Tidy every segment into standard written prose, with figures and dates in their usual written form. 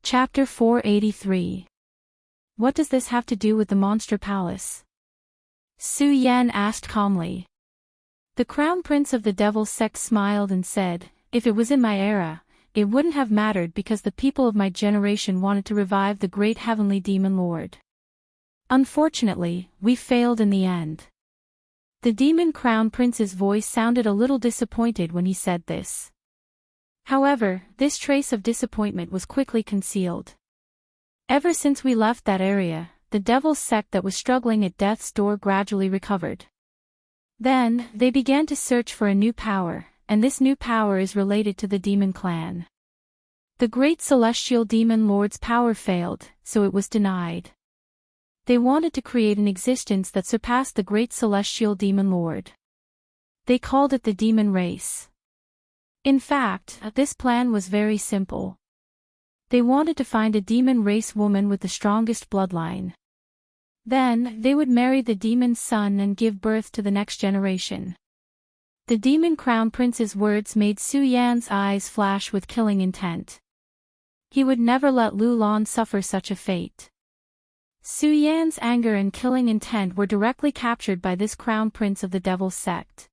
Chapter 483. What does this have to do with the monster palace? Su Yan asked calmly. The crown prince of the devil's sect smiled and said, if it was in my era, it wouldn't have mattered because the people of my generation wanted to revive the great heavenly demon lord. Unfortunately, we failed in the end. The demon crown prince's voice sounded a little disappointed when he said this. However, this trace of disappointment was quickly concealed. Ever since we left that area, the devil's sect that was struggling at death's door gradually recovered. Then, they began to search for a new power, and this new power is related to the demon clan. The great celestial demon lord's power failed, so it was denied. They wanted to create an existence that surpassed the great celestial demon lord. They called it the demon race. In fact, this plan was very simple. They wanted to find a demon race woman with the strongest bloodline. Then, they would marry the demon's son and give birth to the next generation. The demon crown prince's words made Su Yan's eyes flash with killing intent. He would never let Lu Lan suffer such a fate. Su Yan's anger and killing intent were directly captured by this crown prince of the devil's sect.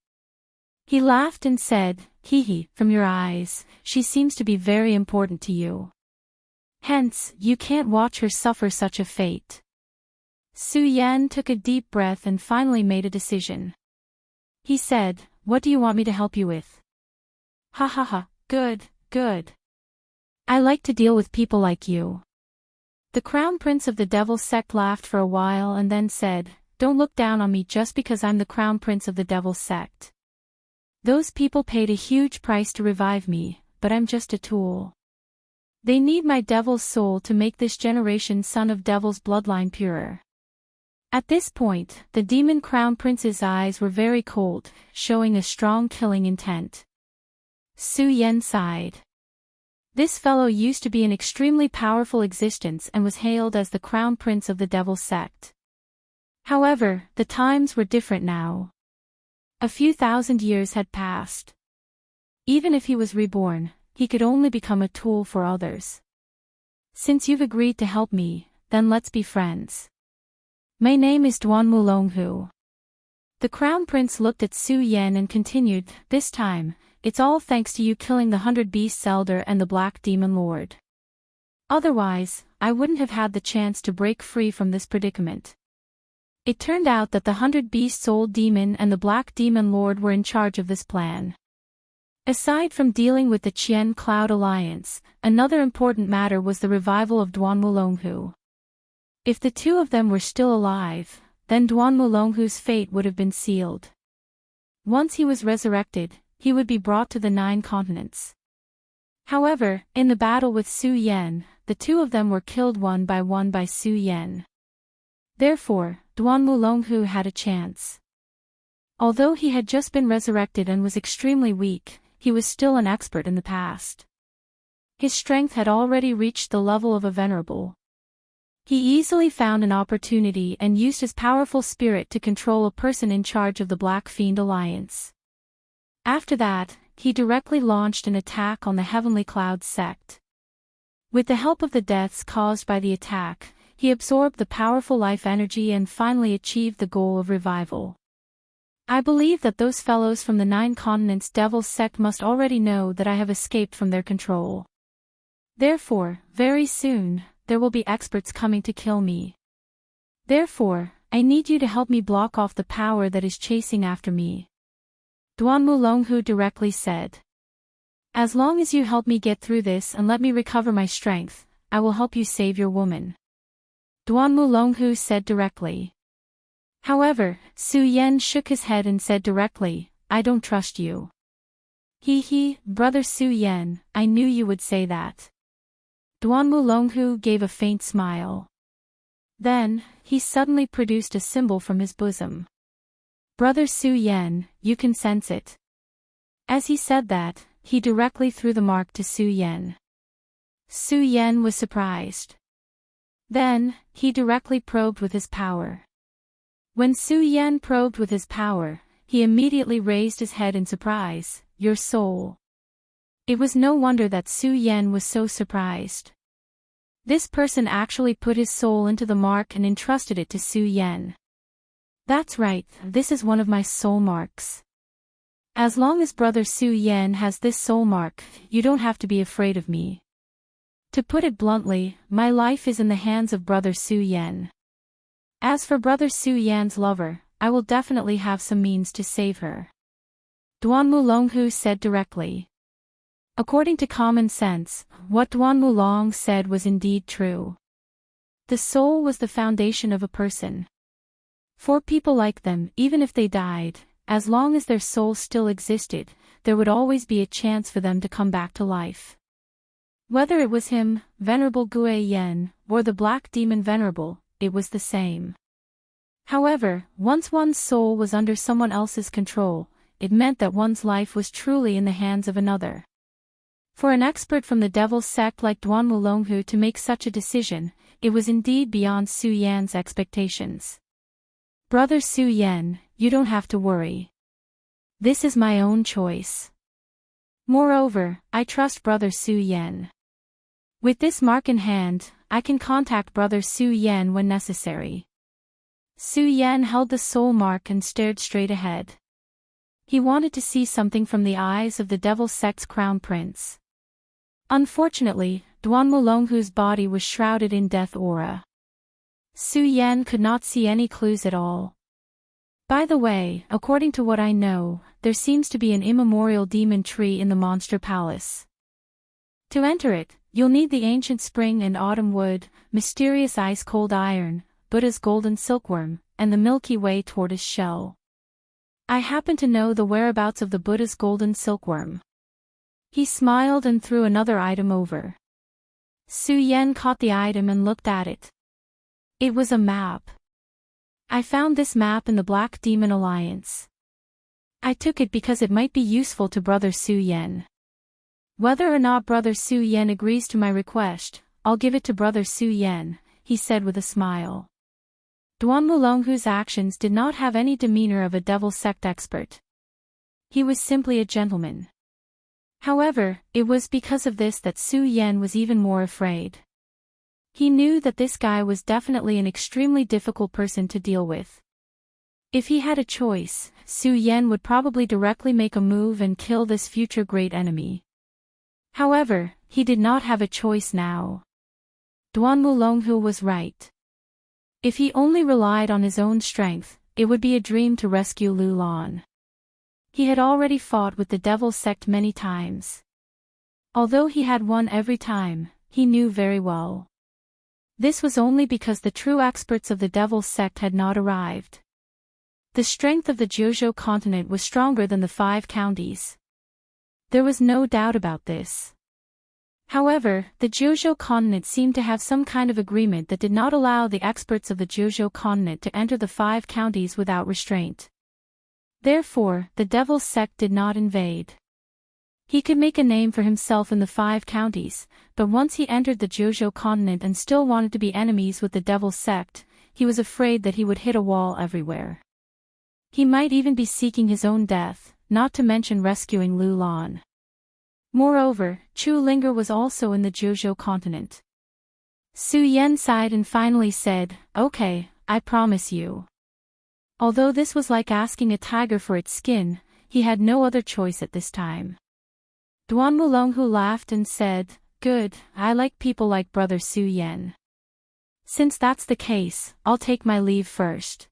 He laughed and said, "Hee, from your eyes, she seems to be very important to you. Hence, you can't watch her suffer such a fate." Su Yan took a deep breath and finally made a decision. He said, "What do you want me to help you with?" "Ha ha ha, good, good. I like to deal with people like you." The crown prince of the devil's sect laughed for a while and then said, "Don't look down on me just because I'm the crown prince of the devil's sect. Those people paid a huge price to revive me, but I'm just a tool. They need my devil's soul to make this generation's son of devil's bloodline purer." At this point, the demon crown prince's eyes were very cold, showing a strong killing intent. Su Yan sighed. This fellow used to be an extremely powerful existence and was hailed as the crown prince of the devil's sect. However, the times were different now. A few thousand years had passed. Even if he was reborn, he could only become a tool for others. "Since you've agreed to help me, then let's be friends. My name is Duan Mulonghu." The crown prince looked at Su Yan and continued, "This time, it's all thanks to you killing the 100 Beasts Elder and the Black Demon Lord. Otherwise, I wouldn't have had the chance to break free from this predicament." It turned out that the 100 Beasts Old Demon and the Black Demon Lord were in charge of this plan. Aside from dealing with the Qian Cloud Alliance, another important matter was the revival of Duan Mulonghu. If the two of them were still alive, then Duan Mulonghu's fate would have been sealed. Once he was resurrected, he would be brought to the 9 continents. However, in the battle with Su Yan, the two of them were killed one by Su Yan. Therefore, Duan Mulonghu had a chance. Although he had just been resurrected and was extremely weak, he was still an expert in the past. His strength had already reached the level of a venerable. He easily found an opportunity and used his powerful spirit to control a person in charge of the Black Fiend Alliance. After that, he directly launched an attack on the Heavenly Cloud sect. With the help of the deaths caused by the attack, he absorbed the powerful life energy and finally achieved the goal of revival. I believe that those fellows from the 9 continents devil's sect must already know that I have escaped from their control. Therefore, very soon, there will be experts coming to kill me. Therefore, I need you to help me block off the power that is chasing after me." Duan Mulonghu directly said. "As long as you help me get through this and let me recover my strength, I will help you save your woman," Duan Mulonghu said directly. However, Su Yan shook his head and said directly, "I don't trust you." "Hee, brother Su Yan, I knew you would say that." Duan Mulonghu gave a faint smile. Then, he suddenly produced a symbol from his bosom. "Brother Su Yan, you can sense it." As he said that, he directly threw the mark to Su Yan. Su Yan was surprised. Then, he directly probed with his power. When Su Yan probed with his power, he immediately raised his head in surprise. "Your soul." It was no wonder that Su Yan was so surprised. This person actually put his soul into the mark and entrusted it to Su Yan. That's right, this is one of my soul marks. As long as Brother Su Yan has this soul mark, you don't have to be afraid of me. To put it bluntly, my life is in the hands of Brother Su Yan. As for Brother Su Yan's lover, I will definitely have some means to save her. Duan Mulonghu said directly. According to common sense, what Duan Mulong said was indeed true. The soul was the foundation of a person. For people like them, even if they died, as long as their soul still existed, there would always be a chance for them to come back to life. Whether it was him, Venerable Gue Yen, or the Black Demon Venerable, it was the same. However, once one's soul was under someone else's control, it meant that one's life was truly in the hands of another. For an expert from the devil's sect like Duan Mulonghu to make such a decision, it was indeed beyond Su Yan's expectations. Brother Su Yan, you don't have to worry. This is my own choice. Moreover, I trust Brother Su Yan. With this mark in hand, I can contact Brother Su Yan when necessary. Su Yan held the soul mark and stared straight ahead. He wanted to see something from the eyes of the devil sect's crown prince. Unfortunately, Duan Mulonghu's body was shrouded in death aura. Su Yan could not see any clues at all. By the way, according to what I know, there seems to be an immemorial demon tree in the monster palace. To enter it, you'll need the ancient spring and autumn wood, mysterious ice-cold iron, Buddha's golden silkworm, and the Milky Way tortoise shell. I happen to know the whereabouts of the Buddha's golden silkworm. He smiled and threw another item over. Su Yan caught the item and looked at it. It was a map. I found this map in the Black Demon Alliance. I took it because it might be useful to Brother Su Yan. Whether or not Brother Su Yan agrees to my request, I'll give it to Brother Su Yan, he said with a smile. Duan Mulonghu's actions did not have any demeanor of a devil sect expert. He was simply a gentleman. However, it was because of this that Su Yan was even more afraid. He knew that this guy was definitely an extremely difficult person to deal with. If he had a choice, Su Yan would probably directly make a move and kill this future great enemy. However, he did not have a choice now. Duan Mulonghu was right. If he only relied on his own strength, it would be a dream to rescue Lu Lan. He had already fought with the devil sect many times. Although he had won every time, he knew very well. This was only because the true experts of the devil sect had not arrived. The strength of the Jiuzhou continent was stronger than the 5 counties. There was no doubt about this. However, the Jiuzhou continent seemed to have some kind of agreement that did not allow the experts of the Jiuzhou continent to enter the 5 counties without restraint. Therefore, the devil's sect did not invade. He could make a name for himself in the 5 counties, but once he entered the Jiuzhou continent and still wanted to be enemies with the devil's sect, he was afraid that he would hit a wall everywhere. He might even be seeking his own death, not to mention rescuing Lu Lan. Moreover, Chu Linger was also in the Jiuzhou continent. Su Yan sighed and finally said, "Okay, I promise you." Although this was like asking a tiger for its skin, he had no other choice at this time. Duan Mulonghu laughed and said, "Good, I like people like Brother Su Yan. Since that's the case, I'll take my leave first."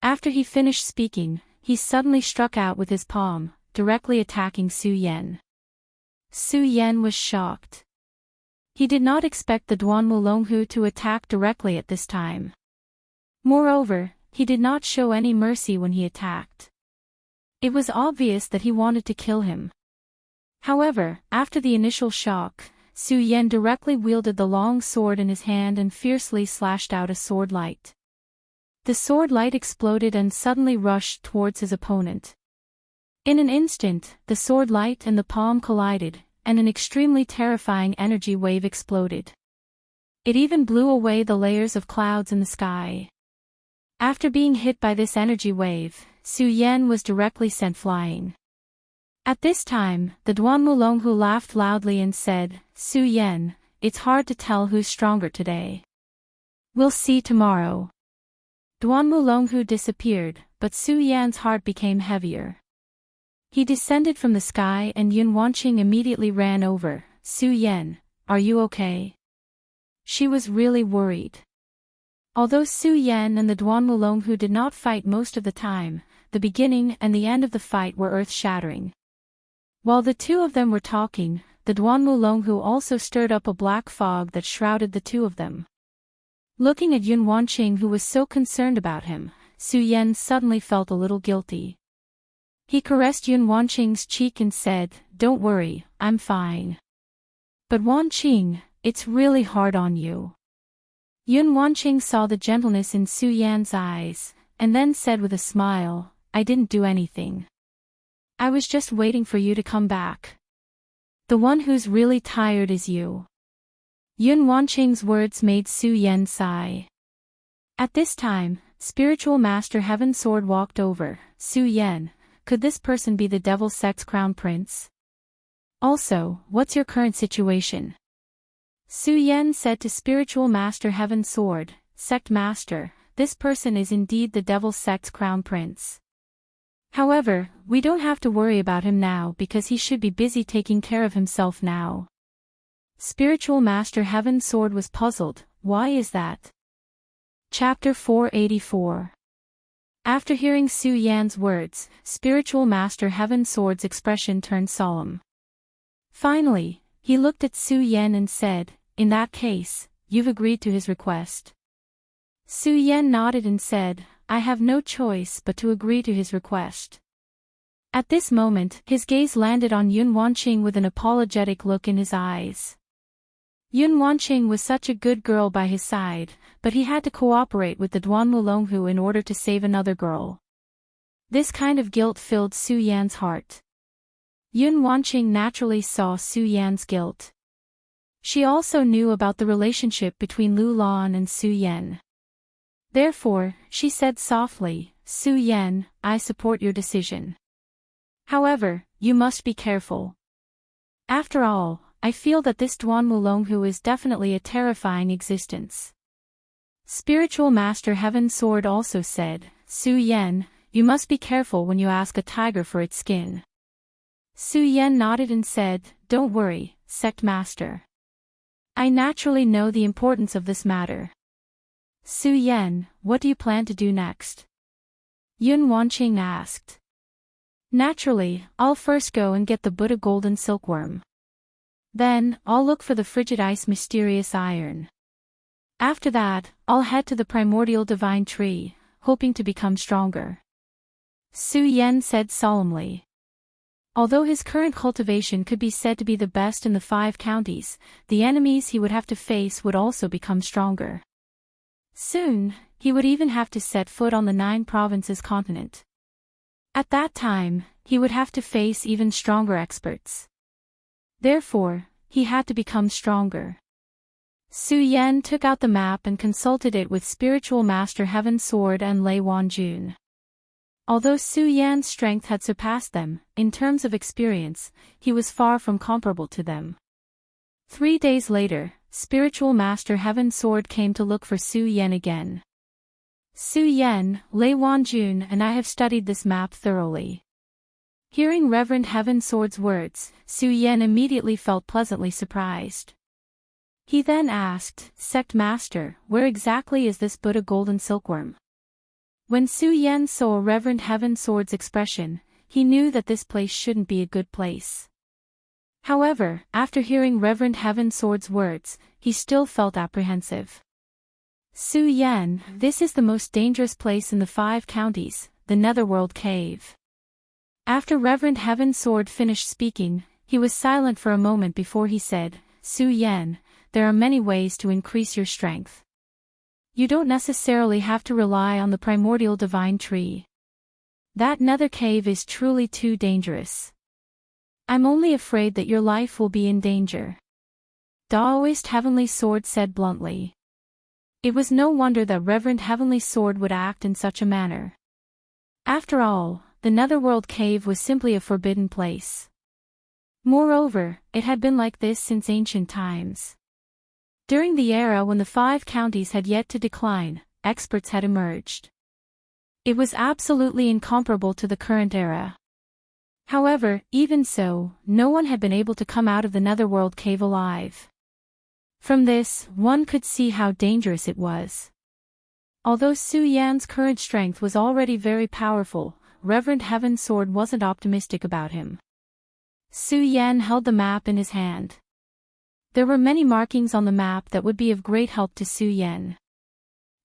After he finished speaking, he suddenly struck out with his palm, directly attacking Su Yan. Su Yan was shocked. He did not expect the Duan Mulonghu to attack directly at this time. Moreover, he did not show any mercy when he attacked. It was obvious that he wanted to kill him. However, after the initial shock, Su Yan directly wielded the long sword in his hand and fiercely slashed out a sword light. The sword light exploded and suddenly rushed towards his opponent. In an instant, the sword light and the palm collided, and an extremely terrifying energy wave exploded. It even blew away the layers of clouds in the sky. After being hit by this energy wave, Su Yan was directly sent flying. At this time, the Duan Mulonghu laughed loudly and said, "Su Yan, it's hard to tell who's stronger today. We'll see tomorrow. Duan Mulonghu disappeared, but Su Yan's heart became heavier. He descended from the sky and Yun Wanqing immediately ran over. Su Yan, are you okay? She was really worried. Although Su Yan and the Duan Mulonghu did not fight most of the time, the beginning and the end of the fight were earth-shattering. While the two of them were talking, the Duan Mulonghu also stirred up a black fog that shrouded the two of them. Looking at Yun Wanqing, who was so concerned about him, Su Yan suddenly felt a little guilty. He caressed Yun Wanqing's cheek and said, "Don't worry, I'm fine." "But Wanqing, it's really hard on you." Yun Wanqing saw the gentleness in Su Yan's eyes, and then said with a smile, "I didn't do anything. I was just waiting for you to come back. The one who's really tired is you." Yun Wanqing's words made Su Yan sigh. At this time, Spiritual Master Heaven Sword walked over. "Su Yan, could this person be the Devil Sect's Crown Prince? Also, what's your current situation?" Su Yan said to Spiritual Master Heaven Sword, "Sect Master, this person is indeed the Devil Sect's Crown Prince. However, we don't have to worry about him now because he should be busy taking care of himself now." Spiritual Master Heaven Sword was puzzled. Why is that? Chapter 484. After hearing Su Yan's words, Spiritual Master Heaven Sword's expression turned solemn. Finally, he looked at Su Yan and said, "In that case, you've agreed to his request." Su Yan nodded and said, "I have no choice but to agree to his request." At this moment, his gaze landed on Yun Wanqing with an apologetic look in his eyes. Yun Wanqing was such a good girl by his side, but he had to cooperate with the Duan Mulonghu in order to save another girl. This kind of guilt filled Su Yan's heart. Yun Wanqing naturally saw Su Yan's guilt. She also knew about the relationship between Lu Lan and Su Yan. Therefore, she said softly, "Su Yan, I support your decision. However, you must be careful. After all, I feel that this Duan Mulonghu is definitely a terrifying existence." Spiritual Master Heaven Sword also said, "Su Yan, you must be careful when you ask a tiger for its skin." Su Yan nodded and said, "Don't worry, Sect Master. I naturally know the importance of this matter." "Su Yan, what do you plan to do next?" Yun Wanqing asked. "Naturally, I'll first go and get the Buddha Golden Silkworm. Then, I'll look for the Frigid Ice Mysterious Iron. After that, I'll head to the Primordial Divine Tree, hoping to become stronger." Su Yan said solemnly. Although his current cultivation could be said to be the best in the 5 counties, the enemies he would have to face would also become stronger. Soon, he would even have to set foot on the 9 provinces continent. At that time, he would have to face even stronger experts. Therefore, he had to become stronger. Su Yan took out the map and consulted it with Spiritual Master Heaven Sword and Lei Wanjun. Although Su Yan's strength had surpassed them, in terms of experience, he was far from comparable to them. 3 days later, Spiritual Master Heaven Sword came to look for Su Yan again. "Su Yan, Lei Wanjun and I have studied this map thoroughly." Hearing Reverend Heaven Sword's words, Su Yan immediately felt pleasantly surprised. He then asked, "Sect Master, where exactly is this Buddha Golden Silkworm?" When Su Yan saw Reverend Heaven Sword's expression, he knew that this place shouldn't be a good place. However, after hearing Reverend Heaven Sword's words, he still felt apprehensive. "Su Yan, this is the most dangerous place in the 5 counties, the Netherworld Cave." After Reverend Heaven Sword finished speaking, he was silent for a moment before he said, "Su Yan, there are many ways to increase your strength. You don't necessarily have to rely on the Primordial Divine Tree. That nether cave is truly too dangerous. I'm only afraid that your life will be in danger." Taoist Heavenly Sword said bluntly. It was no wonder that Reverend Heavenly Sword would act in such a manner. After all, the Netherworld Cave was simply a forbidden place. Moreover, it had been like this since ancient times. During the era when the 5 counties had yet to decline, experts had emerged. It was absolutely incomparable to the current era. However, even so, no one had been able to come out of the Netherworld cave alive. From this, one could see how dangerous it was. Although Su Yan's current strength was already very powerful, Reverend Heaven's Sword wasn't optimistic about him. Su Yan held the map in his hand. There were many markings on the map that would be of great help to Su Yan.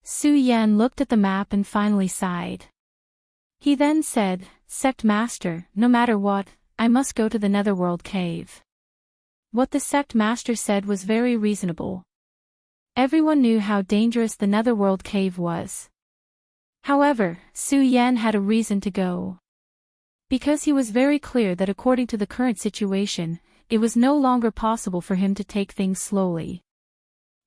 Su Yan looked at the map and finally sighed. He then said, "Sect Master, no matter what, I must go to the Netherworld cave." What the Sect Master said was very reasonable. Everyone knew how dangerous the Netherworld cave was. However, Su Yan had a reason to go. Because he was very clear that according to the current situation, it was no longer possible for him to take things slowly.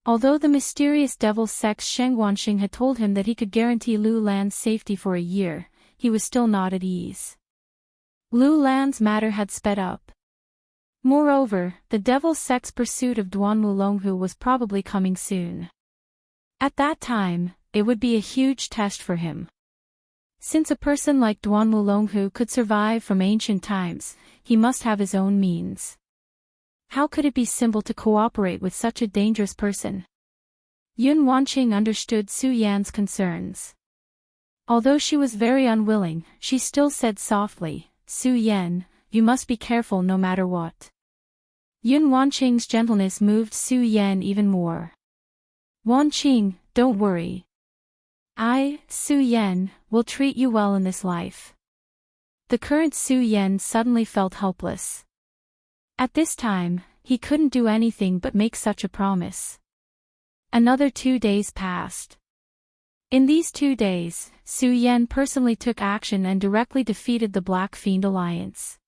Although the mysterious devil sect Sheng Wanxing had told him that he could guarantee Lu Lan's safety for a year, he was still not at ease. Lu Lan's matter had sped up. Moreover, the devil sect's pursuit of Duan Mulonghu was probably coming soon. At that time, it would be a huge test for him. Since a person like Duan Mulonghu could survive from ancient times, he must have his own means. How could it be simple to cooperate with such a dangerous person? Yun Wanqing understood Su Yan's concerns. Although she was very unwilling, she still said softly, "Su Yan, you must be careful no matter what." Yun Wanqing's gentleness moved Su Yan even more. "Wanqing, don't worry. I, Su Yan, will treat you well in this life." The current Su Yan suddenly felt helpless. At this time, he couldn't do anything but make such a promise. Another 2 days passed. In these 2 days, Su Yan personally took action and directly defeated the Black Fiend Alliance.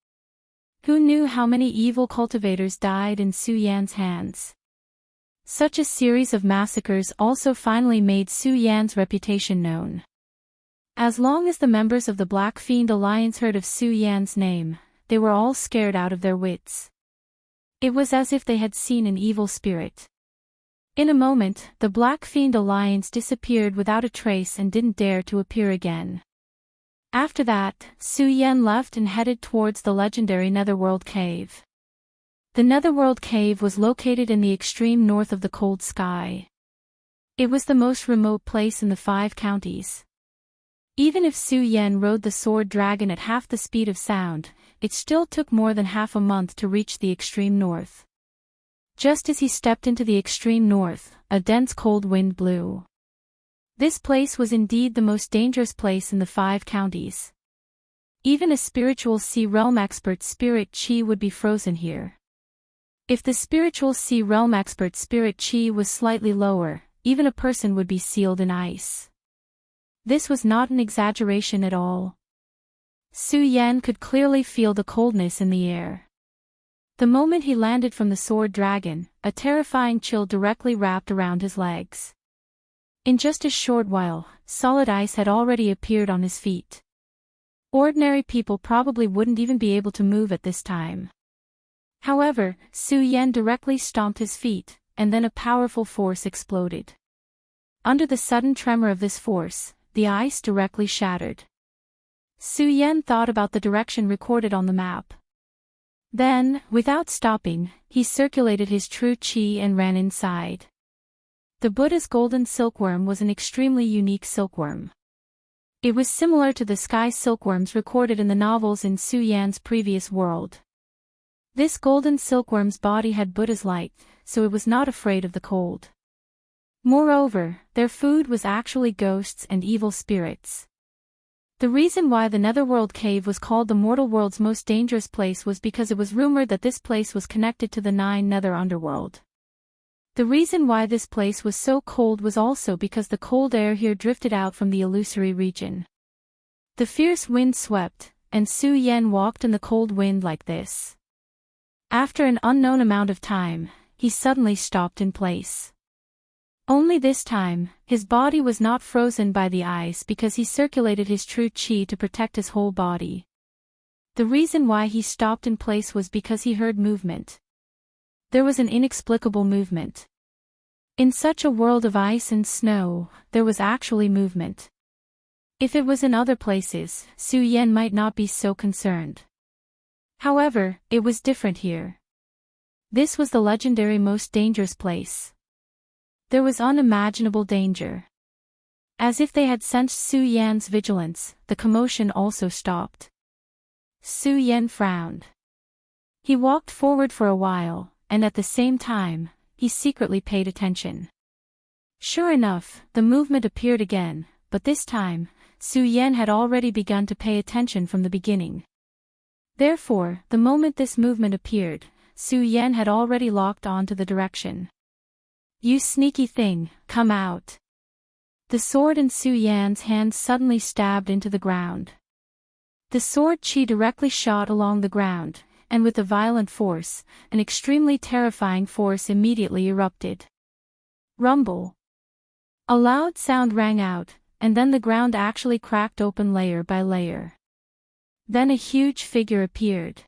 Who knew how many evil cultivators died in Su Yan's hands? Such a series of massacres also finally made Su Yan's reputation known. As long as the members of the Black Fiend Alliance heard of Su Yan's name, they were all scared out of their wits. It was as if they had seen an evil spirit. In a moment, the Black Fiend Alliance disappeared without a trace and didn't dare to appear again. After that, Su Yan left and headed towards the legendary Netherworld Cave. The Netherworld Cave was located in the extreme north of the cold sky. It was the most remote place in the 5 counties. Even if Su Yan rode the sword dragon at half the speed of sound, it still took more than half a month to reach the extreme north. Just as he stepped into the extreme north, a dense cold wind blew. This place was indeed the most dangerous place in the 5 counties. Even a spiritual sea realm expert's spirit chi would be frozen here. If the spiritual sea realm expert's spirit chi was slightly lower, even a person would be sealed in ice. This was not an exaggeration at all. Su Yan could clearly feel the coldness in the air. The moment he landed from the sword dragon, a terrifying chill directly wrapped around his legs. In just a short while, solid ice had already appeared on his feet. Ordinary people probably wouldn't even be able to move at this time. However, Su Yan directly stomped his feet, and then a powerful force exploded. Under the sudden tremor of this force, the ice directly shattered. Su Yan thought about the direction recorded on the map. Then, without stopping, he circulated his true chi and ran inside. The Buddha's golden silkworm was an extremely unique silkworm. It was similar to the sky silkworms recorded in the novels in Su Yan's previous world. This golden silkworm's body had Buddha's light, so it was not afraid of the cold. Moreover, their food was actually ghosts and evil spirits. The reason why the Netherworld Cave was called the mortal world's most dangerous place was because it was rumored that this place was connected to the 9 nether underworld. The reason why this place was so cold was also because the cold air here drifted out from the illusory region. The fierce wind swept, and Su Yan walked in the cold wind like this. After an unknown amount of time, he suddenly stopped in place. Only this time, his body was not frozen by the ice because he circulated his true chi to protect his whole body. The reason why he stopped in place was because he heard movement. There was an inexplicable movement. In such a world of ice and snow, there was actually movement. If it was in other places, Su Yan might not be so concerned. However, it was different here. This was the legendary most dangerous place. There was unimaginable danger. As if they had sensed Su Yan's vigilance, the commotion also stopped. Su Yan frowned. He walked forward for a while, and at the same time, he secretly paid attention. Sure enough, the movement appeared again, but this time, Su Yan had already begun to pay attention from the beginning. Therefore, the moment this movement appeared, Su Yan had already locked on to the direction. "You sneaky thing, come out." The sword in Su Yan's hand suddenly stabbed into the ground. The sword chi directly shot along the ground, and with a violent force, an extremely terrifying force immediately erupted. Rumble. A loud sound rang out, and then the ground actually cracked open layer by layer. Then a huge figure appeared.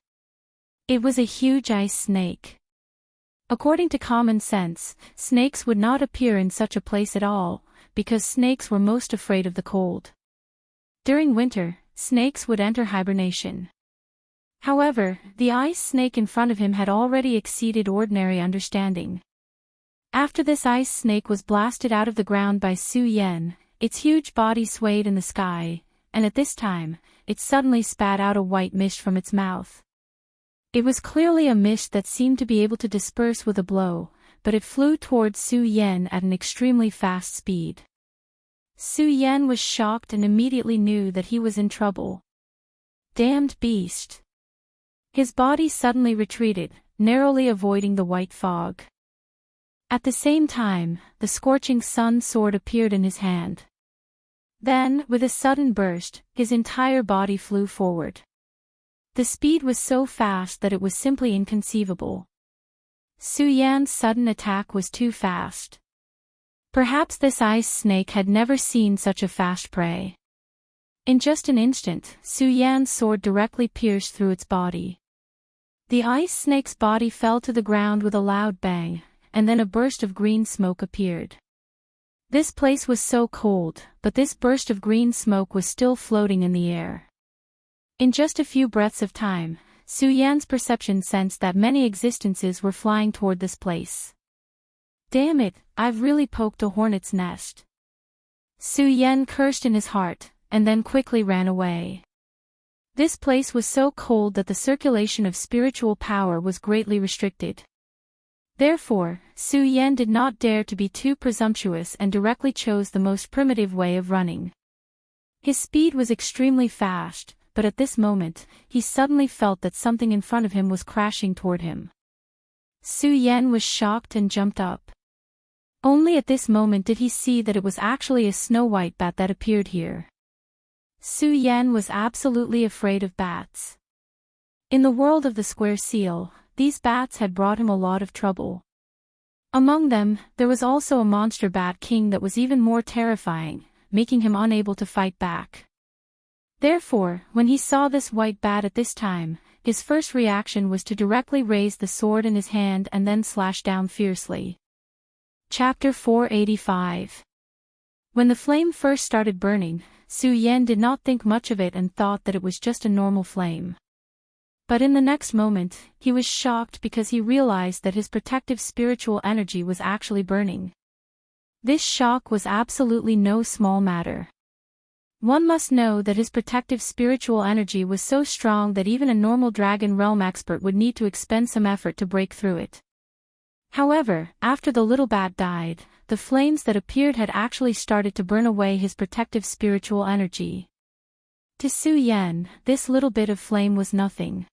It was a huge ice snake. According to common sense, snakes would not appear in such a place at all, because snakes were most afraid of the cold. During winter, snakes would enter hibernation. However, the ice snake in front of him had already exceeded ordinary understanding. After this ice snake was blasted out of the ground by Su Yan, its huge body swayed in the sky, and at this time, it suddenly spat out a white mist from its mouth. It was clearly a mist that seemed to be able to disperse with a blow, but it flew towards Su Yan at an extremely fast speed. Su Yan was shocked and immediately knew that he was in trouble. Damned beast! His body suddenly retreated, narrowly avoiding the white fog. At the same time, the scorching sun sword appeared in his hand. Then, with a sudden burst, his entire body flew forward. The speed was so fast that it was simply inconceivable. Su Yan's sudden attack was too fast. Perhaps this ice snake had never seen such a fast prey. In just an instant, Su Yan's sword directly pierced through its body. The ice snake's body fell to the ground with a loud bang, and then a burst of green smoke appeared. This place was so cold, but this burst of green smoke was still floating in the air. In just a few breaths of time, Su Yan's perception sensed that many existences were flying toward this place. Damn it, I've really poked a hornet's nest. Su Yan cursed in his heart, and then quickly ran away. This place was so cold that the circulation of spiritual power was greatly restricted. Therefore, Su Yan did not dare to be too presumptuous and directly chose the most primitive way of running. His speed was extremely fast, but at this moment, he suddenly felt that something in front of him was crashing toward him. Su Yan was shocked and jumped up. Only at this moment did he see that it was actually a snow-white bat that appeared here. Su Yan was absolutely afraid of bats. In the world of the square seal, these bats had brought him a lot of trouble. Among them, there was also a monster bat king that was even more terrifying, making him unable to fight back. Therefore, when he saw this white bat at this time, his first reaction was to directly raise the sword in his hand and then slash down fiercely. Chapter 485. When the flame first started burning, Su Yan did not think much of it and thought that it was just a normal flame. But in the next moment, he was shocked because he realized that his protective spiritual energy was actually burning. This shock was absolutely no small matter. One must know that his protective spiritual energy was so strong that even a normal Dragon Realm expert would need to expend some effort to break through it. However, after the little bat died, the flames that appeared had actually started to burn away his protective spiritual energy. To Su Yan, this little bit of flame was nothing.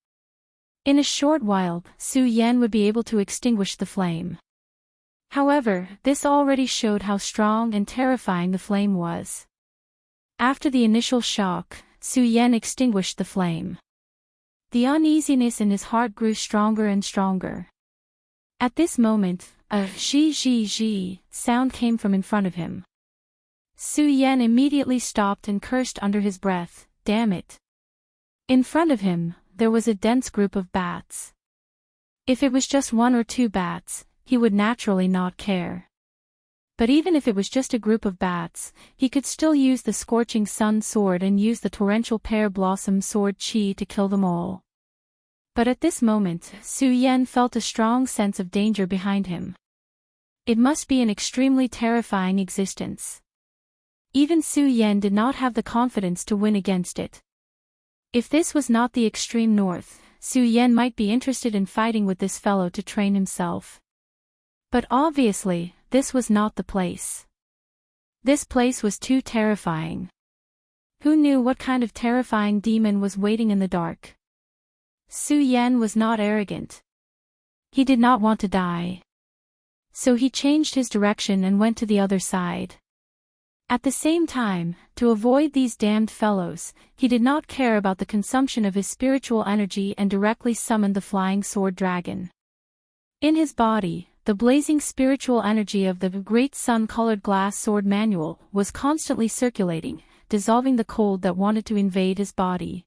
In a short while, Su Yan would be able to extinguish the flame. However, this already showed how strong and terrifying the flame was. After the initial shock, Su Yan extinguished the flame. The uneasiness in his heart grew stronger and stronger. At this moment, a zhi sound came from in front of him. Su Yan immediately stopped and cursed under his breath, "Damn it." In front of him, there was a dense group of bats. If it was just one or two bats, he would naturally not care. But even if it was just a group of bats, he could still use the Scorching Sun sword and use the Torrential Pear Blossom sword chi to kill them all. But at this moment, Su Yan felt a strong sense of danger behind him. It must be an extremely terrifying existence. Even Su Yan did not have the confidence to win against it. If this was not the extreme north, Su Yan might be interested in fighting with this fellow to train himself. But obviously, this was not the place. This place was too terrifying. Who knew what kind of terrifying demon was waiting in the dark? Su Yan was not arrogant. He did not want to die. So he changed his direction and went to the other side. At the same time, to avoid these damned fellows, he did not care about the consumption of his spiritual energy and directly summoned the flying sword dragon. In his body, the blazing spiritual energy of the great sun-colored glass sword manual was constantly circulating, dissolving the cold that wanted to invade his body.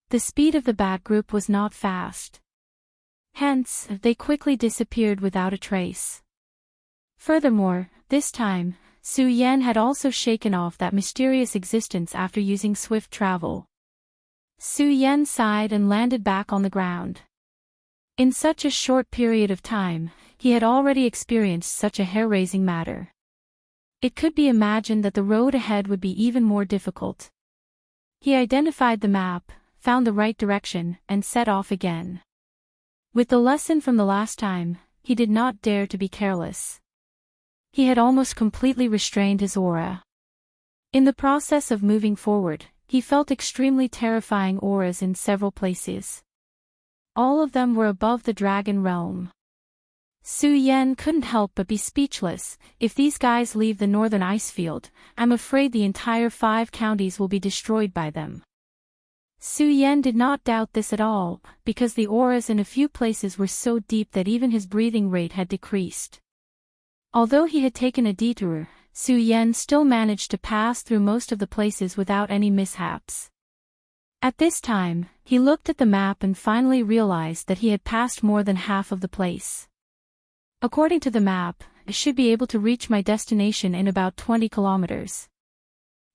The speed of the bat group was not fast. Hence, they quickly disappeared without a trace. Furthermore, this time, Su Yan had also shaken off that mysterious existence after using swift travel. Su Yan sighed and landed back on the ground. In such a short period of time, he had already experienced such a hair-raising matter. It could be imagined that the road ahead would be even more difficult. He identified the map, found the right direction, and set off again. With the lesson from the last time, he did not dare to be careless. He had almost completely restrained his aura. In the process of moving forward, he felt extremely terrifying auras in several places. All of them were above the dragon realm. Su Yan couldn't help but be speechless. If these guys leave the northern ice field, I'm afraid the entire 5 counties will be destroyed by them. Su Yan did not doubt this at all, because the auras in a few places were so deep that even his breathing rate had decreased. Although he had taken a detour, Su Yan still managed to pass through most of the places without any mishaps. At this time, he looked at the map and finally realized that he had passed more than half of the place. According to the map, I should be able to reach my destination in about 20 kilometers.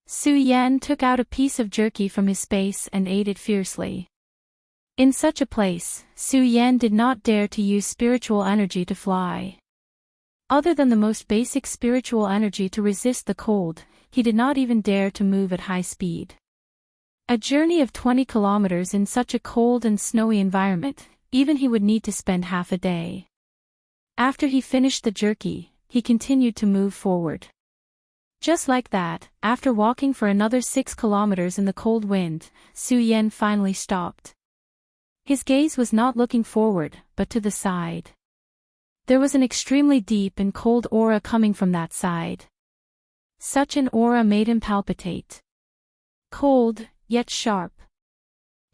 Su Yan took out a piece of jerky from his space and ate it fiercely. In such a place, Su Yan did not dare to use spiritual energy to fly. Other than the most basic spiritual energy to resist the cold, he did not even dare to move at high speed. A journey of 20 kilometers in such a cold and snowy environment, even he would need to spend half a day. After he finished the jerky, he continued to move forward. Just like that, after walking for another 6 kilometers in the cold wind, Su Yan finally stopped. His gaze was not looking forward, but to the side. There was an extremely deep and cold aura coming from that side. Such an aura made him palpitate. Cold, yet sharp.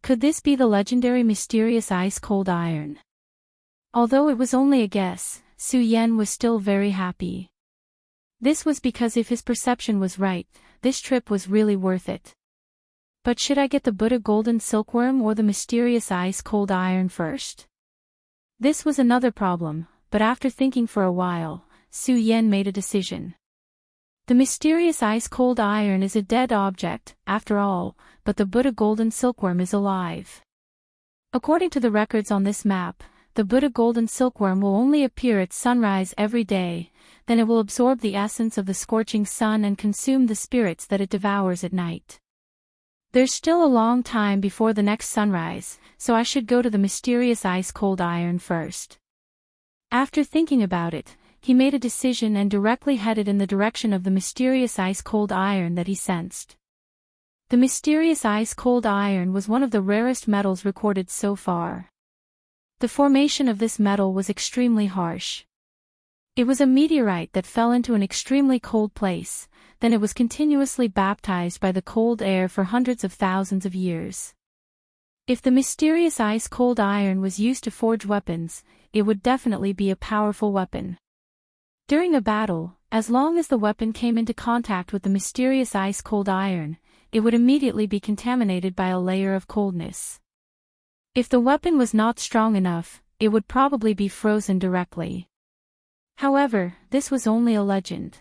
Could this be the legendary mysterious ice-cold iron? Although it was only a guess, Su Yan was still very happy. This was because if his perception was right, this trip was really worth it. But should I get the Buddha golden silkworm or the mysterious ice-cold iron first? This was another problem, but after thinking for a while, Su Yan made a decision. The mysterious ice-cold iron is a dead object, after all, but the Buddha golden silkworm is alive. According to the records on this map, the Buddha golden silkworm will only appear at sunrise every day, then it will absorb the essence of the scorching sun and consume the spirits that it devours at night. There's still a long time before the next sunrise, so I should go to the mysterious ice-cold iron first. After thinking about it, he made a decision and directly headed in the direction of the mysterious ice-cold iron that he sensed. The mysterious ice-cold iron was one of the rarest metals recorded so far. The formation of this metal was extremely harsh. It was a meteorite that fell into an extremely cold place, then it was continuously baptized by the cold air for hundreds of thousands of years. If the mysterious ice-cold iron was used to forge weapons, it would definitely be a powerful weapon. During a battle, as long as the weapon came into contact with the mysterious ice-cold iron, it would immediately be contaminated by a layer of coldness. If the weapon was not strong enough, it would probably be frozen directly. However, this was only a legend.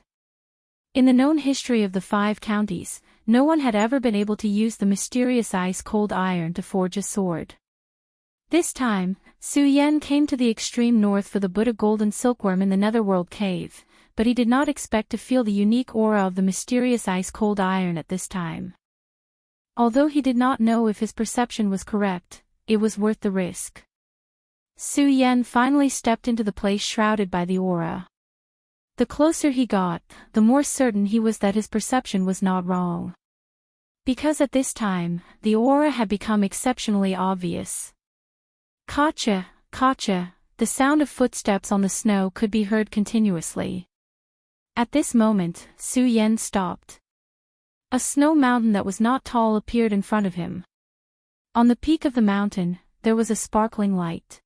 In the known history of the 5 counties, no one had ever been able to use the mysterious ice-cold iron to forge a sword. This time, Su Yan came to the extreme north for the Buddha golden silkworm in the Netherworld cave, but he did not expect to feel the unique aura of the mysterious ice-cold iron at this time. Although he did not know if his perception was correct, it was worth the risk. Su Yan finally stepped into the place shrouded by the aura. The closer he got, the more certain he was that his perception was not wrong. Because at this time, the aura had become exceptionally obvious. Kacha, kacha, the sound of footsteps on the snow could be heard continuously. At this moment, Su Yan stopped. A snow mountain that was not tall appeared in front of him. On the peak of the mountain, there was a sparkling light.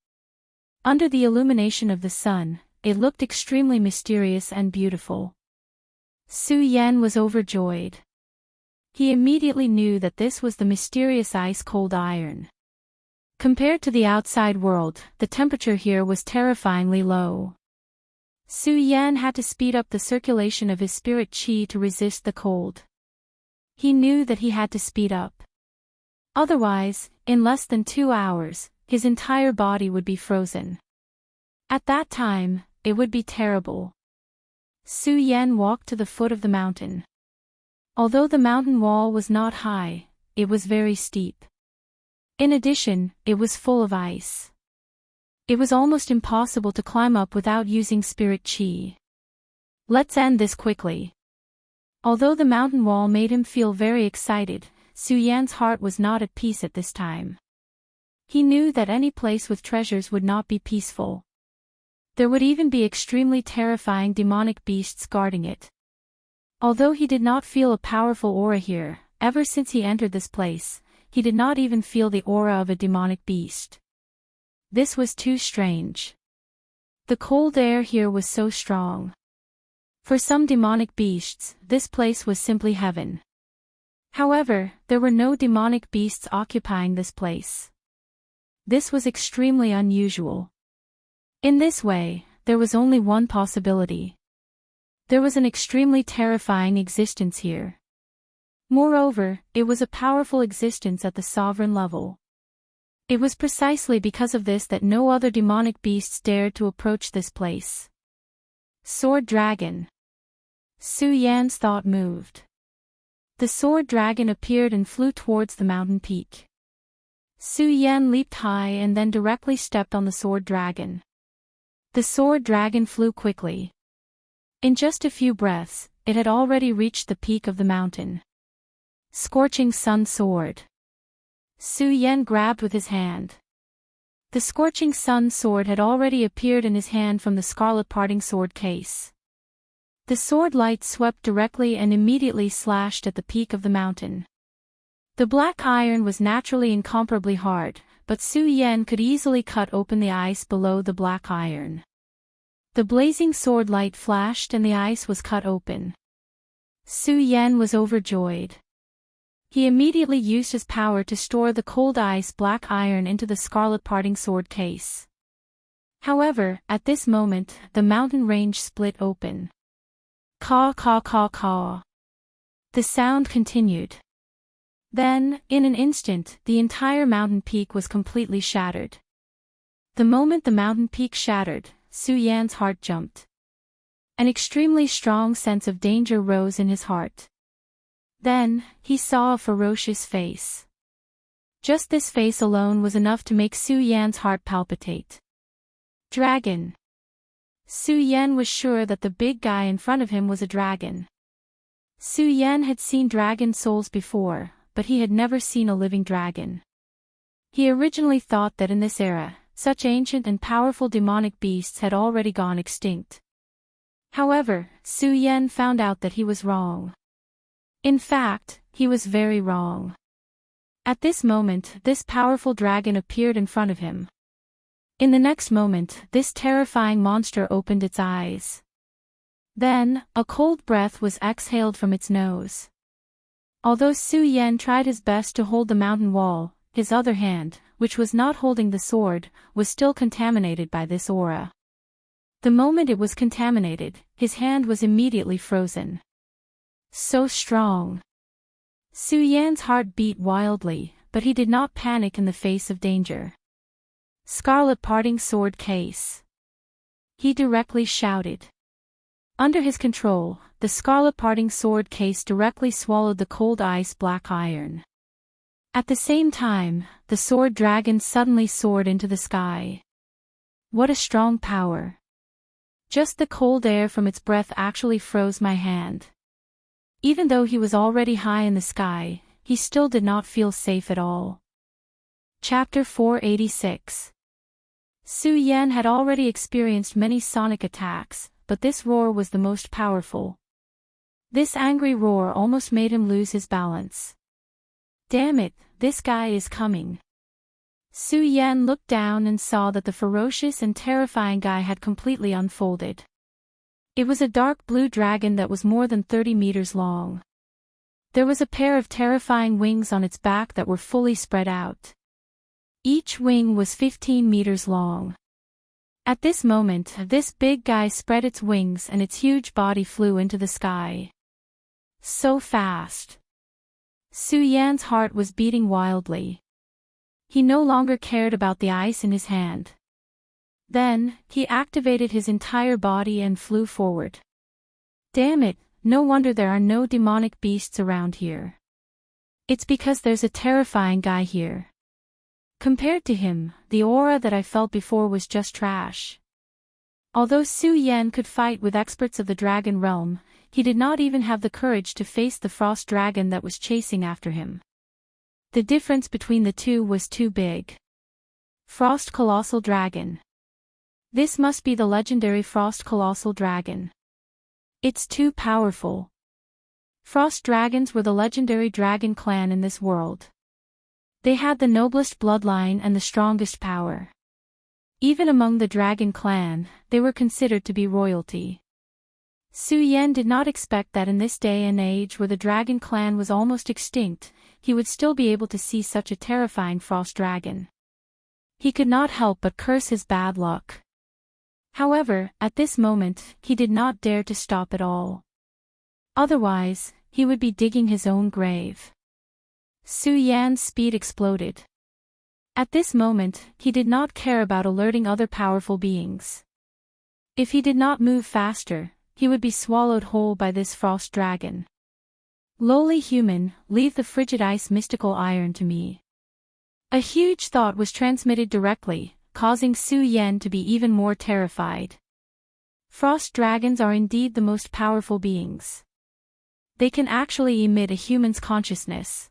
Under the illumination of the sun, it looked extremely mysterious and beautiful. Su Yan was overjoyed. He immediately knew that this was the mysterious ice-cold iron. Compared to the outside world, the temperature here was terrifyingly low. Su Yan had to speed up the circulation of his spirit qi to resist the cold. He knew that he had to speed up. Otherwise, in less than 2 hours, his entire body would be frozen. At that time, it would be terrible. Su Yan walked to the foot of the mountain. Although the mountain wall was not high, it was very steep. In addition, it was full of ice. It was almost impossible to climb up without using spirit qi. Let's end this quickly. Although the mountain wall made him feel very excited, Su Yan's heart was not at peace at this time. He knew that any place with treasures would not be peaceful. There would even be extremely terrifying demonic beasts guarding it. Although he did not feel a powerful aura here, ever since he entered this place, he did not even feel the aura of a demonic beast. This was too strange. The cold air here was so strong. For some demonic beasts, this place was simply heaven. However, there were no demonic beasts occupying this place. This was extremely unusual. In this way, there was only one possibility. There was an extremely terrifying existence here. Moreover, it was a powerful existence at the sovereign level. It was precisely because of this that no other demonic beasts dared to approach this place. Sword Dragon. Su Yan's thought moved. The sword dragon appeared and flew towards the mountain peak. Su Yan leaped high and then directly stepped on the sword dragon. The sword dragon flew quickly. In just a few breaths, it had already reached the peak of the mountain. Scorching Sun Sword. Su Yan grabbed with his hand. The Scorching Sun Sword had already appeared in his hand from the scarlet parting sword case. The sword light swept directly and immediately slashed at the peak of the mountain. The black iron was naturally incomparably hard, but Su Yan could easily cut open the ice below the black iron. The blazing sword light flashed and the ice was cut open. Su Yan was overjoyed. He immediately used his power to store the cold ice black iron into the scarlet parting sword case. However, at this moment, the mountain range split open. Caw caw caw caw. The sound continued. Then, in an instant, the entire mountain peak was completely shattered. The moment the mountain peak shattered, Su Yan's heart jumped. An extremely strong sense of danger rose in his heart. Then, he saw a ferocious face. Just this face alone was enough to make Su Yan's heart palpitate. Dragon. Su Yan was sure that the big guy in front of him was a dragon. Su Yan had seen dragon souls before, but he had never seen a living dragon. He originally thought that in this era, such ancient and powerful demonic beasts had already gone extinct. However, Su Yan found out that he was wrong. In fact, he was very wrong. At this moment, this powerful dragon appeared in front of him. In the next moment, this terrifying monster opened its eyes. Then, a cold breath was exhaled from its nose. Although Su Yan tried his best to hold the mountain wall, his other hand, which was not holding the sword, was still contaminated by this aura. The moment it was contaminated, his hand was immediately frozen. So strong. Su Yan's heart beat wildly, but he did not panic in the face of danger. Scarlet parting sword case. He directly shouted. Under his control, the scarlet parting sword case directly swallowed the cold ice black iron. At the same time, the sword dragon suddenly soared into the sky. What a strong power. Just the cold air from its breath actually froze my hand. Even though he was already high in the sky, he still did not feel safe at all. Chapter 486. Su Yan had already experienced many sonic attacks, but this roar was the most powerful. This angry roar almost made him lose his balance. Damn it, this guy is coming. Su Yan looked down and saw that the ferocious and terrifying guy had completely unfolded. It was a dark blue dragon that was more than 30 meters long. There was a pair of terrifying wings on its back that were fully spread out. Each wing was 15 meters long. At this moment, this big guy spread its wings and its huge body flew into the sky. So fast. Su Yan's heart was beating wildly. He no longer cared about the ice in his hand. Then, he activated his entire body and flew forward. Damn it, no wonder there are no demonic beasts around here. It's because there's a terrifying guy here. Compared to him, the aura that I felt before was just trash. Although Su Yan could fight with experts of the dragon realm, he did not even have the courage to face the frost dragon that was chasing after him. The difference between the two was too big. Frost Colossal Dragon. This must be the legendary Frost Colossal Dragon. It's too powerful. Frost dragons were the legendary dragon clan in this world. They had the noblest bloodline and the strongest power. Even among the dragon clan, they were considered to be royalty. Su Yan did not expect that in this day and age where the dragon clan was almost extinct, he would still be able to see such a terrifying frost dragon. He could not help but curse his bad luck. However, at this moment, he did not dare to stop at all. Otherwise, he would be digging his own grave. Su Yan's speed exploded. At this moment, he did not care about alerting other powerful beings. If he did not move faster, he would be swallowed whole by this frost dragon. Lowly human, leave the frigid ice mystical iron to me. A huge thought was transmitted directly, causing Su Yan to be even more terrified. Frost dragons are indeed the most powerful beings. They can actually emit a human's consciousness.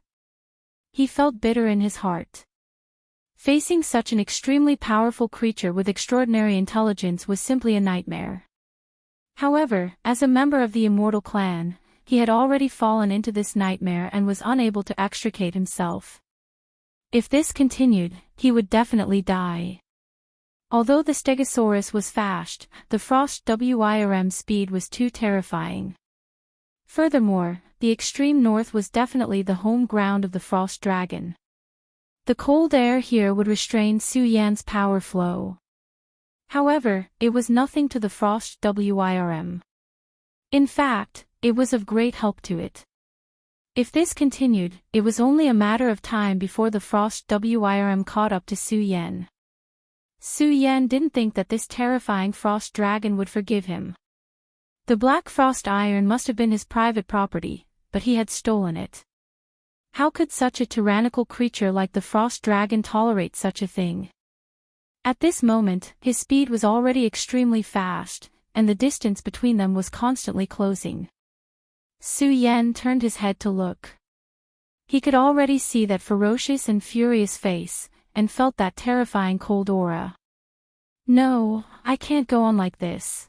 He felt bitter in his heart. Facing such an extremely powerful creature with extraordinary intelligence was simply a nightmare. However, as a member of the Immortal clan, he had already fallen into this nightmare and was unable to extricate himself. If this continued, he would definitely die. Although the Stegosaurus was fast, the Frost Wyrm speed was too terrifying. Furthermore, the extreme north was definitely the home ground of the Frost Dragon. The cold air here would restrain Su Yan's power flow. However, it was nothing to the Frost Wyrm. In fact, it was of great help to it. If this continued, it was only a matter of time before the Frost Wyrm caught up to Su Yan. Su Yan didn't think that this terrifying frost dragon would forgive him. The black frost iron must have been his private property, but he had stolen it. How could such a tyrannical creature like the frost dragon tolerate such a thing? At this moment, his speed was already extremely fast, and the distance between them was constantly closing. Su Yan turned his head to look. He could already see that ferocious and furious face, and felt that terrifying cold aura. No, I can't go on like this.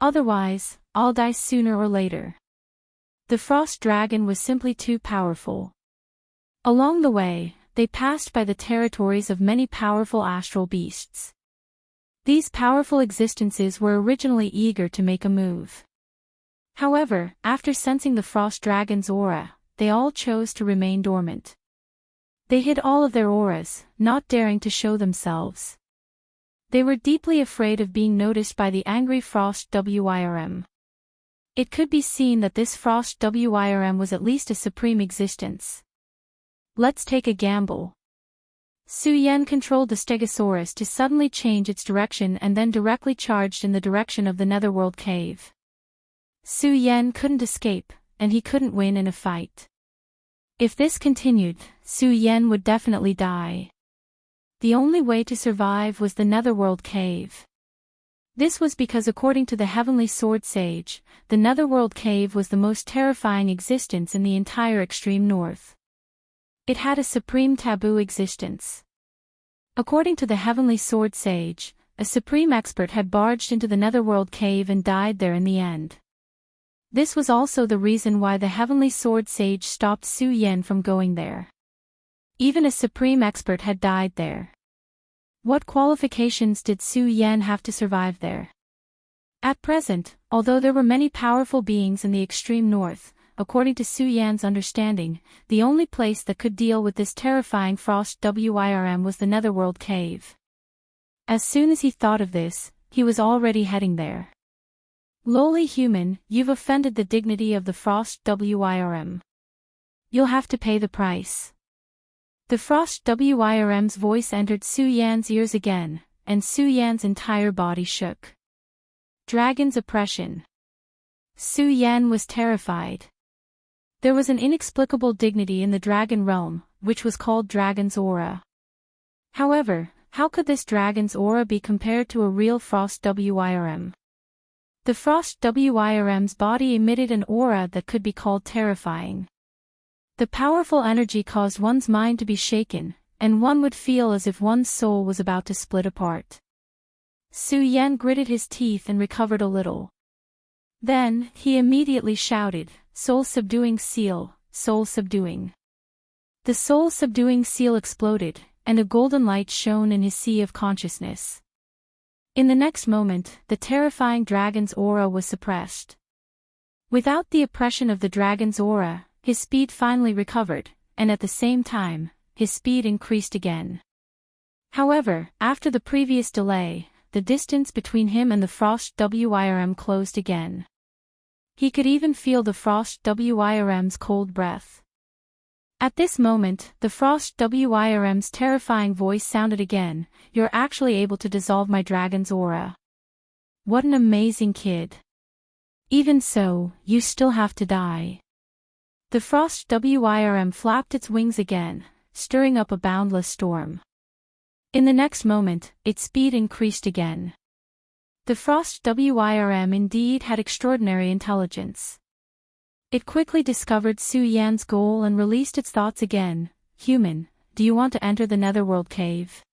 Otherwise, I'll die sooner or later. The frost dragon was simply too powerful. Along the way, they passed by the territories of many powerful astral beasts. These powerful existences were originally eager to make a move. However, after sensing the frost dragon's aura, they all chose to remain dormant. They hid all of their auras, not daring to show themselves. They were deeply afraid of being noticed by the angry Frost Wyrm. It could be seen that this Frost Wyrm was at least a supreme existence. Let's take a gamble. Su Yan controlled the Stegosaurus to suddenly change its direction and then directly charged in the direction of the Netherworld cave. Su Yan couldn't escape, and he couldn't win in a fight. If this continued, Su Yan would definitely die. The only way to survive was the Netherworld cave. This was because according to the Heavenly Sword Sage, the Netherworld cave was the most terrifying existence in the entire extreme north. It had a supreme taboo existence. According to the Heavenly Sword Sage, a supreme expert had barged into the Netherworld cave and died there in the end. This was also the reason why the Heavenly Sword Sage stopped Su Yan from going there. Even a supreme expert had died there. What qualifications did Su Yan have to survive there? At present, although there were many powerful beings in the extreme north, according to Su Yan's understanding, the only place that could deal with this terrifying Frost Wyrm was the Netherworld cave. As soon as he thought of this, he was already heading there. Lowly human, you've offended the dignity of the Frost Wyrm. You'll have to pay the price. The Frost Wyrm's voice entered Su Yan's ears again, and Su Yan's entire body shook. Dragon's oppression. Su Yan was terrified. There was an inexplicable dignity in the dragon realm, which was called Dragon's Aura. However, how could this dragon's aura be compared to a real Frost Wyrm? The Frost Wyrm's body emitted an aura that could be called terrifying. The powerful energy caused one's mind to be shaken, and one would feel as if one's soul was about to split apart. Su Yan gritted his teeth and recovered a little. Then, he immediately shouted, "Soul-subduing seal, soul-subduing." The soul-subduing seal exploded, and a golden light shone in his sea of consciousness. In the next moment, the terrifying dragon's aura was suppressed. Without the oppression of the dragon's aura, his speed finally recovered, and at the same time, his speed increased again. However, after the previous delay, the distance between him and the Frost Wyrm closed again. He could even feel the Frost Wyrm's cold breath. At this moment, the Frost Wyrm's terrifying voice sounded again, "You're actually able to dissolve my dragon's aura. What an amazing kid. Even so, you still have to die." The Frost Wyrm flapped its wings again, stirring up a boundless storm. In the next moment, its speed increased again. The Frost Wyrm indeed had extraordinary intelligence. It quickly discovered Su Yan's goal and released its thoughts again. "Human, do you want to enter the Netherworld cave?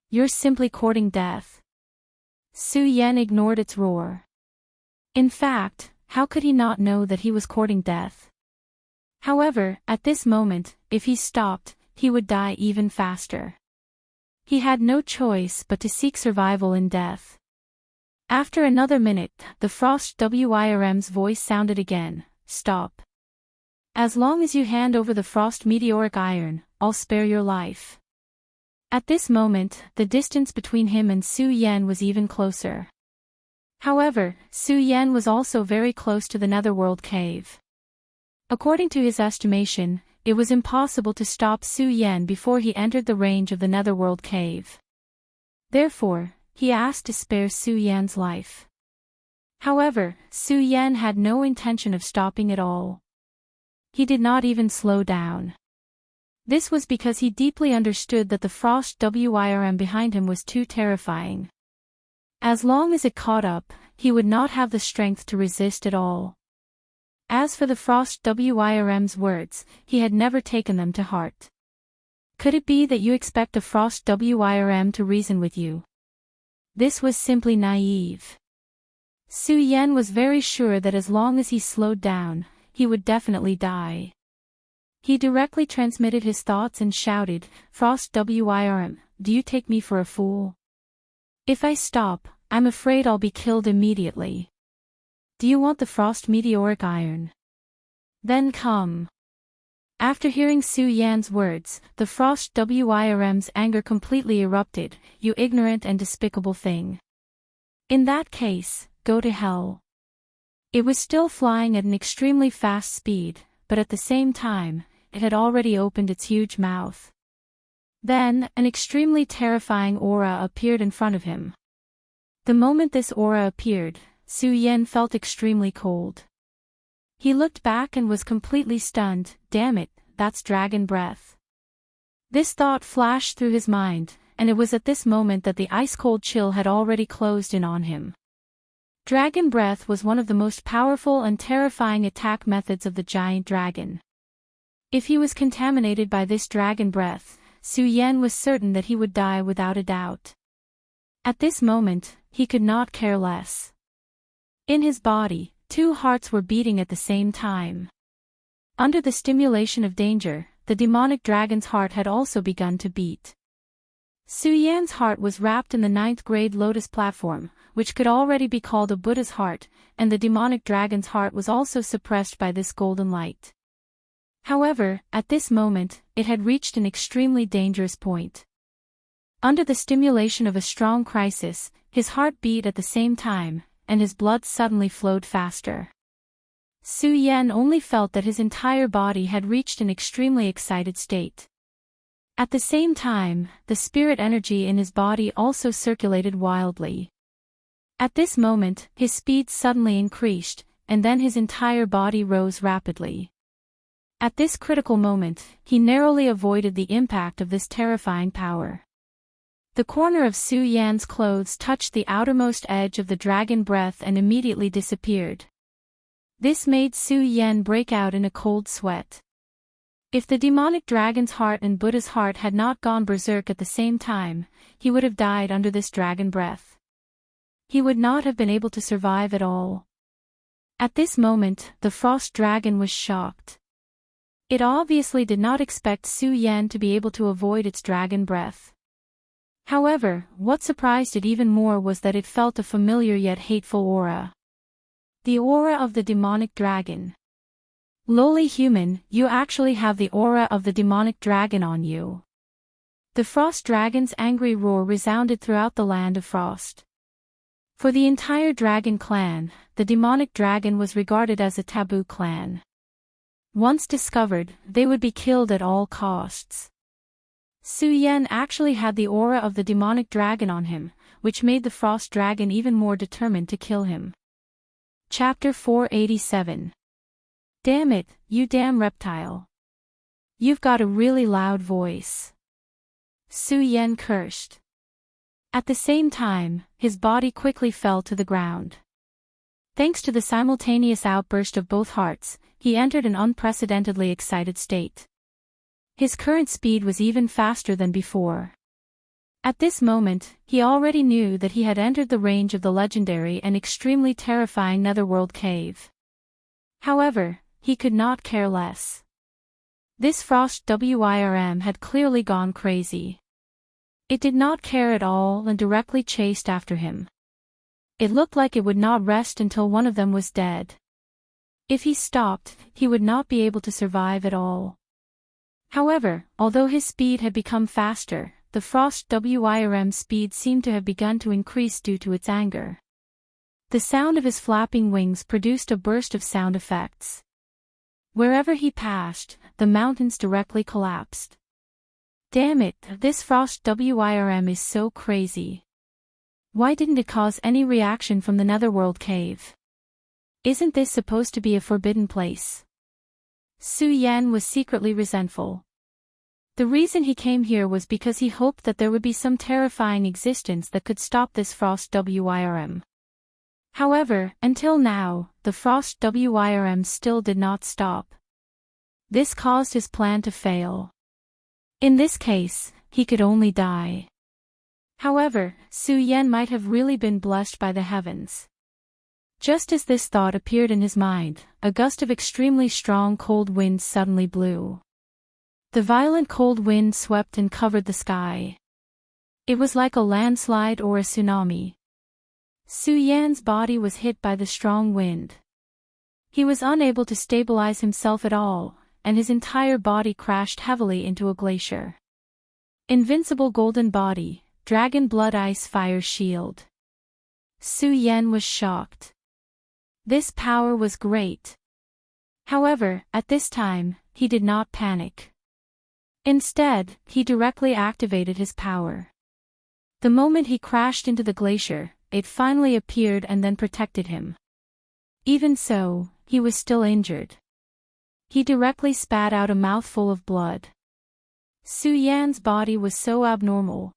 You're simply courting death." Su Yan ignored its roar. In fact, how could he not know that he was courting death? However, at this moment, if he stopped, he would die even faster. He had no choice but to seek survival in death. After another minute, the Frost Wyrm's voice sounded again, "Stop. As long as you hand over the Frost Meteoric Iron, I'll spare your life." At this moment, the distance between him and Su Yan was even closer. However, Su Yan was also very close to the Netherworld cave. According to his estimation, it was impossible to stop Su Yan before he entered the range of the Netherworld cave. Therefore, he asked to spare Su Yan's life. However, Su Yan had no intention of stopping at all. He did not even slow down. This was because he deeply understood that the Frost Wyrm behind him was too terrifying. As long as it caught up, he would not have the strength to resist at all. As for the Frost Wyrm's words, he had never taken them to heart. Could it be that you expect a Frost Wyrm to reason with you? This was simply naive. Su Yan was very sure that as long as he slowed down, he would definitely die. He directly transmitted his thoughts and shouted, "Frost Wyrm, do you take me for a fool? If I stop, I'm afraid I'll be killed immediately. Do you want the Frost Meteoric Iron? Then come." After hearing Su Yan's words, the Frost Wyrm's anger completely erupted. You ignorant and despicable thing. In that case, go to hell. It was still flying at an extremely fast speed, but at the same time, it had already opened its huge mouth. Then, an extremely terrifying aura appeared in front of him. The moment this aura appeared, Su Yan felt extremely cold. He looked back and was completely stunned. Damn it, that's dragon breath. This thought flashed through his mind, and it was at this moment that the ice-cold chill had already closed in on him. Dragon breath was one of the most powerful and terrifying attack methods of the giant dragon. If he was contaminated by this dragon breath, Su Yan was certain that he would die without a doubt. At this moment, he could not care less. In his body, two hearts were beating at the same time. Under the stimulation of danger, the demonic dragon's heart had also begun to beat. Su Yan's heart was wrapped in the 9th grade lotus platform, which could already be called a Buddha's heart, and the demonic dragon's heart was also suppressed by this golden light. However, at this moment, it had reached an extremely dangerous point. Under the stimulation of a strong crisis, his heart beat at the same time, and his blood suddenly flowed faster. Su Yan only felt that his entire body had reached an extremely excited state. At the same time, the spirit energy in his body also circulated wildly. At this moment, his speed suddenly increased, and then his entire body rose rapidly. At this critical moment, he narrowly avoided the impact of this terrifying power. The corner of Su Yan's clothes touched the outermost edge of the dragon breath and immediately disappeared. This made Su Yan break out in a cold sweat. If the demonic dragon's heart and Buddha's heart had not gone berserk at the same time, he would have died under this dragon breath. He would not have been able to survive at all. At this moment, the frost dragon was shocked. It obviously did not expect Su Yan to be able to avoid its dragon breath. However, what surprised it even more was that it felt a familiar yet hateful aura. The aura of the demonic dragon. Lowly human, you actually have the aura of the demonic dragon on you. The frost dragon's angry roar resounded throughout the land of frost. For the entire dragon clan, the demonic dragon was regarded as a taboo clan. Once discovered, they would be killed at all costs. Su Yan actually had the aura of the demonic dragon on him, which made the frost dragon even more determined to kill him. Chapter 487. Damn it, you damn reptile. You've got a really loud voice. Su Yan cursed. At the same time, his body quickly fell to the ground. Thanks to the simultaneous outburst of both hearts, he entered an unprecedentedly excited state. His current speed was even faster than before. At this moment, he already knew that he had entered the range of the legendary and extremely terrifying Netherworld cave. However, he could not care less. This Frost Wyrm had clearly gone crazy. It did not care at all and directly chased after him. It looked like it would not rest until one of them was dead. If he stopped, he would not be able to survive at all. However, although his speed had become faster, the Frost Wyrm's speed seemed to have begun to increase due to its anger. The sound of his flapping wings produced a burst of sound effects. Wherever he passed, the mountains directly collapsed. Damn it, this Frost Wyrm is so crazy. Why didn't it cause any reaction from the Netherworld cave? Isn't this supposed to be a forbidden place? Su Yan was secretly resentful. The reason he came here was because he hoped that there would be some terrifying existence that could stop this Frost Wyrm. However, until now, the Frost Wyrm still did not stop. This caused his plan to fail. In this case, he could only die. However, Su Yan might have really been blessed by the heavens. Just as this thought appeared in his mind, a gust of extremely strong cold wind suddenly blew. The violent cold wind swept and covered the sky. It was like a landslide or a tsunami. Su Yan's body was hit by the strong wind. He was unable to stabilize himself at all, and his entire body crashed heavily into a glacier. Invincible golden body, dragon blood ice fire shield. Su Yan was shocked. This power was great. However, at this time, he did not panic. Instead, he directly activated his power. The moment he crashed into the glacier, it finally appeared and then protected him. Even so, he was still injured. He directly spat out a mouthful of blood. Su Yan's body was so abnormal.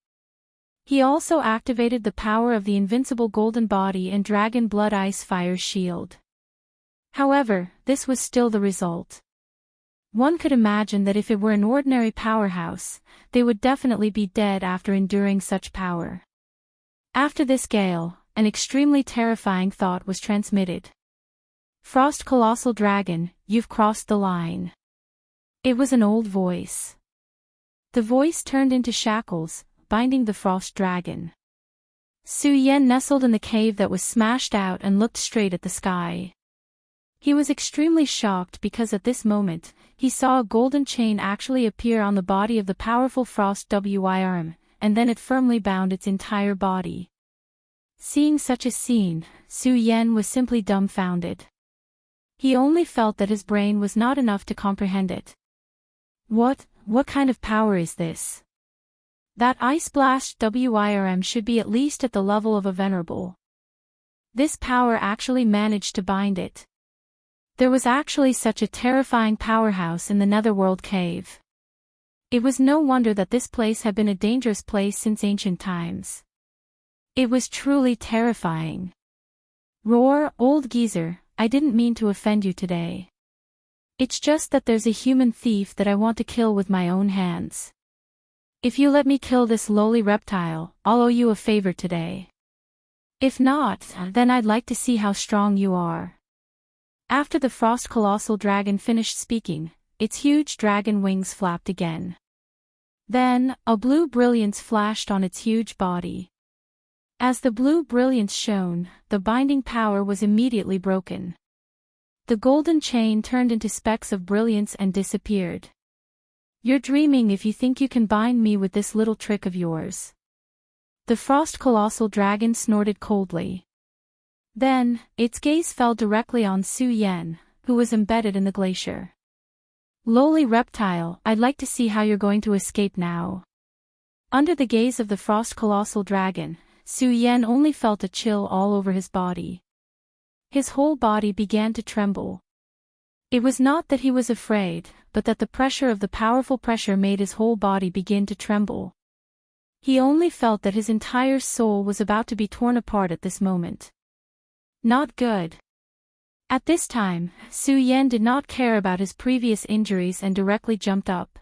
He also activated the power of the invincible golden body and dragon blood ice fire shield. However, this was still the result. One could imagine that if it were an ordinary powerhouse, they would definitely be dead after enduring such power. After this gale, an extremely terrifying thought was transmitted. Frost Colossal Dragon, you've crossed the line. It was an old voice. The voice turned into shackles, binding the frost dragon. Su Yan nestled in the cave that was smashed out and looked straight at the sky. He was extremely shocked because at this moment, he saw a golden chain actually appear on the body of the powerful frost Wyrm, and then it firmly bound its entire body. Seeing such a scene, Su Yan was simply dumbfounded. He only felt that his brain was not enough to comprehend it. What kind of power is this? That Ice Blast Wyrm should be at least at the level of a venerable. This power actually managed to bind it. There was actually such a terrifying powerhouse in the Netherworld cave. It was no wonder that this place had been a dangerous place since ancient times. It was truly terrifying. Roar, old geezer, I didn't mean to offend you today. It's just that there's a human thief that I want to kill with my own hands. If you let me kill this lowly reptile, I'll owe you a favor today. If not, then I'd like to see how strong you are. After the Frost Colossal Dragon finished speaking, its huge dragon wings flapped again. Then, a blue brilliance flashed on its huge body. As the blue brilliance shone, the binding power was immediately broken. The golden chain turned into specks of brilliance and disappeared. You're dreaming if you think you can bind me with this little trick of yours. The Frost Colossal Dragon snorted coldly. Then, its gaze fell directly on Su Yan, who was embedded in the glacier. Lowly reptile, I'd like to see how you're going to escape now. Under the gaze of the Frost Colossal Dragon, Su Yan only felt a chill all over his body. His whole body began to tremble. It was not that he was afraid, but that the pressure of the powerful pressure made his whole body begin to tremble. He only felt that his entire soul was about to be torn apart at this moment. Not good. At this time, Su Yan did not care about his previous injuries and directly jumped up.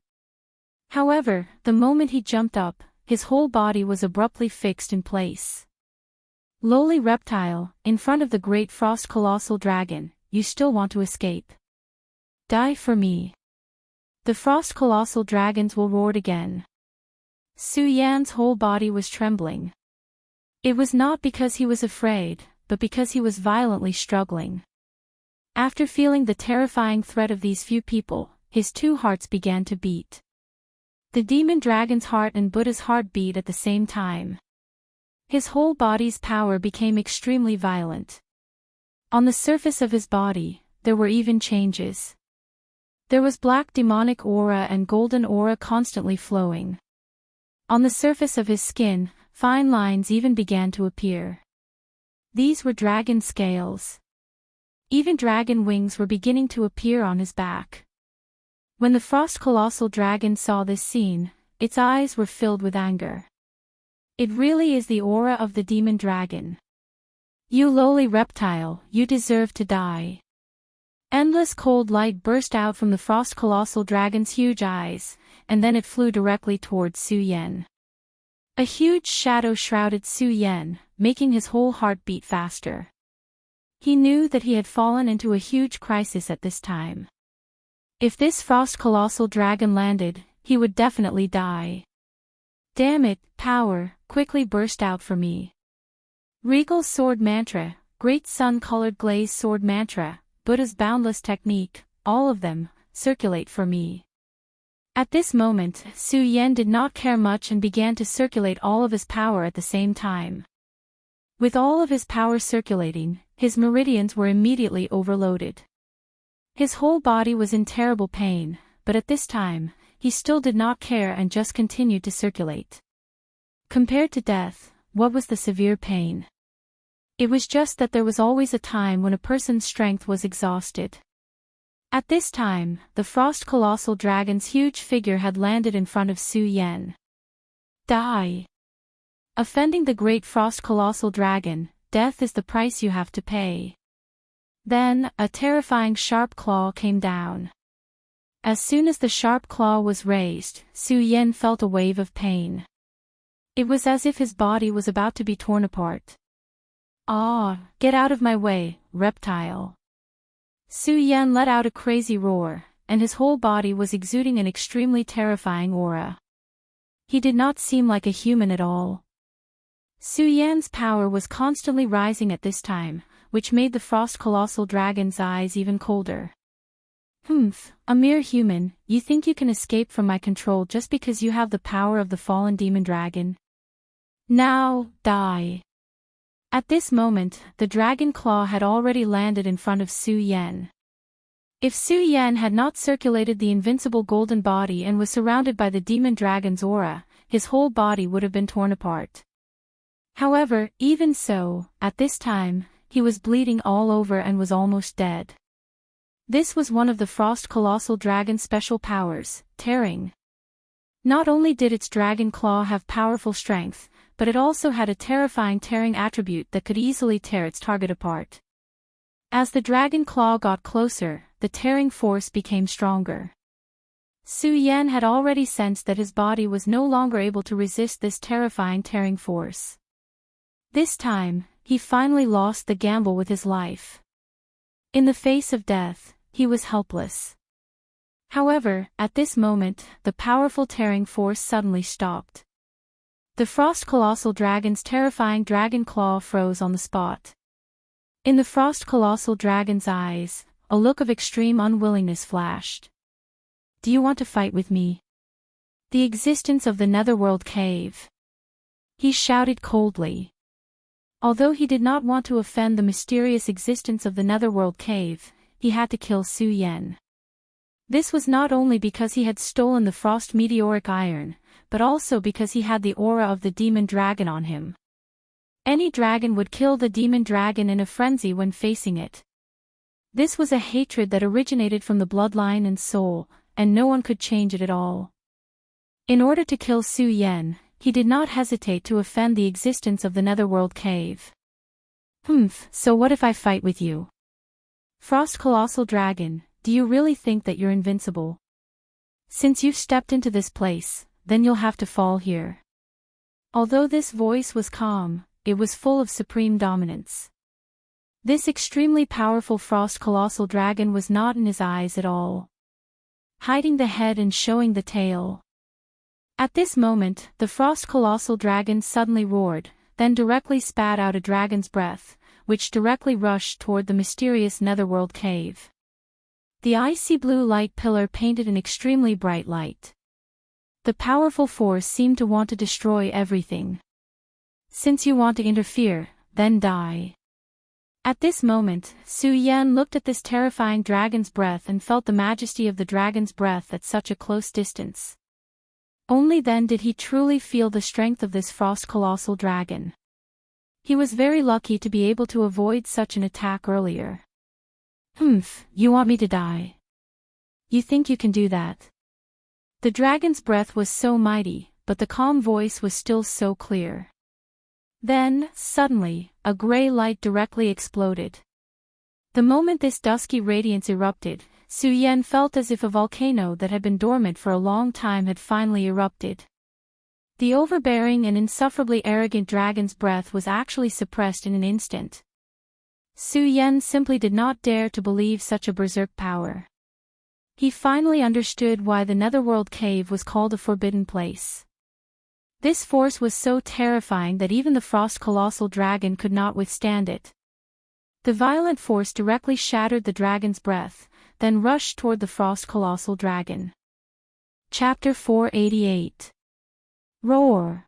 However, the moment he jumped up, his whole body was abruptly fixed in place. Lowly reptile, in front of the great Frost Colossal Dragon, you still want to escape. Die for me. The Frost Colossal Dragons will roar again. Su Yan's whole body was trembling. It was not because he was afraid, but because he was violently struggling. After feeling the terrifying threat of these few people, his two hearts began to beat. The demon dragon's heart and Buddha's heart beat at the same time. His whole body's power became extremely violent. On the surface of his body, there were even changes. There was black demonic aura and golden aura constantly flowing. On the surface of his skin, fine lines even began to appear. These were dragon scales. Even dragon wings were beginning to appear on his back. When the Frost Colossal Dragon saw this scene, its eyes were filled with anger. It really is the aura of the demon dragon. You lowly reptile, you deserve to die. Endless cold light burst out from the Frost Colossal Dragon's huge eyes, and then it flew directly towards Su Yan. A huge shadow shrouded Su Yan, making his whole heart beat faster. He knew that he had fallen into a huge crisis at this time. If this Frost Colossal Dragon landed, he would definitely die. Damn it, power, quickly burst out for me. Regal Sword Mantra, Great Sun-Colored Glaze Sword Mantra, Buddha's Boundless Technique, all of them, circulate for me." At this moment, Su Yan did not care much and began to circulate all of his power at the same time. With all of his power circulating, his meridians were immediately overloaded. His whole body was in terrible pain, but at this time, he still did not care and just continued to circulate. Compared to death, what was the severe pain? It was just that there was always a time when a person's strength was exhausted. At this time, the Frost Colossal Dragon's huge figure had landed in front of Su Yan. Die! Offending the great Frost Colossal Dragon, death is the price you have to pay. Then, a terrifying sharp claw came down. As soon as the sharp claw was raised, Su Yan felt a wave of pain. It was as if his body was about to be torn apart. "Ah, get out of my way, reptile!" Su Yan let out a crazy roar, and his whole body was exuding an extremely terrifying aura. He did not seem like a human at all. Su Yan's power was constantly rising at this time, which made the Frost Colossal Dragon's eyes even colder. "Humph, a mere human, you think you can escape from my control just because you have the power of the fallen demon dragon? Now, die!" At this moment, the dragon claw had already landed in front of Su Yan. If Su Yan had not circulated the invincible golden body and was surrounded by the demon dragon's aura, his whole body would have been torn apart. However, even so, at this time, he was bleeding all over and was almost dead. This was one of the Frost Colossal Dragon's special powers, tearing. Not only did its dragon claw have powerful strength, but it also had a terrifying tearing attribute that could easily tear its target apart. As the dragon claw got closer, the tearing force became stronger. Su Yan had already sensed that his body was no longer able to resist this terrifying tearing force. This time, he finally lost the gamble with his life. In the face of death, he was helpless. However, at this moment, the powerful tearing force suddenly stopped. The Frost Colossal Dragon's terrifying dragon claw froze on the spot. In the Frost Colossal Dragon's eyes, a look of extreme unwillingness flashed. "Do you want to fight with me?" "The existence of the Netherworld Cave," he shouted coldly. Although he did not want to offend the mysterious existence of the Netherworld Cave, he had to kill Su Yan. This was not only because he had stolen the Frost Meteoric Iron, but also because he had the aura of the demon dragon on him. Any dragon would kill the demon dragon in a frenzy when facing it. This was a hatred that originated from the bloodline and soul, and no one could change it at all. In order to kill Su Yan, he did not hesitate to offend the existence of the Netherworld Cave. "Humph, so what if I fight with you? Frost Colossal Dragon, do you really think that you're invincible? Since you've stepped into this place, then you'll have to fall here." Although this voice was calm, it was full of supreme dominance. This extremely powerful Frost Colossal Dragon was not in his eyes at all, hiding the head and showing the tail. At this moment, the Frost Colossal Dragon suddenly roared, then directly spat out a dragon's breath, which directly rushed toward the mysterious Netherworld Cave. The icy blue light pillar painted an extremely bright light. The powerful force seemed to want to destroy everything. "Since you want to interfere, then die." At this moment, Su Yan looked at this terrifying dragon's breath and felt the majesty of the dragon's breath at such a close distance. Only then did he truly feel the strength of this Frost Colossal Dragon. He was very lucky to be able to avoid such an attack earlier. "Humph, you want me to die? You think you can do that?" The dragon's breath was so mighty, but the calm voice was still so clear. Then, suddenly, a gray light directly exploded. The moment this dusky radiance erupted, Su Yan felt as if a volcano that had been dormant for a long time had finally erupted. The overbearing and insufferably arrogant dragon's breath was actually suppressed in an instant. Su Yan simply did not dare to believe such a berserk power. He finally understood why the Netherworld Cave was called a forbidden place. This force was so terrifying that even the Frost Colossal Dragon could not withstand it. The violent force directly shattered the dragon's breath, then rushed toward the frost colossal dragon. Chapter 488. Roar.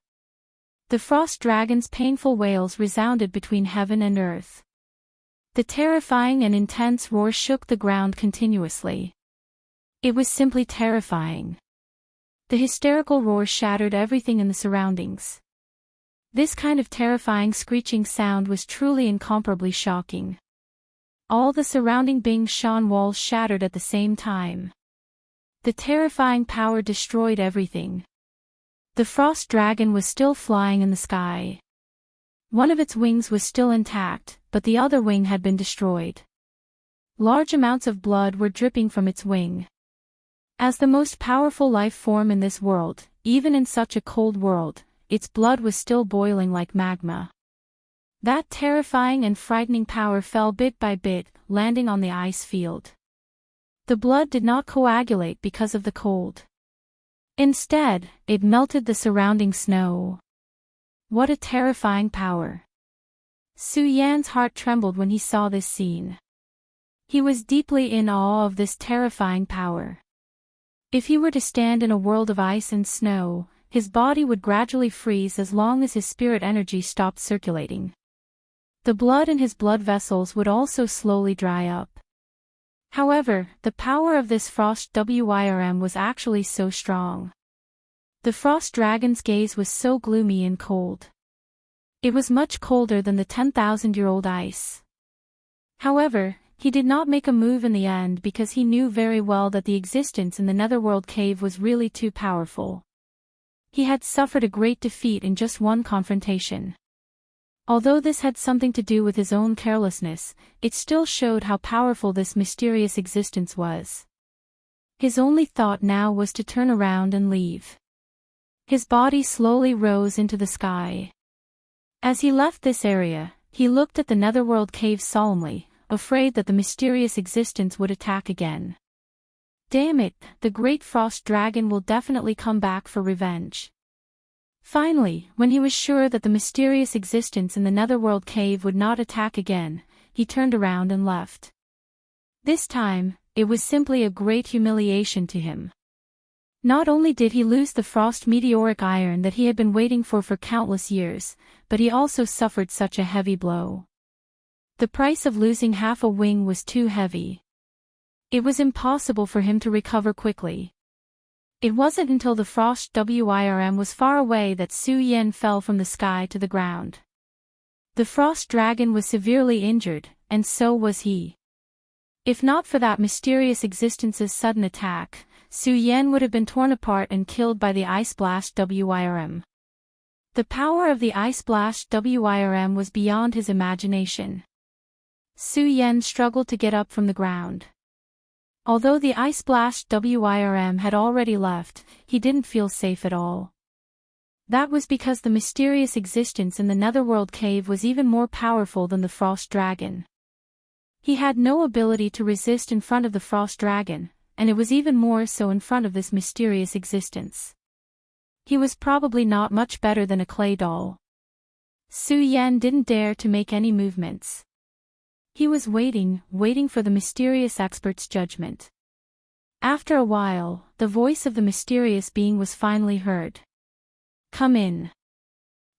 The frost dragon's painful wails resounded between heaven and earth. The terrifying and intense roar shook the ground continuously. It was simply terrifying. The hysterical roar shattered everything in the surroundings. This kind of terrifying screeching sound was truly incomparably shocking. All the surrounding Bingshan walls shattered at the same time. The terrifying power destroyed everything. The frost dragon was still flying in the sky. One of its wings was still intact, but the other wing had been destroyed. Large amounts of blood were dripping from its wing. As the most powerful life form in this world, even in such a cold world, its blood was still boiling like magma. That terrifying and frightening power fell bit by bit, landing on the ice field. The blood did not coagulate because of the cold. Instead, it melted the surrounding snow. What a terrifying power! Su Yan's heart trembled when he saw this scene. He was deeply in awe of this terrifying power. If he were to stand in a world of ice and snow, his body would gradually freeze as long as his spirit energy stopped circulating. The blood in his blood vessels would also slowly dry up. However, the power of this frost wyrm was actually so strong. The frost dragon's gaze was so gloomy and cold. It was much colder than the 10,000-year-old ice. However, he did not make a move in the end because he knew very well that the existence in the Netherworld cave was really too powerful. He had suffered a great defeat in just one confrontation. Although this had something to do with his own carelessness, it still showed how powerful this mysterious existence was. His only thought now was to turn around and leave. His body slowly rose into the sky. As he left this area, he looked at the Netherworld cave solemnly, afraid that the mysterious existence would attack again. Damn it, the great frost dragon will definitely come back for revenge. Finally, when he was sure that the mysterious existence in the Netherworld cave would not attack again, he turned around and left. This time, it was simply a great humiliation to him. Not only did he lose the frost meteoric iron that he had been waiting for countless years, but he also suffered such a heavy blow. The price of losing half a wing was too heavy. It was impossible for him to recover quickly. It wasn't until the frost wyrm was far away that Su Yan fell from the sky to the ground. The frost dragon was severely injured, and so was he. If not for that mysterious existence's sudden attack, Su Yan would have been torn apart and killed by the Ice Blast wyrm. The power of the Ice Blast wyrm was beyond his imagination. Su Yan struggled to get up from the ground. Although the Ice Blast wyrm had already left, he didn't feel safe at all. That was because the mysterious existence in the Netherworld cave was even more powerful than the Frost Dragon. He had no ability to resist in front of the Frost Dragon, and it was even more so in front of this mysterious existence. He was probably not much better than a clay doll. Su Yan didn't dare to make any movements. He was waiting for the mysterious expert's judgment. After a while, the voice of the mysterious being was finally heard. "Come in."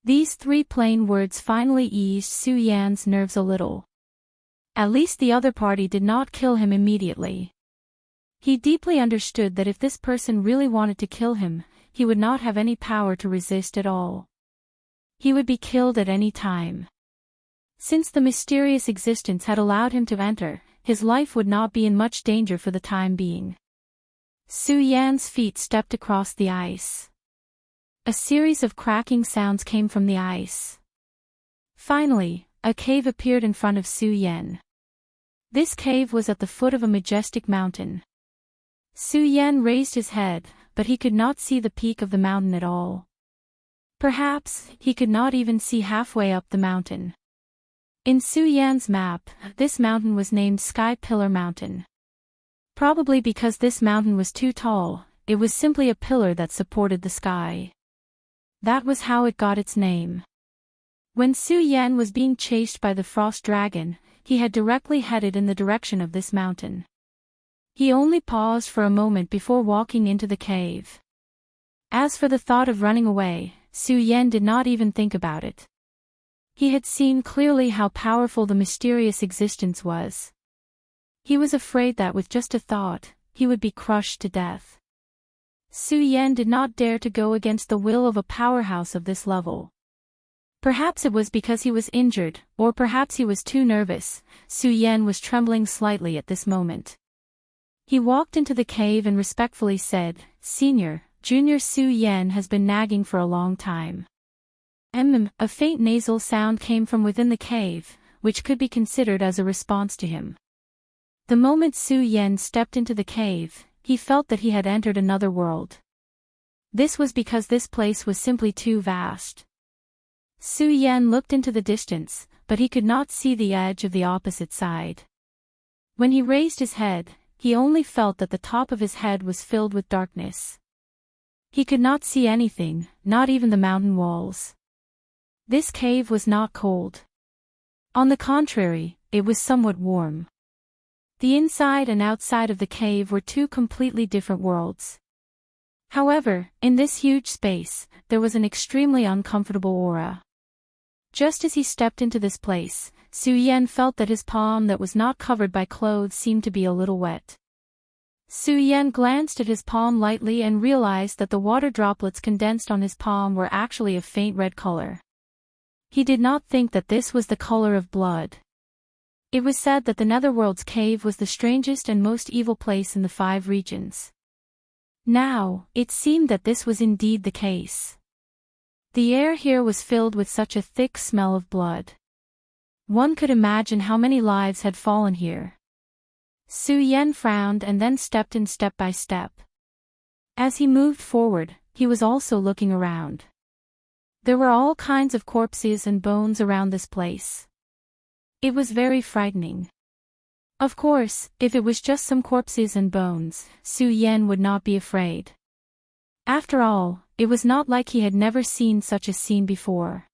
These three plain words finally eased Su Yan's nerves a little. At least the other party did not kill him immediately. He deeply understood that if this person really wanted to kill him, he would not have any power to resist at all. He would be killed at any time. Since the mysterious existence had allowed him to enter, his life would not be in much danger for the time being. Su Yan's feet stepped across the ice. A series of cracking sounds came from the ice. Finally, a cave appeared in front of Su Yan. This cave was at the foot of a majestic mountain. Su Yan raised his head, but he could not see the peak of the mountain at all. Perhaps, he could not even see halfway up the mountain. In Su Yan's map, this mountain was named Sky Pillar Mountain. Probably because this mountain was too tall, it was simply a pillar that supported the sky. That was how it got its name. When Su Yan was being chased by the Frost Dragon, he had directly headed in the direction of this mountain. He only paused for a moment before walking into the cave. As for the thought of running away, Su Yan did not even think about it. He had seen clearly how powerful the mysterious existence was. He was afraid that with just a thought, he would be crushed to death. Su Yan did not dare to go against the will of a powerhouse of this level. Perhaps it was because he was injured, or perhaps he was too nervous. Su Yan was trembling slightly at this moment. He walked into the cave and respectfully said, "Senior, Junior Su Yan has been nagging for a long time." A faint nasal sound came from within the cave, which could be considered as a response to him. The moment Su Yan stepped into the cave, he felt that he had entered another world. This was because this place was simply too vast. Su Yan looked into the distance, but he could not see the edge of the opposite side. When he raised his head, he only felt that the top of his head was filled with darkness. He could not see anything, not even the mountain walls. This cave was not cold. On the contrary, it was somewhat warm. The inside and outside of the cave were two completely different worlds. However, in this huge space, there was an extremely uncomfortable aura. Just as he stepped into this place, Su Yan felt that his palm that was not covered by clothes seemed to be a little wet. Su Yan glanced at his palm lightly and realized that the water droplets condensed on his palm were actually of faint red color. He did not think that this was the color of blood. It was said that the Netherworld's cave was the strangest and most evil place in the 5 regions. Now, it seemed that this was indeed the case. The air here was filled with such a thick smell of blood. One could imagine how many lives had fallen here. Su Yan frowned and then stepped in step by step. As he moved forward, he was also looking around. There were all kinds of corpses and bones around this place. It was very frightening. Of course, if it was just some corpses and bones, Su Yan would not be afraid. After all, it was not like he had never seen such a scene before.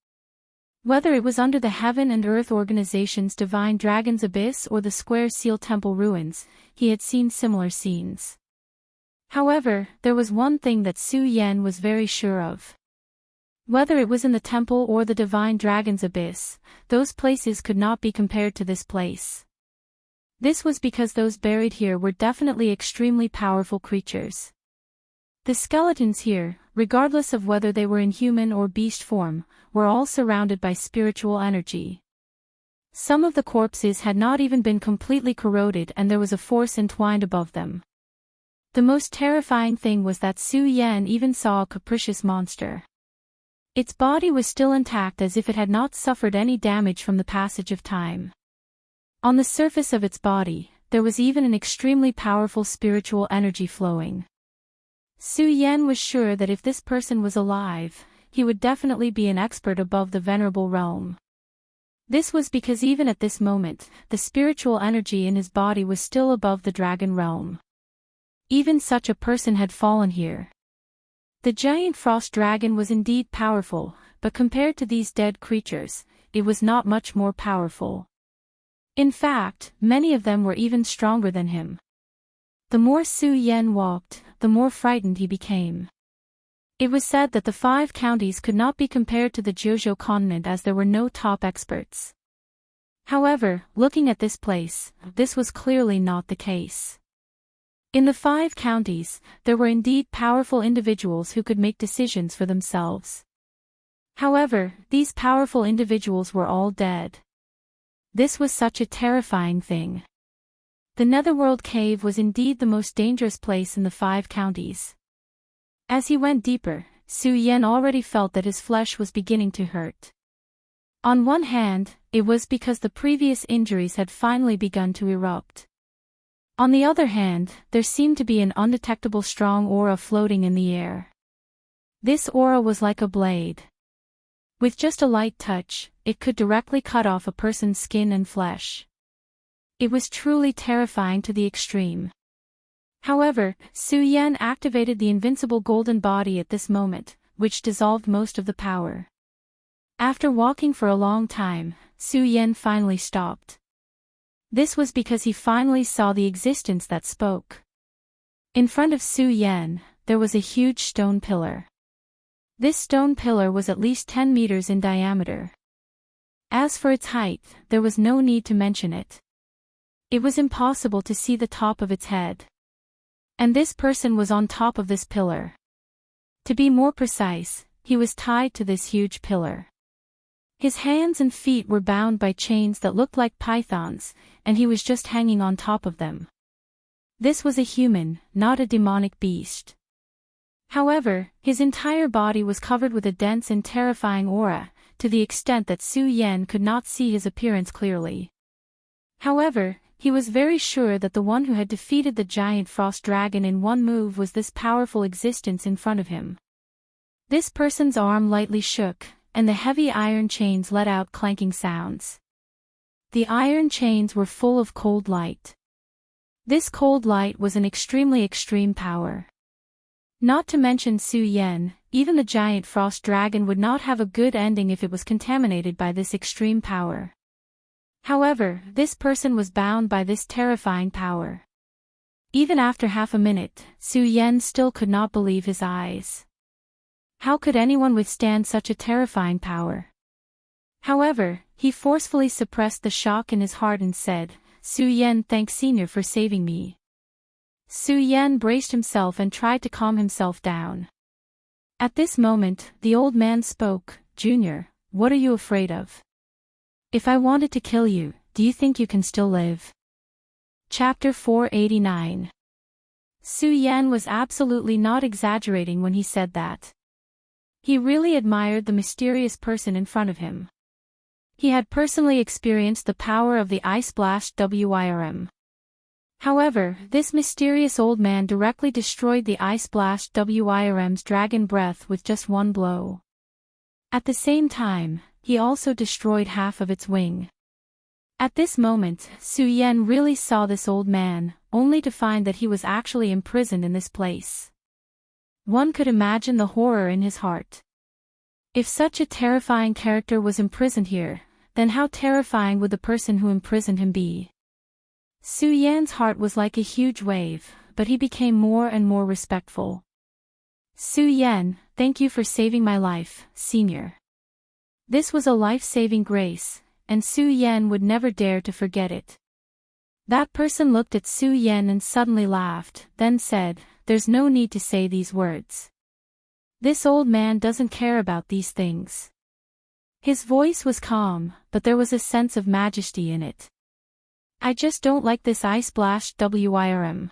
Whether it was under the Heaven and Earth Organization's Divine Dragon's Abyss or the Square Seal Temple ruins, he had seen similar scenes. However, there was one thing that Su Yan was very sure of. Whether it was in the temple or the Divine Dragon's Abyss, those places could not be compared to this place. This was because those buried here were definitely extremely powerful creatures. The skeletons here, regardless of whether they were in human or beast form, were all surrounded by spiritual energy. Some of the corpses had not even been completely corroded and there was a force entwined above them. The most terrifying thing was that Su Yan even saw a capricious monster. Its body was still intact as if it had not suffered any damage from the passage of time. On the surface of its body, there was even an extremely powerful spiritual energy flowing. Su Yan was sure that if this person was alive, he would definitely be an expert above the venerable realm. This was because even at this moment, the spiritual energy in his body was still above the dragon realm. Even such a person had fallen here. The giant frost dragon was indeed powerful, but compared to these dead creatures, it was not much more powerful. In fact, many of them were even stronger than him. The more Su Yan walked, the more frightened he became. It was said that the 5 counties could not be compared to the Jojo continent as there were no top experts. However, looking at this place, this was clearly not the case. In the 5 counties, there were indeed powerful individuals who could make decisions for themselves. However, these powerful individuals were all dead. This was such a terrifying thing. The Netherworld Cave was indeed the most dangerous place in the 5 counties. As he went deeper, Su Yan already felt that his flesh was beginning to hurt. On one hand, it was because the previous injuries had finally begun to erupt. On the other hand, there seemed to be an undetectable strong aura floating in the air. This aura was like a blade. With just a light touch, it could directly cut off a person's skin and flesh. It was truly terrifying to the extreme. However, Su Yan activated the invincible golden body at this moment, which dissolved most of the power. After walking for a long time, Su Yan finally stopped. This was because he finally saw the existence that spoke. In front of Su Yan, there was a huge stone pillar. This stone pillar was at least 10 meters in diameter. As for its height, there was no need to mention it. It was impossible to see the top of its head. And this person was on top of this pillar. To be more precise, he was tied to this huge pillar. His hands and feet were bound by chains that looked like pythons, and he was just hanging on top of them. This was a human, not a demonic beast. However, his entire body was covered with a dense and terrifying aura, to the extent that Su Yan could not see his appearance clearly. However, he was very sure that the one who had defeated the giant frost dragon in one move was this powerful existence in front of him. This person's arm lightly shook, and the heavy iron chains let out clanking sounds. The iron chains were full of cold light. This cold light was an extremely extreme power. Not to mention Su Yan, even the giant frost dragon would not have a good ending if it was contaminated by this extreme power. However, this person was bound by this terrifying power. Even after half a minute, Su Yan still could not believe his eyes. How could anyone withstand such a terrifying power? However, he forcefully suppressed the shock in his heart and said, "Su Yan, thanks Senior for saving me." Su Yan braced himself and tried to calm himself down. At this moment, the old man spoke, "Junior, what are you afraid of? If I wanted to kill you, do you think you can still live?" Chapter 489. Su Yan was absolutely not exaggerating when he said that. He really admired the mysterious person in front of him. He had personally experienced the power of the Ice Blast WIRM. However, this mysterious old man directly destroyed the Ice Blast WIRM's dragon breath with just one blow. At the same time, he also destroyed half of its wing. At this moment, Su Yan really saw this old man, only to find that he was actually imprisoned in this place. One could imagine the horror in his heart. If such a terrifying character was imprisoned here, then how terrifying would the person who imprisoned him be? Su Yan's heart was like a huge wave, but he became more and more respectful. "Su Yan, thank you for saving my life, Senior." This was a life-saving grace, and Su Yan would never dare to forget it. That person looked at Su Yan and suddenly laughed, then said, "There's no need to say these words. This old man doesn't care about these things." His voice was calm, but there was a sense of majesty in it. "I just don't like this Ice Blast WIRM.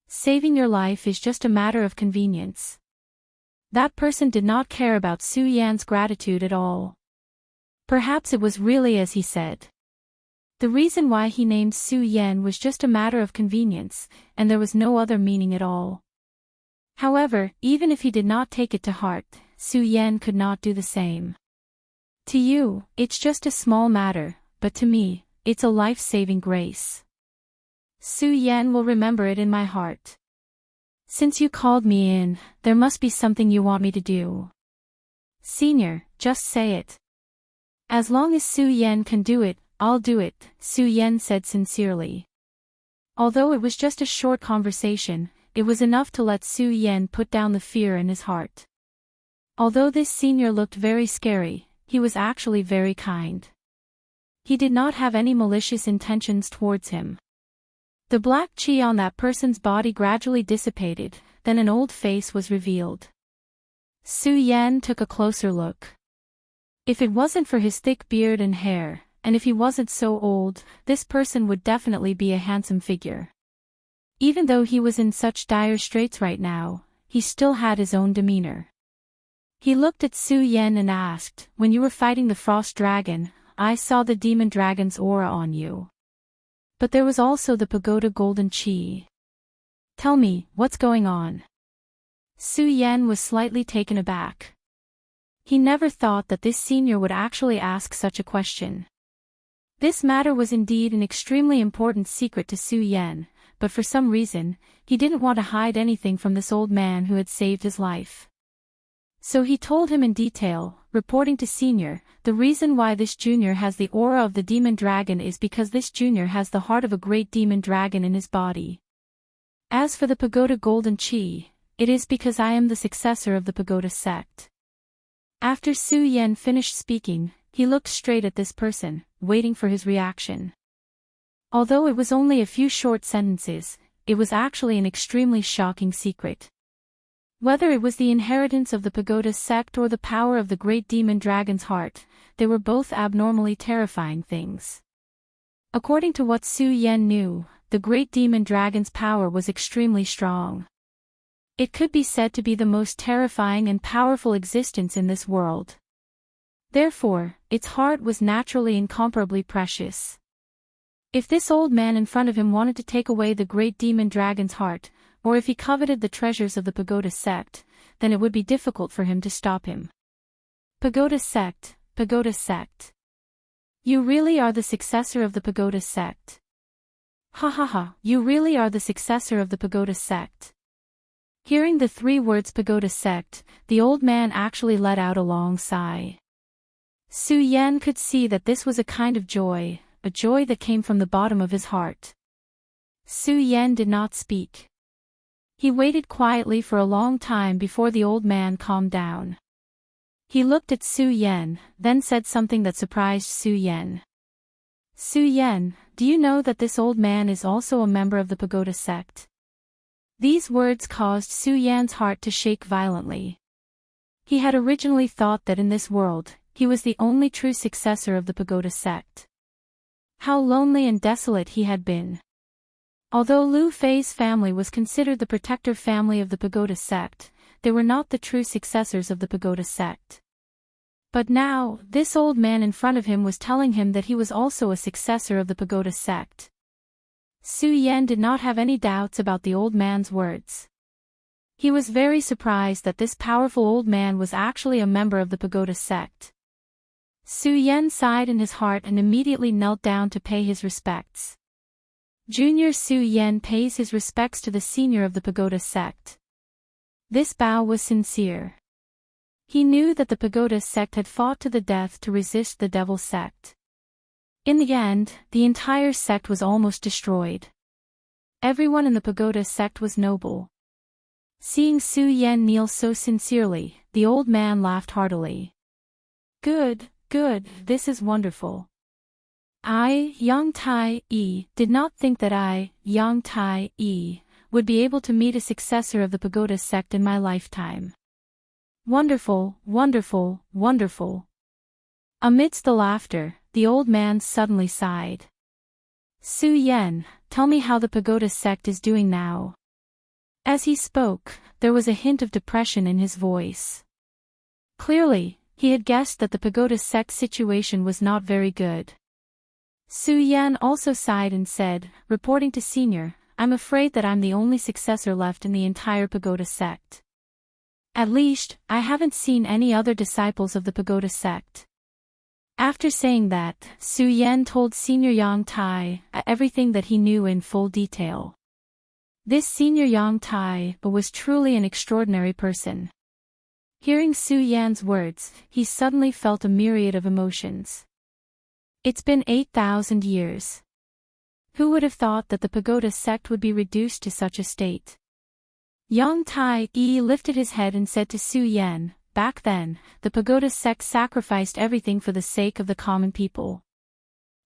Saving your life is just a matter of convenience." That person did not care about Su Yan's gratitude at all. Perhaps it was really as he said. The reason why he named Su Yan was just a matter of convenience, and there was no other meaning at all. However, even if he did not take it to heart, Su Yan could not do the same. To you, it's just a small matter, but to me, it's a life-saving grace. Su Yan will remember it in my heart. Since you called me in, there must be something you want me to do. Senior, just say it. As long as Su Yan can do it, I'll do it, Su Yan said sincerely. Although it was just a short conversation, it was enough to let Su Yan put down the fear in his heart. Although this senior looked very scary, he was actually very kind. He did not have any malicious intentions towards him. The black chi on that person's body gradually dissipated, then an old face was revealed. Su Yan took a closer look. If it wasn't for his thick beard and hair, and if he wasn't so old, this person would definitely be a handsome figure. Even though he was in such dire straits right now, he still had his own demeanor. He looked at Su Yan and asked, "When you were fighting the frost dragon, I saw the demon dragon's aura on you. But there was also the pagoda golden chi. Tell me, what's going on?" Su Yan was slightly taken aback. He never thought that this senior would actually ask such a question. This matter was indeed an extremely important secret to Su Yan, but for some reason, he didn't want to hide anything from this old man who had saved his life. So he told him in detail, reporting to Senior, "The reason why this junior has the aura of the demon dragon is because this junior has the heart of a great demon dragon in his body. As for the pagoda golden chi, it is because I am the successor of the pagoda sect." After Su Yan finished speaking, he looked straight at this person, waiting for his reaction. Although it was only a few short sentences, it was actually an extremely shocking secret. Whether it was the inheritance of the pagoda sect or the power of the great demon dragon's heart, they were both abnormally terrifying things. According to what Su Yan knew, the great demon dragon's power was extremely strong. It could be said to be the most terrifying and powerful existence in this world. Therefore, its heart was naturally incomparably precious. If this old man in front of him wanted to take away the great demon dragon's heart, or if he coveted the treasures of the pagoda sect, then it would be difficult for him to stop him. Pagoda sect, pagoda sect. You really are the successor of the pagoda sect. Ha ha ha, you really are the successor of the pagoda sect. Hearing the 3 words pagoda sect, the old man actually let out a long sigh. Su Yan could see that this was a kind of joy, a joy that came from the bottom of his heart. Su Yan did not speak. He waited quietly for a long time before the old man calmed down. He looked at Su Yan, then said something that surprised Su Yan. "Su Yan, do you know that this old man is also a member of the pagoda sect?" These words caused Su Yan's heart to shake violently. He had originally thought that in this world, he was the only true successor of the pagoda sect. How lonely and desolate he had been. Although Lu Fei's family was considered the protector family of the pagoda sect, they were not the true successors of the pagoda sect. But now, this old man in front of him was telling him that he was also a successor of the pagoda sect. Su Yan did not have any doubts about the old man's words. He was very surprised that this powerful old man was actually a member of the pagoda sect. Su Yan sighed in his heart and immediately knelt down to pay his respects. Junior Su Yan pays his respects to the senior of the pagoda sect. This bow was sincere. He knew that the pagoda sect had fought to the death to resist the devil sect. In the end, the entire sect was almost destroyed. Everyone in the pagoda sect was noble. Seeing Su Yan kneel so sincerely, the old man laughed heartily. Good, this is wonderful. I, Yang Tai Yi, did not think that I, Yang Tai Yi, would be able to meet a successor of the pagoda sect in my lifetime. Wonderful, wonderful, wonderful. Amidst the laughter, the old man suddenly sighed. Su Yan, tell me how the pagoda sect is doing now. As he spoke, there was a hint of depression in his voice. Clearly, he had guessed that the pagoda sect situation was not very good. Su Yan also sighed and said, reporting to Senior, "I'm afraid that I'm the only successor left in the entire pagoda sect. At least, I haven't seen any other disciples of the pagoda sect." After saying that, Su Yan told Senior Yang Tai everything that he knew in full detail. This Senior Yang Tai was truly an extraordinary person. Hearing Su Yan's words, he suddenly felt a myriad of emotions. It's been 8,000 years. Who would have thought that the pagoda sect would be reduced to such a state? Yang Tai Yi lifted his head and said to Su Yan, "Back then, the pagoda sect sacrificed everything for the sake of the common people.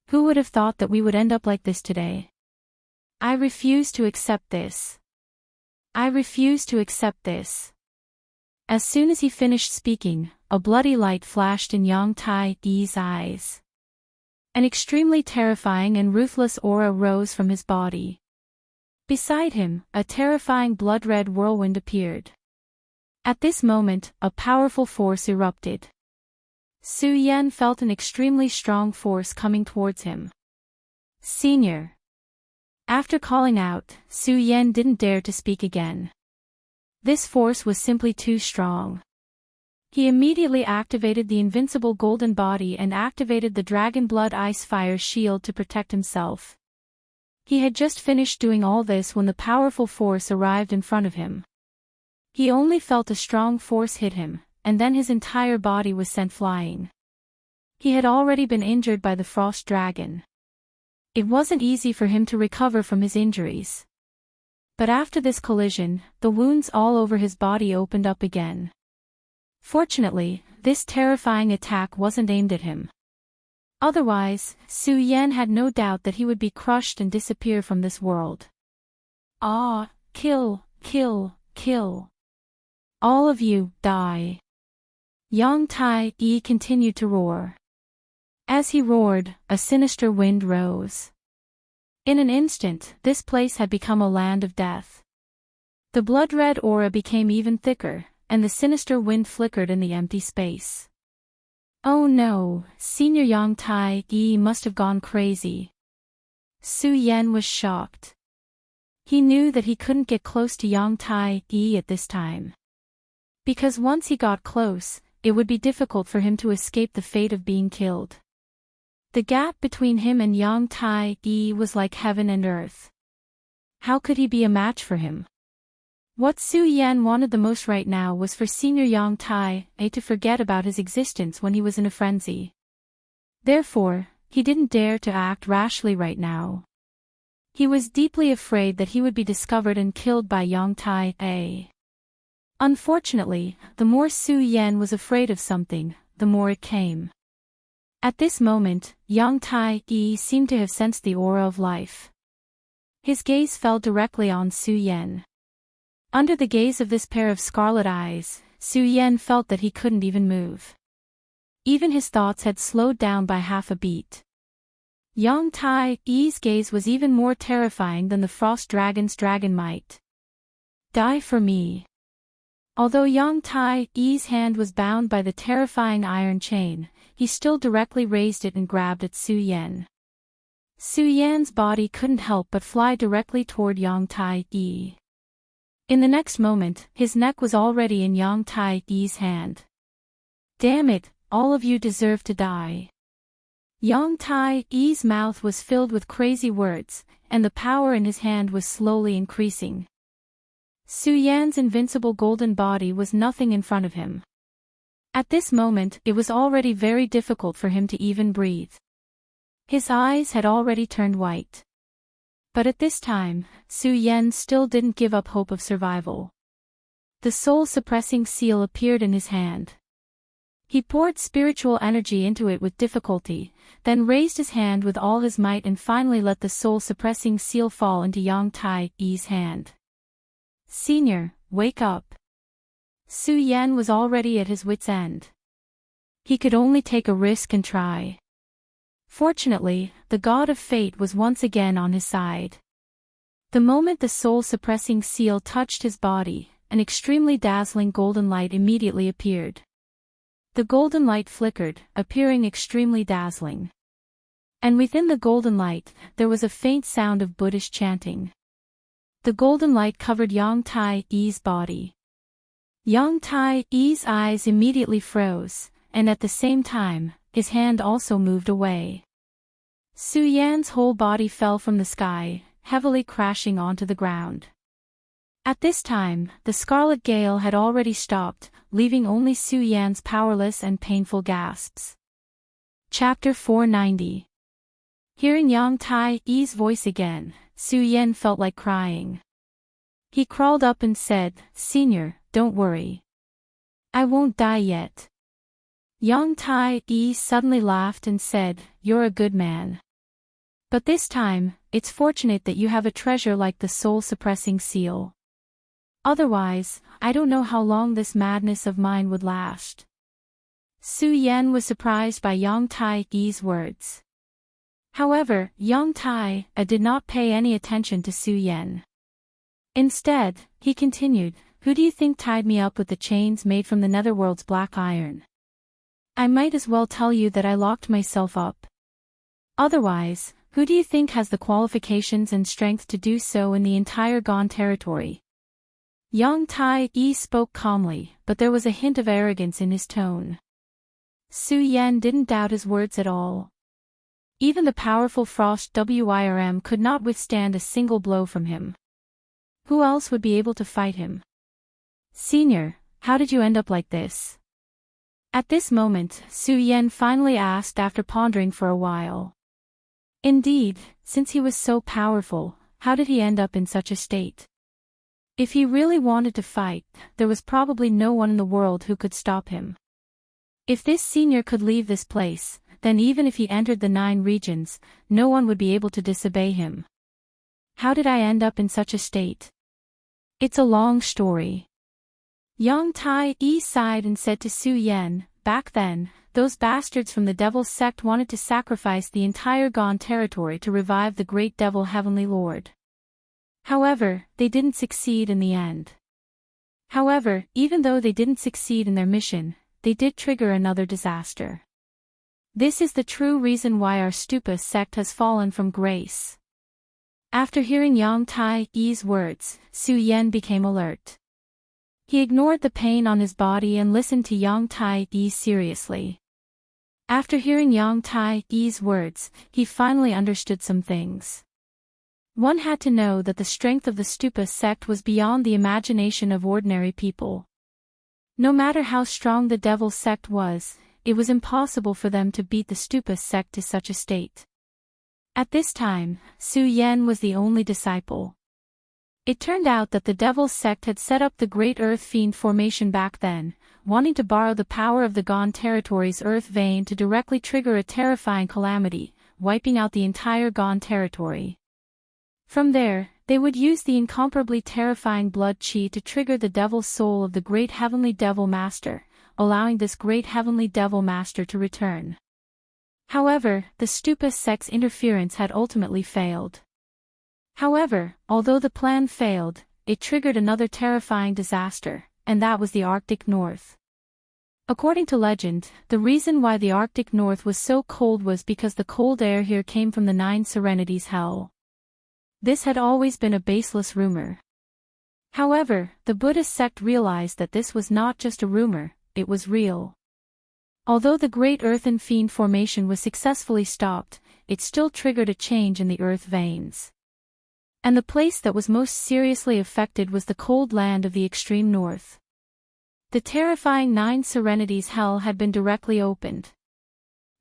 Who would have thought that we would end up like this today? I refuse to accept this. I refuse to accept this." As soon as he finished speaking, a bloody light flashed in Yang Tai Yi's eyes. An extremely terrifying and ruthless aura rose from his body. Beside him, a terrifying blood-red whirlwind appeared. At this moment, a powerful force erupted. Su Yan felt an extremely strong force coming towards him. "Senior." After calling out, Su Yan didn't dare to speak again. This force was simply too strong. He immediately activated the invincible golden body and activated the dragon blood ice fire shield to protect himself. He had just finished doing all this when the powerful force arrived in front of him. He only felt a strong force hit him, and then his entire body was sent flying. He had already been injured by the frost dragon. It wasn't easy for him to recover from his injuries. But after this collision, the wounds all over his body opened up again. Fortunately, this terrifying attack wasn't aimed at him. Otherwise, Su Yan had no doubt that he would be crushed and disappear from this world. Ah, kill, kill, kill. All of you, die. Yang Tai-yi continued to roar. As he roared, a sinister wind rose. In an instant, this place had become a land of death. The blood-red aura became even thicker, and the sinister wind flickered in the empty space. Oh no, Senior Yang Tai-yi must have gone crazy. Su Yan was shocked. He knew that he couldn't get close to Yang Tai-yi at this time. Because once he got close, it would be difficult for him to escape the fate of being killed. The gap between him and Yang Tai-yi was like heaven and earth. How could he be a match for him? What Su Yan wanted the most right now was for Senior Yang Tai-yi to forget about his existence when he was in a frenzy. Therefore, he didn't dare to act rashly right now. He was deeply afraid that he would be discovered and killed by Yang Tai-yi. Unfortunately, the more Su Yan was afraid of something, the more it came. At this moment, Yang Tai-yi seemed to have sensed the aura of life. His gaze fell directly on Su Yan. Under the gaze of this pair of scarlet eyes, Su Yan felt that he couldn't even move. Even his thoughts had slowed down by half a beat. Yang Tai-yi's gaze was even more terrifying than the frost dragon's dragon might. Die for me. Although Yang Tai-yi's hand was bound by the terrifying iron chain, he still directly raised it and grabbed at Su Yan. Su Yan's body couldn't help but fly directly toward Yang Tai-yi. In the next moment, his neck was already in Yang Tai-yi's hand. Damn it, all of you deserve to die. Yang Tai-yi's mouth was filled with crazy words, and the power in his hand was slowly increasing. Su Yan's invincible golden body was nothing in front of him. At this moment, it was already very difficult for him to even breathe. His eyes had already turned white. But at this time, Su Yan still didn't give up hope of survival. The soul-suppressing seal appeared in his hand. He poured spiritual energy into it with difficulty, then raised his hand with all his might and finally let the soul-suppressing seal fall into Yang Tai-yi's hand. Senior, wake up. Su Yan was already at his wit's end. He could only take a risk and try. Fortunately, the god of fate was once again on his side. The moment the soul-suppressing seal touched his body, an extremely dazzling golden light immediately appeared. The golden light flickered, appearing extremely dazzling. And within the golden light, there was a faint sound of Buddhist chanting. The golden light covered Yang Tai-yi's body. Yang Tai-yi's eyes immediately froze, and at the same time, his hand also moved away. Su Yan's whole body fell from the sky, heavily crashing onto the ground. At this time, the scarlet gale had already stopped, leaving only Su Yan's powerless and painful gasps. Chapter 490. Hearing Yang Tai-yi's voice again, Su Yan felt like crying. He crawled up and said, "Senior, don't worry. I won't die yet." Yang Tai-yi suddenly laughed and said, "You're a good man. But this time, it's fortunate that you have a treasure like the soul-suppressing seal. Otherwise, I don't know how long this madness of mine would last." Su Yan was surprised by Yang Tai-yi's words. However, Yang Tai-yi did not pay any attention to Su Yan. Instead, he continued, "Who do you think tied me up with the chains made from the netherworld's black iron? I might as well tell you that I locked myself up. Otherwise, who do you think has the qualifications and strength to do so in the entire Gon territory?" Yang Tai-yi spoke calmly, but there was a hint of arrogance in his tone. Su Yan didn't doubt his words at all. Even the powerful Frost Wyrm could not withstand a single blow from him. Who else would be able to fight him? "Senior, how did you end up like this?" At this moment, Su Yan finally asked after pondering for a while. Indeed, since he was so powerful, how did he end up in such a state? If he really wanted to fight, there was probably no one in the world who could stop him. If this senior could leave this place, then even if he entered the 9 regions, no one would be able to disobey him. How did I end up in such a state? It's a long story. Yang Tai-yi sighed and said to Su Yan, back then, those bastards from the Devil's sect wanted to sacrifice the entire Gone territory to revive the great Devil Heavenly Lord. However, they didn't succeed in the end. However, even though they didn't succeed in their mission, they did trigger another disaster. This is the true reason why our Stupa sect has fallen from grace. After hearing Yang Tai-yi's words, Su Yan became alert. He ignored the pain on his body and listened to Yang Tai-yi seriously. After hearing Yang Tai-yi's words, he finally understood some things. One had to know that the strength of the Stupa sect was beyond the imagination of ordinary people. No matter how strong the Devil sect was, it was impossible for them to beat the Stupa sect to such a state. At this time, Su Yan was the only disciple. It turned out that the Devil sect had set up the Great Earth Fiend formation back then, wanting to borrow the power of the Gone territory's Earth Vein to directly trigger a terrifying calamity, wiping out the entire Gone territory. From there, they would use the incomparably terrifying blood chi to trigger the Devil's soul of the Great Heavenly Devil Master, allowing this Great Heavenly Devil Master to return. However, the Stupa sect's interference had ultimately failed. However, although the plan failed, it triggered another terrifying disaster, and that was the Arctic North. According to legend, the reason why the Arctic North was so cold was because the cold air here came from the 9 Serenities hell. This had always been a baseless rumor. However, the Buddhist sect realized that this was not just a rumor, it was real. Although the Great Earthen Fiend formation was successfully stopped, it still triggered a change in the earth veins. And the place that was most seriously affected was the cold land of the extreme north. The terrifying 9 Serenities hell had been directly opened.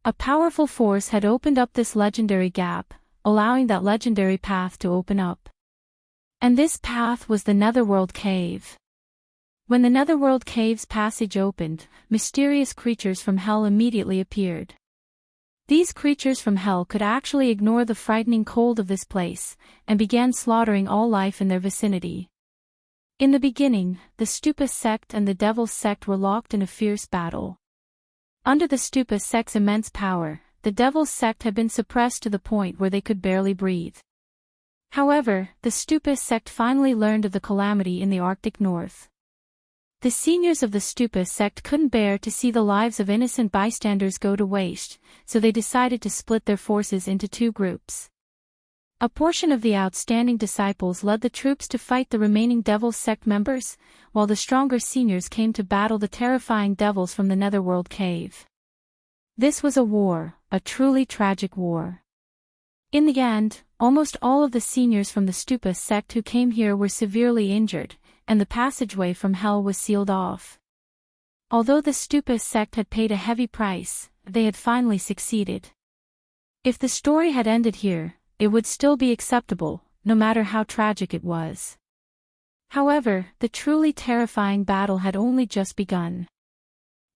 A powerful force had opened up this legendary gap, allowing that legendary path to open up. And this path was the Netherworld Cave. When the Netherworld Cave's passage opened, mysterious creatures from hell immediately appeared. These creatures from hell could actually ignore the frightening cold of this place, and began slaughtering all life in their vicinity. In the beginning, the Stupa sect and the Devil sect were locked in a fierce battle. Under the Stupa sect's immense power, the Devil sect had been suppressed to the point where they could barely breathe. However, the Stupa sect finally learned of the calamity in the Arctic North. The seniors of the Stupa sect couldn't bear to see the lives of innocent bystanders go to waste, so they decided to split their forces into 2 groups. A portion of the outstanding disciples led the troops to fight the remaining Devil sect members, while the stronger seniors came to battle the terrifying devils from the Netherworld Cave. This was a war, a truly tragic war. In the end, almost all of the seniors from the Stupa sect who came here were severely injured, and the passageway from hell was sealed off. Although the Stupa sect had paid a heavy price, they had finally succeeded. If the story had ended here, it would still be acceptable, no matter how tragic it was. However, the truly terrifying battle had only just begun.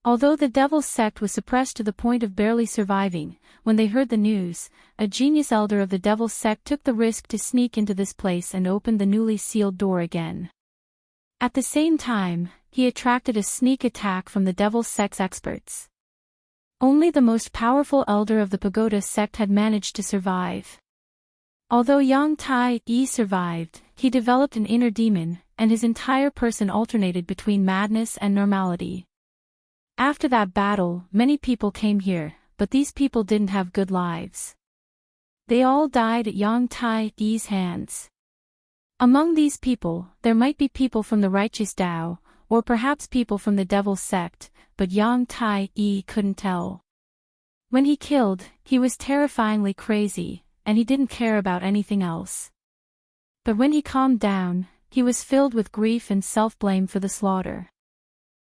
Although the Devil sect was suppressed to the point of barely surviving, when they heard the news, a genius elder of the Devil sect took the risk to sneak into this place and opened the newly sealed door again. At the same time, he attracted a sneak attack from the Devil sect's experts. Only the most powerful elder of the Pagoda sect had managed to survive. Although Yang Tai-yi survived, he developed an inner demon, and his entire person alternated between madness and normality. After that battle, many people came here, but these people didn't have good lives. They all died at Yang Tai-yi's hands. Among these people, there might be people from the righteous Tao, or perhaps people from the Devil sect, but Yang Tai-yi couldn't tell. When he killed, he was terrifyingly crazy, and he didn't care about anything else. But when he calmed down, he was filled with grief and self-blame for the slaughter.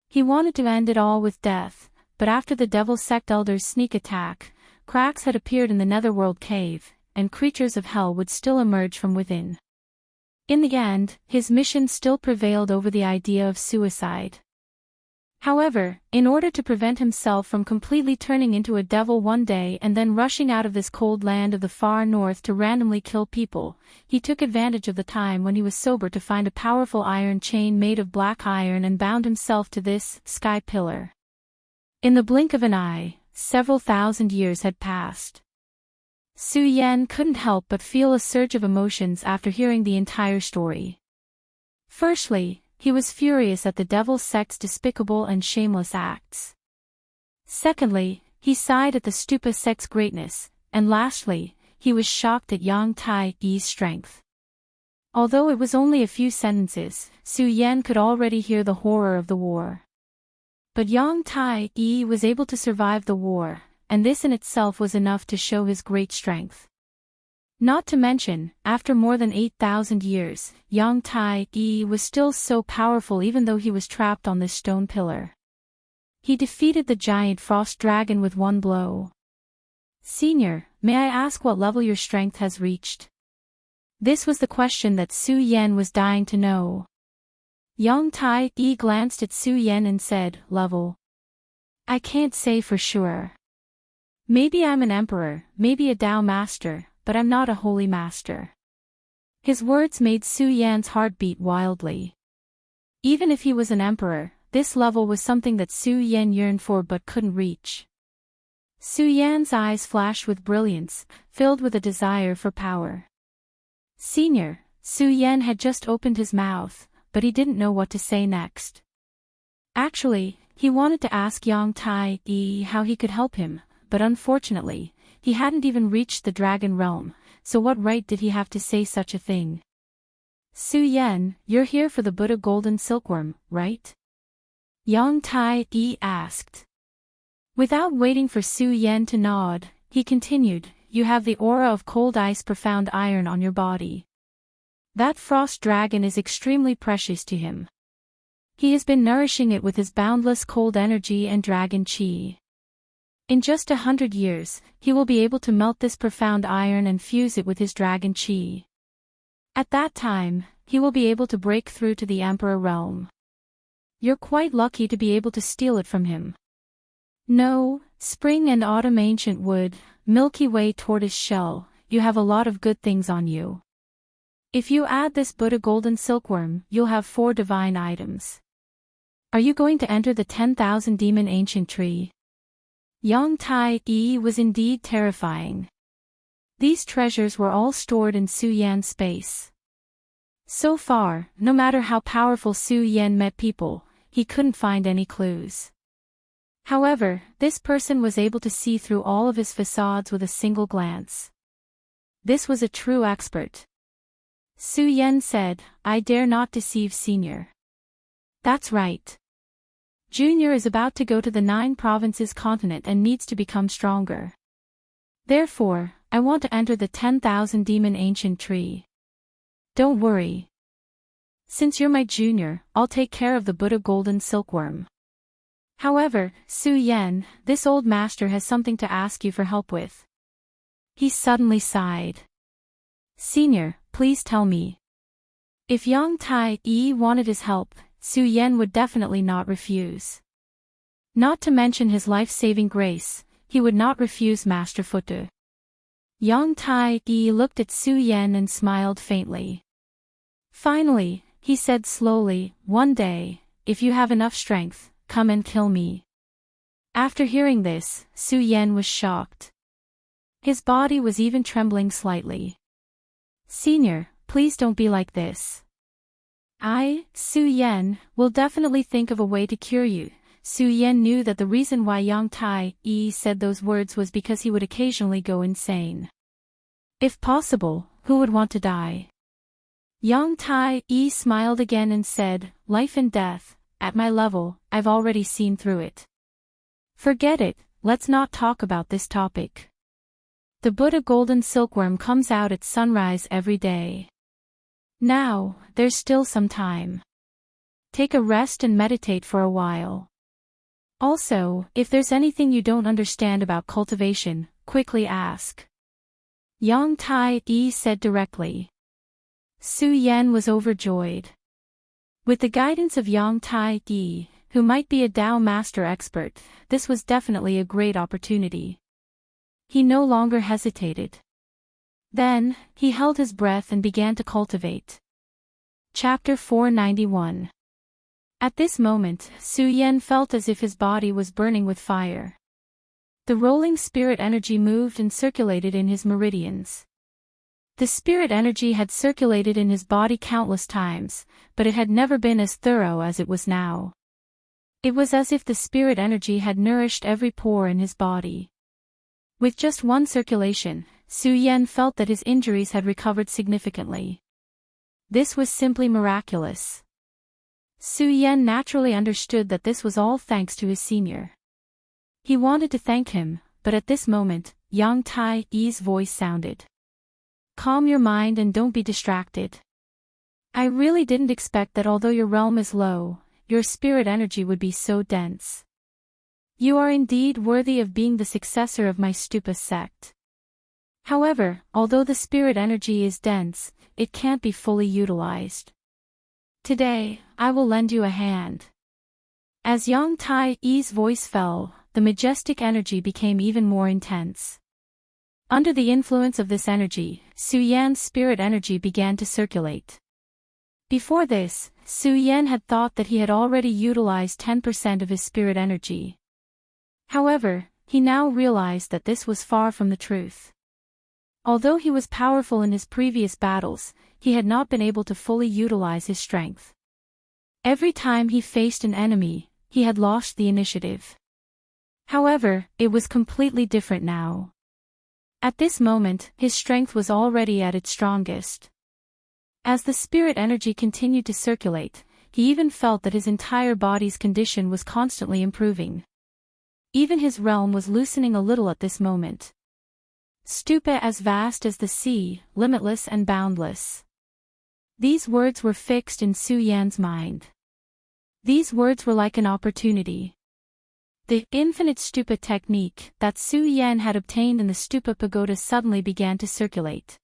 He wanted to end it all with death, but after the Devil Sect Elder's sneak attack, cracks had appeared in the Netherworld cave, and creatures of hell would still emerge from within. In the end, his mission still prevailed over the idea of suicide. However, in order to prevent himself from completely turning into a devil one day and then rushing out of this cold land of the far north to randomly kill people, he took advantage of the time when he was sober to find a powerful iron chain made of black iron and bound himself to this sky pillar. In the blink of an eye, several thousand years had passed. Su Yan couldn't help but feel a surge of emotions after hearing the entire story. Firstly, he was furious at the Devil Sect's despicable and shameless acts. Secondly, he sighed at the Stupa sect's greatness, and lastly, he was shocked at Yang Tai-Yi's strength. Although it was only a few sentences, Su Yan could already hear the horror of the war. But Yang Tai-Yi was able to survive the war, and this in itself was enough to show his great strength. Not to mention, after more than 8,000 years, Yang Tai-Yi was still so powerful even though he was trapped on this stone pillar. He defeated the giant frost dragon with one blow. "Senior, may I ask what level your strength has reached?" This was the question that Su Yan was dying to know. Yang Tai-Yi glanced at Su Yan and said, "Level? I can't say for sure. Maybe I'm an emperor, maybe a Tao master, but I'm not a holy master." His words made Su Yan's heart beat wildly. Even if he was an emperor, this level was something that Su Yan yearned for but couldn't reach. Su Yan's eyes flashed with brilliance, filled with a desire for power. "Senior," Su Yan had just opened his mouth, but he didn't know what to say next. Actually, he wanted to ask Yang Tai-Yi how he could help him, but unfortunately, he hadn't even reached the dragon realm, so what right did he have to say such a thing? "Su Yan, you're here for the Buddha Golden Silkworm, right?" Yang Tai-Yi asked. Without waiting for Su Yan to nod, he continued, "You have the aura of cold ice profound iron on your body. That frost dragon is extremely precious to him. He has been nourishing it with his boundless cold energy and dragon chi. In just 100 years, he will be able to melt this profound iron and fuse it with his dragon chi. At that time, he will be able to break through to the Emperor realm. You're quite lucky to be able to steal it from him. No, spring and autumn ancient wood, Milky Way tortoise shell, you have a lot of good things on you. If you add this Buddha Golden Silkworm, you'll have 4 divine items. Are you going to enter the 10,000 demon ancient tree?" Yang Tai-Yi was indeed terrifying. These treasures were all stored in Su Yan's space. So far, no matter how powerful Su Yan met people, he couldn't find any clues. However, this person was able to see through all of his facades with a single glance. This was a true expert. Su Yan said, "I dare not deceive Senior." "That's right. Junior is about to go to the 9 provinces continent and needs to become stronger. Therefore, I want to enter the 10,000 demon ancient tree. Don't worry. Since you're my junior, I'll take care of the Buddha Golden Silkworm. However, Su Yan, this old master has something to ask you for help with." He suddenly sighed. "Senior, please tell me." If Yang Tai-Yi wanted his help, Su Yan would definitely not refuse. Not to mention his life-saving grace, he would not refuse Master Futu. Yang Tai-Yi looked at Su Yan and smiled faintly. Finally, he said slowly, "One day, if you have enough strength, come and kill me." After hearing this, Su Yan was shocked. His body was even trembling slightly. "Senior, please don't be like this. I, Su Yan, will definitely think of a way to cure you." Su Yan knew that the reason why Yang Tai-Yi said those words was because he would occasionally go insane. If possible, who would want to die? Yang Tai-Yi smiled again and said, "Life and death, at my level, I've already seen through it. Forget it, let's not talk about this topic. The Buddha Golden Silkworm comes out at sunrise every day. Now, there's still some time. Take a rest and meditate for a while. Also, if there's anything you don't understand about cultivation, quickly ask. Yang Tai-yi said directly. Su Yan was overjoyed. With the guidance of Yang Tai-yi, who might be a Dao master expert, this was definitely a great opportunity. He no longer hesitated. Then, he held his breath and began to cultivate. Chapter 491. At this moment, Su Yan felt as if his body was burning with fire. The rolling spirit energy moved and circulated in his meridians. The spirit energy had circulated in his body countless times, but it had never been as thorough as it was now. It was as if the spirit energy had nourished every pore in his body. With just one circulation, Su Yan felt that his injuries had recovered significantly. This was simply miraculous. Su Yan naturally understood that this was all thanks to his senior. He wanted to thank him, but at this moment, Yang Tai-yi's voice sounded. Calm your mind and don't be distracted. I really didn't expect that although your realm is low, your spirit energy would be so dense. You are indeed worthy of being the successor of my Stupa sect. However, although the spirit energy is dense, it can't be fully utilized. Today, I will lend you a hand. As Yang Tai-yi's voice fell, the majestic energy became even more intense. Under the influence of this energy, Su Yan's spirit energy began to circulate. Before this, Su Yan had thought that he had already utilized 10% of his spirit energy. However, he now realized that this was far from the truth. Although he was powerful in his previous battles, he had not been able to fully utilize his strength. Every time he faced an enemy, he had lost the initiative. However, it was completely different now. At this moment, his strength was already at its strongest. As the spirit energy continued to circulate, he even felt that his entire body's condition was constantly improving. Even his realm was loosening a little at this moment. Stupa as vast as the sea, limitless and boundless. These words were fixed in Su Yan's mind. These words were like an opportunity. The infinite stupa technique that Su Yan had obtained in the stupa pagoda suddenly began to circulate.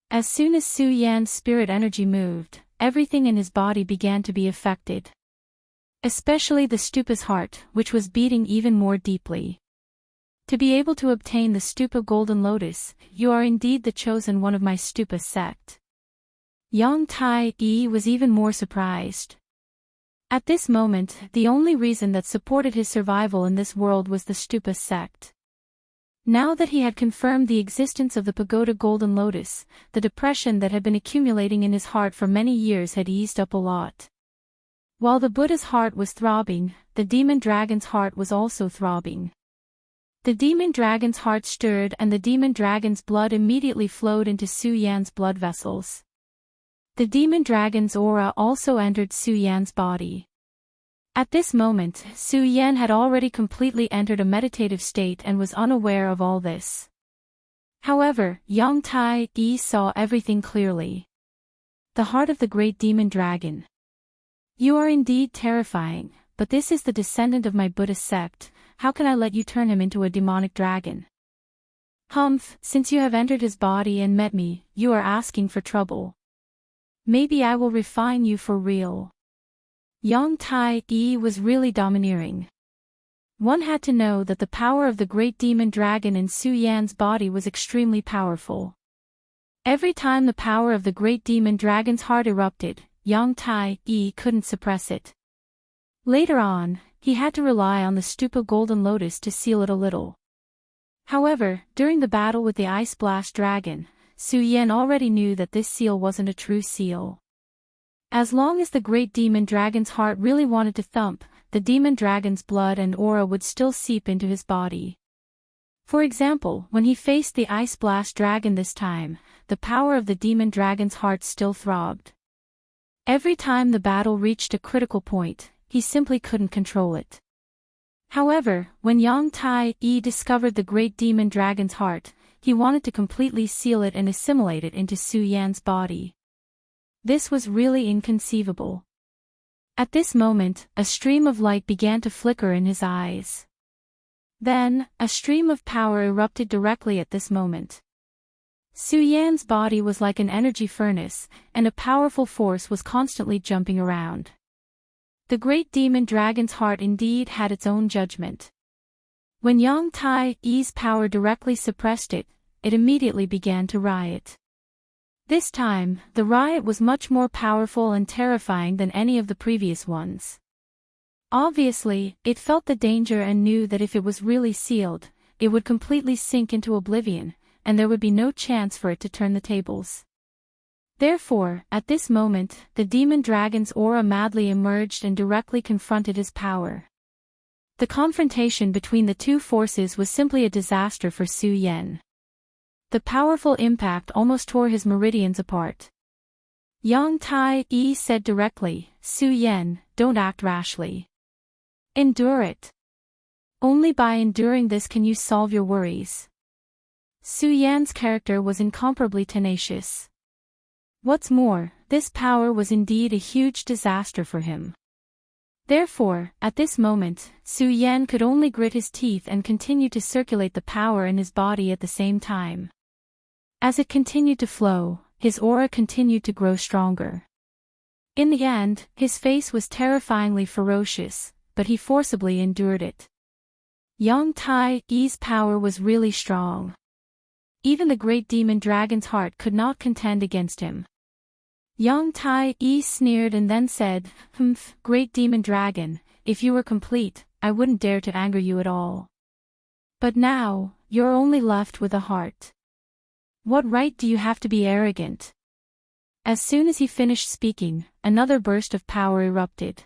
As soon as Su Yan's spirit energy moved, everything in his body began to be affected. Especially the stupa's heart, which was beating even more deeply. To be able to obtain the stupa golden lotus, you are indeed the chosen one of my stupa sect. Yang Tai-yi was even more surprised. At this moment, the only reason that supported his survival in this world was the stupa sect. Now that he had confirmed the existence of the pagoda golden lotus, the depression that had been accumulating in his heart for many years had eased up a lot. While the Buddha's heart was throbbing, the demon dragon's heart was also throbbing. The demon dragon's heart stirred and the demon dragon's blood immediately flowed into Su Yan's blood vessels. The demon dragon's aura also entered Su Yan's body. At this moment, Su Yan had already completely entered a meditative state and was unaware of all this. However, Yang Tai-yi saw everything clearly. The heart of the great demon dragon. You are indeed terrifying, but this is the descendant of my Buddhist sect. How can I let you turn him into a demonic dragon? Humph, since you have entered his body and met me, you are asking for trouble. Maybe I will refine you for real. Yang Tai-yi was really domineering. One had to know that the power of the great demon dragon in Su Yan's body was extremely powerful. Every time the power of the great demon dragon's heart erupted, Yang Tai-yi couldn't suppress it. Later on, he had to rely on the stupa golden lotus to seal it a little. However, during the battle with the ice blast dragon, Su Yan already knew that this seal wasn't a true seal. As long as the great demon dragon's heart really wanted to thump, the demon dragon's blood and aura would still seep into his body. For example, when he faced the ice blast dragon this time, the power of the demon dragon's heart still throbbed. Every time the battle reached a critical point, he simply couldn't control it. However, when Yang Tai-yi discovered the great demon dragon's heart, he wanted to completely seal it and assimilate it into Su Yan's body. This was really inconceivable. At this moment, a stream of light began to flicker in his eyes. Then, a stream of power erupted directly at this moment. Su Yan's body was like an energy furnace, and a powerful force was constantly jumping around. The great demon dragon's heart indeed had its own judgment. When Yang Tai's power directly suppressed it, it immediately began to riot. This time, the riot was much more powerful and terrifying than any of the previous ones. Obviously, it felt the danger and knew that if it was really sealed, it would completely sink into oblivion, and there would be no chance for it to turn the tables. Therefore, at this moment, the demon dragon's aura madly emerged and directly confronted his power. The confrontation between the two forces was simply a disaster for Su Yan. The powerful impact almost tore his meridians apart. Yang Tai said directly, "Su Yan, don't act rashly. Endure it. Only by enduring this can you solve your worries." Su Yan's character was incomparably tenacious. What's more, this power was indeed a huge disaster for him. Therefore, at this moment, Su Yan could only grit his teeth and continue to circulate the power in his body at the same time. As it continued to flow, his aura continued to grow stronger. In the end, his face was terrifyingly ferocious, but he forcibly endured it. Yang Tai's power was really strong. Even the great demon dragon's heart could not contend against him. Yang Tai sneered and then said, Great demon dragon, if you were complete, I wouldn't dare to anger you at all. But now, you're only left with a heart. What right do you have to be arrogant?" As soon as he finished speaking, another burst of power erupted.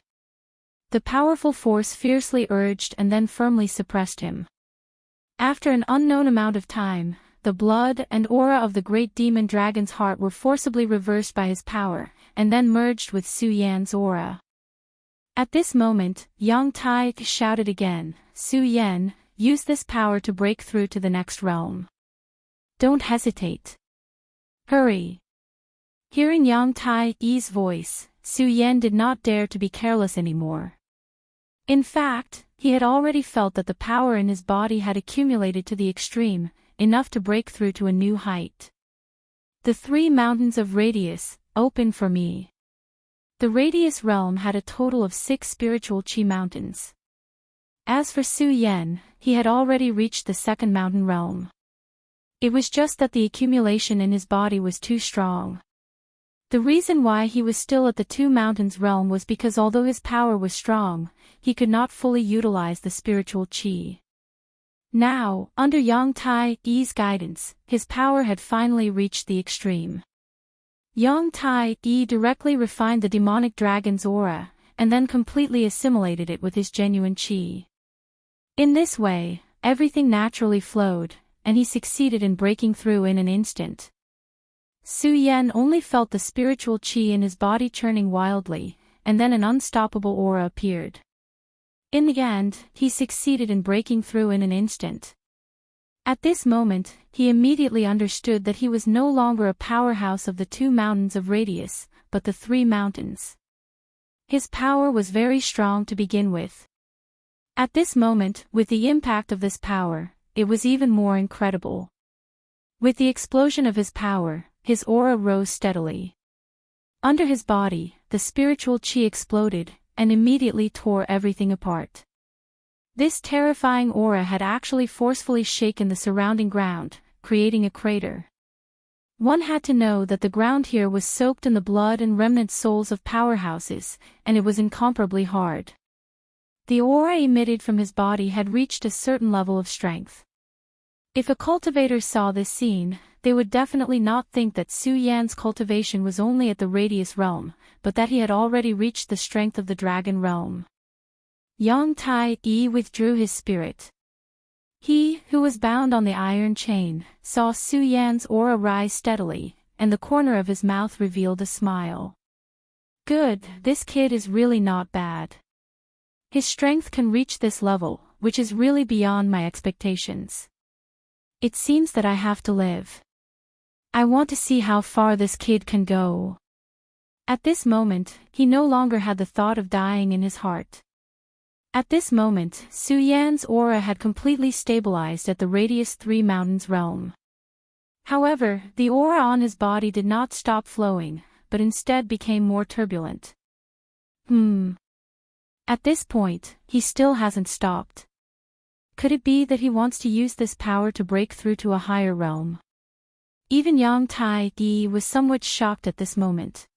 The powerful force fiercely urged and then firmly suppressed him. After an unknown amount of time, the blood and aura of the great demon dragon's heart were forcibly reversed by his power, and then merged with Su Yan's aura. At this moment, Yang Tai shouted again, "Su Yan, use this power to break through to the next realm. Don't hesitate. Hurry." Hearing Yang Tai's voice, Su Yan did not dare to be careless anymore. In fact, he had already felt that the power in his body had accumulated to the extreme, enough to break through to a new height. "The 3 mountains of Radius, open for me." The Radius realm had a total of 6 spiritual chi mountains. As for Su Yan, he had already reached the 2nd mountain realm. It was just that the accumulation in his body was too strong. The reason why he was still at the 2 mountains realm was because although his power was strong, he could not fully utilize the spiritual chi. Now, under Yang Tai's guidance, his power had finally reached the extreme. Yang Tai directly refined the demonic dragon's aura, and then completely assimilated it with his genuine chi. In this way, everything naturally flowed, and he succeeded in breaking through in an instant. Su Yan only felt the spiritual chi in his body churning wildly, and then an unstoppable aura appeared. In the end, he succeeded in breaking through in an instant. At this moment, he immediately understood that he was no longer a powerhouse of the 2 mountains of Radius, but the 3 mountains. His power was very strong to begin with. At this moment, with the impact of this power, it was even more incredible. With the explosion of his power, his aura rose steadily. Under his body, the spiritual chi exploded, and immediately tore everything apart. This terrifying aura had actually forcefully shaken the surrounding ground, creating a crater. One had to know that the ground here was soaked in the blood and remnant souls of powerhouses, and it was incomparably hard. The aura emitted from his body had reached a certain level of strength. If a cultivator saw this scene, they would definitely not think that Su Yan's cultivation was only at the Radius realm, but that he had already reached the strength of the Dragon realm. Yang Tai withdrew his spirit. He, who was bound on the iron chain, saw Su Yan's aura rise steadily, and the corner of his mouth revealed a smile. Good, this kid is really not bad. His strength can reach this level, which is really beyond my expectations. It seems that I have to live. I want to see how far this kid can go. At this moment, he no longer had the thought of dying in his heart. At this moment, Su Yan's aura had completely stabilized at the radius 3 mountains realm. However, the aura on his body did not stop flowing, but instead became more turbulent. At this point, he still hasn't stopped. Could it be that he wants to use this power to break through to a higher realm? Even Yang Tai-yi was somewhat shocked at this moment.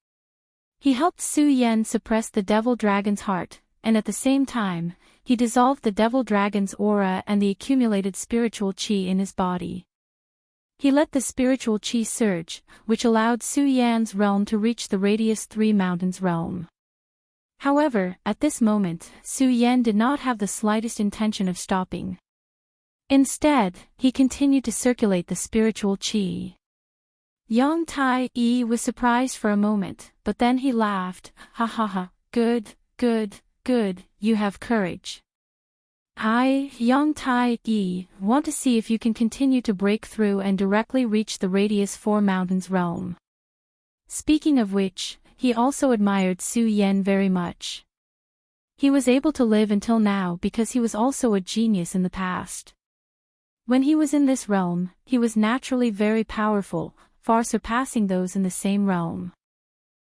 He helped Su Yan suppress the devil dragon's heart, and at the same time, he dissolved the devil dragon's aura and the accumulated spiritual qi in his body. He let the spiritual qi surge, which allowed Su Yan's realm to reach the radius 3 mountains realm. However, at this moment, Su Yan did not have the slightest intention of stopping. Instead, he continued to circulate the spiritual qi. Yang Tai-yi was surprised for a moment, but then he laughed, "Ha ha ha, good, you have courage. I, Yang Tai-yi, want to see if you can continue to break through and directly reach the radius 4 mountains realm." Speaking of which, he also admired Su Yan very much. He was able to live until now because he was also a genius in the past. When he was in this realm, he was naturally very powerful, far surpassing those in the same realm.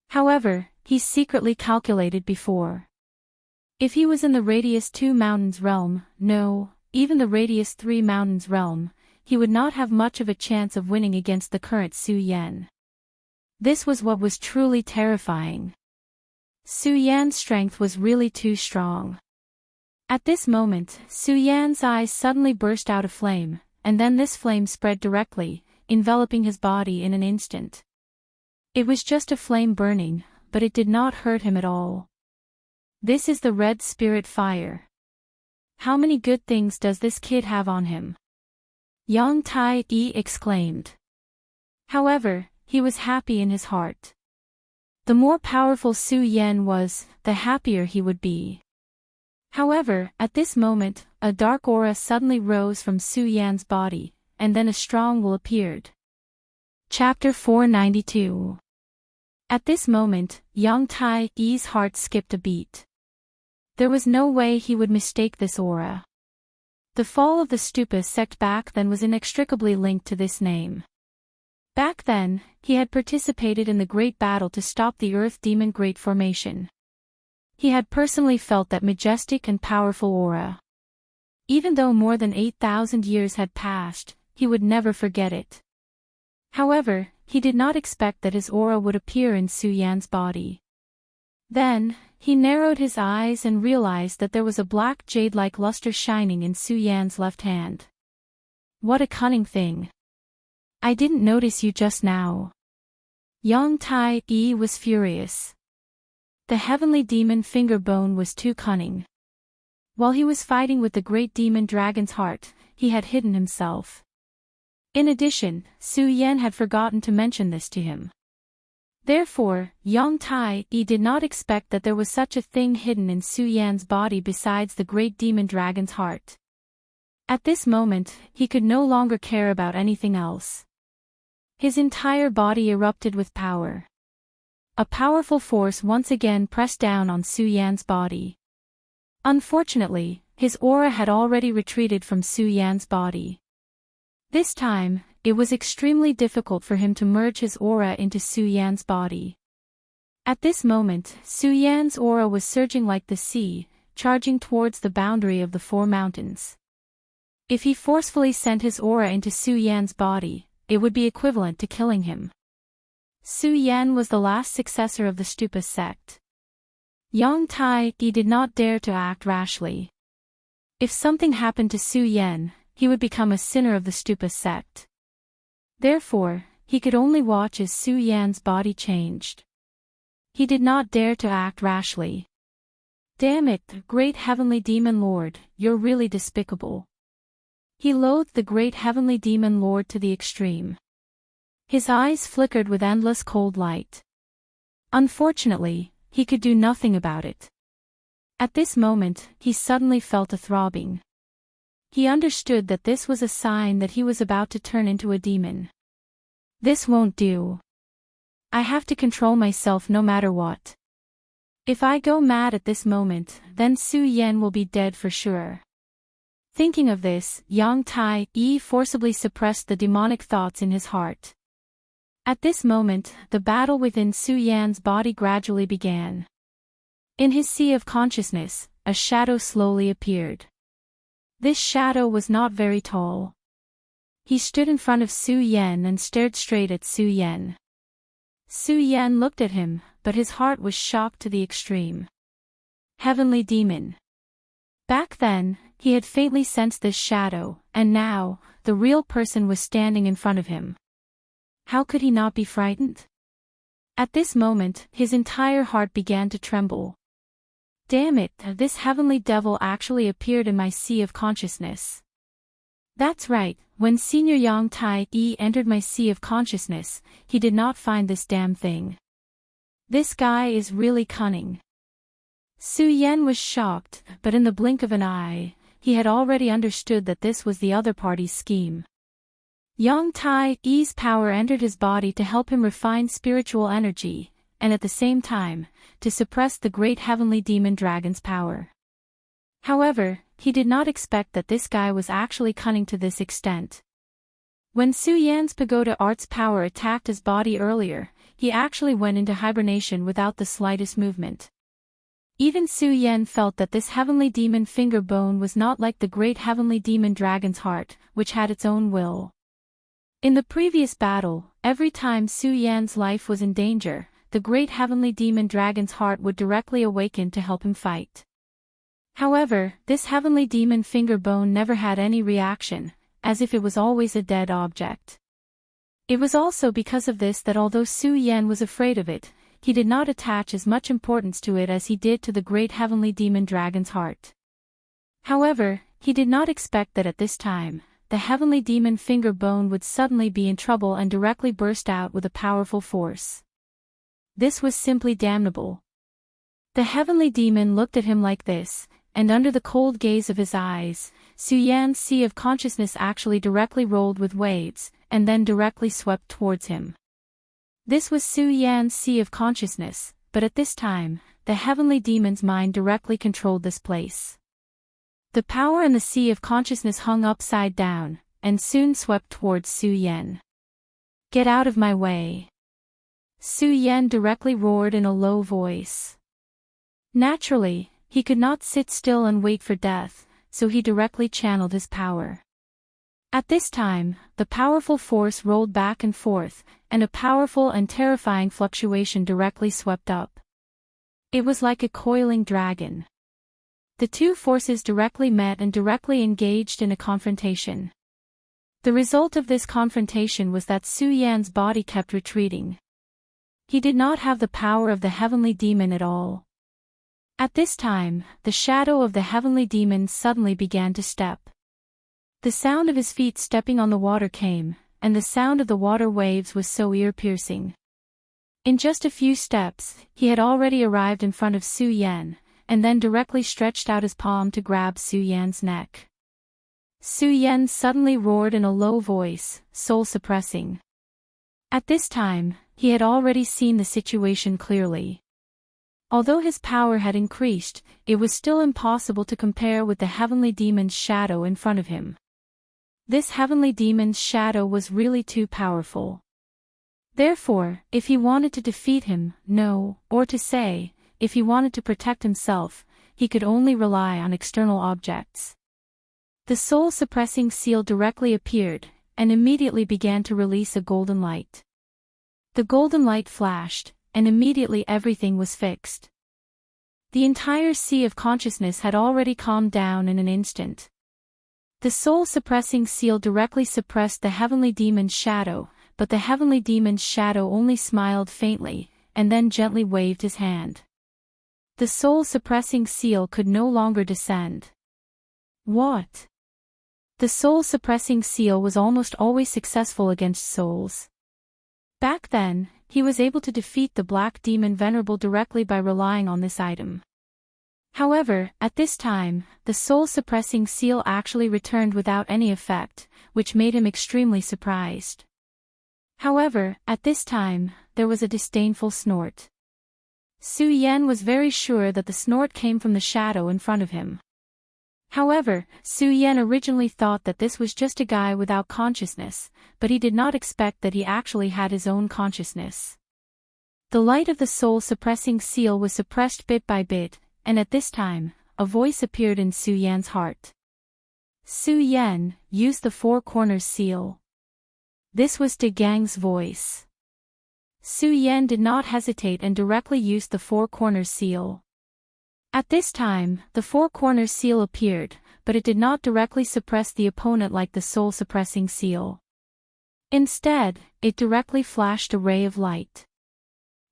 However, he secretly calculated before. If he was in the radius 2 mountains realm, no, even the radius 3 mountains realm, he would not have much of a chance of winning against the current Su Yan. This was what was truly terrifying. Su Yan's strength was really too strong. At this moment, Su Yan's eyes suddenly burst out aflame, and then this flame spread directly, enveloping his body in an instant. It was just a flame burning, but it did not hurt him at all. This is the red spirit fire. How many good things does this kid have on him? Yang Tai-yi exclaimed. However, he was happy in his heart. The more powerful Su Yan was, the happier he would be. However, at this moment, a dark aura suddenly rose from Su Yan's body, and then a strong will appeared. Chapter 492. At this moment, Yang Tai-yi's heart skipped a beat. There was no way he would mistake this aura. The fall of the Stupa sect back then was inextricably linked to this name. Back then, he had participated in the great battle to stop the Earth Demon Great Formation. He had personally felt that majestic and powerful aura. Even though more than 8,000 years had passed, he would never forget it. However, he did not expect that his aura would appear in Su Yan's body. Then, he narrowed his eyes and realized that there was a black jade-like luster shining in Su Yan's left hand. What a cunning thing. I didn't notice you just now. Yang Tai-yi was furious. The heavenly demon finger bone was too cunning. While he was fighting with the great demon dragon's heart, he had hidden himself. In addition, Su Yan had forgotten to mention this to him. Therefore, Yang Tai-yi did not expect that there was such a thing hidden in Su Yan's body besides the great demon dragon's heart. At this moment, he could no longer care about anything else. His entire body erupted with power. A powerful force once again pressed down on Su Yan's body. Unfortunately, his aura had already retreated from Su Yan's body. This time, it was extremely difficult for him to merge his aura into Su Yan's body. At this moment, Su Yan's aura was surging like the sea, charging towards the boundary of the 4 mountains. If he forcefully sent his aura into Su Yan's body, it would be equivalent to killing him. Su Yan was the last successor of the Stupa sect. Yang Tai-yi did not dare to act rashly. If something happened to Su Yan, he would become a sinner of the Stupa sect. Therefore, he could only watch as Su Yan's body changed. He did not dare to act rashly. Damn it, great heavenly demon lord, you're really despicable. He loathed the great heavenly demon lord to the extreme. His eyes flickered with endless cold light. Unfortunately, he could do nothing about it. At this moment, he suddenly felt a throbbing. He understood that this was a sign that he was about to turn into a demon. This won't do. I have to control myself no matter what. If I go mad at this moment, then Su Yan will be dead for sure. Thinking of this, Yang Tai-yi forcibly suppressed the demonic thoughts in his heart. At this moment, the battle within Su Yan's body gradually began. In his sea of consciousness, a shadow slowly appeared. This shadow was not very tall. He stood in front of Su Yan and stared straight at Su Yan. Su Yan looked at him, but his heart was shocked to the extreme. Heavenly Demon. Back then, he had faintly sensed this shadow, and now, the real person was standing in front of him. How could he not be frightened? At this moment, his entire heart began to tremble. Damn it, this heavenly devil actually appeared in my sea of consciousness. That's right, when Senior Yang Tai-yi entered my sea of consciousness, he did not find this damn thing. This guy is really cunning. Su Yan was shocked, but in the blink of an eye, he had already understood that this was the other party's scheme. Yang Tai-yi's power entered his body to help him refine spiritual energy, and at the same time, to suppress the great heavenly demon dragon's power. However, he did not expect that this guy was actually cunning to this extent. When Su Yan's pagoda art's power attacked his body earlier, he actually went into hibernation without the slightest movement. Even Su Yan felt that this heavenly demon finger bone was not like the great heavenly demon dragon's heart, which had its own will. In the previous battle, every time Su Yan's life was in danger, the great heavenly demon dragon's heart would directly awaken to help him fight. However, this heavenly demon finger bone never had any reaction, as if it was always a dead object. It was also because of this that although Su Yan was afraid of it, he did not attach as much importance to it as he did to the great heavenly demon dragon's heart. However, he did not expect that at this time, the heavenly demon finger bone would suddenly be in trouble and directly burst out with a powerful force. This was simply damnable. The heavenly demon looked at him like this, and under the cold gaze of his eyes, Su Yan's sea of consciousness actually directly rolled with waves, and then directly swept towards him. This was Su Yan's sea of consciousness, but at this time, the heavenly demon's mind directly controlled this place. The power in the sea of consciousness hung upside down, and soon swept towards Su Yan. Get out of my way! Su Yan directly roared in a low voice. Naturally, he could not sit still and wait for death, so he directly channeled his power. At this time, the powerful force rolled back and forth, and a powerful and terrifying fluctuation directly swept up. It was like a coiling dragon. The two forces directly met and directly engaged in a confrontation. The result of this confrontation was that Su Yan's body kept retreating. He did not have the power of the heavenly demon at all. At this time, the shadow of the heavenly demon suddenly began to step. The sound of his feet stepping on the water came, and the sound of the water waves was so ear-piercing. In just a few steps, he had already arrived in front of Su Yan, and then directly stretched out his palm to grab Su Yan's neck. Su Yan suddenly roared in a low voice, soul-suppressing. At this time, he had already seen the situation clearly. Although his power had increased, it was still impossible to compare with the heavenly demon's shadow in front of him. This heavenly demon's shadow was really too powerful. Therefore, if he wanted to defeat him, or to say, if he wanted to protect himself, he could only rely on external objects. The soul-suppressing seal directly appeared, and immediately began to release a golden light. The golden light flashed, and immediately everything was fixed. The entire sea of consciousness had already calmed down in an instant. The soul-suppressing seal directly suppressed the heavenly demon's shadow, but the heavenly demon's shadow only smiled faintly, and then gently waved his hand. The soul-suppressing seal could no longer descend. What? The soul-suppressing seal was almost always successful against souls. Back then, he was able to defeat the black demon Venerable directly by relying on this item. However, at this time, the soul-suppressing seal actually returned without any effect, which made him extremely surprised. However, at this time, there was a disdainful snort. Su Yan was very sure that the snort came from the shadow in front of him. However, Su Yan originally thought that this was just a guy without consciousness, but he did not expect that he actually had his own consciousness. The light of the soul-suppressing seal was suppressed bit by bit, and at this time, a voice appeared in Su Yan's heart. Su Yan, use the four corners seal. This was De Gang's voice. Su Yan did not hesitate and directly used the four corners seal. At this time, the four corners seal appeared, but it did not directly suppress the opponent like the soul-suppressing seal. Instead, it directly flashed a ray of light.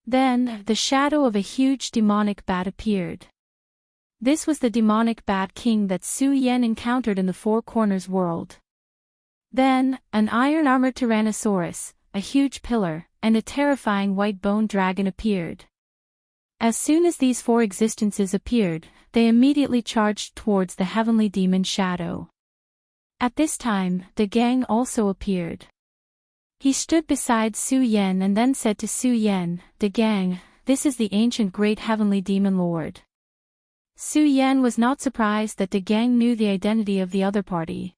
Then, the shadow of a huge demonic bat appeared. This was the demonic bat king that Su Yan encountered in the Four Corners world. Then, an iron-armored tyrannosaurus, a huge pillar, and a terrifying white-boned dragon appeared. As soon as these four existences appeared, they immediately charged towards the heavenly demon shadow. At this time, De Gang also appeared. He stood beside Su Yan and then said to Su Yan, "De Gang, this is the ancient great heavenly demon lord." Su Yan was not surprised that De Gang knew the identity of the other party.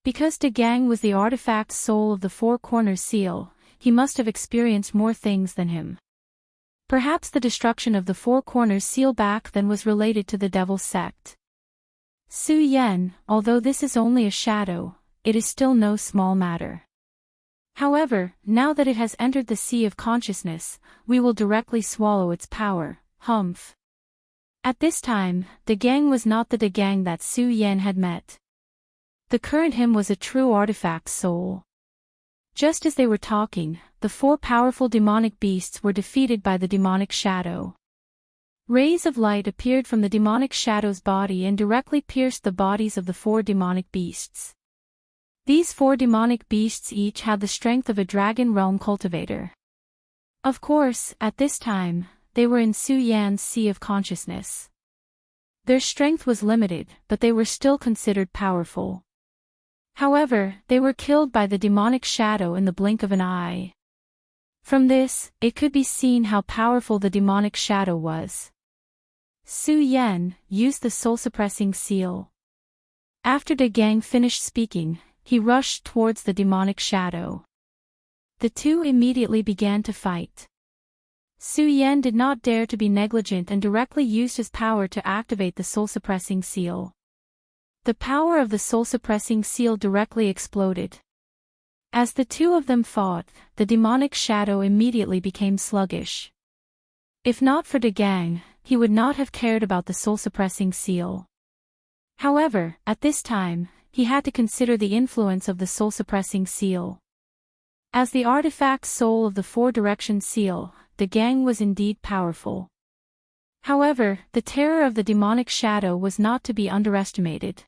Because De Gang was the artifact soul of the Four Corners seal, he must have experienced more things than him. Perhaps the destruction of the Four Corners seal back then was related to the Devil's sect. Su Yan, although this is only a shadow, it is still no small matter. However, now that it has entered the sea of consciousness, we will directly swallow its power, humph. At this time, De Gang was not the De Gang that Su Yan had met. The current him was a true artifact soul. Just as they were talking, the four powerful demonic beasts were defeated by the demonic shadow. Rays of light appeared from the demonic shadow's body and directly pierced the bodies of the four demonic beasts. These four demonic beasts each had the strength of a dragon realm cultivator. Of course, at this time, they were in Su Yan's sea of consciousness. Their strength was limited, but they were still considered powerful. However, they were killed by the demonic shadow in the blink of an eye. From this, it could be seen how powerful the demonic shadow was. Su Yan used the soul-suppressing seal. After De Gang finished speaking, he rushed towards the demonic shadow. The two immediately began to fight. Su Yan did not dare to be negligent and directly used his power to activate the soul-suppressing seal. The power of the soul-suppressing seal directly exploded. As the two of them fought, the demonic shadow immediately became sluggish. If not for De Gang, he would not have cared about the soul-suppressing seal. However, at this time, he had to consider the influence of the soul-suppressing seal. As the artifact soul of the four-direction seal, De Gang was indeed powerful. However, the terror of the demonic shadow was not to be underestimated.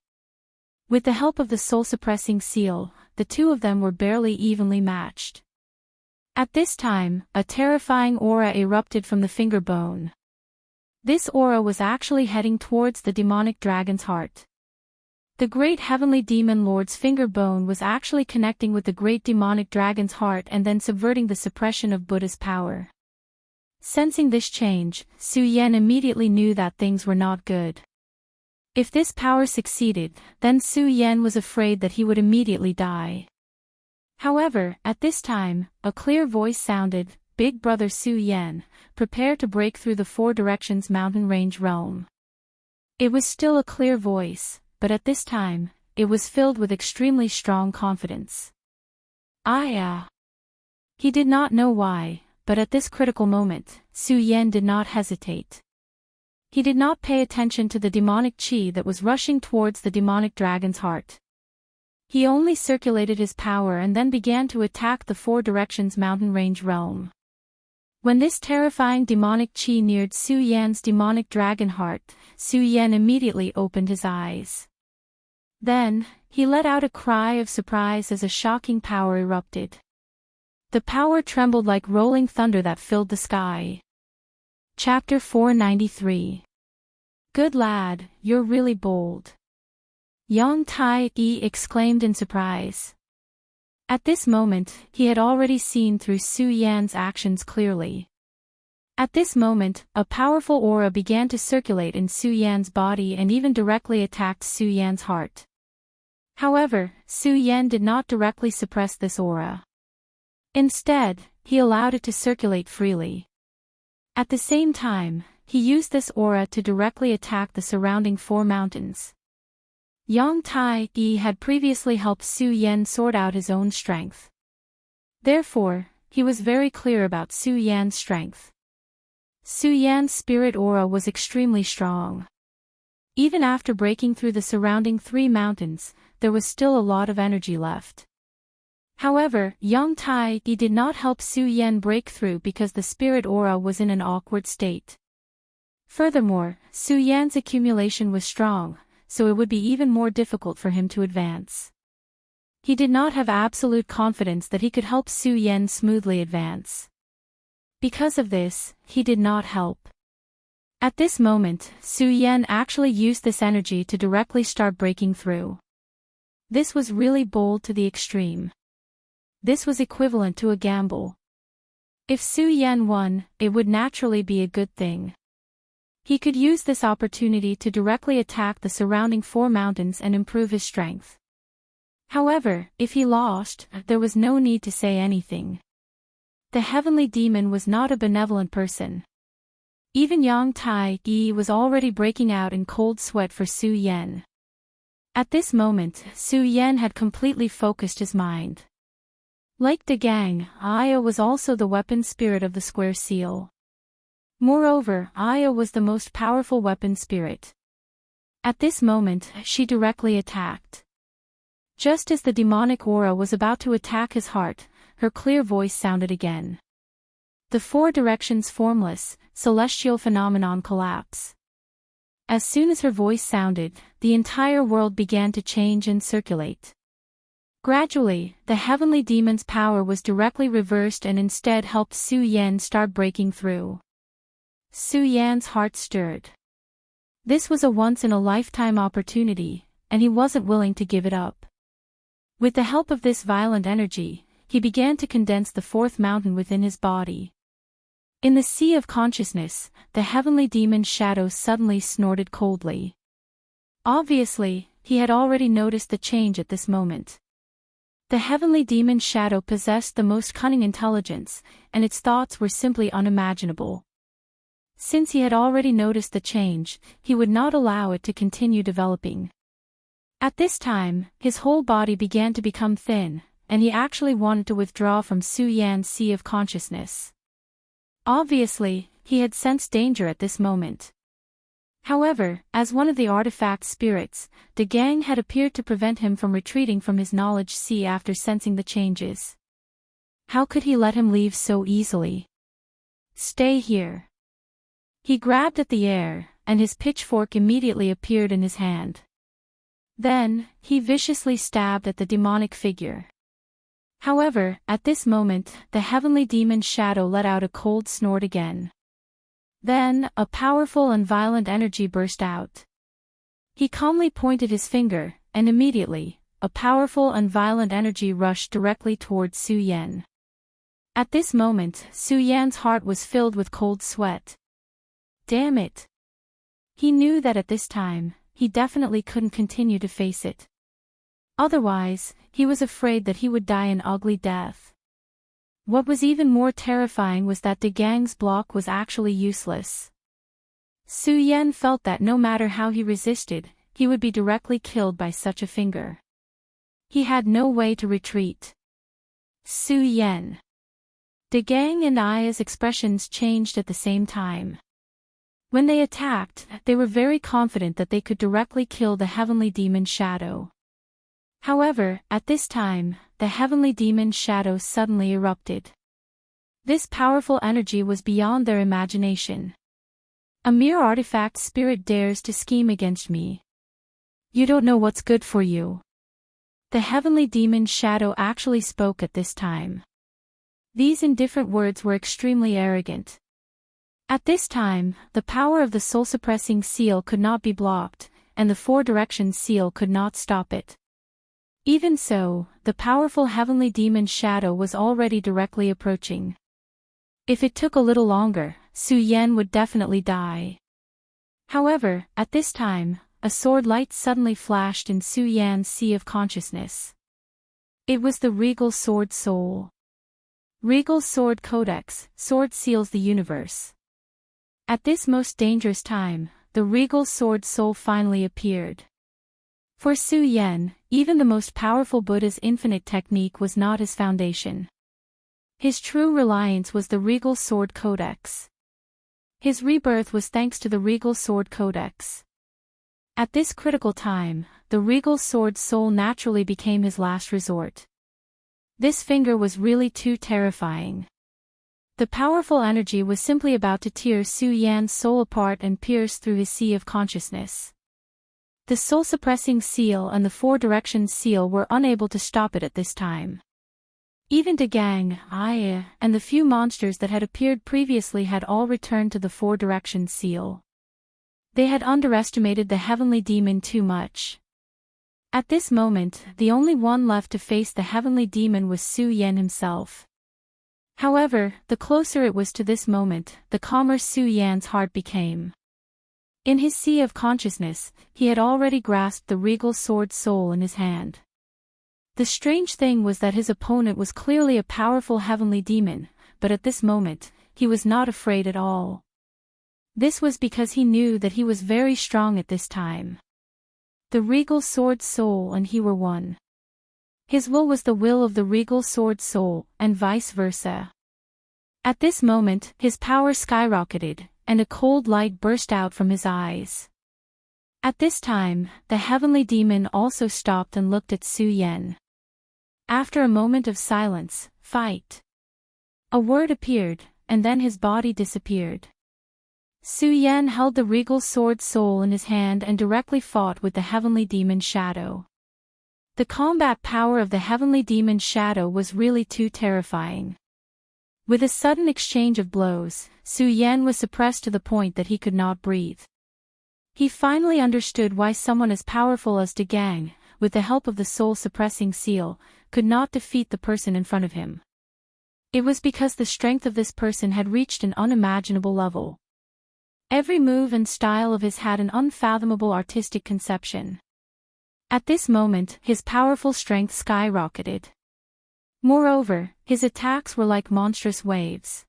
With the help of the soul-suppressing seal, the two of them were barely evenly matched. At this time, a terrifying aura erupted from the finger bone. This aura was actually heading towards the demonic dragon's heart. The great heavenly demon lord's finger bone was actually connecting with the great demonic dragon's heart and then subverting the suppression of Buddha's power. Sensing this change, Su Yan immediately knew that things were not good. If this power succeeded, then Su Yan was afraid that he would immediately die. However, at this time, a clear voice sounded, "Big brother Su Yan, prepare to break through the Four Directions mountain range realm." It was still a clear voice, but at this time, it was filled with extremely strong confidence. He did not know why, but at this critical moment, Su Yan did not hesitate. He did not pay attention to the demonic chi that was rushing towards the demonic dragon's heart. He only circulated his power and then began to attack the Four Directions mountain range realm. When this terrifying demonic chi neared Su Yan's demonic dragon heart, Su Yan immediately opened his eyes. Then, he let out a cry of surprise as a shocking power erupted. The power trembled like rolling thunder that filled the sky. Chapter 493. Good lad, you're really bold. Yang Tai exclaimed in surprise. At this moment, he had already seen through Su Yan's actions clearly. At this moment, a powerful aura began to circulate in Su Yan's body and even directly attacked Su Yan's heart. However, Su Yan did not directly suppress this aura. Instead, he allowed it to circulate freely. At the same time, he used this aura to directly attack the surrounding 4 mountains. Yang Tai-yi had previously helped Su Yan sort out his own strength. Therefore, he was very clear about Su Yan's strength. Su Yan's spirit aura was extremely strong. Even after breaking through the surrounding 3 mountains, there was still a lot of energy left. However, Yang Tai-yi did not help Su Yan break through because the spirit aura was in an awkward state. Furthermore, Su Yan's accumulation was strong, so it would be even more difficult for him to advance. He did not have absolute confidence that he could help Su Yan smoothly advance. Because of this, he did not help. At this moment, Su Yan actually used this energy to directly start breaking through. This was really bold to the extreme. This was equivalent to a gamble. If Su Yan won, it would naturally be a good thing. He could use this opportunity to directly attack the surrounding 4 mountains and improve his strength. However, if he lost, there was no need to say anything. The heavenly demon was not a benevolent person. Even Yang Tai-yi was already breaking out in cold sweat for Su Yan. At this moment, Su Yan had completely focused his mind. Like the gang, Aya was also the weapon spirit of the square seal. Moreover, Aya was the most powerful weapon spirit. At this moment, she directly attacked. Just as the demonic aura was about to attack his heart, her clear voice sounded again. The 4 directions formless, celestial phenomenon collapse. As soon as her voice sounded, the entire world began to change and circulate. Gradually, the heavenly demon's power was directly reversed and instead helped Su Yan start breaking through. Su Yan's heart stirred. This was a once-in-a-lifetime opportunity, and he wasn't willing to give it up. With the help of this violent energy, he began to condense the 4th mountain within his body. In the sea of consciousness, the heavenly demon's shadow suddenly snorted coldly. Obviously, he had already noticed the change at this moment. The heavenly demon's shadow possessed the most cunning intelligence, and its thoughts were simply unimaginable. Since he had already noticed the change, he would not allow it to continue developing. At this time, his whole body began to become thin, and he actually wanted to withdraw from Su Yan's sea of consciousness. Obviously, he had sensed danger at this moment. However, as one of the artifact spirits, the gang had appeared to prevent him from retreating from his knowledge sea after sensing the changes. How could he let him leave so easily? Stay here. He grabbed at the air, and his pitchfork immediately appeared in his hand. Then, he viciously stabbed at the demonic figure. However, at this moment, the heavenly demon's shadow let out a cold snort again. Then, a powerful and violent energy burst out. He calmly pointed his finger, and immediately, a powerful and violent energy rushed directly towards Su Yan. At this moment, Su Yan's heart was filled with cold sweat. Damn it! He knew that at this time, he definitely couldn't continue to face it. Otherwise, he was afraid that he would die an ugly death. What was even more terrifying was that the gang's block was actually useless. Su Yan felt that no matter how he resisted, he would be directly killed by such a finger. He had no way to retreat. Su Yan. The gang and Aya's expressions changed at the same time. When they attacked, they were very confident that they could directly kill the heavenly demon's shadow. However, at this time, the heavenly demon's shadow suddenly erupted. This powerful energy was beyond their imagination. A mere artifact spirit dares to scheme against me. You don't know what's good for you. The heavenly demon's shadow actually spoke at this time. These indifferent words were extremely arrogant. At this time, the power of the soul-suppressing seal could not be blocked, and the 4 directions seal could not stop it. Even so, the powerful heavenly demon's shadow was already directly approaching. If it took a little longer, Su Yan would definitely die. However, at this time, a sword light suddenly flashed in Su Yan's sea of consciousness. It was the Regal Sword Soul. Regal Sword Codex, sword seals the universe. At this most dangerous time, the Regal Sword Soul finally appeared. For Su Yan, even the most powerful Buddha's infinite technique was not his foundation. His true reliance was the Regal Sword Codex. His rebirth was thanks to the Regal Sword Codex. At this critical time, the Regal Sword Soul naturally became his last resort. This finger was really too terrifying. The powerful energy was simply about to tear Su Yan's soul apart and pierce through his sea of consciousness. The soul-suppressing seal and the four-direction seal were unable to stop it at this time. Even Dagang, Aya, and the few monsters that had appeared previously had all returned to the four-direction seal. They had underestimated the heavenly demon too much. At this moment, the only one left to face the heavenly demon was Su Yan himself. However, the closer it was to this moment, the calmer Su Yan's heart became. In his sea of consciousness, he had already grasped the Regal Sword Soul in his hand. The strange thing was that his opponent was clearly a powerful heavenly demon, but at this moment, he was not afraid at all. This was because he knew that he was very strong at this time. The Regal Sword Soul and he were one. His will was the will of the Regal Sword Soul, and vice versa. At this moment, his power skyrocketed, and a cold light burst out from his eyes. At this time, the heavenly demon also stopped and looked at Su Yan. After a moment of silence, fight. A word appeared, and then his body disappeared. Su Yan held the Regal Sword Soul in his hand and directly fought with the heavenly demon's shadow. The combat power of the heavenly demon's shadow was really too terrifying. With a sudden exchange of blows, Su Yan was suppressed to the point that he could not breathe. He finally understood why someone as powerful as Dagang, with the help of the soul-suppressing seal, could not defeat the person in front of him. It was because the strength of this person had reached an unimaginable level. Every move and style of his had an unfathomable artistic conception. At this moment, his powerful strength skyrocketed. Moreover, his attacks were like monstrous waves.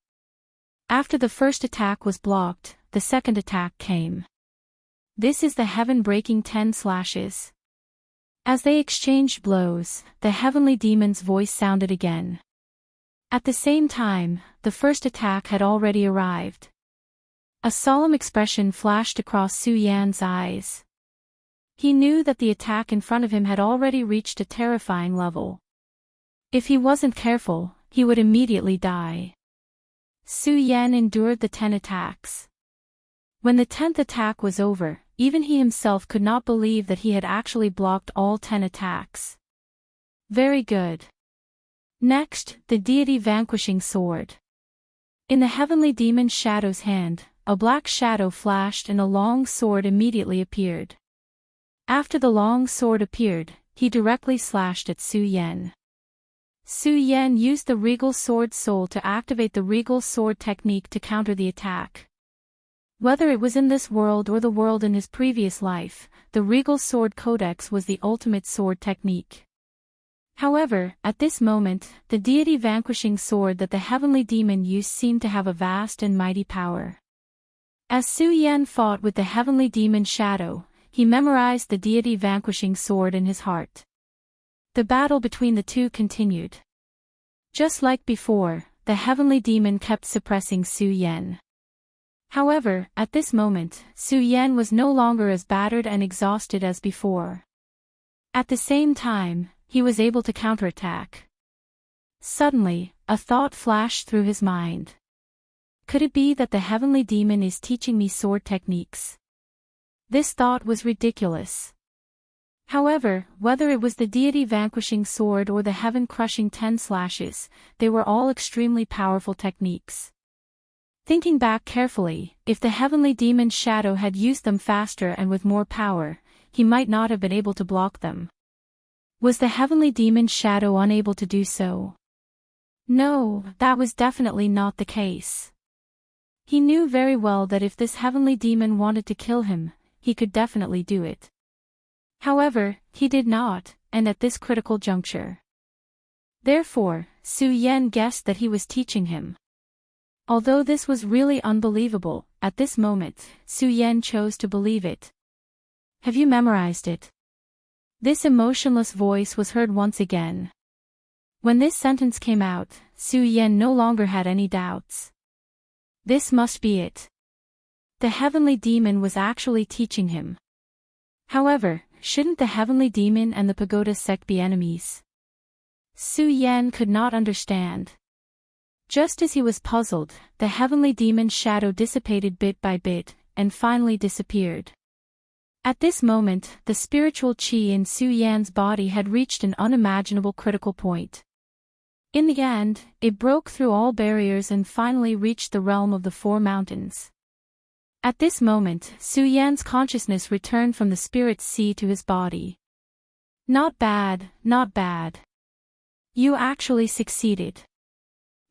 After the first attack was blocked, the second attack came. This is the heaven-breaking 10 slashes. As they exchanged blows, the heavenly demon's voice sounded again. At the same time, the first attack had already arrived. A solemn expression flashed across Su Yan's eyes. He knew that the attack in front of him had already reached a terrifying level. If he wasn't careful, he would immediately die. Su Yan endured the 10 attacks. When the 10th attack was over, even he himself could not believe that he had actually blocked all 10 attacks. Very good. Next, the deity vanquishing sword. In the heavenly demon's shadow's hand, a black shadow flashed and a long sword immediately appeared. After the long sword appeared, he directly slashed at Su Yan. Su Yan used the Regal Sword Soul to activate the Regal Sword technique to counter the attack. Whether it was in this world or the world in his previous life, the Regal Sword Codex was the ultimate sword technique. However, at this moment, the deity vanquishing sword that the heavenly demon used seemed to have a vast and mighty power. As Su Yan fought with the heavenly demon's shadow, he memorized the deity vanquishing sword in his heart. The battle between the two continued. Just like before, the heavenly demon kept suppressing Su Yan. However, at this moment, Su Yan was no longer as battered and exhausted as before. At the same time, he was able to counterattack. Suddenly, a thought flashed through his mind. Could it be that the heavenly demon is teaching me sword techniques? This thought was ridiculous. However, whether it was the deity vanquishing sword or the heaven-crushing 10 slashes, they were all extremely powerful techniques. Thinking back carefully, if the heavenly demon's shadow had used them faster and with more power, he might not have been able to block them. Was the heavenly demon Shadow unable to do so? No, that was definitely not the case. He knew very well that if this heavenly demon wanted to kill him, he could definitely do it. However, he did not, and at this critical juncture. Therefore, Su Yan guessed that he was teaching him. Although this was really unbelievable, at this moment, Su Yan chose to believe it. Have you memorized it? This emotionless voice was heard once again. When this sentence came out, Su Yan no longer had any doubts. This must be it. The heavenly demon was actually teaching him. However, shouldn't the heavenly demon and the pagoda sect be enemies? Su Yan could not understand. Just as he was puzzled, the heavenly demon's shadow dissipated bit by bit, and finally disappeared. At this moment, the spiritual qi in Su Yan's body had reached an unimaginable critical point. In the end, it broke through all barriers and finally reached the realm of the Four Mountains. At this moment, Su Yan's consciousness returned from the spirit sea to his body. Not bad, not bad. You actually succeeded.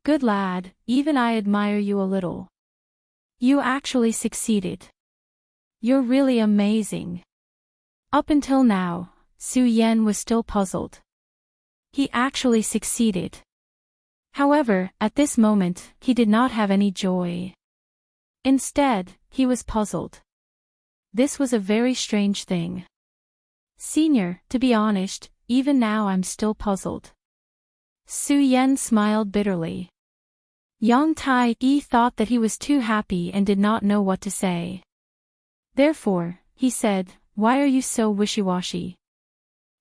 Good lad, even I admire you a little. You actually succeeded. You're really amazing. Up until now, Su Yan was still puzzled. He actually succeeded. However, at this moment, he did not have any joy. Instead, he was puzzled. This was a very strange thing. Senior, to be honest, even now I'm still puzzled. Su Yan smiled bitterly. Yang Tai-yi thought that he was too happy and did not know what to say. Therefore, he said, why are you so wishy-washy?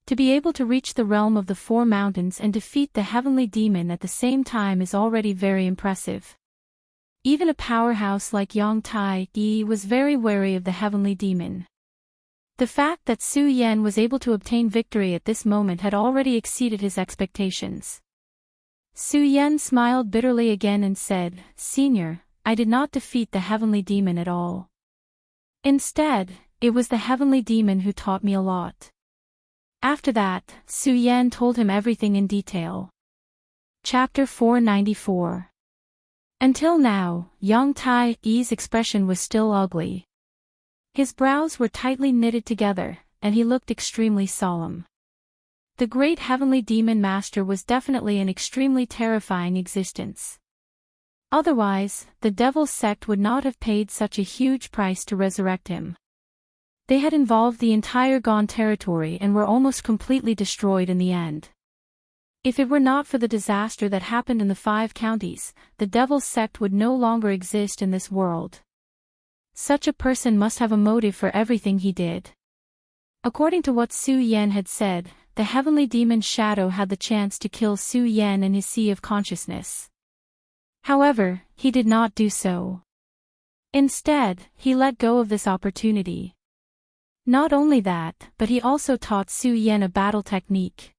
To be able to reach the realm of the Four Mountains and defeat the heavenly demon at the same time is already very impressive. Even a powerhouse like Yang Tai-yi was very wary of the heavenly demon. The fact that Su Yan was able to obtain victory at this moment had already exceeded his expectations. Su Yan smiled bitterly again and said, Senior, I did not defeat the heavenly demon at all. Instead, it was the heavenly demon who taught me a lot. After that, Su Yan told him everything in detail. Chapter 494. Until now, Yang Tai-yi's expression was still ugly. His brows were tightly knitted together, and he looked extremely solemn. The great heavenly demon master was definitely an extremely terrifying existence. Otherwise, the devil's sect would not have paid such a huge price to resurrect him. They had involved the entire Gone territory and were almost completely destroyed in the end. If it were not for the disaster that happened in the 5 counties, the devil's sect would no longer exist in this world. Such a person must have a motive for everything he did. According to what Su Yan had said, the heavenly demon's shadow had the chance to kill Su Yan in his sea of consciousness. However, he did not do so. Instead, he let go of this opportunity. Not only that, but he also taught Su Yan a battle technique.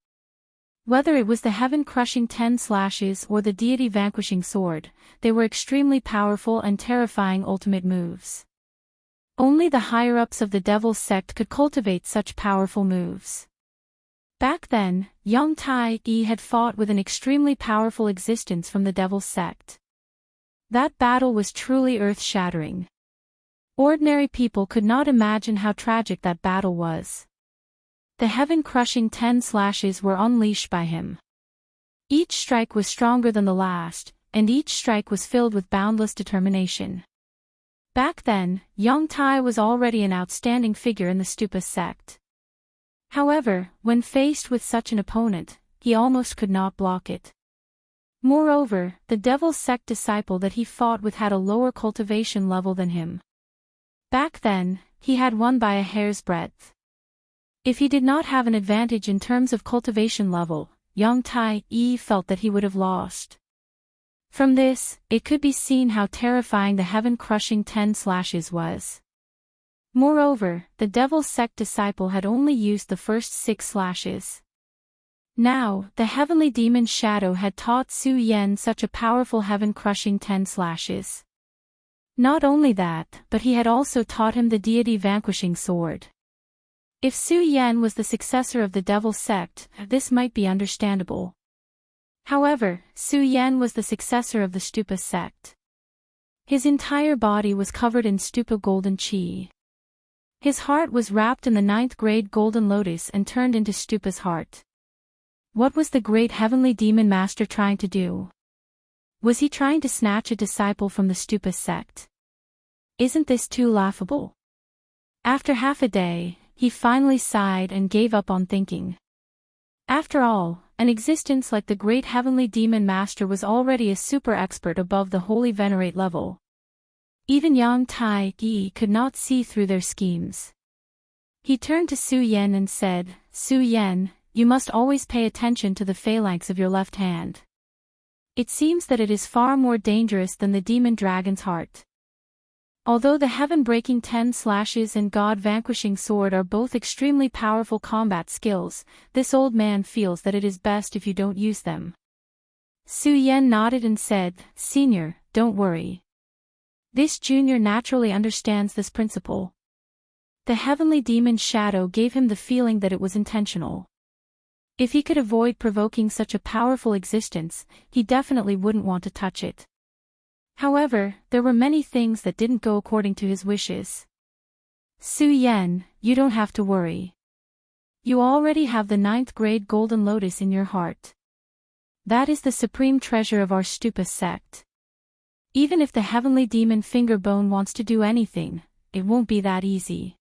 Whether it was the heaven-crushing 10 slashes or the deity-vanquishing sword, they were extremely powerful and terrifying ultimate moves. Only the higher-ups of the devil's sect could cultivate such powerful moves. Back then, Yang Tai-yi had fought with an extremely powerful existence from the devil's sect. That battle was truly earth-shattering. Ordinary people could not imagine how tragic that battle was. The heaven-crushing 10 slashes were unleashed by him. Each strike was stronger than the last, and each strike was filled with boundless determination. Back then, Yang Tai was already an outstanding figure in the Stupa sect. However, when faced with such an opponent, he almost could not block it. Moreover, the devil's sect disciple that he fought with had a lower cultivation level than him. Back then, he had won by a hair's breadth. If he did not have an advantage in terms of cultivation level, Yang Tai-yi felt that he would have lost. From this, it could be seen how terrifying the heaven-crushing 10 slashes was. Moreover, the devil's sect disciple had only used the first 6 slashes. Now, the heavenly demon's shadow had taught Su Yan such a powerful heaven-crushing 10 slashes. Not only that, but he had also taught him the deity-vanquishing sword. If Su Yan was the successor of the devil sect, this might be understandable. However, Su Yan was the successor of the Stupa sect. His entire body was covered in Stupa golden chi. His heart was wrapped in the 9th grade golden lotus and turned into Stupa's heart. What was the great heavenly demon master trying to do? Was he trying to snatch a disciple from the Stupa sect? Isn't this too laughable? After half a day, he finally sighed and gave up on thinking. After all, an existence like the great heavenly demon master was already a super expert above the holy venerate level. Even Yang Tai Yi could not see through their schemes. He turned to Su Yan and said, "Su Yan, you must always pay attention to the phalanx of your left hand. It seems that it is far more dangerous than the demon dragon's heart." Although the heaven-breaking 10 slashes and God-vanquishing sword are both extremely powerful combat skills, this old man feels that it is best if you don't use them. Su Yan nodded and said, "Senior, don't worry. This junior naturally understands this principle." The heavenly demon's shadow gave him the feeling that it was intentional. If he could avoid provoking such a powerful existence, he definitely wouldn't want to touch it. However, there were many things that didn't go according to his wishes. "Su Yan, you don't have to worry. You already have the 9th grade golden lotus in your heart. That is the supreme treasure of our Stupa sect. Even if the heavenly demon Fingerbone wants to do anything, it won't be that easy.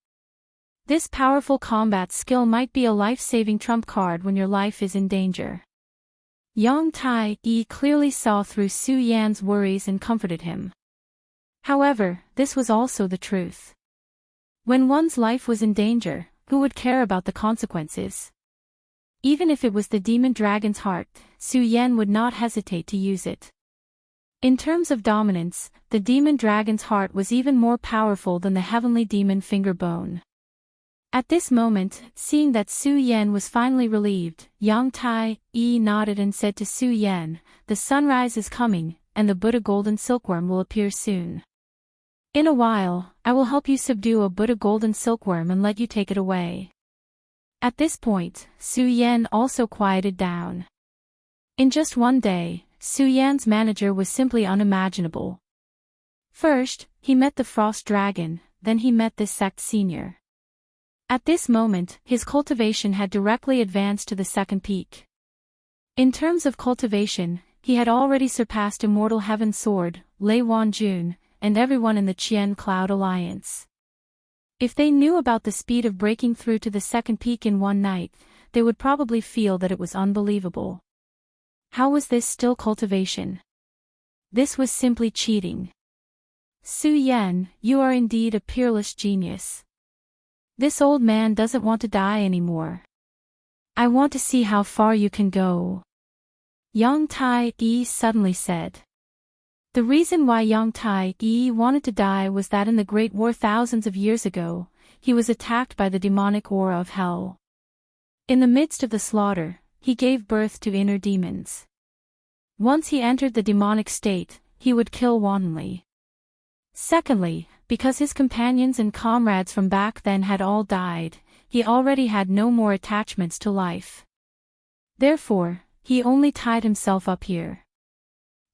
This powerful combat skill might be a life-saving trump card when your life is in danger." Yang Tai Yi clearly saw through Su Yan's worries and comforted him. However, this was also the truth. When one's life was in danger, who would care about the consequences? Even if it was the demon dragon's heart, Su Yan would not hesitate to use it. In terms of dominance, the demon dragon's heart was even more powerful than the heavenly demon Fingerbone. At this moment, seeing that Su Yan was finally relieved, Yang Tai Yi nodded and said to Su Yan, "The sunrise is coming, and the Buddha golden silkworm will appear soon. In a while, I will help you subdue a Buddha golden silkworm and let you take it away." At this point, Su Yan also quieted down. In just one day, Su Yan's manager was simply unimaginable. First, he met the frost dragon, then he met this sect senior. At this moment, his cultivation had directly advanced to the 2nd peak. In terms of cultivation, he had already surpassed Immortal Heaven Sword, Lei Wanjun, and everyone in the Qian Cloud Alliance. If they knew about the speed of breaking through to the 2nd peak in one night, they would probably feel that it was unbelievable. How was this still cultivation? This was simply cheating. "Su Yan, you are indeed a peerless genius. This old man doesn't want to die anymore. I want to see how far you can go," Yang Tai Yi suddenly said. The reason why Yang Tai Yi wanted to die was that in the Great War thousands of years ago, he was attacked by the demonic aura of hell. In the midst of the slaughter, he gave birth to inner demons. Once he entered the demonic state, he would kill wantonly. Secondly, because his companions and comrades from back then had all died, he already had no more attachments to life. Therefore, he only tied himself up here.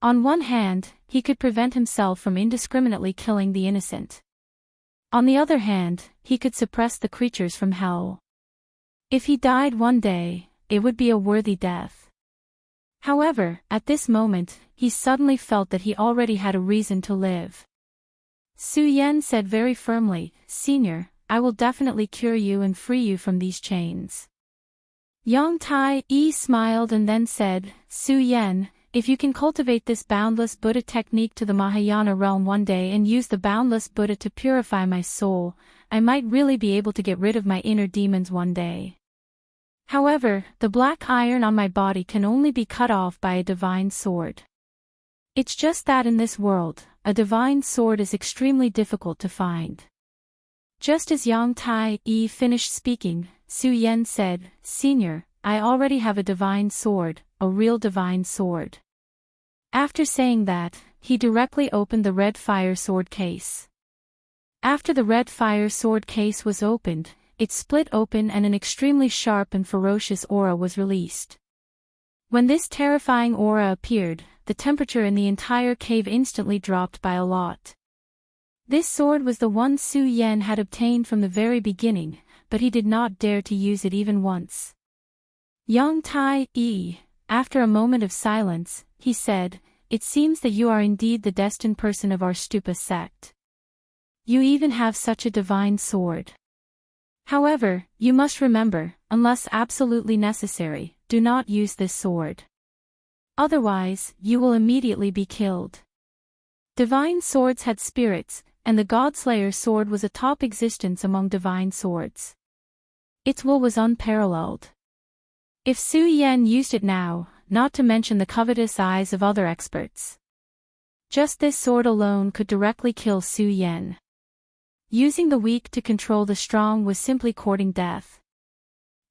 On one hand, he could prevent himself from indiscriminately killing the innocent. On the other hand, he could suppress the creatures from hell. If he died one day, it would be a worthy death. However, at this moment, he suddenly felt that he already had a reason to live. Su Yan said very firmly, "Senior, I will definitely cure you and free you from these chains." Yang Tai Yi smiled and then said, "Su Yan, if you can cultivate this boundless Buddha technique to the Mahayana realm one day and use the boundless Buddha to purify my soul, I might really be able to get rid of my inner demons one day. However, the black iron on my body can only be cut off by a divine sword. It's just that in this world, a divine sword is extremely difficult to find." Just as Yang Tai Yi finished speaking, Su Yan said, "Senior, I already have a divine sword, a real divine sword." After saying that, he directly opened the red fire sword case. After the red fire sword case was opened, it split open and an extremely sharp and ferocious aura was released. When this terrifying aura appeared, the temperature in the entire cave instantly dropped by a lot. This sword was the one Su Yan had obtained from the very beginning, but he did not dare to use it even once. Yang Tai-yi, after a moment of silence, he said, "It seems that you are indeed the destined person of our Stupa sect. You even have such a divine sword. However, you must remember, unless absolutely necessary, do not use this sword. Otherwise, you will immediately be killed." Divine swords had spirits, and the Godslayer sword was a top existence among divine swords. Its will was unparalleled. If Su Yan used it now, not to mention the covetous eyes of other experts, just this sword alone could directly kill Su Yan. Using the weak to control the strong was simply courting death.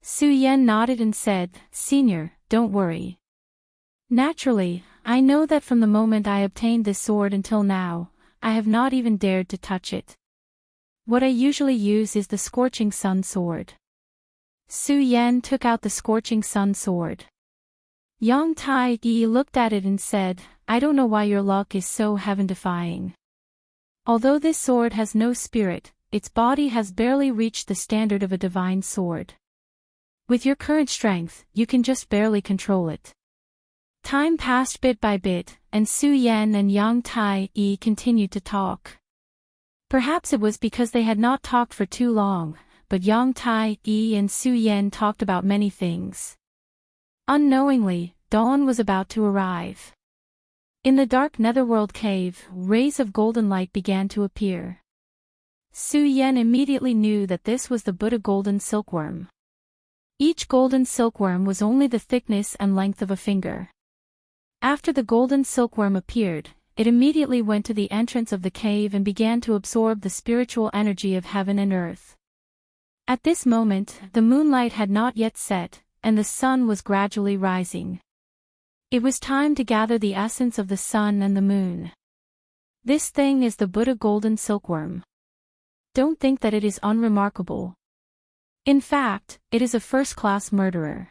Su Yan nodded and said, "Senior, don't worry. Naturally, I know that from the moment I obtained this sword until now, I have not even dared to touch it. What I usually use is the Scorching Sun sword." Su Yan took out the Scorching Sun sword. Yang Tai-yi looked at it and said, "I don't know why your luck is so heaven-defying. Although this sword has no spirit, its body has barely reached the standard of a divine sword. With your current strength, you can just barely control it." Time passed bit by bit, and Su Yan and Yang Tai-yi continued to talk. Perhaps it was because they had not talked for too long, but Yang Tai-yi and Su Yan talked about many things. Unknowingly, dawn was about to arrive. In the dark netherworld cave, rays of golden light began to appear. Su Yan immediately knew that this was the Buddha golden silkworm. Each golden silkworm was only the thickness and length of a finger. After the golden silkworm appeared, it immediately went to the entrance of the cave and began to absorb the spiritual energy of heaven and earth. At this moment, the moonlight had not yet set, and the sun was gradually rising. It was time to gather the essence of the sun and the moon. This thing is the Buddha golden silkworm. Don't think that it is unremarkable. In fact, it is a first-class murderer.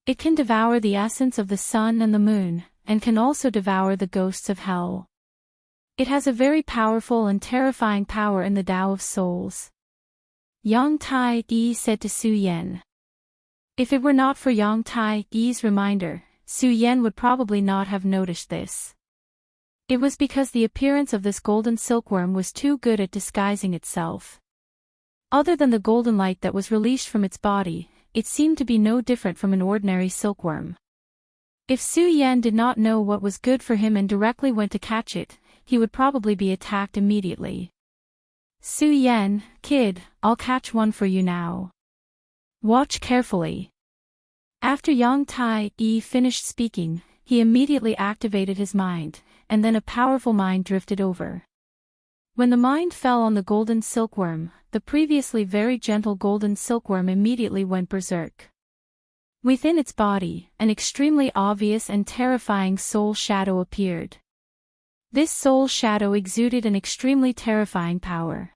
It can devour the essence of the sun and the moon, and can also devour the ghosts of hell. It has a very powerful and terrifying power in the Tao of Souls. Yang Tai-yi said to Su Yan. If it were not for Yang Tai-yi's reminder, Su Yan would probably not have noticed this. It was because the appearance of this golden silkworm was too good at disguising itself. Other than the golden light that was released from its body, it seemed to be no different from an ordinary silkworm. If Su Yan did not know what was good for him and directly went to catch it, he would probably be attacked immediately. "Su Yan, kid, I'll catch one for you now. Watch carefully." After Yang Tai-yi finished speaking, he immediately activated his mind, and then a powerful mind drifted over. When the mind fell on the golden silkworm, the previously very gentle golden silkworm immediately went berserk. Within its body, an extremely obvious and terrifying soul shadow appeared. This soul shadow exuded an extremely terrifying power.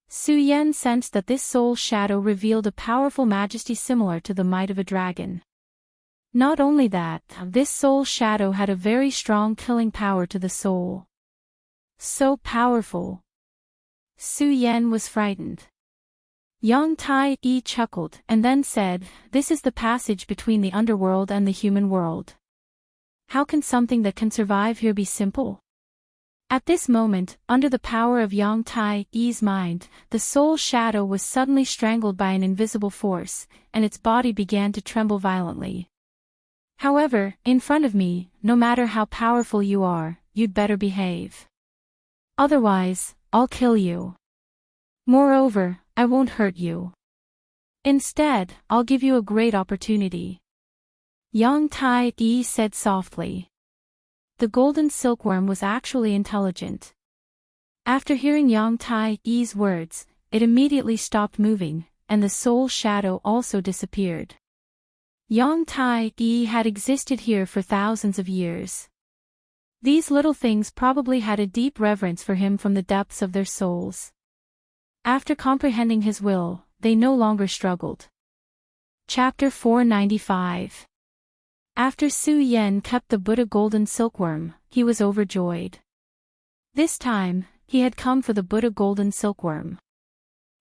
Su Yan sensed that this soul shadow revealed a powerful majesty similar to the might of a dragon. Not only that, this soul shadow had a very strong killing power to the soul. So powerful. Su Yan was frightened. Yang Tai-yi chuckled and then said, "This is the passage between the underworld and the human world. How can something that can survive here be simple?" At this moment, under the power of Yang Tai-yi's mind, the soul shadow was suddenly strangled by an invisible force, and its body began to tremble violently. "However, in front of me, no matter how powerful you are, you'd better behave. Otherwise, I'll kill you. Moreover, I won't hurt you. Instead, I'll give you a great opportunity." Yang Tai-yi said softly. The golden silkworm was actually intelligent. After hearing Yang Tai-yi's words, it immediately stopped moving, and the soul shadow also disappeared. Yang Tai-yi had existed here for thousands of years. These little things probably had a deep reverence for him from the depths of their souls. After comprehending his will, they no longer struggled. Chapter 495. After Su Yan kept the Buddha golden silkworm, he was overjoyed. This time, he had come for the Buddha golden silkworm.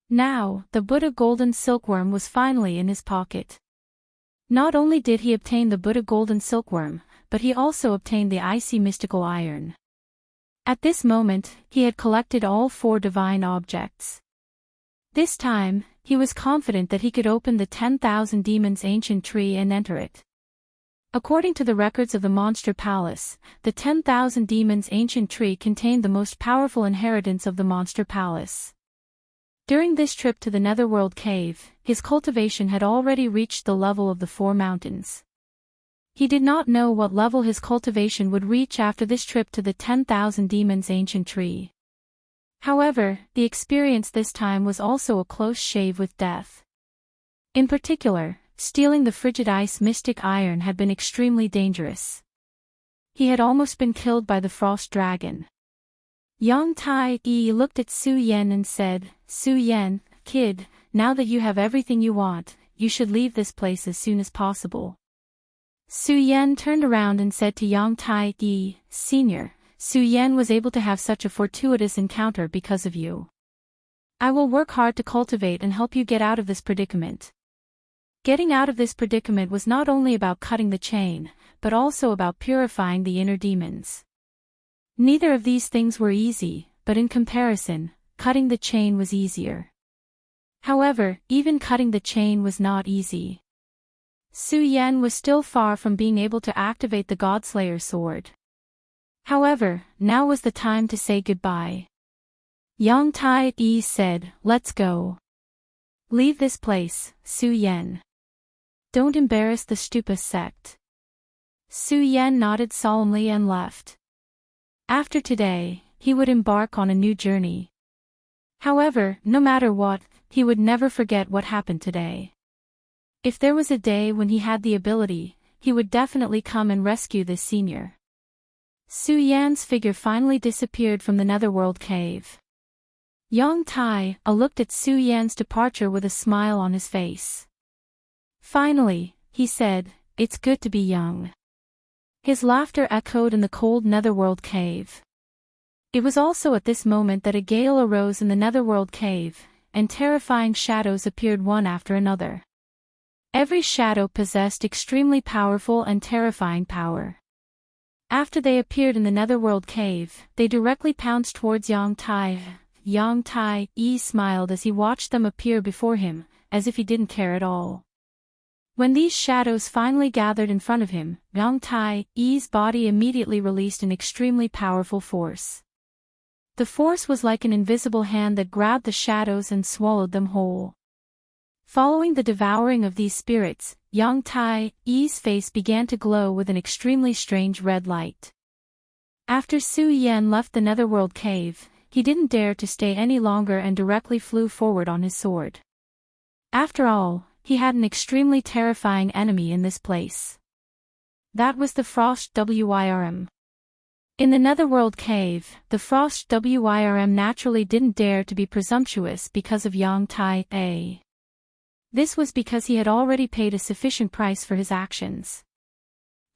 Now, the Buddha golden silkworm was finally in his pocket. Not only did he obtain the Buddha golden silkworm, but he also obtained the icy mystical iron. At this moment, he had collected all 4 divine objects. This time, he was confident that he could open the 10,000 demons' ancient tree and enter it. According to the records of the Monster Palace, the 10,000 demons' ancient tree contained the most powerful inheritance of the Monster Palace. During this trip to the Netherworld Cave, his cultivation had already reached the level of the 4 mountains. He did not know what level his cultivation would reach after this trip to the 10,000 demons' ancient tree. However, the experience this time was also a close shave with death. In particular, stealing the frigid ice mystic iron had been extremely dangerous. He had almost been killed by the frost dragon. Yang Tai-yi looked at Su Yan and said, "Su Yan, kid, now that you have everything you want, you should leave this place as soon as possible." Su Yan turned around and said to Yang Tai-yi, "Senior, Su Yan was able to have such a fortuitous encounter because of you. I will work hard to cultivate and help you get out of this predicament." Getting out of this predicament was not only about cutting the chain, but also about purifying the inner demons. Neither of these things were easy, but in comparison, cutting the chain was easier. However, even cutting the chain was not easy. Su Yan was still far from being able to activate the Godslayer sword. However, now was the time to say goodbye. Yang Tai-yi said, "Let's go. Leave this place, Su Yan. Don't embarrass the Stupa sect." Su Yan nodded solemnly and left. After today, he would embark on a new journey. However, no matter what, he would never forget what happened today. If there was a day when he had the ability, he would definitely come and rescue this senior. Su Yan's figure finally disappeared from the Netherworld Cave. Yang Tai looked at Su Yan's departure with a smile on his face. Finally, he said, "It's good to be young." His laughter echoed in the cold Netherworld Cave. It was also at this moment that a gale arose in the Netherworld Cave, and terrifying shadows appeared one after another. Every shadow possessed extremely powerful and terrifying power. After they appeared in the Netherworld Cave, they directly pounced towards Yang Tai. Yang Tai-yi smiled as he watched them appear before him, as if he didn't care at all. When these shadows finally gathered in front of him, Yang Tai-yi's body immediately released an extremely powerful force. The force was like an invisible hand that grabbed the shadows and swallowed them whole. Following the devouring of these spirits, Yang Tai-yi's face began to glow with an extremely strange red light. After Su Yan left the Netherworld Cave, he didn't dare to stay any longer and directly flew forward on his sword. After all, he had an extremely terrifying enemy in this place. That was the Frost Wyrm. In the Netherworld Cave, the Frost Wyrm naturally didn't dare to be presumptuous because of Yang Tai-yi. This was because he had already paid a sufficient price for his actions.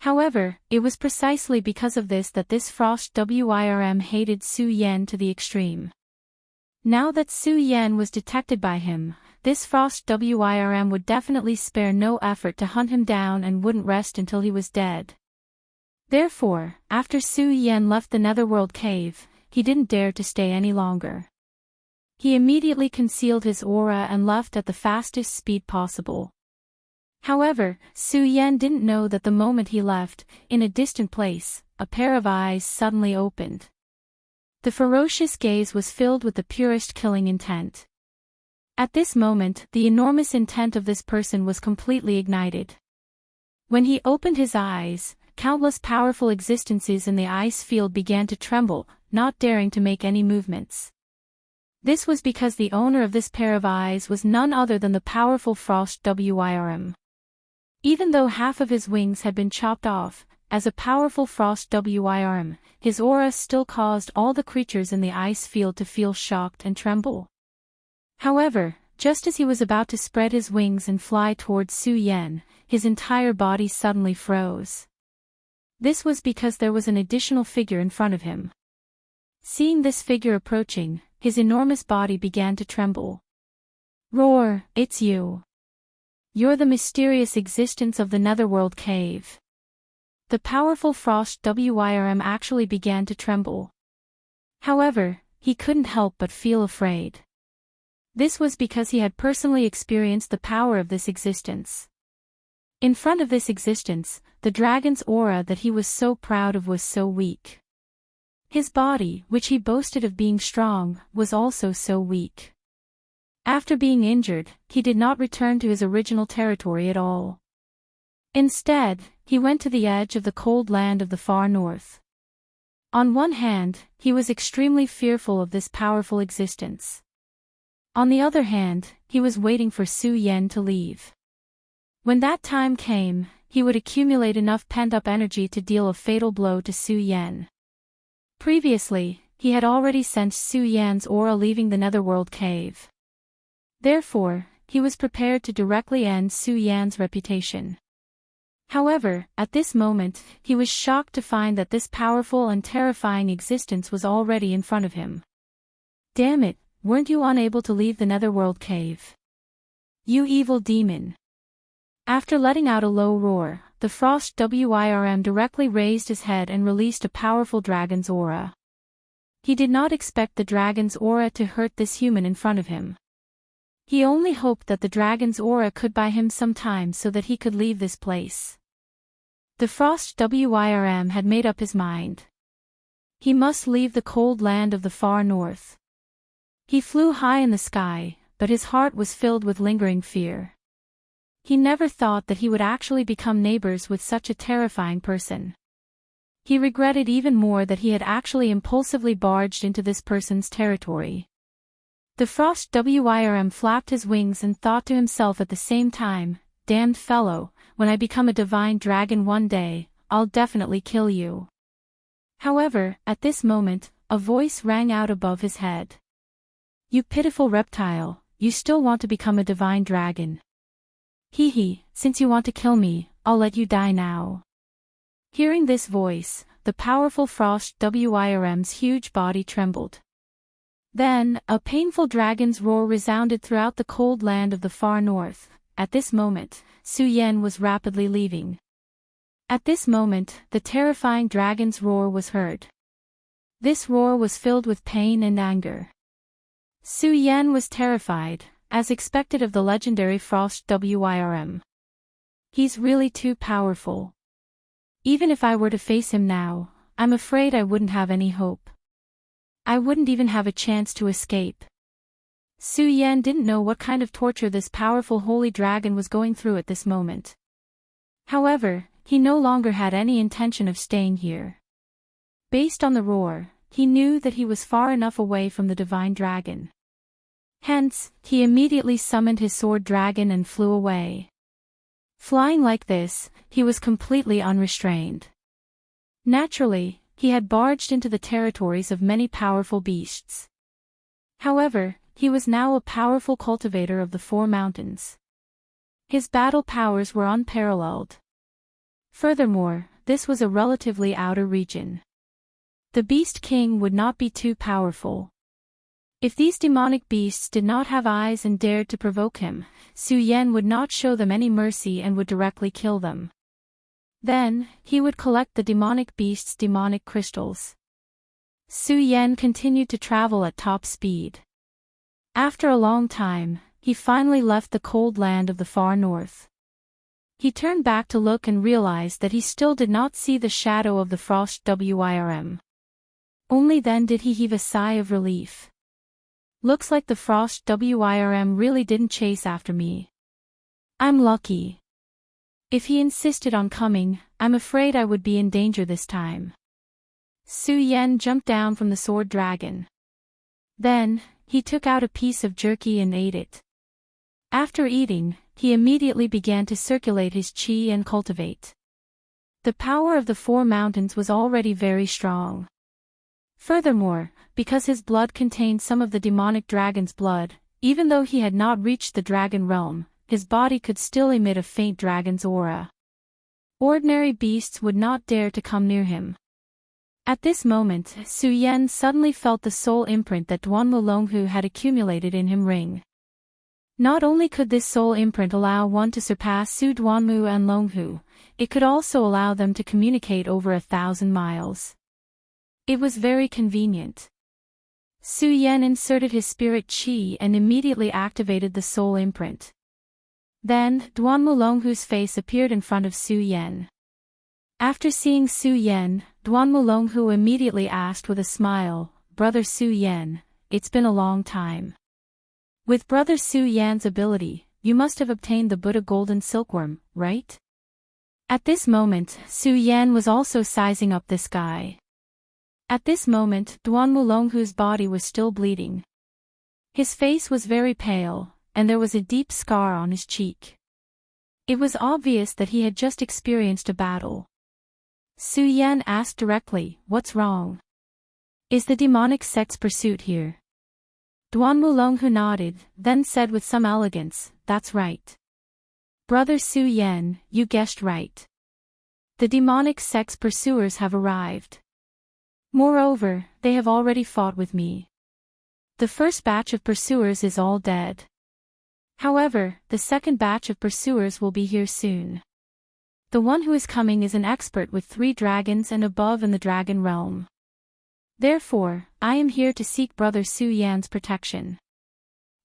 However, it was precisely because of this that this Frost Wyrm hated Su Yan to the extreme. Now that Su Yan was detected by him, this Frost Wyrm would definitely spare no effort to hunt him down and wouldn't rest until he was dead. Therefore, after Su Yan left the Netherworld Cave, he didn't dare to stay any longer. He immediately concealed his aura and left at the fastest speed possible. However, Su Yan didn't know that the moment he left, in a distant place, a pair of eyes suddenly opened. The ferocious gaze was filled with the purest killing intent. At this moment, the enormous intent of this person was completely ignited. When he opened his eyes, countless powerful existences in the ice field began to tremble, not daring to make any movements. This was because the owner of this pair of eyes was none other than the powerful Frost Wyrm. Even though half of his wings had been chopped off, as a powerful Frost Wyrm, his aura still caused all the creatures in the ice field to feel shocked and tremble. However, Just as he was about to spread his wings and fly towards Su Yan, his entire body suddenly froze. This was because there was an additional figure in front of him. Seeing this figure approaching, his enormous body began to tremble. "Roar, it's you. You're the mysterious existence of the Netherworld cave." The powerful Frost Wyrm actually began to tremble. However, he couldn't help but feel afraid. This was because he had personally experienced the power of this existence. In front of this existence, the dragon's aura that he was so proud of was so weak. His body, which he boasted of being strong, was also so weak. After being injured, he did not return to his original territory at all. Instead, he went to the edge of the cold land of the far north. On one hand, he was extremely fearful of this powerful existence. On the other hand, he was waiting for Su Yan to leave. When that time came, he would accumulate enough pent-up energy to deal a fatal blow to Su Yan. Previously, he had already sensed Su Yan's aura leaving the Netherworld cave. Therefore, he was prepared to directly end Su Yan's reputation. However, at this moment, he was shocked to find that this powerful and terrifying existence was already in front of him. "Damn it, weren't you unable to leave the Netherworld cave? You evil demon!" After letting out a low roar, the Frost Wyrm directly raised his head and released a powerful dragon's aura. He did not expect the dragon's aura to hurt this human in front of him. He only hoped that the dragon's aura could buy him some time so that he could leave this place. The Frost Wyrm had made up his mind. He must leave the cold land of the far north. He flew high in the sky, but his heart was filled with lingering fear. He never thought that he would actually become neighbors with such a terrifying person. He regretted even more that he had actually impulsively barged into this person's territory. The Frost Wyrm flapped his wings and thought to himself at the same time, "Damned fellow, when I become a divine dragon one day, I'll definitely kill you." However, at this moment, a voice rang out above his head. "You pitiful reptile, you still want to become a divine dragon. Hee, since you want to kill me, I'll let you die now." Hearing this voice, the powerful Frost Wyrm's huge body trembled. Then, a painful dragon's roar resounded throughout the cold land of the far north. At this moment, Su Yan was rapidly leaving. At this moment, the terrifying dragon's roar was heard. This roar was filled with pain and anger. Su Yan was terrified, as expected of the legendary Frost Wyrm. "He's really too powerful. Even if I were to face him now, I'm afraid I wouldn't have any hope. I wouldn't even have a chance to escape." Su Yan didn't know what kind of torture this powerful holy dragon was going through at this moment. However, he no longer had any intention of staying here. Based on the roar, he knew that he was far enough away from the divine dragon. Hence, he immediately summoned his sword dragon and flew away. Flying like this, he was completely unrestrained. Naturally, he had barged into the territories of many powerful beasts. However, he was now a powerful cultivator of the Four Mountains. His battle powers were unparalleled. Furthermore, this was a relatively outer region. The Beast King would not be too powerful. If these demonic beasts did not have eyes and dared to provoke him, Su Yan would not show them any mercy and would directly kill them. Then, he would collect the demonic beasts' demonic crystals. Su Yan continued to travel at top speed. After a long time, he finally left the cold land of the far north. He turned back to look and realized that he still did not see the shadow of the Frost Wyrm. Only then did he heave a sigh of relief. "Looks like the Frost Wyrm really didn't chase after me. I'm lucky. If he insisted on coming, I'm afraid I would be in danger this time." Su Yan jumped down from the sword dragon. Then, he took out a piece of jerky and ate it. After eating, he immediately began to circulate his chi and cultivate. The power of the Four Mountains was already very strong. Furthermore, because his blood contained some of the demonic dragon's blood, Even though he had not reached the dragon realm, his body could still emit a faint dragon's aura. Ordinary beasts would not dare to come near him. At this moment, Su Yan suddenly felt the soul imprint that Duanmu Longhu had accumulated in him ring. Not only could this soul imprint allow one to surpass Su Duanmu and Longhu, it could also allow them to communicate over 1,000 miles. It was very convenient. Su Yan inserted his spirit chi and immediately activated the soul imprint. Then, Duanmu Longhu's face appeared in front of Su Yan. After seeing Su Yan, Duanmu Longhu immediately asked with a smile, "Brother Su Yan, it's been a long time. With Brother Su Yan's ability, you must have obtained the Buddha Golden Silkworm, right?" At this moment, Su Yan was also sizing up this guy. At this moment, Duanmu Longhu's body was still bleeding. His face was very pale, and there was a deep scar on his cheek. It was obvious that he had just experienced a battle. Su Yan asked directly, "What's wrong? Is the demonic sect's pursuit here?" Duanmu Longhu nodded, then said with some elegance, "That's right. Brother Su Yan, you guessed right. The demonic sect's pursuers have arrived. Moreover, they have already fought with me. The first batch of pursuers is all dead. However, the second batch of pursuers will be here soon. The one who is coming is an expert with 3 dragons and above in the dragon realm. Therefore, I am here to seek Brother Su Yan's protection."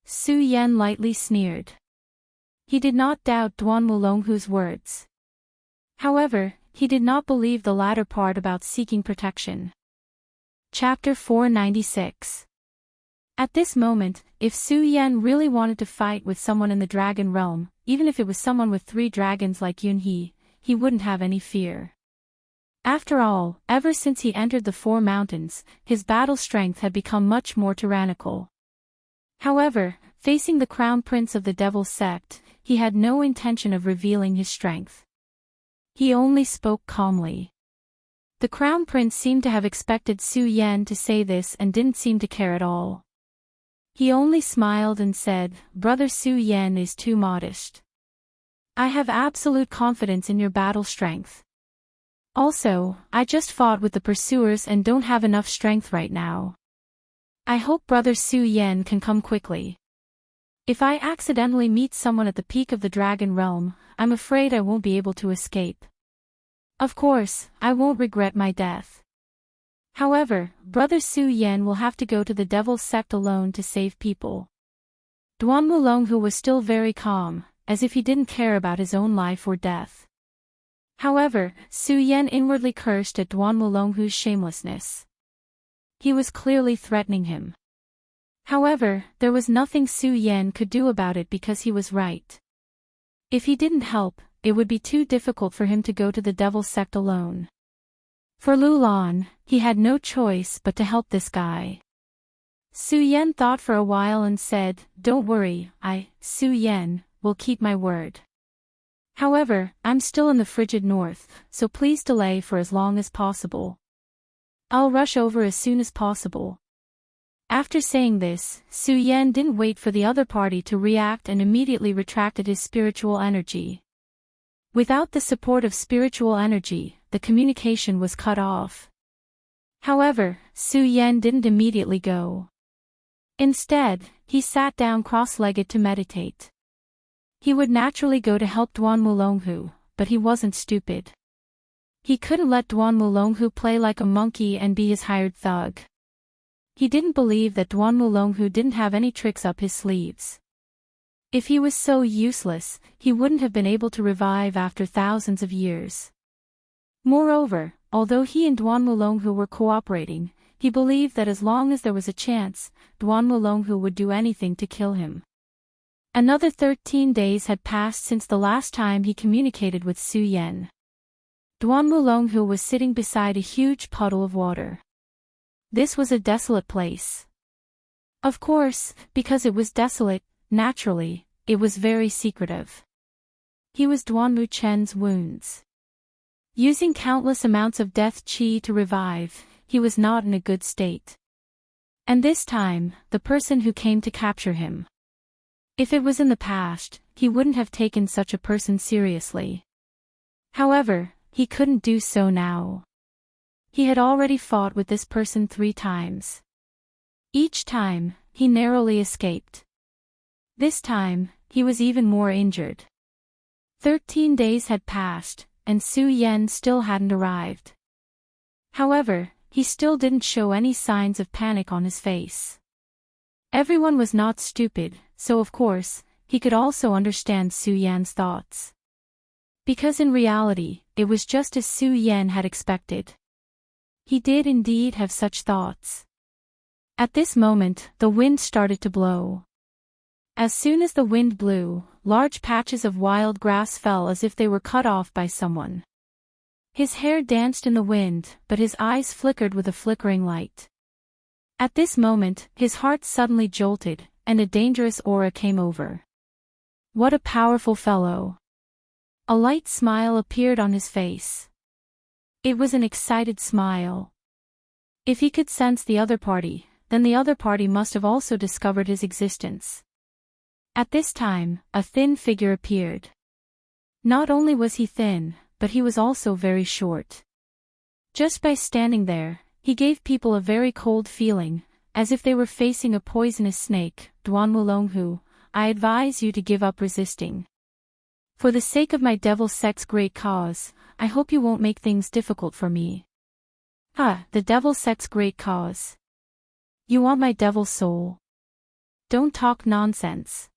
Su Yan lightly sneered. He did not doubt Duanmu Longhu's words. However, he did not believe the latter part about seeking protection. Chapter 496. At this moment, if Su Yan really wanted to fight with someone in the dragon realm, even if it was someone with 3 dragons like Yunhe, he wouldn't have any fear. After all, ever since he entered the 4 mountains, his battle strength had become much more tyrannical. However, facing the crown prince of the Devil's Sect, he had no intention of revealing his strength. He only spoke calmly. The crown prince seemed to have expected Su Yan to say this and didn't seem to care at all. He only smiled and said, "Brother Su Yan is too modest. I have absolute confidence in your battle strength. Also, I just fought with the pursuers and don't have enough strength right now. I hope Brother Su Yan can come quickly. If I accidentally meet someone at the peak of the dragon realm, I'm afraid I won't be able to escape. Of course, I won't regret my death. However, Brother Su Yan will have to go to the Devil's Sect alone to save people." Duanmu Longhu was still very calm, as if he didn't care about his own life or death. However, Su Yan inwardly cursed at Duanmu Longhu's shamelessness. He was clearly threatening him. However, there was nothing Su Yan could do about it because he was right. If he didn't help, it would be too difficult for him to go to the Devil's Sect alone. For Lu Lan, he had no choice but to help this guy. Su Yan thought for a while and said, "Don't worry, Su Yan, will keep my word. However, I'm still in the frigid north, so please delay for as long as possible. I'll rush over as soon as possible." After saying this, Su Yan didn't wait for the other party to react and immediately retracted his spiritual energy. Without the support of spiritual energy, the communication was cut off. However, Su Yan didn't immediately go. Instead, he sat down cross-legged to meditate. He would naturally go to help Duanmu Longhu, but he wasn't stupid. He couldn't let Duanmu Longhu play like a monkey and be his hired thug. He didn't believe that Duanmu Longhu didn't have any tricks up his sleeves. If he was so useless, he wouldn't have been able to revive after thousands of years. Moreover, although he and Duanmu Longhu were cooperating, he believed that as long as there was a chance, Duanmu Longhu would do anything to kill him. Another 13 days had passed since the last time he communicated with Su Yan. Duanmu Longhu was sitting beside a huge puddle of water. This was a desolate place. Of course, because it was desolate, naturally, it was very secretive. He was Duanmu Chen's wounds. Using countless amounts of death chi to revive, he was not in a good state. And this time, the person who came to capture him If it was in the past, he wouldn't have taken such a person seriously. However, he couldn't do so now. He had already fought with this person 3 times. Each time, he narrowly escaped. This time, he was even more injured. 13 days had passed, and Su Yan still hadn't arrived. However, he still didn't show any signs of panic on his face. Everyone was not stupid, so of course, he could also understand Su Yan's thoughts. Because in reality, it was just as Su Yan had expected. He did indeed have such thoughts. At this moment, the wind started to blow. As soon as the wind blew, large patches of wild grass fell as if they were cut off by someone. His hair danced in the wind, but his eyes flickered with a flickering light. At this moment, his heart suddenly jolted, and a dangerous aura came over. What a powerful fellow! A light smile appeared on his face. It was an excited smile. If he could sense the other party, then the other party must have also discovered his existence. At this time, a thin figure appeared. Not only was he thin, but he was also very short. Just by standing there, he gave people a very cold feeling, as if they were facing a poisonous snake. Duan Wulonghu, I advise you to give up resisting. For the sake of my devil sect's great cause, I hope you won't make things difficult for me. The devil sect's great cause. You want my devil's soul? Don't talk nonsense.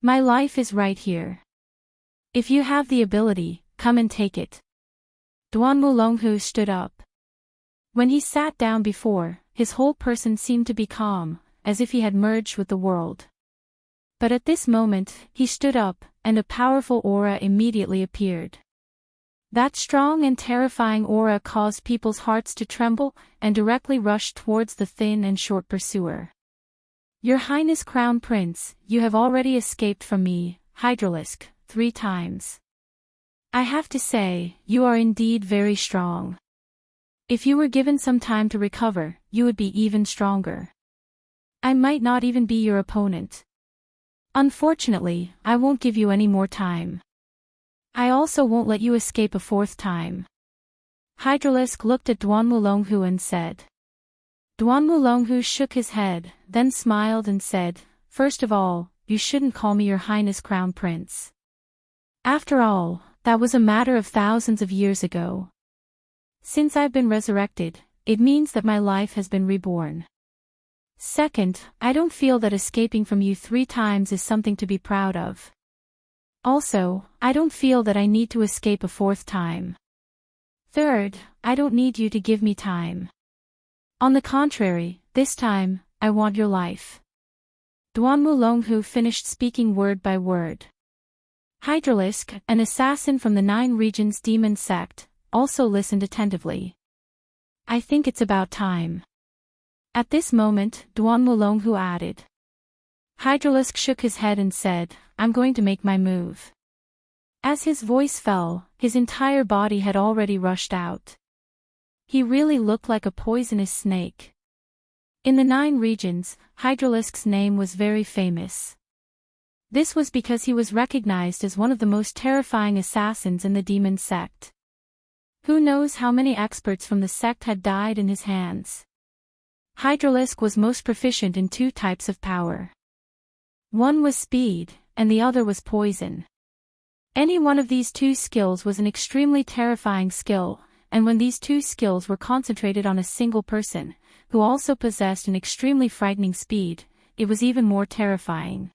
My life is right here. If you have the ability, come and take it. Duan Wulonghu stood up. When he sat down before, his whole person seemed to be calm, as if he had merged with the world. But at this moment, he stood up, and a powerful aura immediately appeared. That strong and terrifying aura caused people's hearts to tremble, and directly rushed towards the thin and short pursuer. Your Highness Crown Prince, you have already escaped from me, Hydralisk, 3 times. I have to say, you are indeed very strong. If you were given some time to recover, you would be even stronger. I might not even be your opponent. Unfortunately, I won't give you any more time. I also won't let you escape a 4th time. Hydralisk looked at Duan Wulonghu and said. Duan Wulonghu shook his head, then smiled and said, First of all, you shouldn't call me your Highness Crown Prince. After all, that was a matter of thousands of years ago. Since I've been resurrected, it means that my life has been reborn. Second, I don't feel that escaping from you 3 times is something to be proud of. Also, I don't feel that I need to escape a 4th time. Third, I don't need you to give me time. On the contrary, this time, I want your life. Duan Wulonghu finished speaking word by word. Hydralisk, an assassin from the 9 Regions Demon Sect, also listened attentively. I think it's about time. At this moment, Duan Wulonghu added. Hydralisk shook his head and said, I'm going to make my move. As his voice fell, his entire body had already rushed out. He really looked like a poisonous snake. In the 9 regions, Hydralisk's name was very famous. This was because he was recognized as one of the most terrifying assassins in the demon sect. Who knows how many experts from the sect had died in his hands. Hydralisk was most proficient in 2 types of power. One was speed, and the other was poison. Any one of these 2 skills was an extremely terrifying skill, and when these 2 skills were concentrated on a single person, who also possessed an extremely frightening speed, it was even more terrifying.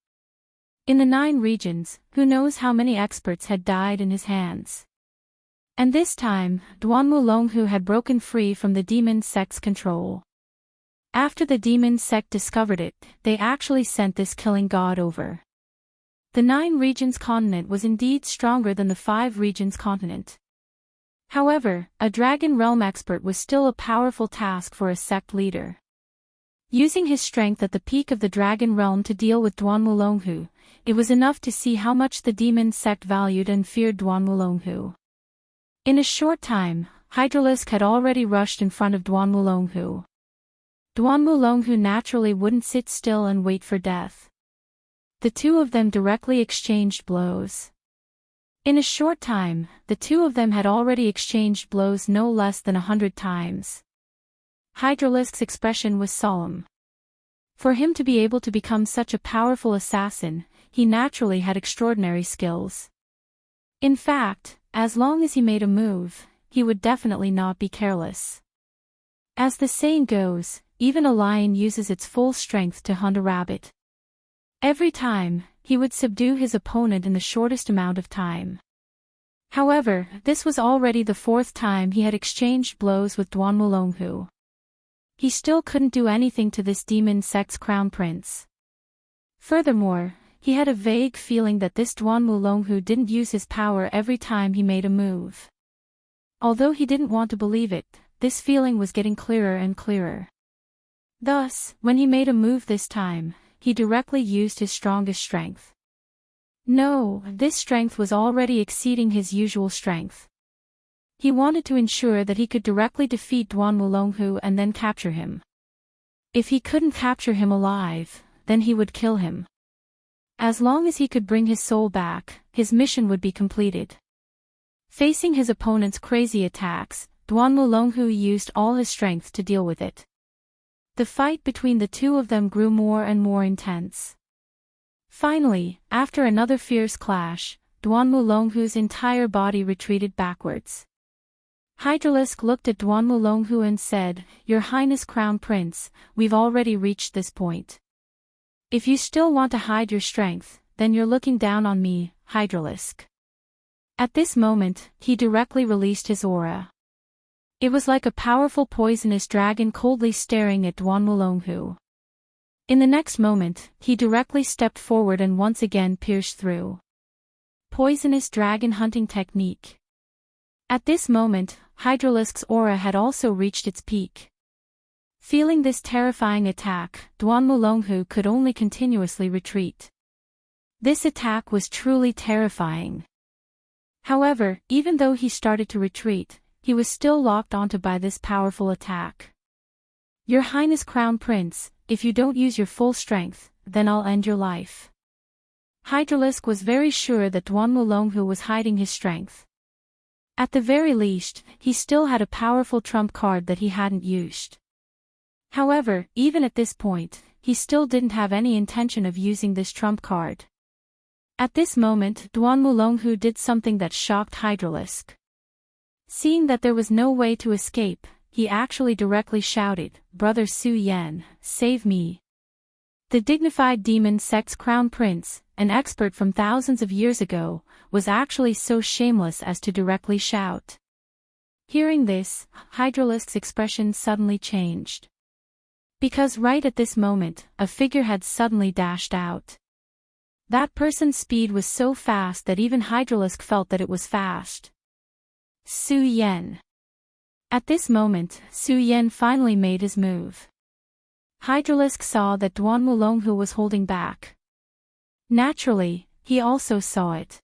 In the 9 regions, who knows how many experts had died in his hands. And this time, Duan Wulonghu had broken free from the demon sect's control. After the demon sect discovered it, they actually sent this killing god over. The 9 regions continent was indeed stronger than the 5 regions continent. However, a Dragon Realm expert was still a powerful task for a sect leader. Using his strength at the peak of the Dragon Realm to deal with Duan Wulonghu, it was enough to see how much the demon sect valued and feared Duan Wulonghu. In a short time, Hydralisk had already rushed in front of Duan Wulonghu. Duan Wulonghu naturally wouldn't sit still and wait for death. The two of them directly exchanged blows. In a short time, the two of them had already exchanged blows no less than 100 times. Hydralisk's expression was solemn. For him to be able to become such a powerful assassin, he naturally had extraordinary skills. In fact, as long as he made a move, he would definitely not be careless. As the saying goes, even a lion uses its full strength to hunt a rabbit. Every time, he would subdue his opponent in the shortest amount of time. However, this was already the fourth time he had exchanged blows with Duanmulonghu. He still couldn't do anything to this demon sect's crown prince. Furthermore, he had a vague feeling that this Duanmulonghu didn't use his power every time he made a move. Although he didn't want to believe it, this feeling was getting clearer and clearer. Thus, when he made a move this time, he directly used his strongest strength. No, this strength was already exceeding his usual strength. He wanted to ensure that he could directly defeat Duanmulonghu and then capture him. If he couldn't capture him alive, then he would kill him. As long as he could bring his soul back, his mission would be completed. Facing his opponent's crazy attacks, Duanmulonghu used all his strength to deal with it. The fight between the two of them grew more and more intense. Finally, after another fierce clash, Duanmulonghu's entire body retreated backwards. Hydralisk looked at Duanmulonghu and said, "Your Highness Crown Prince, we've already reached this point. If you still want to hide your strength, then you're looking down on me, Hydralisk." At this moment, he directly released his aura. It was like a powerful poisonous dragon coldly staring at Duanmulonghu. In the next moment, he directly stepped forward and once again pierced through. Poisonous dragon hunting technique. At this moment, Hydralisk's aura had also reached its peak. Feeling this terrifying attack, Duanmulonghu could only continuously retreat. This attack was truly terrifying. However, even though he started to retreat, he was still locked onto by this powerful attack. "Your Highness Crown Prince, if you don't use your full strength, then I'll end your life." Hydralisk was very sure that Duanmulonghu was hiding his strength. At the very least, he still had a powerful trump card that he hadn't used. However, even at this point, he still didn't have any intention of using this trump card. At this moment, Duanmulonghu did something that shocked Hydralisk. Seeing that there was no way to escape, he actually directly shouted, "Brother Su Yan, save me." The dignified demon sect's crown prince, an expert from thousands of years ago, was actually so shameless as to directly shout. Hearing this, Hydralisk's expression suddenly changed. Because right at this moment, a figure had suddenly dashed out. That person's speed was so fast that even Hydralisk felt that it was fast. Su Yan. At this moment, Su Yan finally made his move. Hydralisk saw that Duanmulonghu was holding back. Naturally, he also saw it.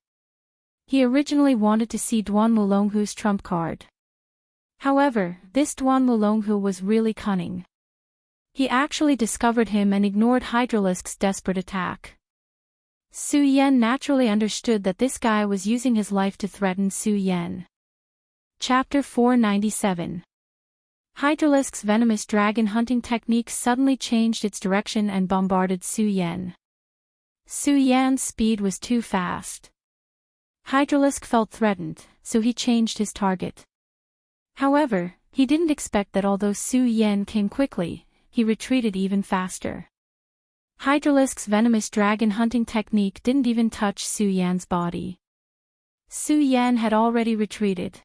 He originally wanted to see Duanmulonghu's trump card. However, this Duanmulonghu was really cunning. He actually discovered him and ignored Hydralisk's desperate attack. Su Yan naturally understood that this guy was using his life to threaten Su Yan. Chapter 497. Hydralisk's venomous dragon hunting technique suddenly changed its direction and bombarded Su Yan. Su Yan's speed was too fast. Hydralisk felt threatened, so he changed his target. However, he didn't expect that although Su Yan came quickly, he retreated even faster. Hydralisk's venomous dragon hunting technique didn't even touch Su Yan's body. Su Yan had already retreated.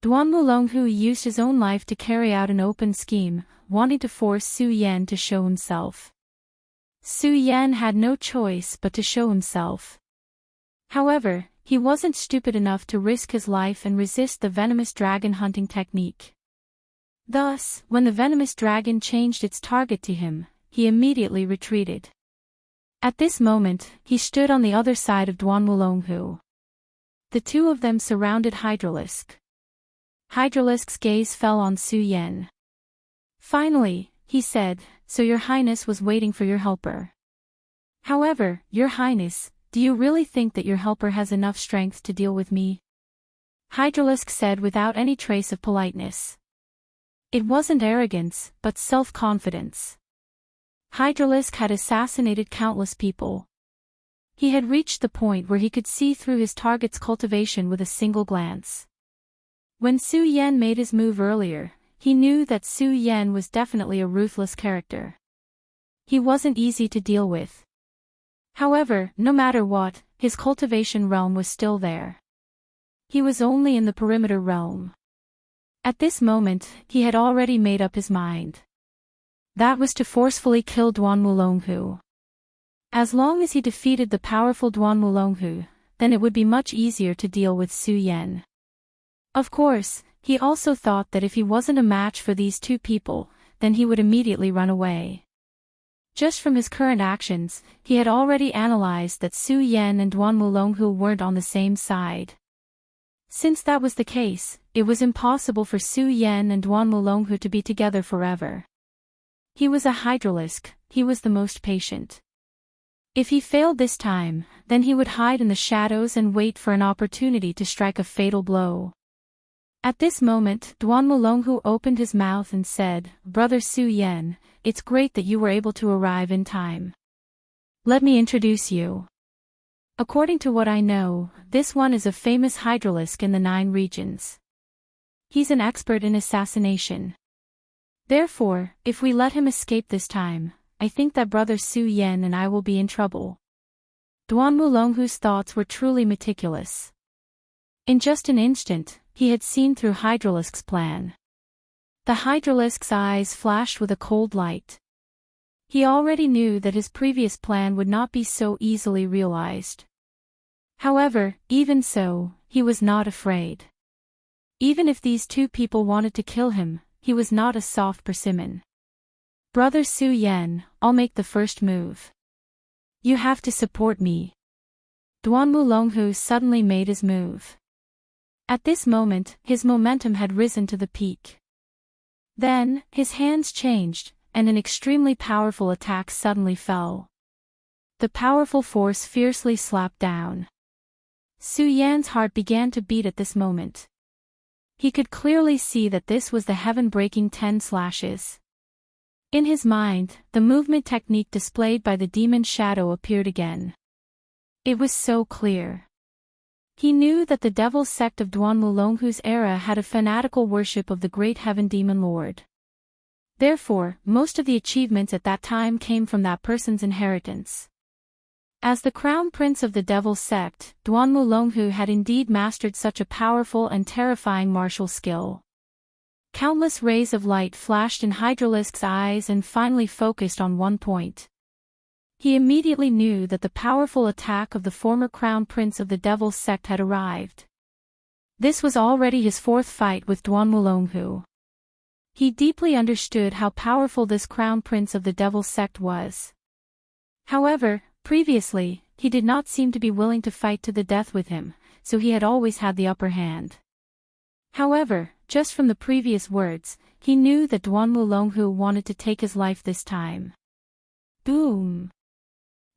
Duanmulonghu used his own life to carry out an open scheme, wanting to force Su Yan to show himself. Su Yan had no choice but to show himself. However, he wasn't stupid enough to risk his life and resist the venomous dragon hunting technique. Thus, when the venomous dragon changed its target to him, he immediately retreated. At this moment, he stood on the other side of Duanmulonghu. The two of them surrounded Hydralisk. Hydralisk's gaze fell on Su Yan. Finally, he said, "So your highness was waiting for your helper." However, Your Highness, do you really think that your helper has enough strength to deal with me? Hydralisk said without any trace of politeness. It wasn't arrogance, but self-confidence. Hydralisk had assassinated countless people. He had reached the point where he could see through his target's cultivation with a single glance. When Su Yan made his move earlier, he knew that Su Yan was definitely a ruthless character. He wasn't easy to deal with. However, no matter what, his cultivation realm was still there. He was only in the perimeter realm. At this moment, he had already made up his mind. That was to forcefully kill Duan Wulonghu. As long as he defeated the powerful Duan Wulonghu, then it would be much easier to deal with Su Yan. Of course, he also thought that if he wasn't a match for these two people, then he would immediately run away. Just from his current actions, he had already analyzed that Su Yan and Duan Wulonghu weren't on the same side. Since that was the case, it was impossible for Su Yan and Duan Wulonghu to be together forever. He was a hydralisk, he was the most patient. If he failed this time, then he would hide in the shadows and wait for an opportunity to strike a fatal blow. At this moment, Duan Wulonghu opened his mouth and said, "Brother Su Yan, it's great that you were able to arrive in time. Let me introduce you. According to what I know, this one is a famous hydralisk in the 9 regions. He's an expert in assassination. Therefore, if we let him escape this time, I think that Brother Su Yan and I will be in trouble." Duan Wulonghu's thoughts were truly meticulous. In just an instant, he had seen through Hydralisk's plan. The Hydralisk's eyes flashed with a cold light. He already knew that his previous plan would not be so easily realized. However, even so, he was not afraid. Even if these two people wanted to kill him, he was not a soft persimmon. "Brother Su Yan, I'll make the first move. You have to support me." Duan Wulonghu suddenly made his move. At this moment, his momentum had risen to the peak. Then, his hands changed, and an extremely powerful attack suddenly fell. The powerful force fiercely slapped down. Su Yan's heart began to beat at this moment. He could clearly see that this was the heaven-breaking 10 slashes. In his mind, the movement technique displayed by the demon shadow appeared again. It was so clear. He knew that the devil's sect of Duan Wulonghu's era had a fanatical worship of the great heaven demon lord. Therefore, most of the achievements at that time came from that person's inheritance. As the crown prince of the devil's sect, Duan Wulonghu had indeed mastered such a powerful and terrifying martial skill. Countless rays of light flashed in Hydralisk's eyes and finally focused on one point. He immediately knew that the powerful attack of the former crown prince of the devil's sect had arrived. This was already his 4th fight with Duan Wulonghu. He deeply understood how powerful this crown prince of the devil's sect was. However, previously, he did not seem to be willing to fight to the death with him, so he had always had the upper hand. However, just from the previous words, he knew that Duan Wulonghu wanted to take his life this time. Boom!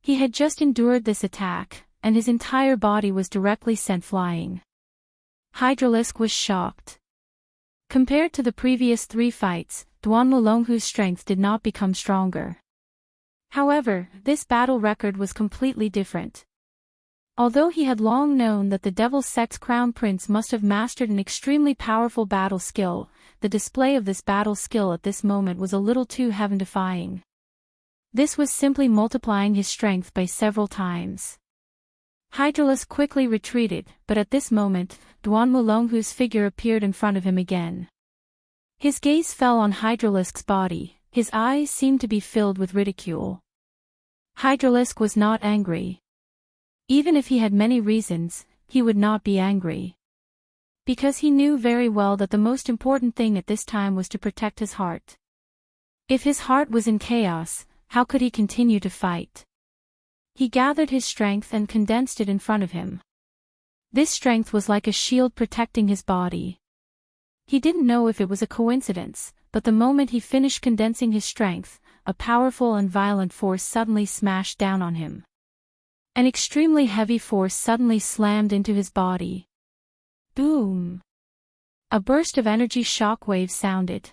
He had just endured this attack, and his entire body was directly sent flying. Hydralisk was shocked. Compared to the previous 3 fights, Duan Wulonghu's strength did not become stronger. However, this battle record was completely different. Although he had long known that the Devil's Sect's crown prince must have mastered an extremely powerful battle skill, the display of this battle skill at this moment was a little too heaven-defying. This was simply multiplying his strength by several times. Hydralisk quickly retreated, but at this moment, Duan Wulonghu's figure appeared in front of him again. His gaze fell on Hydralisk's body, his eyes seemed to be filled with ridicule. Hydralisk was not angry. Even if he had many reasons, he would not be angry. Because he knew very well that the most important thing at this time was to protect his heart. If his heart was in chaos, how could he continue to fight? He gathered his strength and condensed it in front of him. This strength was like a shield protecting his body. He didn't know if it was a coincidence, but the moment he finished condensing his strength, a powerful and violent force suddenly smashed down on him. An extremely heavy force suddenly slammed into his body. Boom! A burst of energy shockwaves sounded.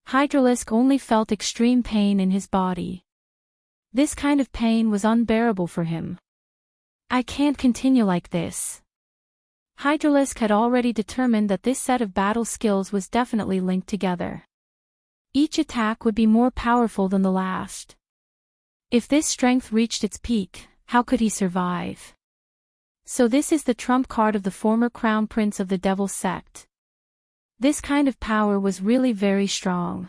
Hydralisk only felt extreme pain in his body. This kind of pain was unbearable for him. I can't continue like this. Hydralisk had already determined that this set of battle skills was definitely linked together. Each attack would be more powerful than the last. If this strength reached its peak, how could he survive? So this is the trump card of the former crown prince of the devil sect. This kind of power was really very strong.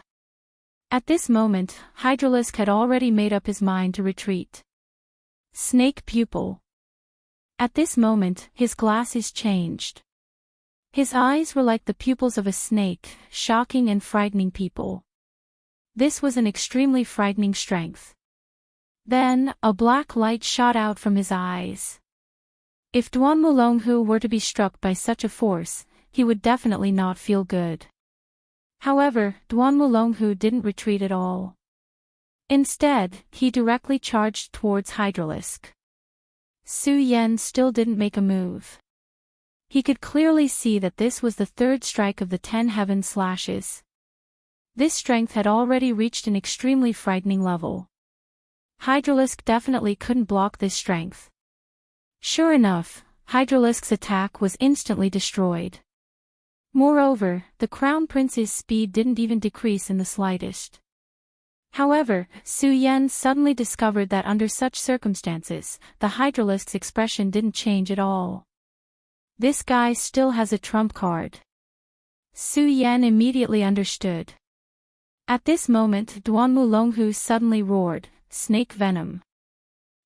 At this moment, Hydralisk had already made up his mind to retreat. Snake pupil. At this moment, his glasses changed. His eyes were like the pupils of a snake, shocking and frightening people. This was an extremely frightening strength. Then, a black light shot out from his eyes. If Duan Mulonghu were to be struck by such a force, he would definitely not feel good. However, Duan Mulonghu didn't retreat at all. Instead, he directly charged towards Hydralisk. Su Yan still didn't make a move. He could clearly see that this was the third strike of the 10 heaven slashes. This strength had already reached an extremely frightening level. Hydralisk definitely couldn't block this strength. Sure enough, Hydralisk's attack was instantly destroyed. Moreover, the Crown Prince's speed didn't even decrease in the slightest. However, Su Yan suddenly discovered that under such circumstances, the Hydralisk's expression didn't change at all. This guy still has a trump card. Su Yan immediately understood. At this moment, Duan Mulonghu suddenly roared, "Snake venom."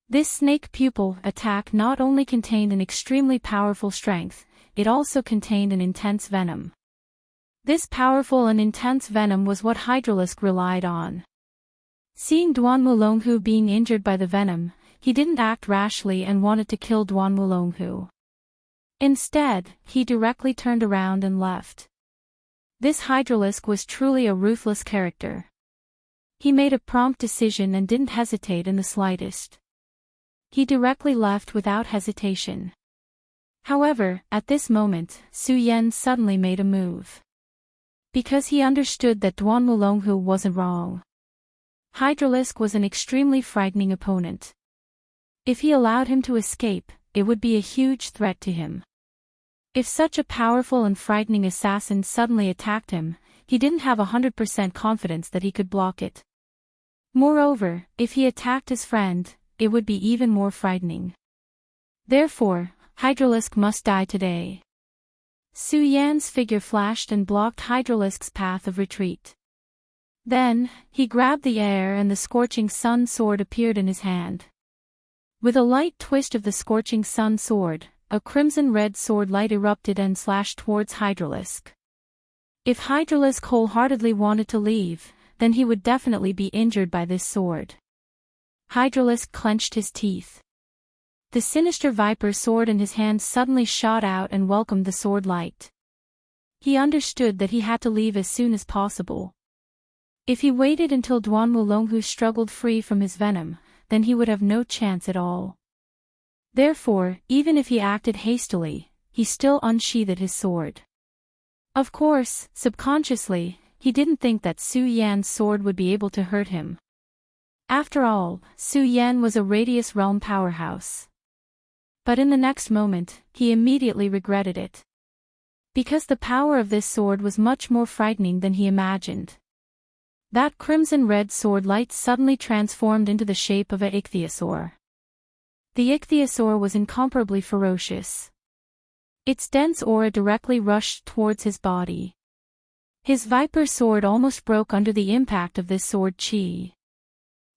This snake pupil attack not only contained an extremely powerful strength, it also contained an intense venom. This powerful and intense venom was what Hydralisk relied on. Seeing Duan Mulonghu being injured by the venom, he didn't act rashly and wanted to kill Duan Mulonghu. Instead, he directly turned around and left. This Hydralisk was truly a ruthless character. He made a prompt decision and didn't hesitate in the slightest. He directly left without hesitation. However, at this moment, Su Yan suddenly made a move. Because he understood that Duan Mulonghu wasn't wrong. Hydralisk was an extremely frightening opponent. If he allowed him to escape, it would be a huge threat to him. If such a powerful and frightening assassin suddenly attacked him, he didn't have 100% confidence that he could block it. Moreover, if he attacked his friend, it would be even more frightening. Therefore, Hydralisk must die today. Su Yan's figure flashed and blocked Hydralisk's path of retreat. Then, he grabbed the air and the Scorching Sun sword appeared in his hand. With a light twist of the Scorching Sun sword, a crimson-red sword light erupted and slashed towards Hydralisk. If Hydralisk wholeheartedly wanted to leave, then he would definitely be injured by this sword. Hydralisk clenched his teeth. The sinister viper sword in his hand suddenly shot out and welcomed the sword light. He understood that he had to leave as soon as possible. If he waited until Duan Mulonghu struggled free from his venom, then he would have no chance at all. Therefore, even if he acted hastily, he still unsheathed his sword. Of course, subconsciously, he didn't think that Su Yan's sword would be able to hurt him. After all, Su Yan was a Radius Realm powerhouse. But in the next moment, he immediately regretted it. Because the power of this sword was much more frightening than he imagined. That crimson-red sword light suddenly transformed into the shape of a ichthyosaur. The ichthyosaur was incomparably ferocious. Its dense aura directly rushed towards his body. His viper sword almost broke under the impact of this sword chi.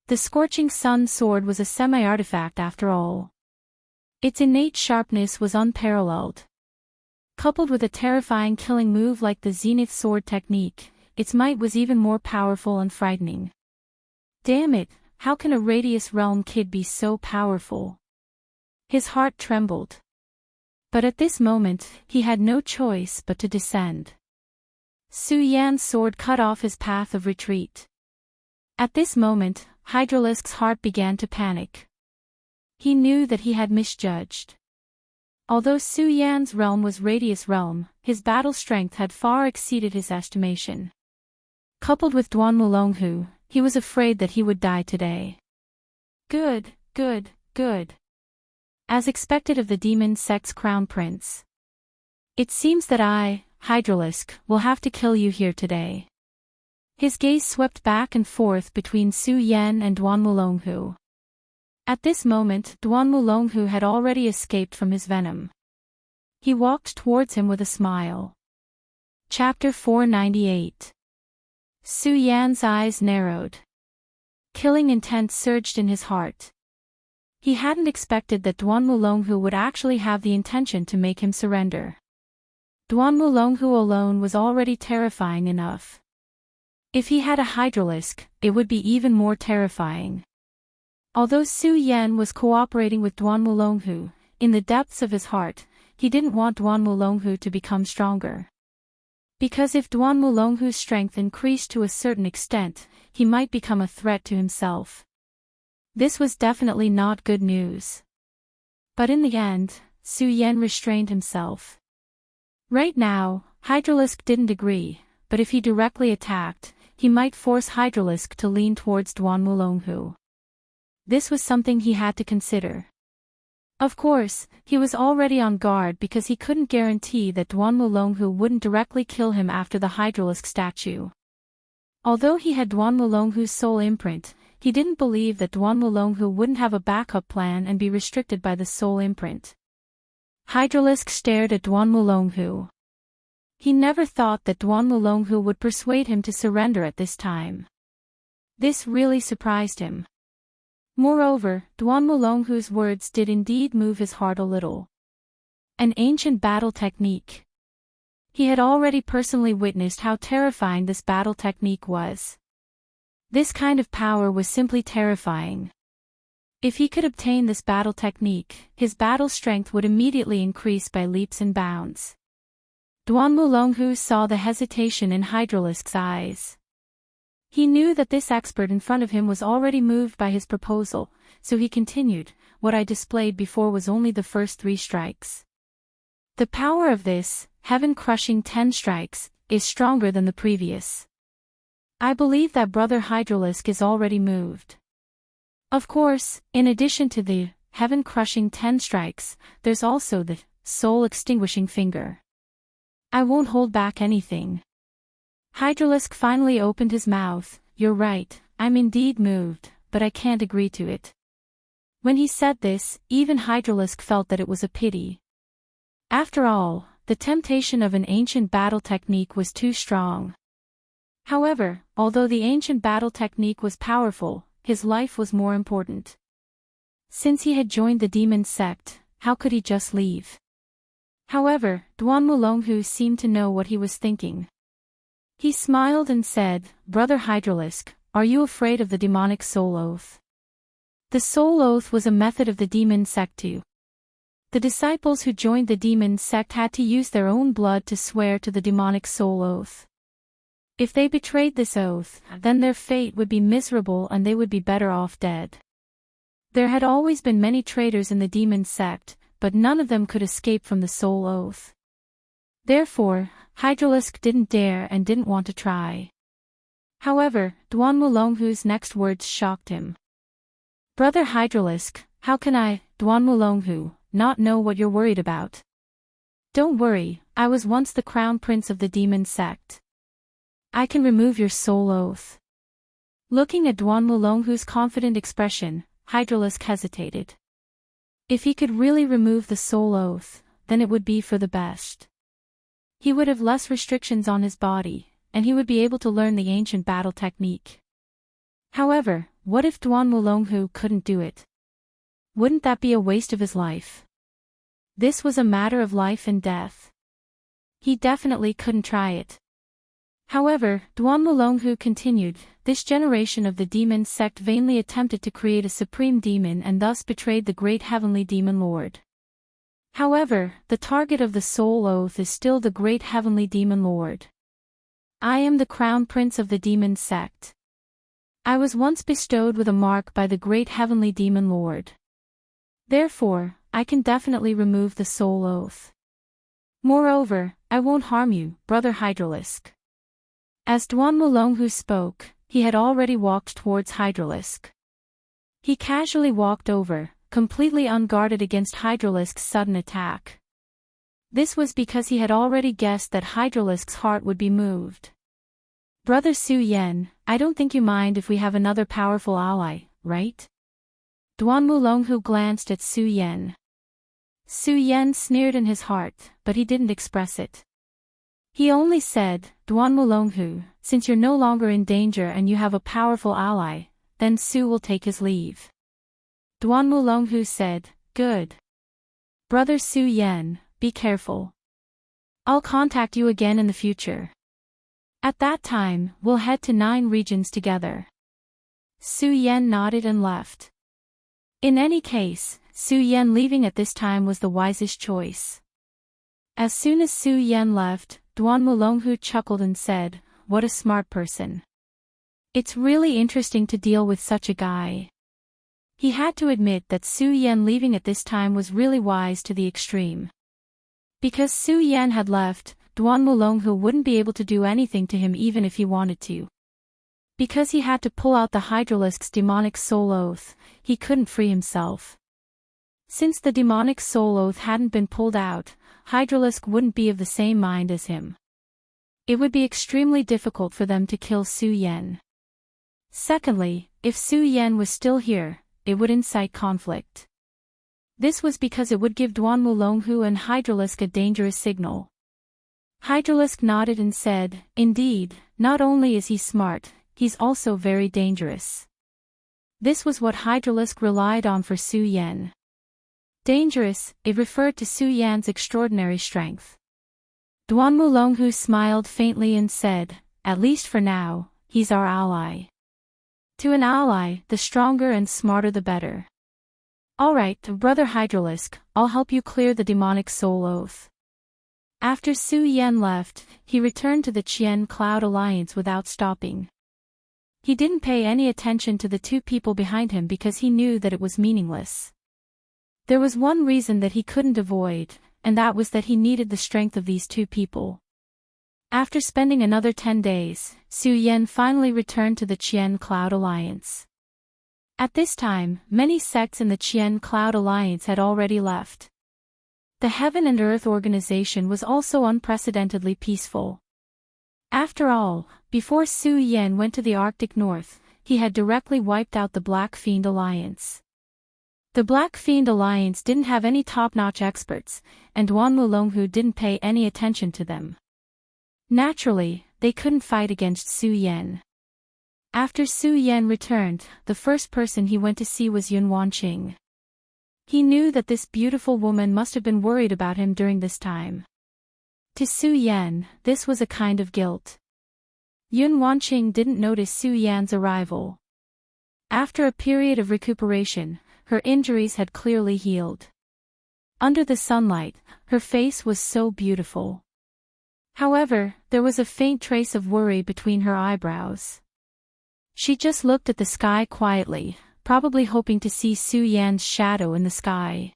The Scorching Sun sword was a semi-artifact after all. Its innate sharpness was unparalleled. Coupled with a terrifying killing move like the Zenith sword technique, its might was even more powerful and frightening. Damn it, how can a Radius Realm kid be so powerful? His heart trembled. But at this moment, he had no choice but to descend. Su Yan's sword cut off his path of retreat. At this moment, Hydralisk's heart began to panic. He knew that he had misjudged. Although Su Yan's realm was Radius' realm, his battle strength had far exceeded his estimation. Coupled with Duan Mulonghu, he was afraid that he would die today. Good. As expected of the demon sect's crown prince. It seems that I, Hydralisk, will have to kill you here today. His gaze swept back and forth between Su Yan and Duan Mulonghu. At this moment, Duan Mulonghu had already escaped from his venom. He walked towards him with a smile. Chapter 498. Su Yan's eyes narrowed. Killing intent surged in his heart. He hadn't expected that Duan Mulonghu would actually have the intention to make him surrender. Duan Mulonghu alone was already terrifying enough. If he had a Hydralisk, it would be even more terrifying. Although Su Yan was cooperating with Duan Mulonghu, in the depths of his heart, he didn't want Duan Mulonghu to become stronger. Because if Duan Mulonghu's strength increased to a certain extent, he might become a threat to himself. This was definitely not good news. But in the end, Su Yan restrained himself. Right now, Hydralisk didn't agree, but if he directly attacked, he might force Hydralisk to lean towards Duan Mulonghu. This was something he had to consider. Of course, he was already on guard because he couldn't guarantee that Duan Mulonghu wouldn't directly kill him after the Hydralisk statue. Although he had Duan Mulonghu's soul imprint, he didn't believe that Duan Mulonghu wouldn't have a backup plan and be restricted by the soul imprint. Hydralisk stared at Duan Mulonghu. He never thought that Duan Mulonghu would persuade him to surrender at this time. This really surprised him. Moreover, Duan Mulonghu's words did indeed move his heart a little. An ancient battle technique. He had already personally witnessed how terrifying this battle technique was. This kind of power was simply terrifying. If he could obtain this battle technique, his battle strength would immediately increase by leaps and bounds. Duan Mulonghu saw the hesitation in Hydralisk's eyes. He knew that this expert in front of him was already moved by his proposal, so he continued, "What I displayed before was only the first 3 strikes. The power of this, heaven-crushing 10 strikes, is stronger than the previous. I believe that Brother Hydralisk is already moved. Of course, in addition to the heaven-crushing 10 strikes, there's also the soul-extinguishing finger. I won't hold back anything." Hydralisk finally opened his mouth. "You're right, I'm indeed moved, but I can't agree to it." When he said this, even Hydralisk felt that it was a pity. After all, the temptation of an ancient battle technique was too strong. However, although the ancient battle technique was powerful, his life was more important. Since he had joined the demon sect, how could he just leave? However, Duan Mulonghu seemed to know what he was thinking. He smiled and said, "Brother Hydralisk, are you afraid of the demonic soul oath?" The soul oath was a method of the demon sect too. The disciples who joined the demon sect had to use their own blood to swear to the demonic soul oath. If they betrayed this oath, then their fate would be miserable and they would be better off dead. There had always been many traitors in the demon sect, but none of them could escape from the soul oath. Therefore, Hydralisk didn't dare and didn't want to try. However, Duan Mulonghu's next words shocked him. "Brother Hydralisk, how can I, Duan Mulonghu, not know what you're worried about? Don't worry, I was once the crown prince of the demon sect. I can remove your soul oath." Looking at Duan Mulonghu's confident expression, Hydralisk hesitated. If he could really remove the soul oath, then it would be for the best. He would have less restrictions on his body, and he would be able to learn the ancient battle technique. However, what if Duan Mulonghu couldn't do it? Wouldn't that be a waste of his life? This was a matter of life and death. He definitely couldn't try it. However, Duan Mulonghu continued, "This generation of the demon sect vainly attempted to create a supreme demon and thus betrayed the great heavenly demon lord. However, the target of the soul oath is still the great heavenly demon lord. I am the crown prince of the demon sect. I was once bestowed with a mark by the great heavenly demon lord. Therefore, I can definitely remove the soul oath. Moreover, I won't harm you, Brother Hydralisk. As Duan Mulonghu spoke, he had already walked towards Hydralisk. He casually walked over, completely unguarded against Hydralisk's sudden attack. This was because he had already guessed that Hydralisk's heart would be moved. Brother Su Yen, I don't think you mind if we have another powerful ally, right? Duan Mulonghu glanced at Su Yen. Su Yen sneered in his heart, but he didn't express it. He only said, Duan Mulonghu, since you're no longer in danger and you have a powerful ally, then Su will take his leave. Duan Mulonghu said, good. Brother Su Yen, be careful. I'll contact you again in the future. At that time, we'll head to 9 regions together. Su Yen nodded and left. In any case, Su Yen leaving at this time was the wisest choice. As soon as Su Yen left, Duan Mulonghu chuckled and said, what a smart person. It's really interesting to deal with such a guy. He had to admit that Su Yen leaving at this time was really wise to the extreme. Because Su Yen had left, Duan Mulonghu wouldn't be able to do anything to him even if he wanted to. Because he had to pull out the Hydralisk's demonic soul oath, he couldn't free himself. Since the demonic soul oath hadn't been pulled out, Hydralisk wouldn't be of the same mind as him. It would be extremely difficult for them to kill Su Yen. Secondly, if Su Yen was still here, it would incite conflict. This was because it would give Duan Mulonghu and Hydralisk a dangerous signal. Hydralisk nodded and said, indeed, not only is he smart, he's also very dangerous. This was what Hydralisk relied on for Su Yen. Dangerous, it referred to Su Yan's extraordinary strength. Duan Mulonghu smiled faintly and said, at least for now, he's our ally. To an ally, the stronger and smarter the better. Alright, Brother Hydralisk, I'll help you clear the demonic soul oath. After Su Yen left, he returned to the Qian Cloud Alliance without stopping. He didn't pay any attention to the 2 people behind him because he knew that it was meaningless. There was one reason that he couldn't avoid, and that was that he needed the strength of these 2 people. After spending another 10 days, Su Yen finally returned to the Qian Cloud Alliance. At this time, many sects in the Qian Cloud Alliance had already left. The Heaven and Earth organization was also unprecedentedly peaceful. After all, before Su Yen went to the Arctic North, he had directly wiped out the Black Fiend Alliance. The Black Fiend Alliance didn't have any top-notch experts, and Duan Mulonghu didn't pay any attention to them. Naturally, they couldn't fight against Su Yen. After Su Yen returned, the first person he went to see was Yun Wanqing. He knew that this beautiful woman must have been worried about him during this time. To Su Yen, this was a kind of guilt. Yun Wanqing didn't notice Su Yan's arrival. After a period of recuperation, her injuries had clearly healed. Under the sunlight, her face was so beautiful. However, there was a faint trace of worry between her eyebrows. She just looked at the sky quietly, probably hoping to see Su Yan's shadow in the sky.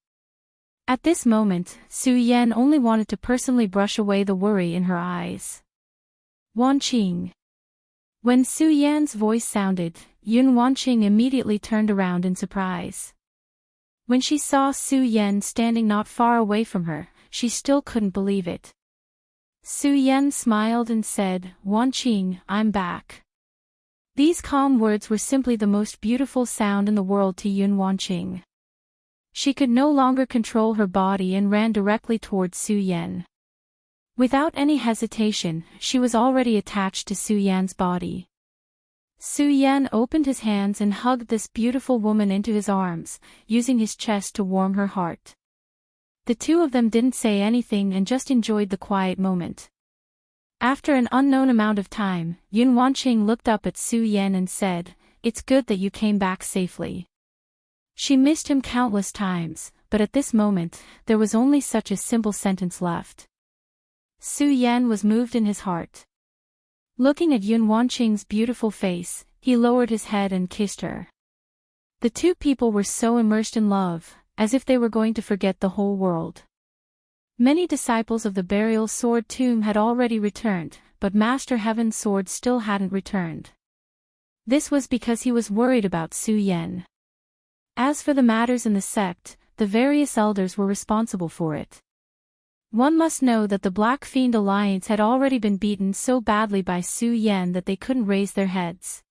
At this moment, Su Yen only wanted to personally brush away the worry in her eyes. Wanqing. When Su Yan's voice sounded, Yun Wanqing immediately turned around in surprise. When she saw Su Yen standing not far away from her, she still couldn't believe it. Su Yen smiled and said, Wanqing, I'm back. These calm words were simply the most beautiful sound in the world to Yun Wanqing. She could no longer control her body and ran directly towards Su Yen. Without any hesitation, she was already attached to Su Yan's body. Su Yen opened his hands and hugged this beautiful woman into his arms, using his chest to warm her heart. The 2 of them didn't say anything and just enjoyed the quiet moment. After an unknown amount of time, Yun Wanqing looked up at Su Yen and said, It's good that you came back safely. She missed him countless times, but at this moment, there was only such a simple sentence left. Su Yen was moved in his heart. Looking at Yun Wanqing's beautiful face, he lowered his head and kissed her. The two people were so immersed in love, as if they were going to forget the whole world. Many disciples of the burial sword tomb had already returned, but Master Heaven's sword still hadn't returned. This was because he was worried about Su Yan. As for the matters in the sect, the various elders were responsible for it. One must know that the Black Fiend Alliance had already been beaten so badly by Su Yan that they couldn't raise their heads.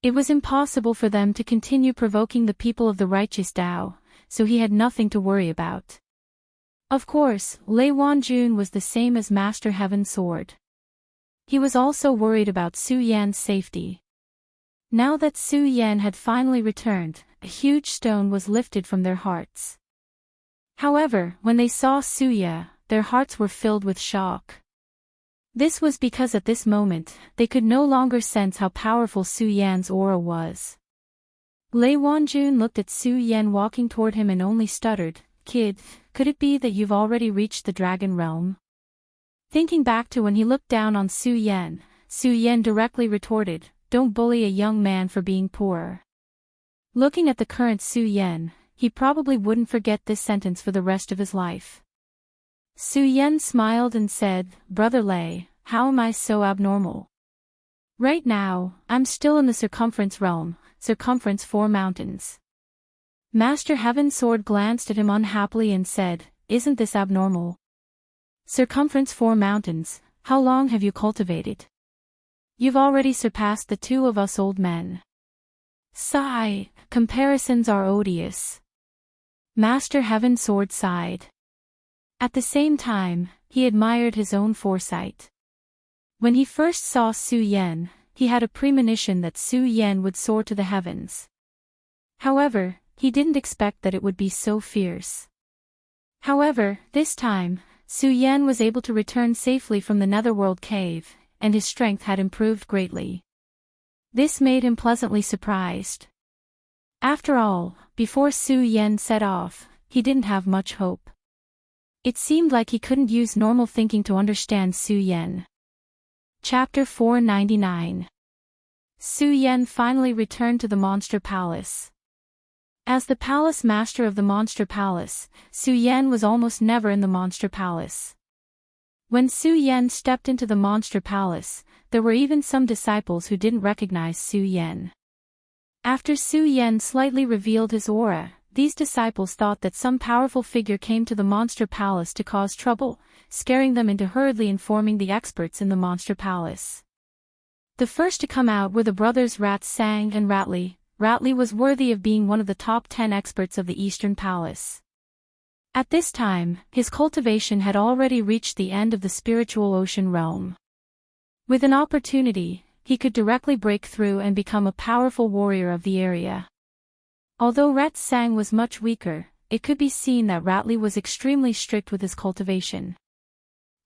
It was impossible for them to continue provoking the people of the righteous Tao, so he had nothing to worry about. Of course, Lei Wanjun was the same as Master Heaven's sword. He was also worried about Su Yan's safety. Now that Su Yan had finally returned, a huge stone was lifted from their hearts. However, when they saw Su Yan, their hearts were filled with shock. This was because at this moment, they could no longer sense how powerful Su Yan's aura was. Lei Wanjun looked at Su Yan walking toward him and only stuttered, "Kid, could it be that you've already reached the dragon realm?" Thinking back to when he looked down on Su Yan directly retorted, "Don't bully a young man for being poor." Looking at the current Su Yan, he probably wouldn't forget this sentence for the rest of his life. Su Yan smiled and said, "Brother Lei, how am I so abnormal? Right now, I'm still in the circumference realm, circumference 4 mountains." Master Heaven's sword glanced at him unhappily and said, "Isn't this abnormal? Circumference 4 mountains, how long have you cultivated? You've already surpassed the two of us old men." Sigh, comparisons are odious. Master Heaven's sword sighed. At the same time, he admired his own foresight. When he first saw Su Yan, he had a premonition that Su Yan would soar to the heavens. However, he didn't expect that it would be so fierce. However, this time, Su Yan was able to return safely from the Netherworld cave, and his strength had improved greatly. This made him pleasantly surprised. After all, before Su Yan set off, he didn't have much hope. It seemed like he couldn't use normal thinking to understand Su Yan. Chapter 499. Su Yan finally returned to the Monster Palace. As the palace master of the Monster Palace, Su Yan was almost never in the Monster Palace. When Su Yan stepped into the Monster Palace, there were even some disciples who didn't recognize Su Yan. After Su Yan slightly revealed his aura, these disciples thought that some powerful figure came to the Monster Palace to cause trouble, scaring them into hurriedly informing the experts in the Monster Palace. The first to come out were the brothers Rat Sang and Ratli. Ratli was worthy of being one of the top 10 experts of the Eastern Palace. At this time, his cultivation had already reached the end of the spiritual ocean realm. With an opportunity, he could directly break through and become a powerful warrior of the area. Although Rat Sang was much weaker, it could be seen that Ratli was extremely strict with his cultivation.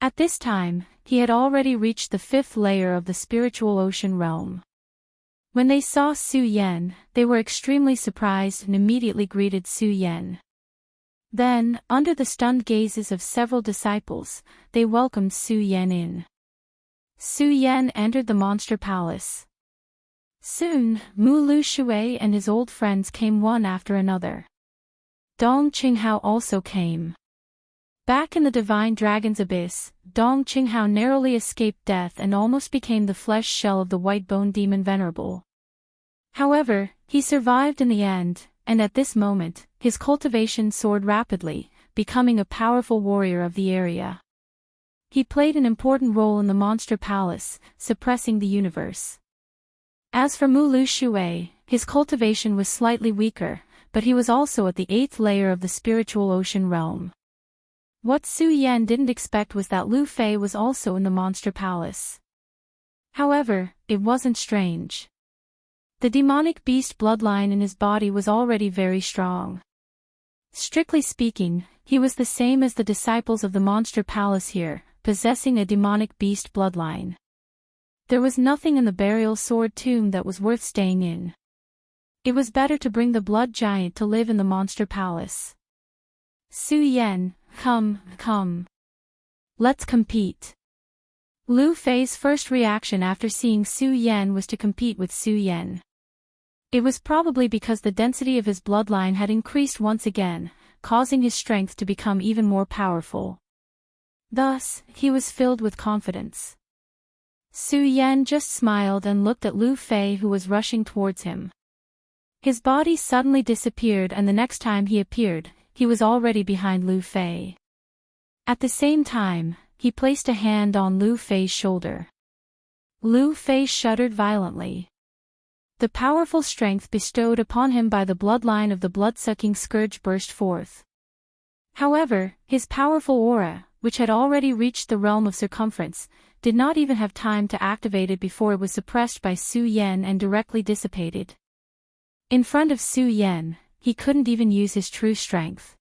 At this time, he had already reached the 5th layer of the spiritual ocean realm. When they saw Su Yan, they were extremely surprised and immediately greeted Su Yan. Then, under the stunned gazes of several disciples, they welcomed Su Yan in. Su Yan entered the Monster Palace. Soon, Mu Lu Shui and his old friends came one after another. Dong Qinghao also came. Back in the Divine Dragon's Abyss, Dong Qinghao narrowly escaped death and almost became the flesh shell of the White Bone Demon Venerable. However, he survived in the end, and at this moment, his cultivation soared rapidly, becoming a powerful warrior of the area. He played an important role in the Monster Palace, suppressing the universe. As for Mu Lu Shui, his cultivation was slightly weaker, but he was also at the 8th layer of the spiritual ocean realm. What Su Yan didn't expect was that Lu Fei was also in the Monster Palace. However, it wasn't strange. The demonic beast bloodline in his body was already very strong. Strictly speaking, he was the same as the disciples of the Monster Palace here, possessing a demonic beast bloodline. There was nothing in the burial sword tomb that was worth staying in. It was better to bring the blood giant to live in the Monster Palace. Su Yan, come. Let's compete. Lu Fei's first reaction after seeing Su Yan was to compete with Su Yan. It was probably because the density of his bloodline had increased once again, causing his strength to become even more powerful. Thus, he was filled with confidence. Su Yan just smiled and looked at Lu Fei, who was rushing towards him. His body suddenly disappeared, and the next time he appeared, he was already behind Lu Fei. At the same time, he placed a hand on Lu Fei's shoulder. Lu Fei shuddered violently. The powerful strength bestowed upon him by the bloodline of the blood-sucking scourge burst forth. However, his powerful aura, which had already reached the realm of circumference, did not even have time to activate it before it was suppressed by Su Yan and directly dissipated. In front of Su Yan, he couldn't even use his true strength.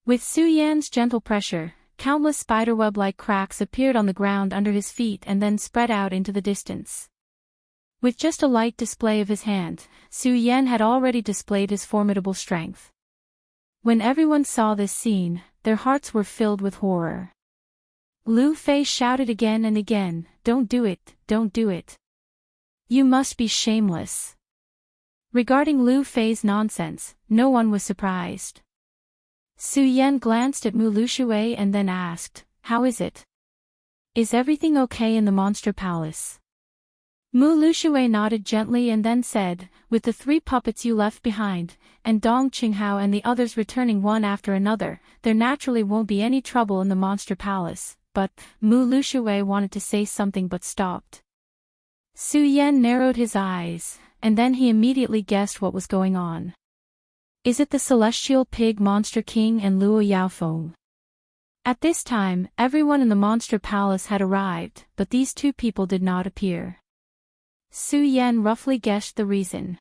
With Su Yan's gentle pressure, countless spiderweb-like cracks appeared on the ground under his feet and then spread out into the distance. With just a light display of his hand, Su Yan had already displayed his formidable strength. When everyone saw this scene, their hearts were filled with horror. Lu Fei shouted again and again, "Don't do it, don't do it. You must be shameless." Regarding Lu Fei's nonsense, no one was surprised. Su Yan glanced at Mu Lushui and then asked, "How is it? Is everything okay in the monster palace?" Mu Lushui nodded gently and then said, "With the 3 puppets you left behind, and Dong Qinghao and the others returning one after another, there naturally won't be any trouble in the monster palace." But Mu Lushui wanted to say something but stopped. Su Yan narrowed his eyes, and then he immediately guessed what was going on. Is it the celestial pig monster king and Luo Yaofeng? At this time, everyone in the monster palace had arrived, but these 2 people did not appear. Su Yan roughly guessed the reason.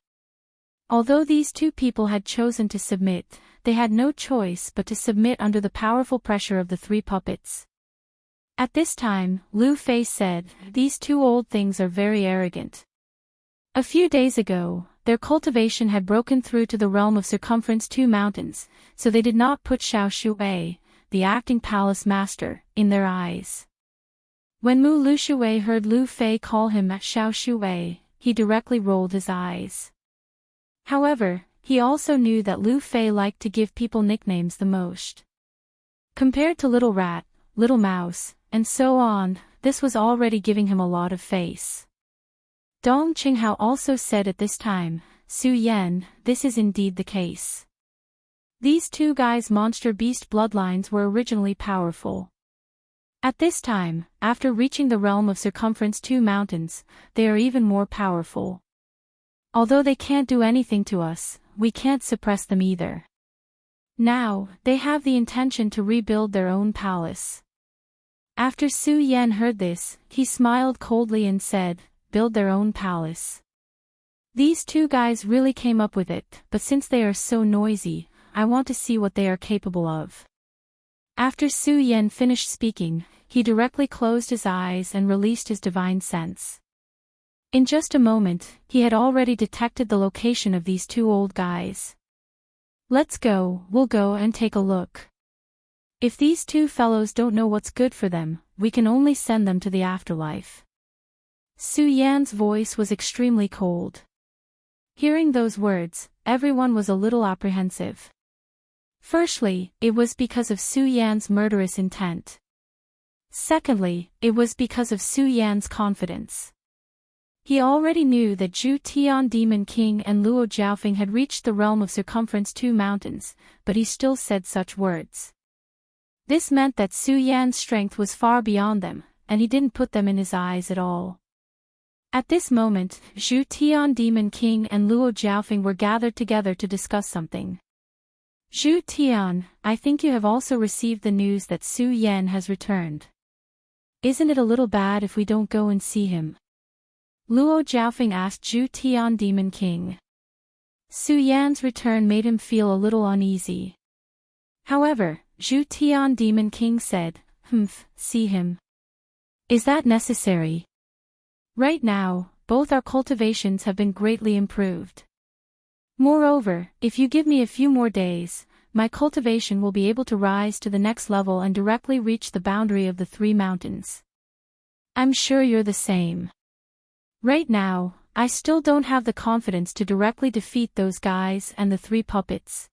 Although these 2 people had chosen to submit, they had no choice but to submit under the powerful pressure of the 3 puppets. At this time, Lu Fei said, "These 2 old things are very arrogant. A few days ago, their cultivation had broken through to the realm of circumference 2 mountains, so they did not put Xiao Shui, the acting palace master, in their eyes." When Mu Lushui heard Lu Fei call him Xiao Shui, he directly rolled his eyes. However, he also knew that Lu Fei liked to give people nicknames the most. Compared to Little Rat, Little Mouse, and so on, this was already giving him a lot of face. Dong Qinghao also said at this time, "Su Yan, this is indeed the case. These 2 guys' monster beast bloodlines were originally powerful. At this time, after reaching the realm of circumference 2 mountains, they are even more powerful. Although they can't do anything to us, we can't suppress them either. Now, they have the intention to rebuild their own palace." After Su Yan heard this, he smiled coldly and said, "Build their own palace. These 2 guys really came up with it, but since they are so noisy, I want to see what they are capable of." After Su Yan finished speaking, he directly closed his eyes and released his divine sense. In just a moment, he had already detected the location of these 2 old guys. "Let's go, we'll go and take a look. If these 2 fellows don't know what's good for them, we can only send them to the afterlife." Su Yan's voice was extremely cold. Hearing those words, everyone was a little apprehensive. Firstly, it was because of Su Yan's murderous intent. Secondly, it was because of Su Yan's confidence. He already knew that Zhu Tian Demon King and Luo Jiaofeng had reached the realm of circumference 2 mountains, but he still said such words. This meant that Su Yan's strength was far beyond them, and he didn't put them in his eyes at all. At this moment, Zhu Tian Demon King and Luo Jiaofeng were gathered together to discuss something. "Zhu Tian, I think you have also received the news that Su Yan has returned. Isn't it a little bad if we don't go and see him?" Luo Jiaofeng asked Zhu Tian Demon King. Su Yan's return made him feel a little uneasy. However, Zhu Tian Demon King said, "See him. Is that necessary? Right now, both our cultivations have been greatly improved. Moreover, if you give me a few more days, my cultivation will be able to rise to the next level and directly reach the boundary of the 3 mountains." I'm sure you're the same. Right now, I still don't have the confidence to directly defeat those guys and the 3 puppets.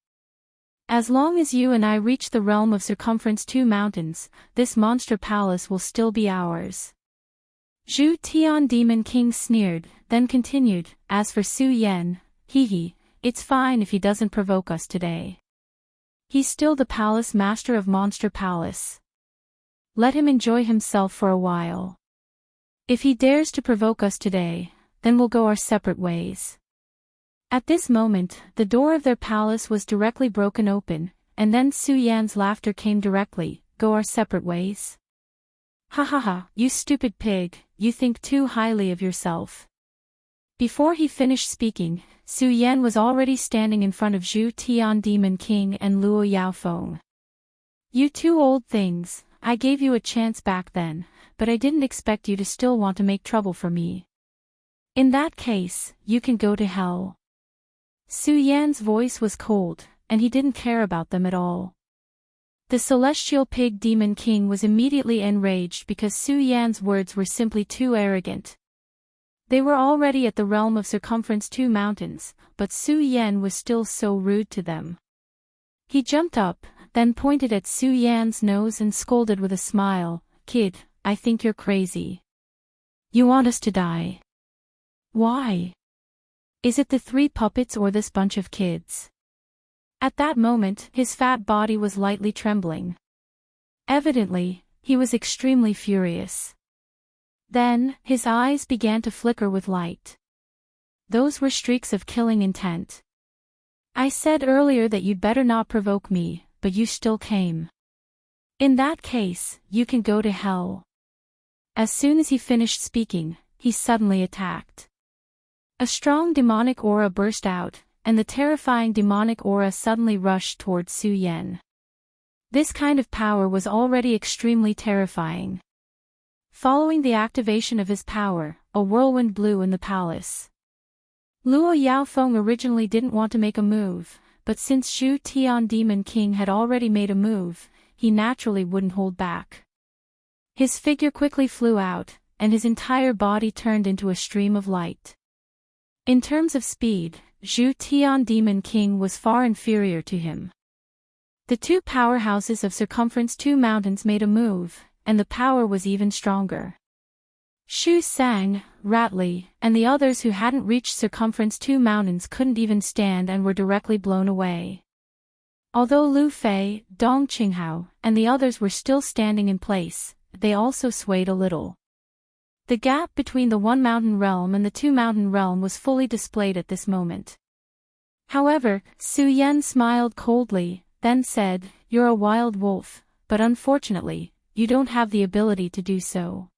As long as you and I reach the realm of Circumference 2 Mountains, this monster palace will still be ours. Zhu Tian Demon King sneered, then continued, as for Su Yan, it's fine if he doesn't provoke us today. He's still the palace master of Monster Palace. Let him enjoy himself for a while. If he dares to provoke us today, then we'll go our separate ways. At this moment, the door of their palace was directly broken open, and then Su Yan's laughter came directly, go our separate ways? Ha ha ha, you stupid pig, you think too highly of yourself. Before he finished speaking, Su Yan was already standing in front of Zhu Tian Demon King and Luo Yaofeng. You 2 old things, I gave you a chance back then, but I didn't expect you to still want to make trouble for me. In that case, you can go to hell. Su Yan's voice was cold, and he didn't care about them at all. The Celestial Pig Demon King was immediately enraged because Su Yan's words were simply too arrogant. They were already at the realm of Circumference 2 Mountains, but Su Yan was still so rude to them. He jumped up, then pointed at Su Yan's nose and scolded with a smile, "Kid, I think you're crazy. You want us to die. Why? Is it the 3 puppets or this bunch of kids?" At that moment, his fat body was lightly trembling. Evidently, he was extremely furious. Then, his eyes began to flicker with light. Those were streaks of killing intent. I said earlier that you'd better not provoke me, but you still came. In that case, you can go to hell. As soon as he finished speaking, he suddenly attacked. A strong demonic aura burst out, and the terrifying demonic aura suddenly rushed towards Su Yan. This kind of power was already extremely terrifying. Following the activation of his power, a whirlwind blew in the palace. Luo Yaofeng originally didn't want to make a move, but since Zhu Tian Demon King had already made a move, he naturally wouldn't hold back. His figure quickly flew out, and his entire body turned into a stream of light. In terms of speed, Zhu Tian Demon King was far inferior to him. The 2 powerhouses of Circumference 2 Mountains made a move, and the power was even stronger. Xu Sang, Ratley, and the others who hadn't reached Circumference 2 Mountains couldn't even stand and were directly blown away. Although Lu Fei, Dong Qinghao, and the others were still standing in place, they also swayed a little. The gap between the 1 mountain realm and the 2 mountain realm was fully displayed at this moment. However, Su Yan smiled coldly, then said, "You're a wild wolf, but unfortunately, you don't have the ability to do so."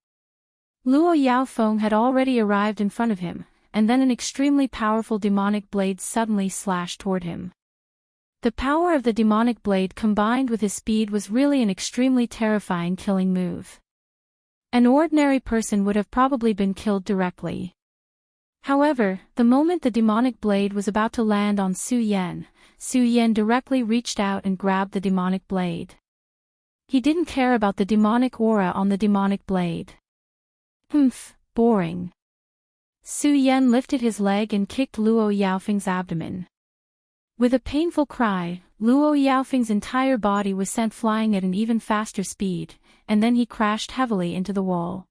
Luo Yaofeng had already arrived in front of him, and then an extremely powerful demonic blade suddenly slashed toward him. The power of the demonic blade combined with his speed was really an extremely terrifying killing move. An ordinary person would have probably been killed directly. However, the moment the demonic blade was about to land on Su Yan directly reached out and grabbed the demonic blade. He didn't care about the demonic aura on the demonic blade. Boring. Su Yan lifted his leg and kicked Luo Yaofeng's abdomen. With a painful cry, Luo Yaofeng's entire body was sent flying at an even faster speed, and then he crashed heavily into the wall.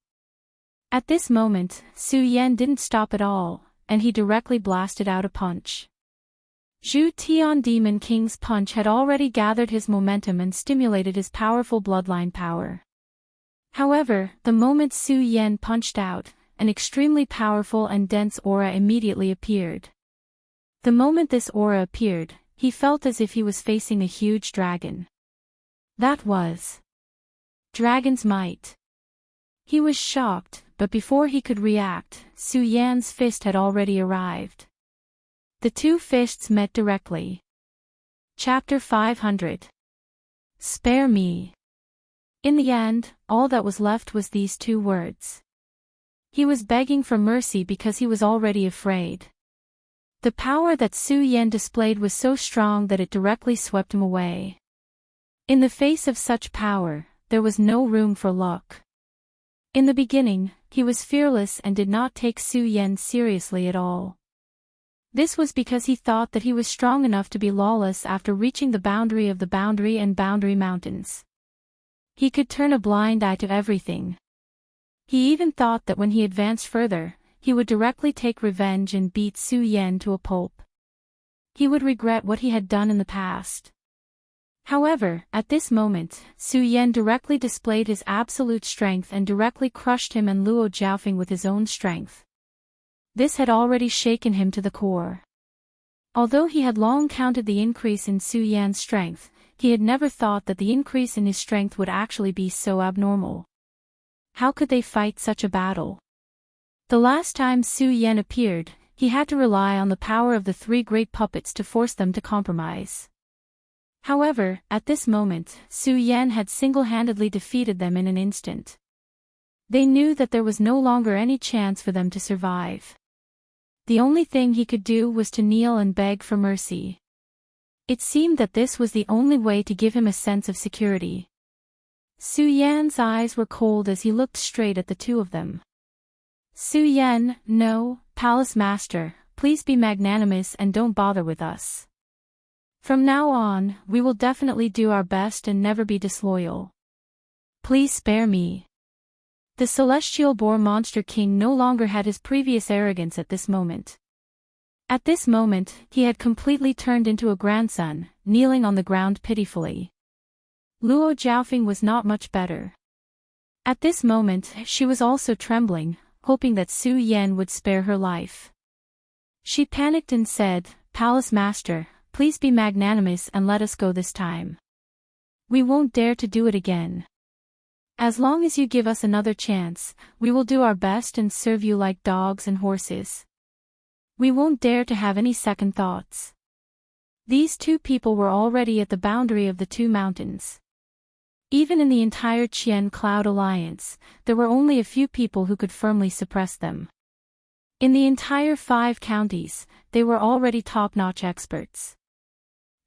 At this moment, Su Yan didn't stop at all, and he directly blasted out a punch. Zhu Tian Demon King's punch had already gathered his momentum and stimulated his powerful bloodline power. However, the moment Su Yan punched out, an extremely powerful and dense aura immediately appeared. The moment this aura appeared, he felt as if he was facing a huge dragon. That was Dragon's Might. He was shocked, but before he could react, Su Yan's fist had already arrived. The 2 fists met directly. Chapter 500. Spare me. In the end, all that was left was these 2 words. He was begging for mercy because he was already afraid. The power that Su Yan displayed was so strong that it directly swept him away. In the face of such power, there was no room for luck. In the beginning, he was fearless and did not take Su Yan seriously at all. This was because he thought that he was strong enough to be lawless after reaching the boundary of the Boundary and Boundary Mountains. He could turn a blind eye to everything. He even thought that when he advanced further, he would directly take revenge and beat Su Yan to a pulp. He would regret what he had done in the past. However, at this moment, Su Yan directly displayed his absolute strength and directly crushed him and Luo Jiaofeng with his own strength. This had already shaken him to the core. Although he had long counted the increase in Su Yan's strength, he had never thought that the increase in his strength would actually be so abnormal. How could they fight such a battle? The last time Su Yan appeared, he had to rely on the power of the three great puppets to force them to compromise. However, at this moment, Su Yan had single-handedly defeated them in an instant. They knew that there was no longer any chance for them to survive. The only thing he could do was to kneel and beg for mercy. It seemed that this was the only way to give him a sense of security. Su Yan's eyes were cold as he looked straight at the two of them. Su Yan, no, Palace Master, please be magnanimous and don't bother with us. From now on, we will definitely do our best and never be disloyal. Please spare me. The celestial boar monster king no longer had his previous arrogance at this moment. At this moment, he had completely turned into a grandson, kneeling on the ground pitifully. Luo Jiaofeng was not much better. At this moment, she was also trembling, hoping that Su Yan would spare her life. She panicked and said, "Palace Master, please be magnanimous and let us go this time. We won't dare to do it again. As long as you give us another chance, we will do our best and serve you like dogs and horses. We won't dare to have any second thoughts." These two people were already at the boundary of the two mountains. Even in the entire Qian Cloud Alliance, there were only a few people who could firmly suppress them. In the entire 5 counties, they were already top-notch experts.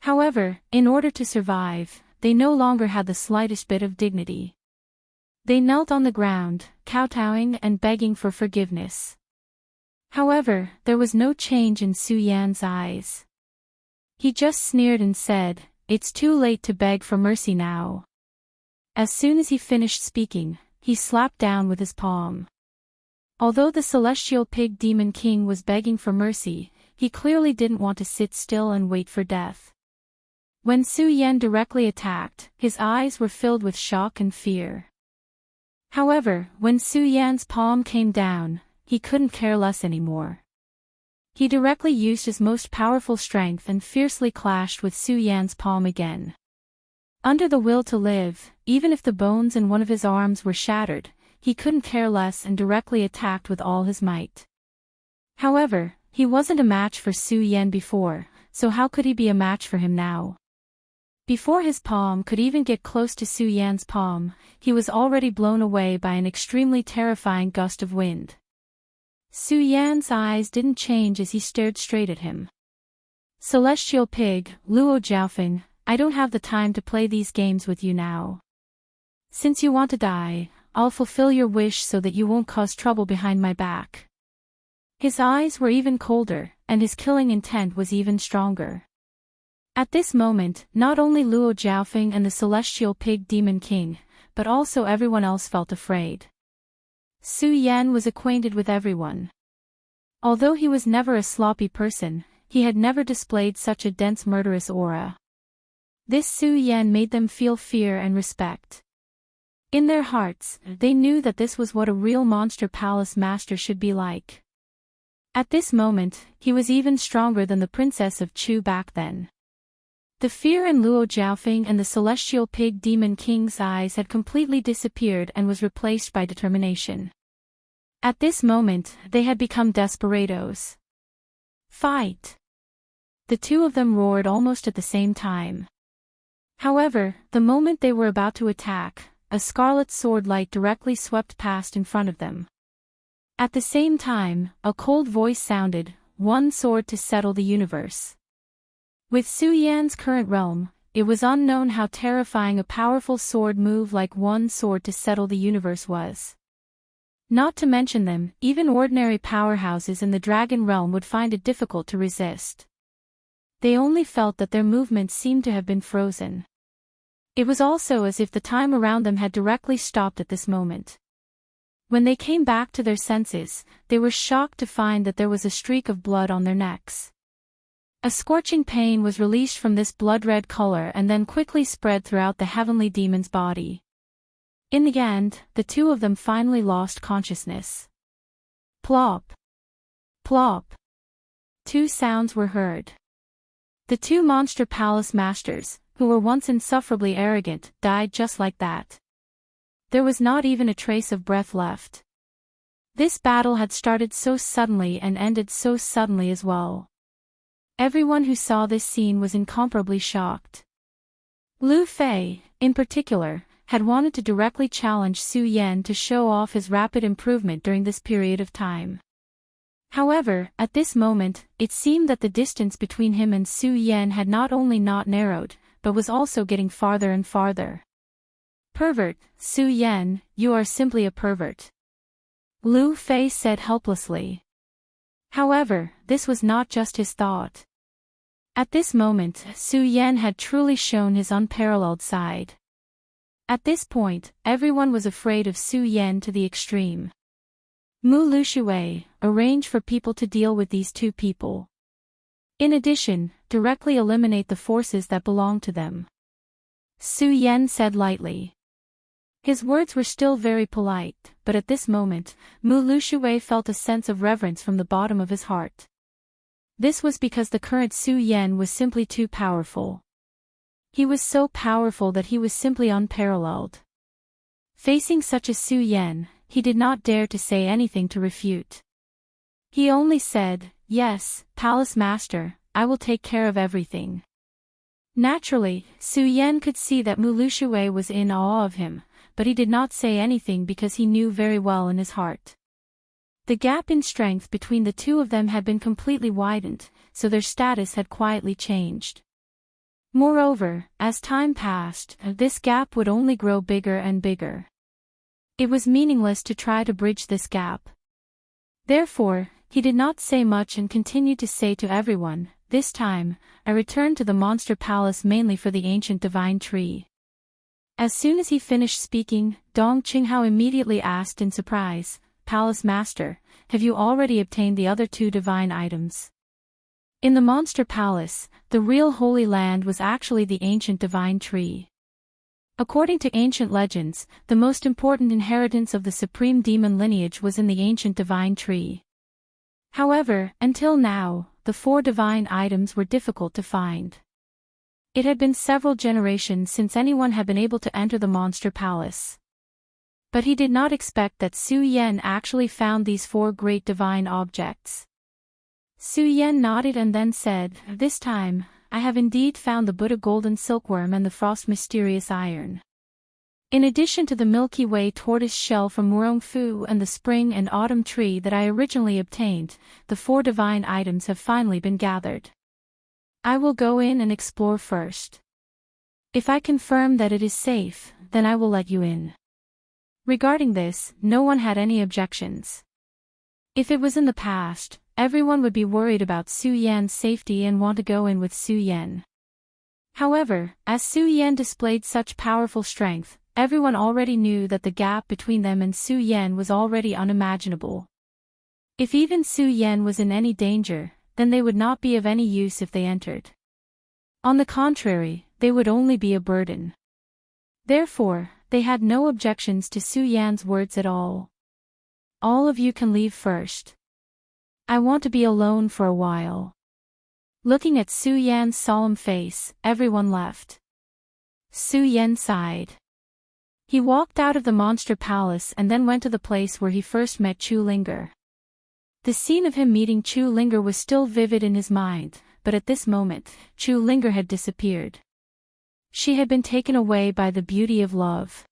However, in order to survive, they no longer had the slightest bit of dignity. They knelt on the ground, kowtowing and begging for forgiveness. However, there was no change in Su Yan's eyes. He just sneered and said, "It's too late to beg for mercy now." As soon as he finished speaking, he slapped down with his palm. Although the celestial pig demon king was begging for mercy, he clearly didn't want to sit still and wait for death. When Su Yan directly attacked, his eyes were filled with shock and fear. However, when Su Yan's palm came down, he couldn't care less anymore. He directly used his most powerful strength and fiercely clashed with Su Yan's palm again. Under the will to live, even if the bones in one of his arms were shattered, he couldn't care less and directly attacked with all his might. However, he wasn't a match for Su Yan before, so how could he be a match for him now? Before his palm could even get close to Su Yan's palm, he was already blown away by an extremely terrifying gust of wind. Su Yan's eyes didn't change as he stared straight at him. "Celestial pig, Luo Jiaofeng, I don't have the time to play these games with you now. Since you want to die, I'll fulfill your wish so that you won't cause trouble behind my back." His eyes were even colder, and his killing intent was even stronger. At this moment, not only Luo Jiaofeng and the celestial pig demon king, but also everyone else felt afraid. Su Yan was acquainted with everyone. Although he was never a sloppy person, he had never displayed such a dense murderous aura. This Su Yan made them feel fear and respect. In their hearts, they knew that this was what a real monster palace master should be like. At this moment, he was even stronger than the princess of Chu back then. The fear in Luo Jiaofeng and the celestial pig demon king's eyes had completely disappeared and was replaced by determination. At this moment, they had become desperados. "Fight!" The two of them roared almost at the same time. However, the moment they were about to attack, a scarlet sword light directly swept past in front of them. At the same time, a cold voice sounded, "One sword to settle the universe." With Su Yan's current realm, it was unknown how terrifying a powerful sword move like one sword to settle the universe was. Not to mention them, even ordinary powerhouses in the dragon realm would find it difficult to resist. They only felt that their movements seemed to have been frozen. It was also as if the time around them had directly stopped at this moment. When they came back to their senses, they were shocked to find that there was a streak of blood on their necks. A scorching pain was released from this blood-red color and then quickly spread throughout the heavenly demon's body. In the end, the two of them finally lost consciousness. Plop! Plop! Two sounds were heard. The two monster palace masters, who were once insufferably arrogant, died just like that. There was not even a trace of breath left. This battle had started so suddenly and ended so suddenly as well. Everyone who saw this scene was incomparably shocked. Lu Fei, in particular, had wanted to directly challenge Su Yan to show off his rapid improvement during this period of time. However, at this moment, it seemed that the distance between him and Su Yan had not only not narrowed, but was also getting farther and farther. Pervert, Su Yan, you are simply a pervert. Lu Fei said helplessly. However, this was not just his thought. At this moment, Su Yan had truly shown his unparalleled side. At this point, everyone was afraid of Su Yan to the extreme. Mu Lushui, arrange for people to deal with these two people. In addition, directly eliminate the forces that belong to them. Su Yan said lightly. His words were still very polite, but at this moment, Mu Lushui felt a sense of reverence from the bottom of his heart. This was because the current Su Yan was simply too powerful. He was so powerful that he was simply unparalleled. Facing such a Su Yan, he did not dare to say anything to refute. He only said, "Yes, Palace Master, I will take care of everything." Naturally, Su Yan could see that Mu Lushui was in awe of him, but he did not say anything because he knew very well in his heart. The gap in strength between the two of them had been completely widened, so their status had quietly changed. Moreover, as time passed, this gap would only grow bigger and bigger. It was meaningless to try to bridge this gap. Therefore, he did not say much and continued to say to everyone, "This time, I returned to the monster palace mainly for the ancient divine tree." As soon as he finished speaking, Dong Qinghao immediately asked in surprise, "Palace Master, have you already obtained the other two divine items?" In the monster palace, the real holy land was actually the ancient divine tree. According to ancient legends, the most important inheritance of the supreme demon lineage was in the ancient divine tree. However, until now, the four divine items were difficult to find. It had been several generations since anyone had been able to enter the monster palace. But he did not expect that Su Yan actually found these four great divine objects. Su Yan nodded and then said, "This time, I have indeed found the Buddha golden silkworm and the frost mysterious iron. In addition to the Milky Way tortoise shell from Murongfu and the spring and autumn tree that I originally obtained, the four divine items have finally been gathered. I will go in and explore first. If I confirm that it is safe, then I will let you in." Regarding this, no one had any objections. If it was in the past, everyone would be worried about Su Yan's safety and want to go in with Su Yan. However, as Su Yan displayed such powerful strength, everyone already knew that the gap between them and Su Yan was already unimaginable. If even Su Yan was in any danger, then they would not be of any use if they entered. On the contrary, they would only be a burden. Therefore, they had no objections to Su Yan's words at all. "All of you can leave first. I want to be alone for a while." Looking at Su Yan's solemn face, everyone left. Su Yan sighed. He walked out of the monster palace and then went to the place where he first met Chu Linger. The scene of him meeting Chu Linger was still vivid in his mind, but at this moment, Chu Linger had disappeared. She had been taken away by the beauty of love.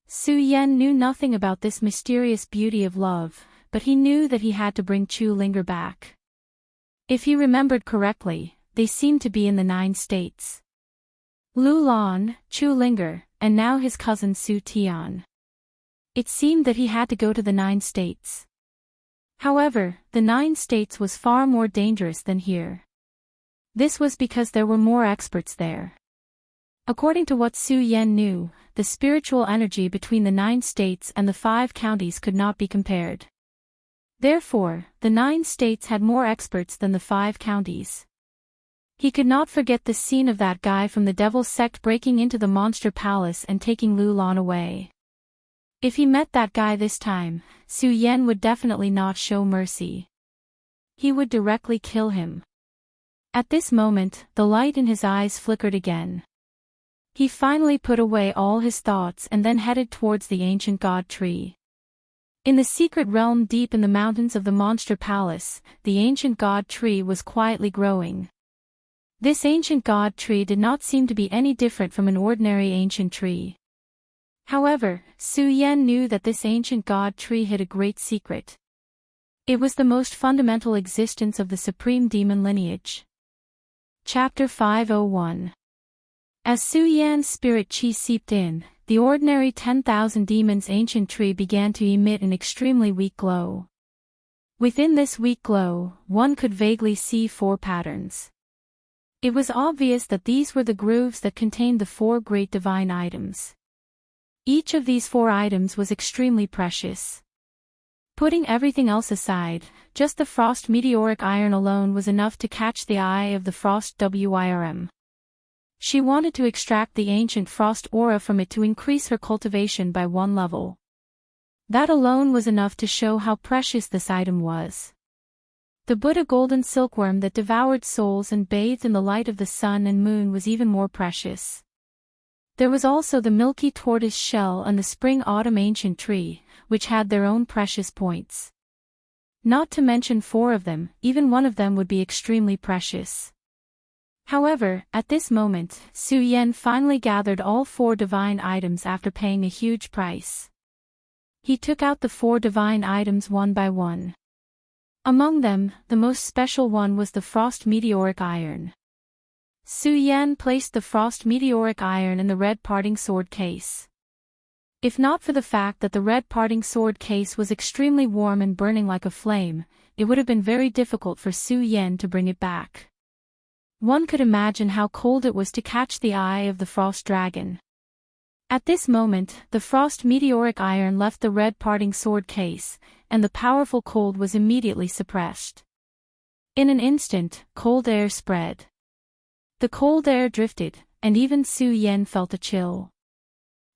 Su Yan knew nothing about this mysterious beauty of love, but he knew that he had to bring Chu Linger back. If he remembered correctly, they seemed to be in the 9 states. Lu Lan, Chu Linger, and now his cousin Su Tian. It seemed that he had to go to the 9 states. However, the 9 states was far more dangerous than here. This was because there were more experts there. According to what Su Yan knew, the spiritual energy between the 9 states and the 5 counties could not be compared. Therefore, the 9 states had more experts than the 5 counties. He could not forget the scene of that guy from the Devil's Sect breaking into the Monster Palace and taking Lu Lan away. If he met that guy this time, Su Yan would definitely not show mercy. He would directly kill him. At this moment, the light in his eyes flickered again. He finally put away all his thoughts and then headed towards the ancient god tree. In the secret realm deep in the mountains of the Monster Palace, the ancient god tree was quietly growing. This ancient god tree did not seem to be any different from an ordinary ancient tree. However, Su Yan knew that this ancient god tree hid a great secret. It was the most fundamental existence of the supreme demon lineage. Chapter 501. As Su Yan's spirit chi seeped in, the ordinary 10,000 demons ancient tree began to emit an extremely weak glow. Within this weak glow, one could vaguely see 4 patterns. It was obvious that these were the grooves that contained the 4 great divine items. Each of these 4 items was extremely precious. Putting everything else aside, just the frost meteoric iron alone was enough to catch the eye of the frost WIRM. She wanted to extract the ancient frost aura from it to increase her cultivation by 1 level. That alone was enough to show how precious this item was. The Buddha golden silkworm that devoured souls and bathed in the light of the sun and moon was even more precious. There was also the milky tortoise shell and the spring-autumn ancient tree, which had their own precious points. Not to mention 4 of them, even one of them would be extremely precious. However, at this moment, Su Yan finally gathered all 4 divine items after paying a huge price. He took out the 4 divine items one by one. Among them, the most special one was the frost meteoric iron. Su Yan placed the frost meteoric iron in the red parting sword case. If not for the fact that the red parting sword case was extremely warm and burning like a flame, it would have been very difficult for Su Yan to bring it back. One could imagine how cold it was to catch the eye of the frost dragon. At this moment, the frost meteoric iron left the red parting sword case, and the powerful cold was immediately suppressed. In an instant, cold air spread. The cold air drifted, and even Su Yan felt a chill.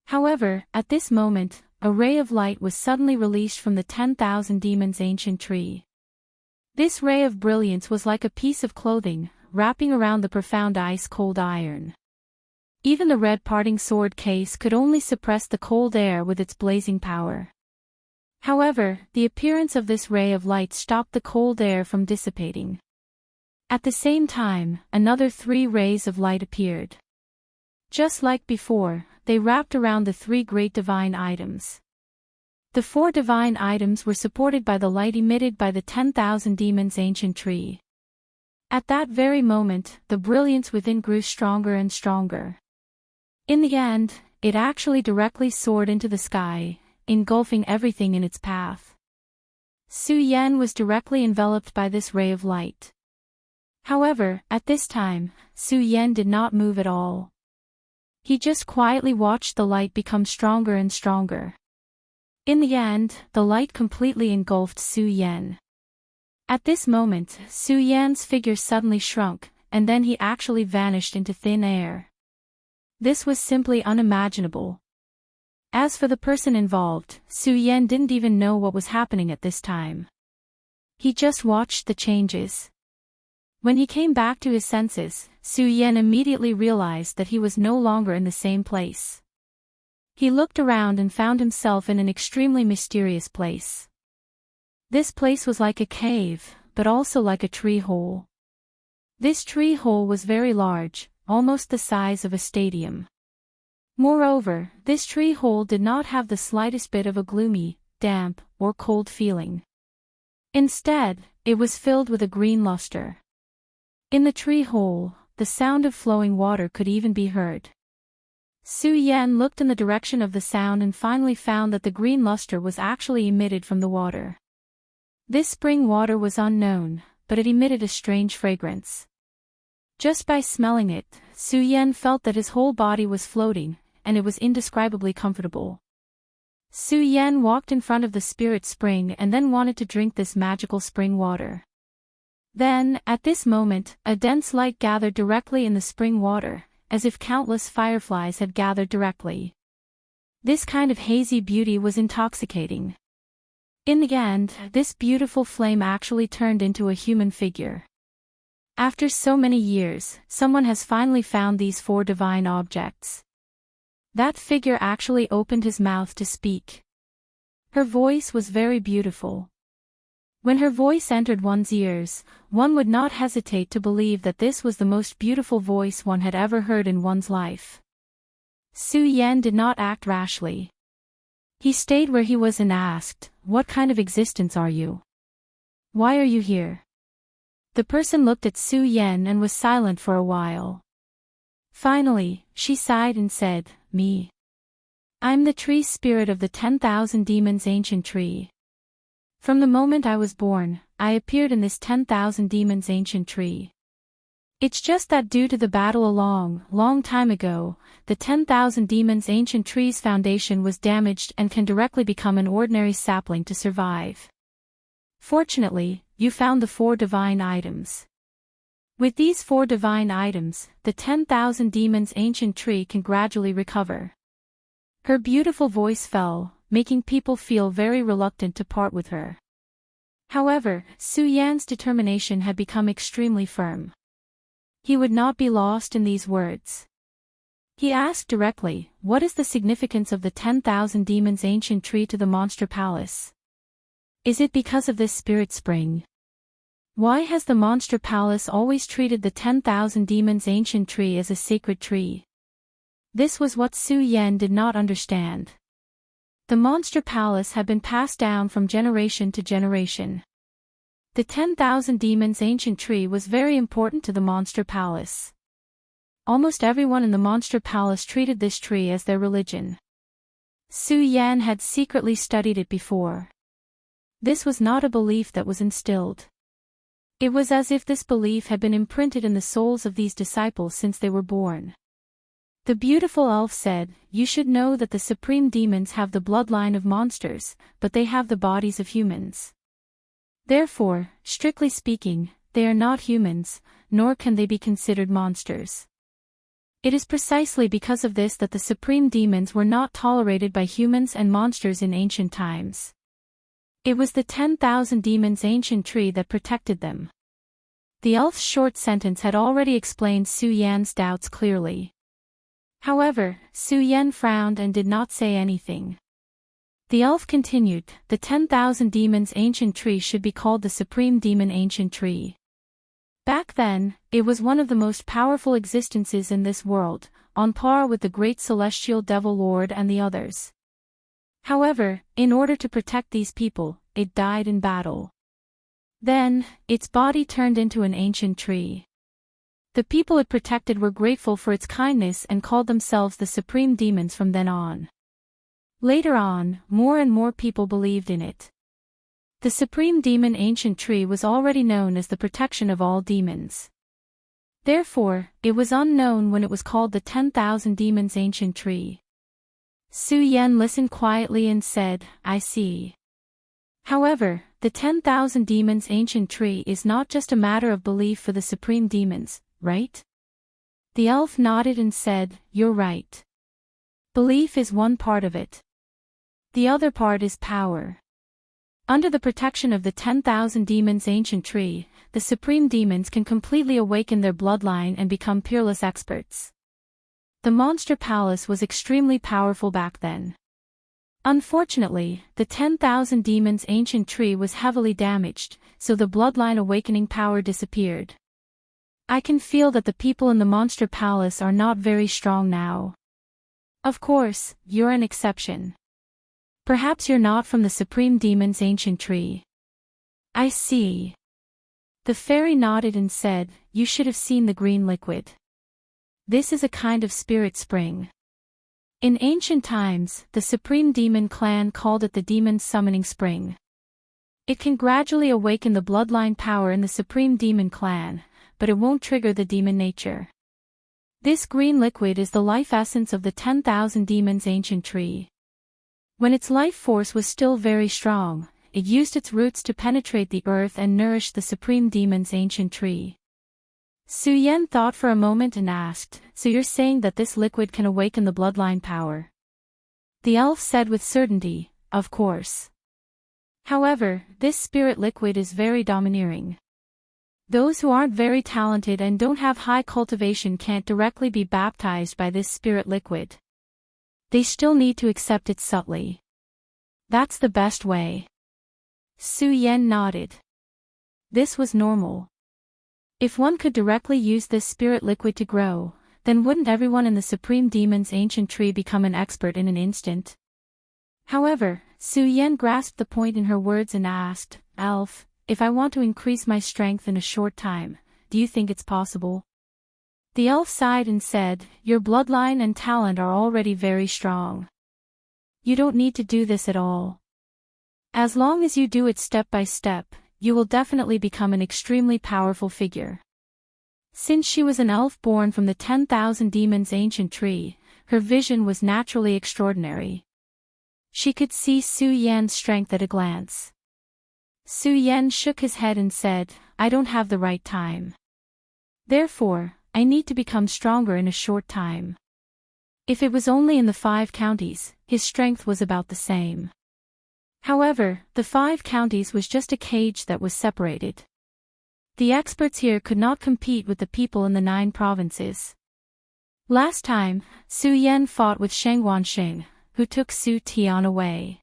However, at this moment, a ray of light was suddenly released from the 10,000 demons ancient tree. This ray of brilliance was like a piece of clothing, wrapping around the profound ice-cold iron. Even the red parting sword case could only suppress the cold air with its blazing power. However, the appearance of this ray of light stopped the cold air from dissipating. At the same time, another 3 rays of light appeared. Just like before, they wrapped around the 3 great divine items. The 4 divine items were supported by the light emitted by the 10,000 demons ancient tree. At that very moment, the brilliance within grew stronger and stronger. In the end, it actually directly soared into the sky, engulfing everything in its path. Su Yan was directly enveloped by this ray of light. However, at this time, Su Yan did not move at all. He just quietly watched the light become stronger and stronger. In the end, the light completely engulfed Su Yan. At this moment, Su Yan's figure suddenly shrunk, and then he actually vanished into thin air. This was simply unimaginable. As for the person involved, Su Yan didn't even know what was happening at this time. He just watched the changes. When he came back to his senses, Su Yan immediately realized that he was no longer in the same place. He looked around and found himself in an extremely mysterious place. This place was like a cave, but also like a tree hole. This tree hole was very large, almost the size of a stadium. Moreover, this tree hole did not have the slightest bit of a gloomy, damp, or cold feeling. Instead, it was filled with a green luster. In the tree hole, the sound of flowing water could even be heard. Su Yan looked in the direction of the sound and finally found that the green luster was actually emitted from the water. This spring water was unknown, but it emitted a strange fragrance. Just by smelling it, Su Yan felt that his whole body was floating, and it was indescribably comfortable. Su Yan walked in front of the spirit spring and then wanted to drink this magical spring water. Then, at this moment, a dense light gathered directly in the spring water, as if countless fireflies had gathered directly. This kind of hazy beauty was intoxicating. In the end, this beautiful flame actually turned into a human figure. After so many years, someone has finally found these 4 divine objects. That figure actually opened his mouth to speak. Her voice was very beautiful. When her voice entered one's ears, one would not hesitate to believe that this was the most beautiful voice one had ever heard in one's life. Su Yan did not act rashly. He stayed where he was and asked, "What kind of existence are you? Why are you here?" The person looked at Su Yan and was silent for a while. Finally, she sighed and said, "Me. I'm the tree spirit of the 10,000 demons' ancient tree. From the moment I was born, I appeared in this 10,000 demons' ancient tree. It's just that due to the battle a long time ago, the 10,000 demons' ancient tree's foundation was damaged and can directly become an ordinary sapling to survive. Fortunately, you found the 4 divine items. With these 4 divine items, the 10,000 demons' ancient tree can gradually recover." Her beautiful voice fell, making people feel very reluctant to part with her. However, Su Yan's determination had become extremely firm. He would not be lost in these words. He asked directly, "What is the significance of the 10,000 demons' ancient tree to the monster palace? Is it because of this spirit spring? Why has the monster palace always treated the 10,000 demons' ancient tree as a sacred tree?" This was what Su Yan did not understand. The monster palace had been passed down from generation to generation. The 10,000 demons' ancient tree was very important to the monster palace. Almost everyone in the monster palace treated this tree as their religion. Su Yan had secretly studied it before. This was not a belief that was instilled. It was as if this belief had been imprinted in the souls of these disciples since they were born. The beautiful elf said, "You should know that the supreme demons have the bloodline of monsters, but they have the bodies of humans. Therefore, strictly speaking, they are not humans, nor can they be considered monsters. It is precisely because of this that the supreme demons were not tolerated by humans and monsters in ancient times. It was the 10,000 demons' ancient tree that protected them." The elf's short sentence had already explained Su Yan's doubts clearly. However, Su Yan frowned and did not say anything. The elf continued, "The 10,000 demons' ancient tree should be called the Supreme Demon Ancient Tree. Back then, it was one of the most powerful existences in this world, on par with the great celestial devil lord and the others. However, in order to protect these people, it died in battle. Then, its body turned into an ancient tree. The people it protected were grateful for its kindness and called themselves the Supreme Demons from then on. Later on, more and more people believed in it. The Supreme Demon Ancient Tree was already known as the protection of all demons. Therefore, it was unknown when it was called the 10,000 Demons Ancient Tree. Su Yan listened quietly and said, "I see. However, the 10,000 Demons Ancient Tree is not just a matter of belief for the Supreme Demons, right?" The elf nodded and said, "You're right. Belief is one part of it. The other part is power. Under the protection of the 10,000 Demons Ancient Tree, the Supreme Demons can completely awaken their bloodline and become peerless experts." The Monster Palace was extremely powerful back then. Unfortunately, the 10,000 Demons Ancient Tree was heavily damaged, so the bloodline awakening power disappeared. I can feel that the people in the Monster Palace are not very strong now. Of course, you're an exception. Perhaps you're not from the Supreme Demon's Ancient Tree. I see. The fairy nodded and said, "You should have seen the green liquid. This is a kind of spirit spring. In ancient times, the supreme demon clan called it the demon's summoning spring. It can gradually awaken the bloodline power in the supreme demon clan, but it won't trigger the demon nature. This green liquid is the life essence of the 10,000 demons' ancient tree. When its life force was still very strong, it used its roots to penetrate the earth and nourish the supreme demon's ancient tree. Su Yan thought for a moment and asked, "So you're saying that this liquid can awaken the bloodline power?" The elf said with certainty, "Of course. However, this spirit liquid is very domineering. Those who aren't very talented and don't have high cultivation can't directly be baptized by this spirit liquid. They still need to accept it subtly. That's the best way." Su Yan nodded. This was normal. If one could directly use this spirit liquid to grow, then wouldn't everyone in the supreme demon's ancient tree become an expert in an instant? However, Su Yan grasped the point in her words and asked, "Elf, if I want to increase my strength in a short time, do you think it's possible?" The elf sighed and said, "Your bloodline and talent are already very strong. You don't need to do this at all. As long as you do it step by step, you will definitely become an extremely powerful figure." Since she was an elf born from the 10,000 demons' ancient tree, her vision was naturally extraordinary. She could see Su Yan's strength at a glance. Su Yan shook his head and said, "I don't have the right time. Therefore, I need to become stronger in a short time." If it was only in the 5 counties, his strength was about the same. However, the 5 counties was just a cage that was separated. The experts here could not compete with the people in the 9 provinces. Last time, Su Yan fought with Sheng Wansheng, who took Su Tian away.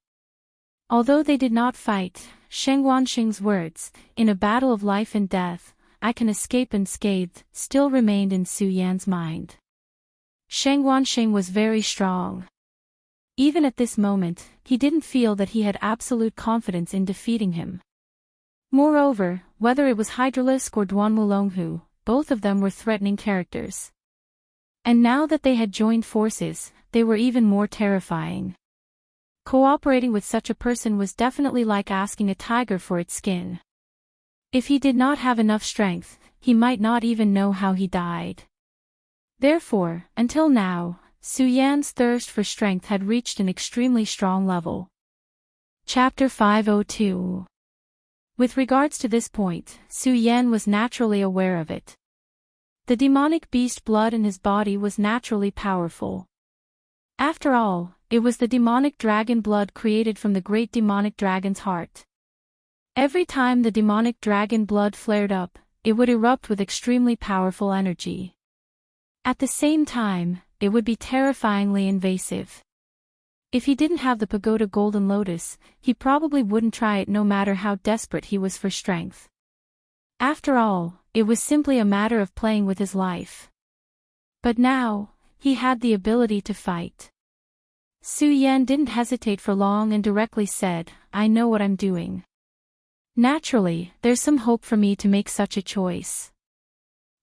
Although they did not fight, Sheng Wansheng's words, "In a battle of life and death, I can escape unscathed," still remained in Su Yan's mind. Sheng Wansheng was very strong. Even at this moment, he didn't feel that he had absolute confidence in defeating him. Moreover, whether it was Hydralisk or Duan Wulonghu, both of them were threatening characters. And now that they had joined forces, they were even more terrifying. Cooperating with such a person was definitely like asking a tiger for its skin. If he did not have enough strength, he might not even know how he died. Therefore, until now, Su Yan's thirst for strength had reached an extremely strong level. Chapter 502. With regards to this point, Su Yan was naturally aware of it. The demonic beast blood in his body was naturally powerful. After all, it was the demonic dragon blood created from the great demonic dragon's heart. Every time the demonic dragon blood flared up, it would erupt with extremely powerful energy. At the same time, it would be terrifyingly invasive. If he didn't have the Pagoda Golden Lotus, he probably wouldn't try it no matter how desperate he was for strength. After all, it was simply a matter of playing with his life. But now, he had the ability to fight. Su Yan didn't hesitate for long and directly said, "I know what I'm doing. Naturally, there's some hope for me to make such a choice."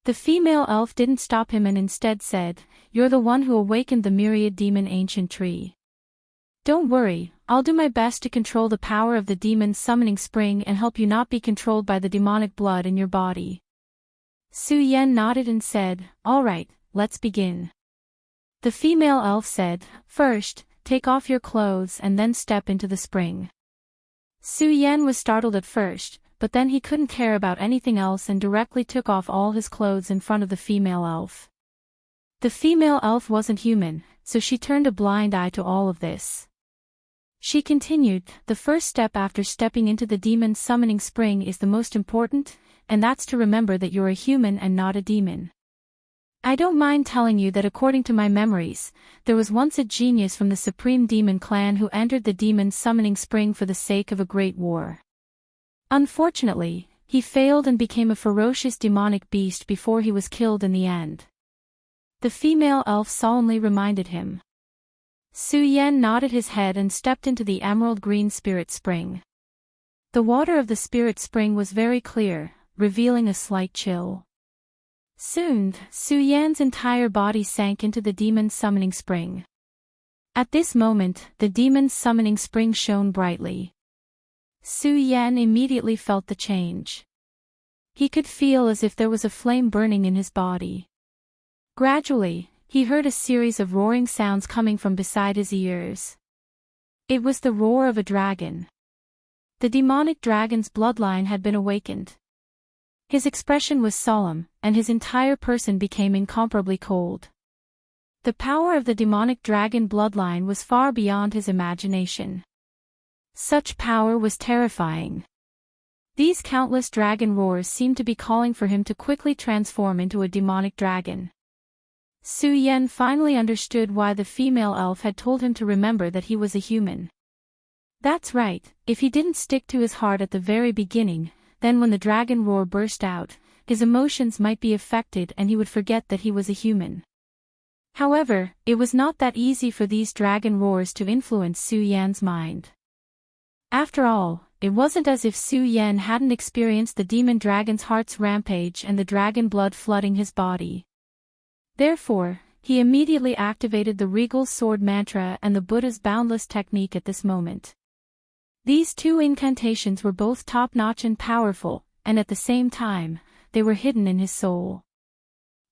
The female elf didn't stop him and instead said, "You're the one who awakened the myriad demon ancient tree. Don't worry, I'll do my best to control the power of the demon's summoning spring and help you not be controlled by the demonic blood in your body." Su Yan nodded and said, "All right, let's begin." The female elf said, "First, take off your clothes and then step into the spring." Su Yan was startled at first, but then he couldn't care about anything else and directly took off all his clothes in front of the female elf. The female elf wasn't human, so she turned a blind eye to all of this. She continued, "The first step after stepping into the demon's summoning spring is the most important, and that's to remember that you're a human and not a demon. I don't mind telling you that according to my memories, there was once a genius from the Supreme Demon Clan who entered the demon's summoning spring for the sake of a great war. Unfortunately, he failed and became a ferocious demonic beast before he was killed in the end." The female elf solemnly reminded him. Su Yan nodded his head and stepped into the emerald green spirit spring. The water of the spirit spring was very clear, revealing a slight chill. Soon, Su Yan's entire body sank into the demon's summoning spring. At this moment, the demon's summoning spring shone brightly. Su Yan immediately felt the change. He could feel as if there was a flame burning in his body. Gradually, he heard a series of roaring sounds coming from beside his ears. It was the roar of a dragon. The demonic dragon's bloodline had been awakened. His expression was solemn, and his entire person became incomparably cold. The power of the demonic dragon bloodline was far beyond his imagination. Such power was terrifying. These countless dragon roars seemed to be calling for him to quickly transform into a demonic dragon. Su Yan finally understood why the female elf had told him to remember that he was a human. That's right, if he didn't stick to his heart at the very beginning, then when the dragon roar burst out, his emotions might be affected and he would forget that he was a human. However, it was not that easy for these dragon roars to influence Su Yan's mind. After all, it wasn't as if Su Yan hadn't experienced the demon dragon's heart's rampage and the dragon blood flooding his body. Therefore, he immediately activated the regal sword mantra and the Buddha's boundless technique at this moment. These two incantations were both top-notch and powerful, and at the same time, they were hidden in his soul.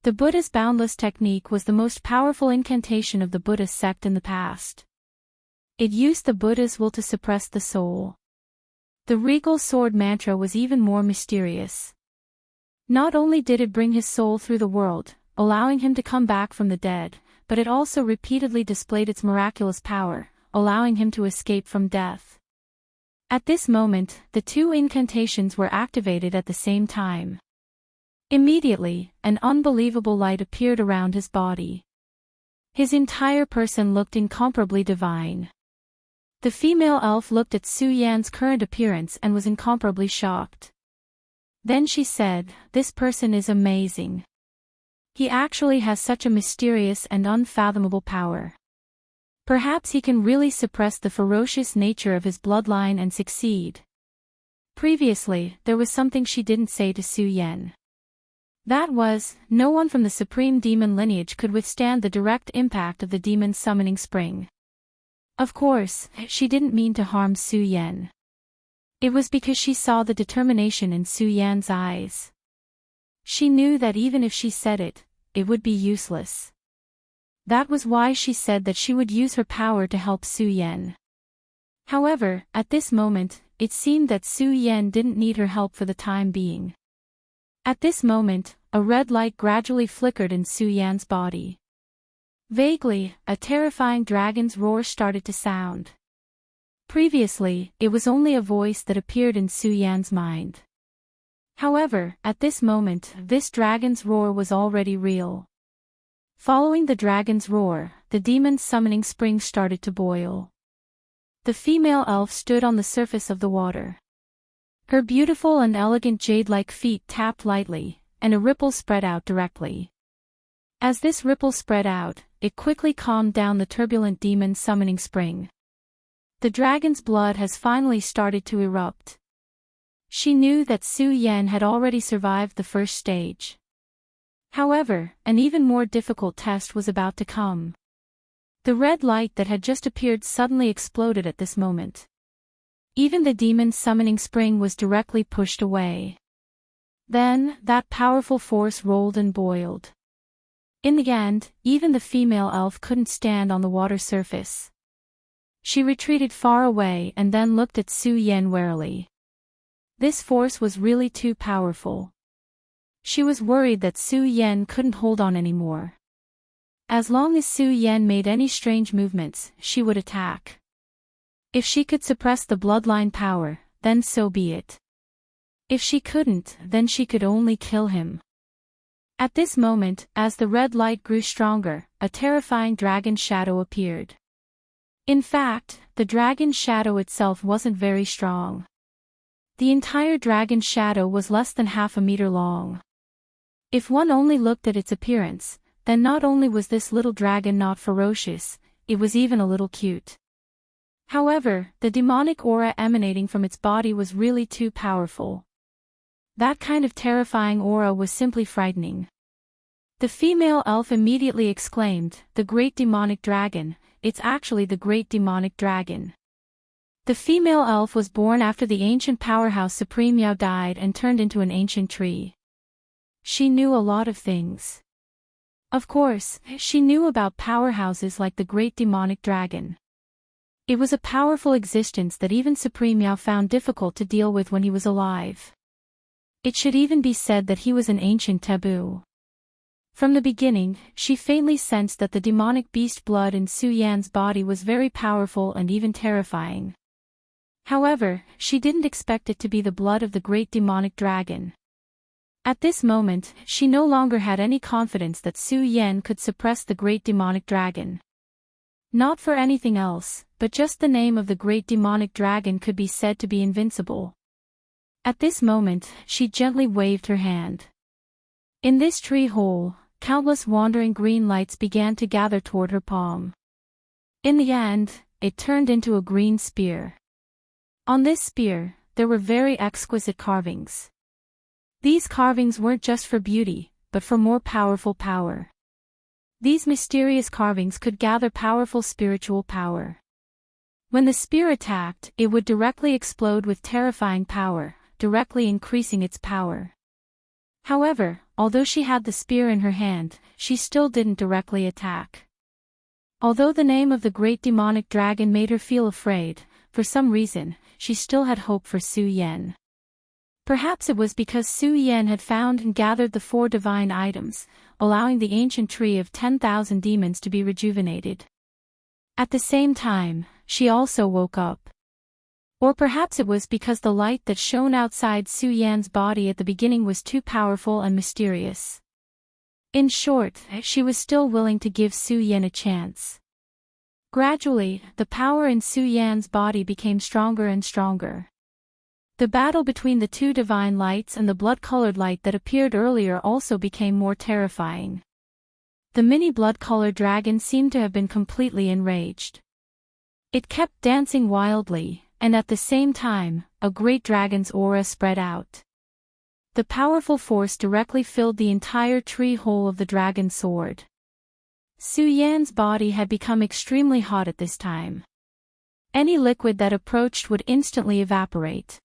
The Buddha's boundless technique was the most powerful incantation of the Buddhist sect in the past. It used the Buddha's will to suppress the soul. The regal sword mantra was even more mysterious. Not only did it bring his soul through the world, allowing him to come back from the dead, but it also repeatedly displayed its miraculous power, allowing him to escape from death. At this moment, the two incantations were activated at the same time. Immediately, an unbelievable light appeared around his body. His entire person looked incomparably divine. The female elf looked at Su Yan's current appearance and was incomparably shocked. Then she said, "This person is amazing. He actually has such a mysterious and unfathomable power. Perhaps he can really suppress the ferocious nature of his bloodline and succeed." Previously, there was something she didn't say to Su Yan. That was, no one from the supreme demon lineage could withstand the direct impact of the demon's summoning spring. Of course, she didn't mean to harm Su Yan. It was because she saw the determination in Su Yan's eyes. She knew that even if she said it, it would be useless. That was why she said that she would use her power to help Su Yan. However, at this moment, it seemed that Su Yan didn't need her help for the time being. At this moment, a red light gradually flickered in Su Yan's body. Vaguely, a terrifying dragon's roar started to sound. Previously, it was only a voice that appeared in Su Yan's mind. However, at this moment, this dragon's roar was already real. Following the dragon's roar, the demon's summoning spring started to boil. The female elf stood on the surface of the water. Her beautiful and elegant jade-like feet tapped lightly, and a ripple spread out directly. As this ripple spread out, it quickly calmed down the turbulent demon's summoning spring. The dragon's blood has finally started to erupt. She knew that Su Yan had already survived the first stage. However, an even more difficult test was about to come. The red light that had just appeared suddenly exploded at this moment. Even the demon's summoning spring was directly pushed away. Then, that powerful force rolled and boiled. In the end, even the female elf couldn't stand on the water surface. She retreated far away and then looked at Su Yan warily. This force was really too powerful. She was worried that Su Yan couldn't hold on anymore. As long as Su Yan made any strange movements, she would attack. If she could suppress the bloodline power, then so be it. If she couldn't, then she could only kill him. At this moment, as the red light grew stronger, a terrifying dragon shadow appeared. In fact, the dragon shadow itself wasn't very strong. The entire dragon shadow was less than half a meter long. If one only looked at its appearance, then not only was this little dragon not ferocious, it was even a little cute. However, the demonic aura emanating from its body was really too powerful. That kind of terrifying aura was simply frightening. The female elf immediately exclaimed, "The great demonic dragon, it's actually the great demonic dragon. The female elf was born after the ancient powerhouse Supreme Yao died and turned into an ancient tree. She knew a lot of things. Of course, she knew about powerhouses like the great demonic dragon. It was a powerful existence that even Supreme Yao found difficult to deal with when he was alive. It should even be said that he was an ancient taboo. From the beginning, she faintly sensed that the demonic beast blood in Su Yan's body was very powerful and even terrifying. However, she didn't expect it to be the blood of the great demonic dragon. At this moment, she no longer had any confidence that Su Yan could suppress the great demonic dragon. Not for anything else, but just the name of the great demonic dragon could be said to be invincible. At this moment, she gently waved her hand. In this tree hole, countless wandering green lights began to gather toward her palm. In the end, it turned into a green spear. On this spear, there were very exquisite carvings. These carvings weren't just for beauty, but for more powerful power. These mysterious carvings could gather powerful spiritual power. When the spear attacked, it would directly explode with terrifying power, directly increasing its power. However, although she had the spear in her hand, she still didn't directly attack. Although the name of the great demonic dragon made her feel afraid, for some reason, she still had hope for Su Yan. Perhaps it was because Su Yan had found and gathered the 4 divine items, allowing the ancient tree of 10,000 demons to be rejuvenated. At the same time, she also woke up. Or perhaps it was because the light that shone outside Su Yan's body at the beginning was too powerful and mysterious. In short, she was still willing to give Su Yan a chance. Gradually, the power in Su Yan's body became stronger and stronger. The battle between the 2 divine lights and the blood-colored light that appeared earlier also became more terrifying. The mini blood-colored dragon seemed to have been completely enraged. It kept dancing wildly, and at the same time, a great dragon's aura spread out. The powerful force directly filled the entire tree hole of the dragon's sword. Su Yan's body had become extremely hot at this time. Any liquid that approached would instantly evaporate.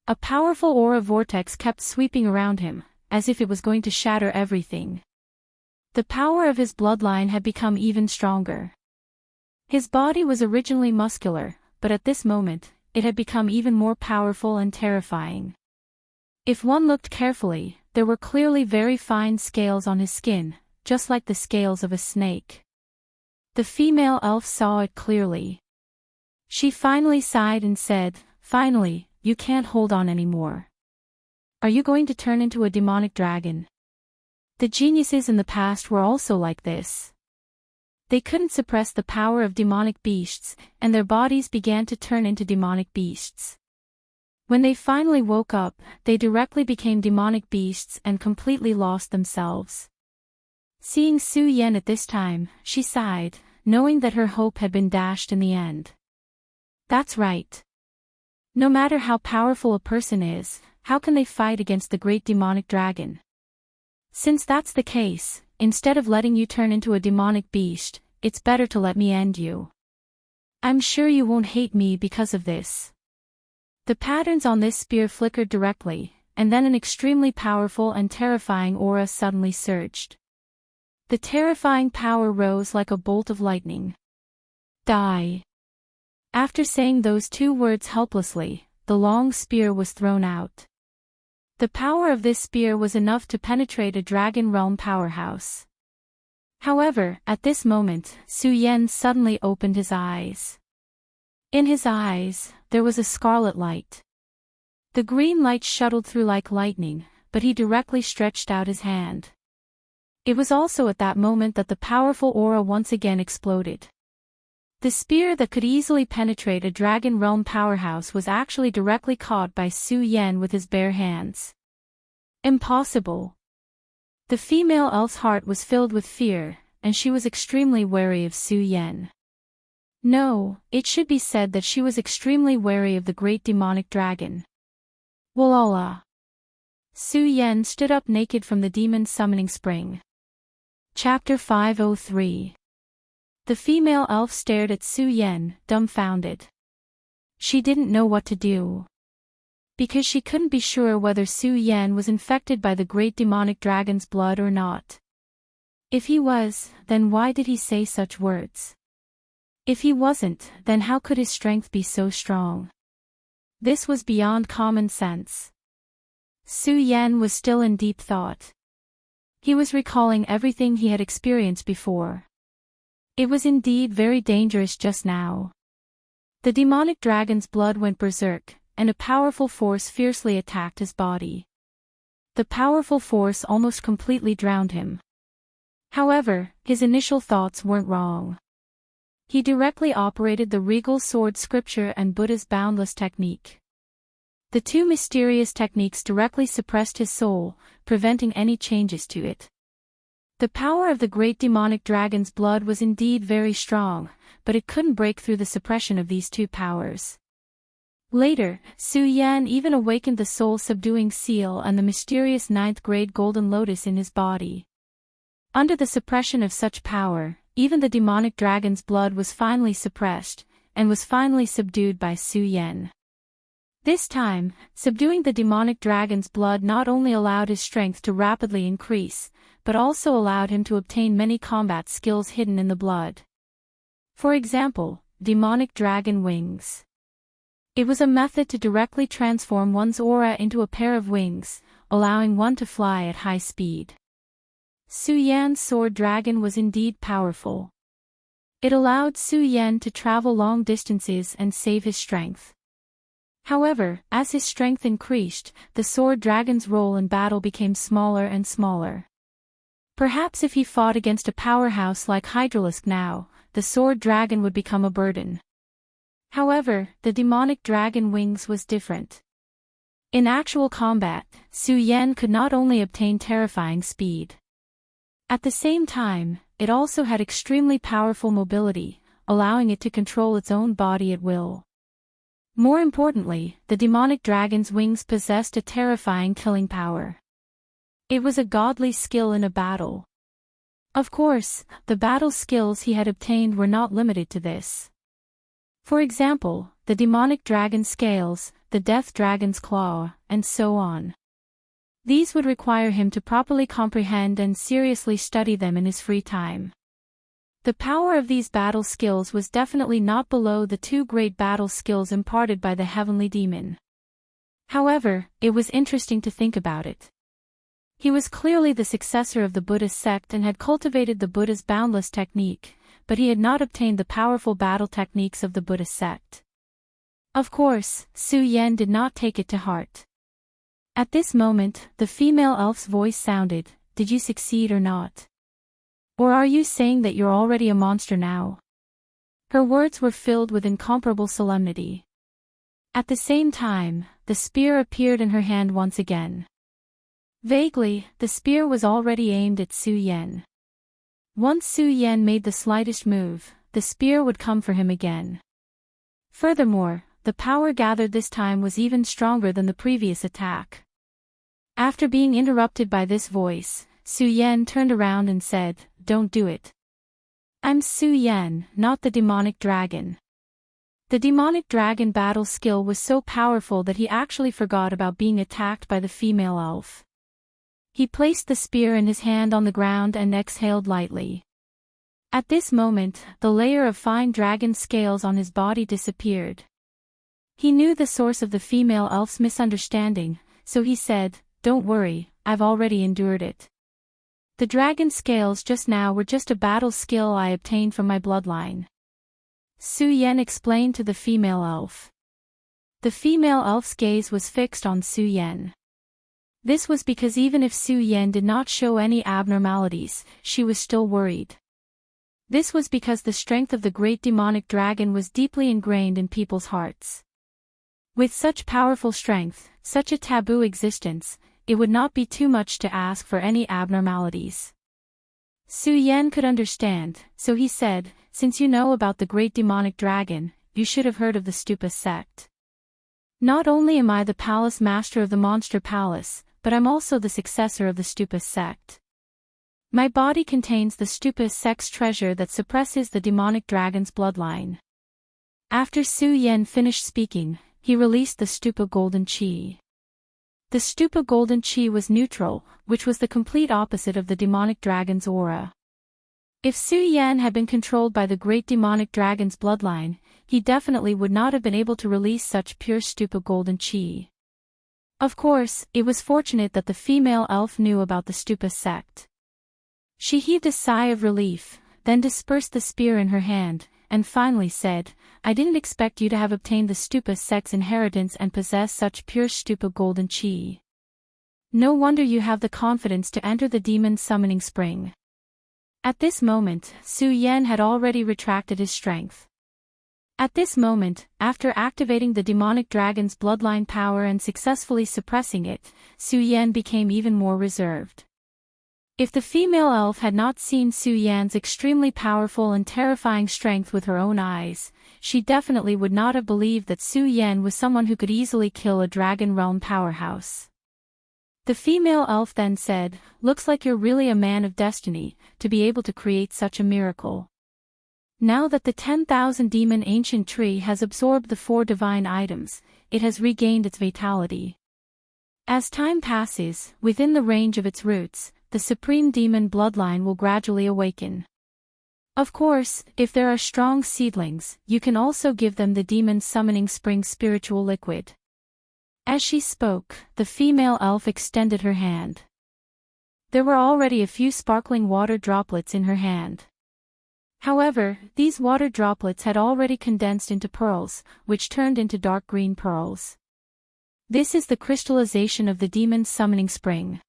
A powerful aura vortex kept sweeping around him, as if it was going to shatter everything. The power of his bloodline had become even stronger. His body was originally muscular, but at this moment, it had become even more powerful and terrifying. If one looked carefully, there were clearly very fine scales on his skin, just like the scales of a snake. The female elf saw it clearly. She finally sighed and said, "Finally, you can't hold on anymore. Are you going to turn into a demonic dragon?" The geniuses in the past were also like this. They couldn't suppress the power of demonic beasts, and their bodies began to turn into demonic beasts. When they finally woke up, they directly became demonic beasts and completely lost themselves. Seeing Su Yan at this time, she sighed, knowing that her hope had been dashed in the end. That's right. No matter how powerful a person is, how can they fight against the great demonic dragon? Since that's the case, instead of letting you turn into a demonic beast, it's better to let me end you. I'm sure you won't hate me because of this. The patterns on this spear flickered directly, and then an extremely powerful and terrifying aura suddenly surged. The terrifying power rose like a bolt of lightning. Die. After saying those 2 words helplessly, the long spear was thrown out. The power of this spear was enough to penetrate a dragon realm powerhouse. However, at this moment, Su Yan suddenly opened his eyes. In his eyes, there was a scarlet light. The green light shuttled through like lightning, but he directly stretched out his hand. It was also at that moment that the powerful aura once again exploded. The spear that could easily penetrate a dragon realm powerhouse was actually directly caught by Su Yan with his bare hands. Impossible. The female elf's heart was filled with fear, and she was extremely wary of Su Yan. No, it should be said that she was extremely wary of the great demonic dragon. Walala. Su Yan stood up naked from the demon summoning spring. Chapter 503. The female elf stared at Su Yan, dumbfounded. She didn't know what to do. Because she couldn't be sure whether Su Yan was infected by the great demonic dragon's blood or not. If he was, then why did he say such words? If he wasn't, then how could his strength be so strong? This was beyond common sense. Su Yan was still in deep thought. He was recalling everything he had experienced before. It was indeed very dangerous just now. The demonic dragon's blood went berserk, and a powerful force fiercely attacked his body. The powerful force almost completely drowned him. However, his initial thoughts weren't wrong. He directly operated the regal sword scripture and Buddha's boundless technique. The two mysterious techniques directly suppressed his soul, preventing any changes to it. The power of the great demonic dragon's blood was indeed very strong, but it couldn't break through the suppression of these two powers. Later, Su Yan even awakened the soul-subduing seal and the mysterious ninth-grade golden lotus in his body. Under the suppression of such power, even the demonic dragon's blood was finally suppressed, and was finally subdued by Su Yan. This time, subduing the demonic dragon's blood not only allowed his strength to rapidly increase, but also allowed him to obtain many combat skills hidden in the blood. For example, demonic dragon wings. It was a method to directly transform one's aura into a pair of wings, allowing one to fly at high speed. Su Yan's sword dragon was indeed powerful. It allowed Su Yan to travel long distances and save his strength. However, as his strength increased, the sword dragon's role in battle became smaller and smaller. Perhaps if he fought against a powerhouse like Hydralisk now, the sword dragon would become a burden. However, the demonic dragon wings was different. In actual combat, Su Yan could not only obtain terrifying speed. At the same time, it also had extremely powerful mobility, allowing it to control its own body at will. More importantly, the demonic dragon's wings possessed a terrifying killing power. It was a godly skill in a battle. Of course, the battle skills he had obtained were not limited to this. For example, the demonic dragon's scales, the death dragon's claw, and so on. These would require him to properly comprehend and seriously study them in his free time. The power of these battle skills was definitely not below the two great battle skills imparted by the heavenly demon. However, it was interesting to think about it. He was clearly the successor of the Buddhist sect and had cultivated the Buddha's boundless technique, but he had not obtained the powerful battle techniques of the Buddhist sect. Of course, Su Yan did not take it to heart. At this moment, the female elf's voice sounded, "Did you succeed or not? Or are you saying that you're already a monster now?" Her words were filled with incomparable solemnity. At the same time, the spear appeared in her hand once again. Vaguely, the spear was already aimed at Su Yan. Once Su Yan made the slightest move, the spear would come for him again. Furthermore, the power gathered this time was even stronger than the previous attack. After being interrupted by this voice, Su Yan turned around and said, "Don't do it. I'm Su Yan, not the demonic dragon." The demonic dragon battle skill was so powerful that he actually forgot about being attacked by the female elf. He placed the spear in his hand on the ground and exhaled lightly. At this moment, the layer of fine dragon scales on his body disappeared. He knew the source of the female elf's misunderstanding, so he said, "Don't worry, I've already endured it. The dragon scales just now were just a battle skill I obtained from my bloodline." Su Yan explained to the female elf. The female elf's gaze was fixed on Su Yan. This was because even if Su Yan did not show any abnormalities, she was still worried. This was because the strength of the great demonic dragon was deeply ingrained in people's hearts. With such powerful strength, such a taboo existence, it would not be too much to ask for any abnormalities. Su Yan could understand, so he said, "Since you know about the great demonic dragon, you should have heard of the Stupa sect. Not only am I the palace master of the monster palace, but I'm also the successor of the Stupa sect. My body contains the stupid sex treasure that suppresses the demonic dragon's bloodline. After Su Yan finished speaking, he released the stupa golden chi. The stupa golden chi was neutral, which was the complete opposite of the demonic dragon's aura. If Su Yan had been controlled by the great demonic dragon's bloodline, he definitely would not have been able to release such pure stupa golden chi. Of course, it was fortunate that the female elf knew about the stupa sect. She heaved a sigh of relief, then dispersed the spear in her hand, and finally said, I didn't expect you to have obtained the stupa sect's inheritance and possess such pure stupa golden chi. No wonder you have the confidence to enter the demon summoning spring. At this moment, Su Yan had already retracted his strength. At this moment, after activating the demonic dragon's bloodline power and successfully suppressing it, Su Yan became even more reserved. If the female elf had not seen Su Yan's extremely powerful and terrifying strength with her own eyes, she definitely would not have believed that Su Yan was someone who could easily kill a dragon realm powerhouse. The female elf then said, looks like you're really a man of destiny, to be able to create such a miracle. Now that the 10,000 demon ancient tree has absorbed the 4 divine items, it has regained its vitality. As time passes, within the range of its roots, the supreme demon bloodline will gradually awaken. Of course, if there are strong seedlings, you can also give them the demon summoning spring spiritual liquid. As she spoke, the female elf extended her hand. There were already a few sparkling water droplets in her hand. However, these water droplets had already condensed into pearls, which turned into dark green pearls. This is the crystallization of the demon summoning spring.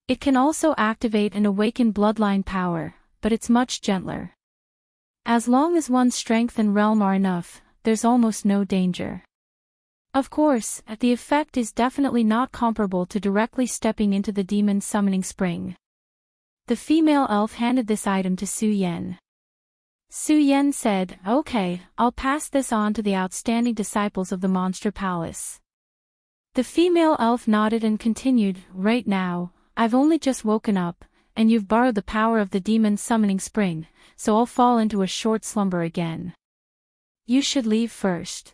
It can also activate and awaken bloodline power, but it's much gentler. As long as one's strength and realm are enough, there's almost no danger. Of course, the effect is definitely not comparable to directly stepping into the demon summoning spring. The female elf handed this item to Su Yan. Su Yan said, okay, I'll pass this on to the outstanding disciples of the Monster Palace. The female elf nodded and continued, right now, I've only just woken up, and you've borrowed the power of the demon summoning spring, so I'll fall into a short slumber again. You should leave first.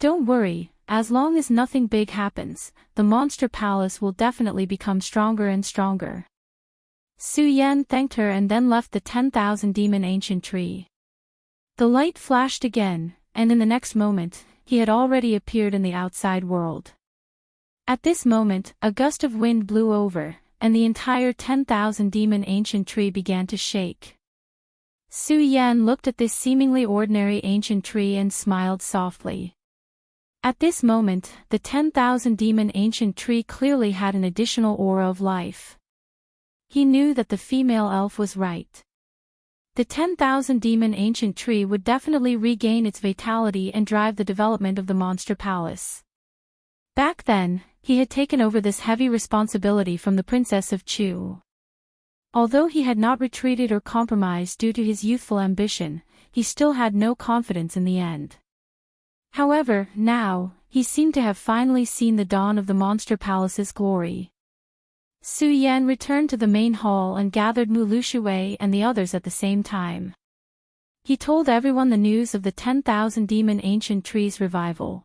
Don't worry, as long as nothing big happens, the Monster Palace will definitely become stronger and stronger. Su Yan thanked her and then left the 10,000 demon ancient tree. The light flashed again, and in the next moment, he had already appeared in the outside world. At this moment, a gust of wind blew over, and the entire 10,000 demon ancient tree began to shake. Su Yan looked at this seemingly ordinary ancient tree and smiled softly. At this moment, the 10,000 demon ancient tree clearly had an additional aura of life. He knew that the female elf was right. The 10,000 demon ancient tree would definitely regain its vitality and drive the development of the Monster Palace. Back then, he had taken over this heavy responsibility from the Princess of Chu. Although he had not retreated or compromised due to his youthful ambition, he still had no confidence in the end. However, now, he seemed to have finally seen the dawn of the Monster Palace's glory. Su Yan returned to the main hall and gathered Mu Lushui and the others at the same time. He told everyone the news of the 10,000 demon ancient tree's revival.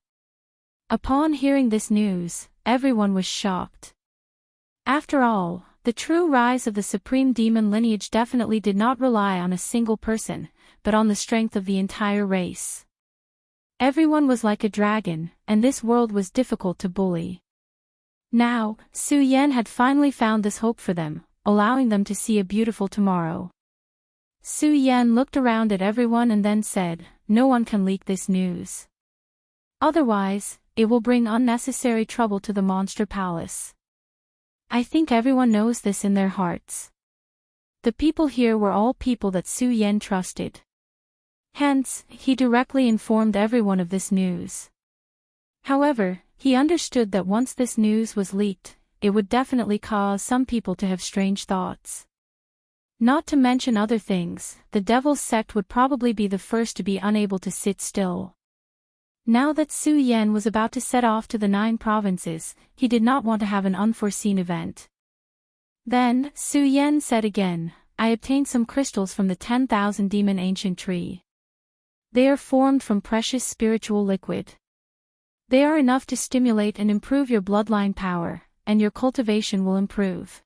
Upon hearing this news, everyone was shocked. After all, the true rise of the supreme demon lineage definitely did not rely on a single person, but on the strength of the entire race. Everyone was like a dragon, and this world was difficult to bully. Now, Su Yan had finally found this hope for them, allowing them to see a beautiful tomorrow. Su Yan looked around at everyone and then said, no one can leak this news. Otherwise, it will bring unnecessary trouble to the Monster Palace. I think everyone knows this in their hearts. The people here were all people that Su Yan trusted. Hence, he directly informed everyone of this news. However, he understood that once this news was leaked, it would definitely cause some people to have strange thoughts. Not to mention other things, the Devil's Sect would probably be the first to be unable to sit still. Now that Su Yan was about to set off to the 9 provinces, he did not want to have an unforeseen event. Then, Su Yan said again, I obtained some crystals from the 10,000 demon ancient tree. They are formed from precious spiritual liquid. They are enough to stimulate and improve your bloodline power, and your cultivation will improve.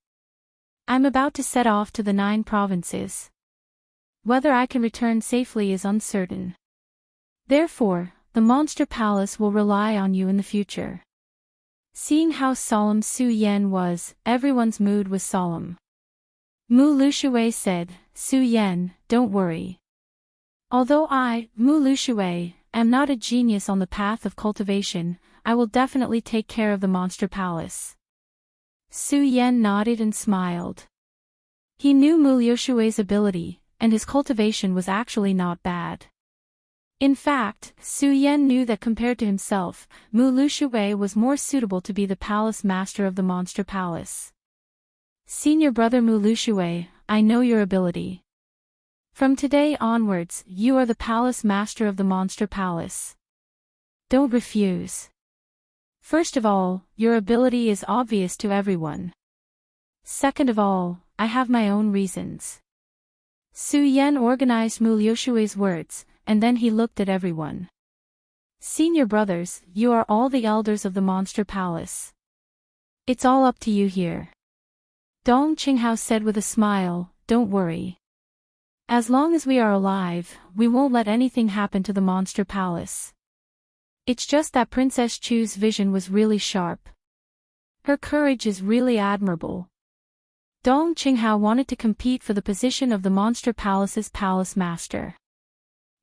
I'm about to set off to the 9 provinces. Whether I can return safely is uncertain. Therefore, the Monster Palace will rely on you in the future. Seeing how solemn Su Yan was, everyone's mood was solemn. Mu Lushui said, Su Yan, don't worry. Although I, Mu Lushui, am not a genius on the path of cultivation, I will definitely take care of the Monster Palace. Su Yan nodded and smiled. He knew Mu Lushui's ability, and his cultivation was actually not bad. In fact, Su Yan knew that compared to himself, Mu Lushui was more suitable to be the palace master of the Monster Palace. Senior brother Mu Lushui, I know your ability. From today onwards, you are the palace master of the Monster Palace. Don't refuse. First of all, your ability is obvious to everyone. Second of all, I have my own reasons. Su Yan organized Mu Lushui's words, and then he looked at everyone. Senior brothers, you are all the elders of the Monster Palace. It's all up to you here. Dong Qinghao said with a smile, don't worry. As long as we are alive, we won't let anything happen to the Monster Palace. It's just that Princess Chu's vision was really sharp. Her courage is really admirable. Dong Qinghao wanted to compete for the position of the Monster Palace's palace master.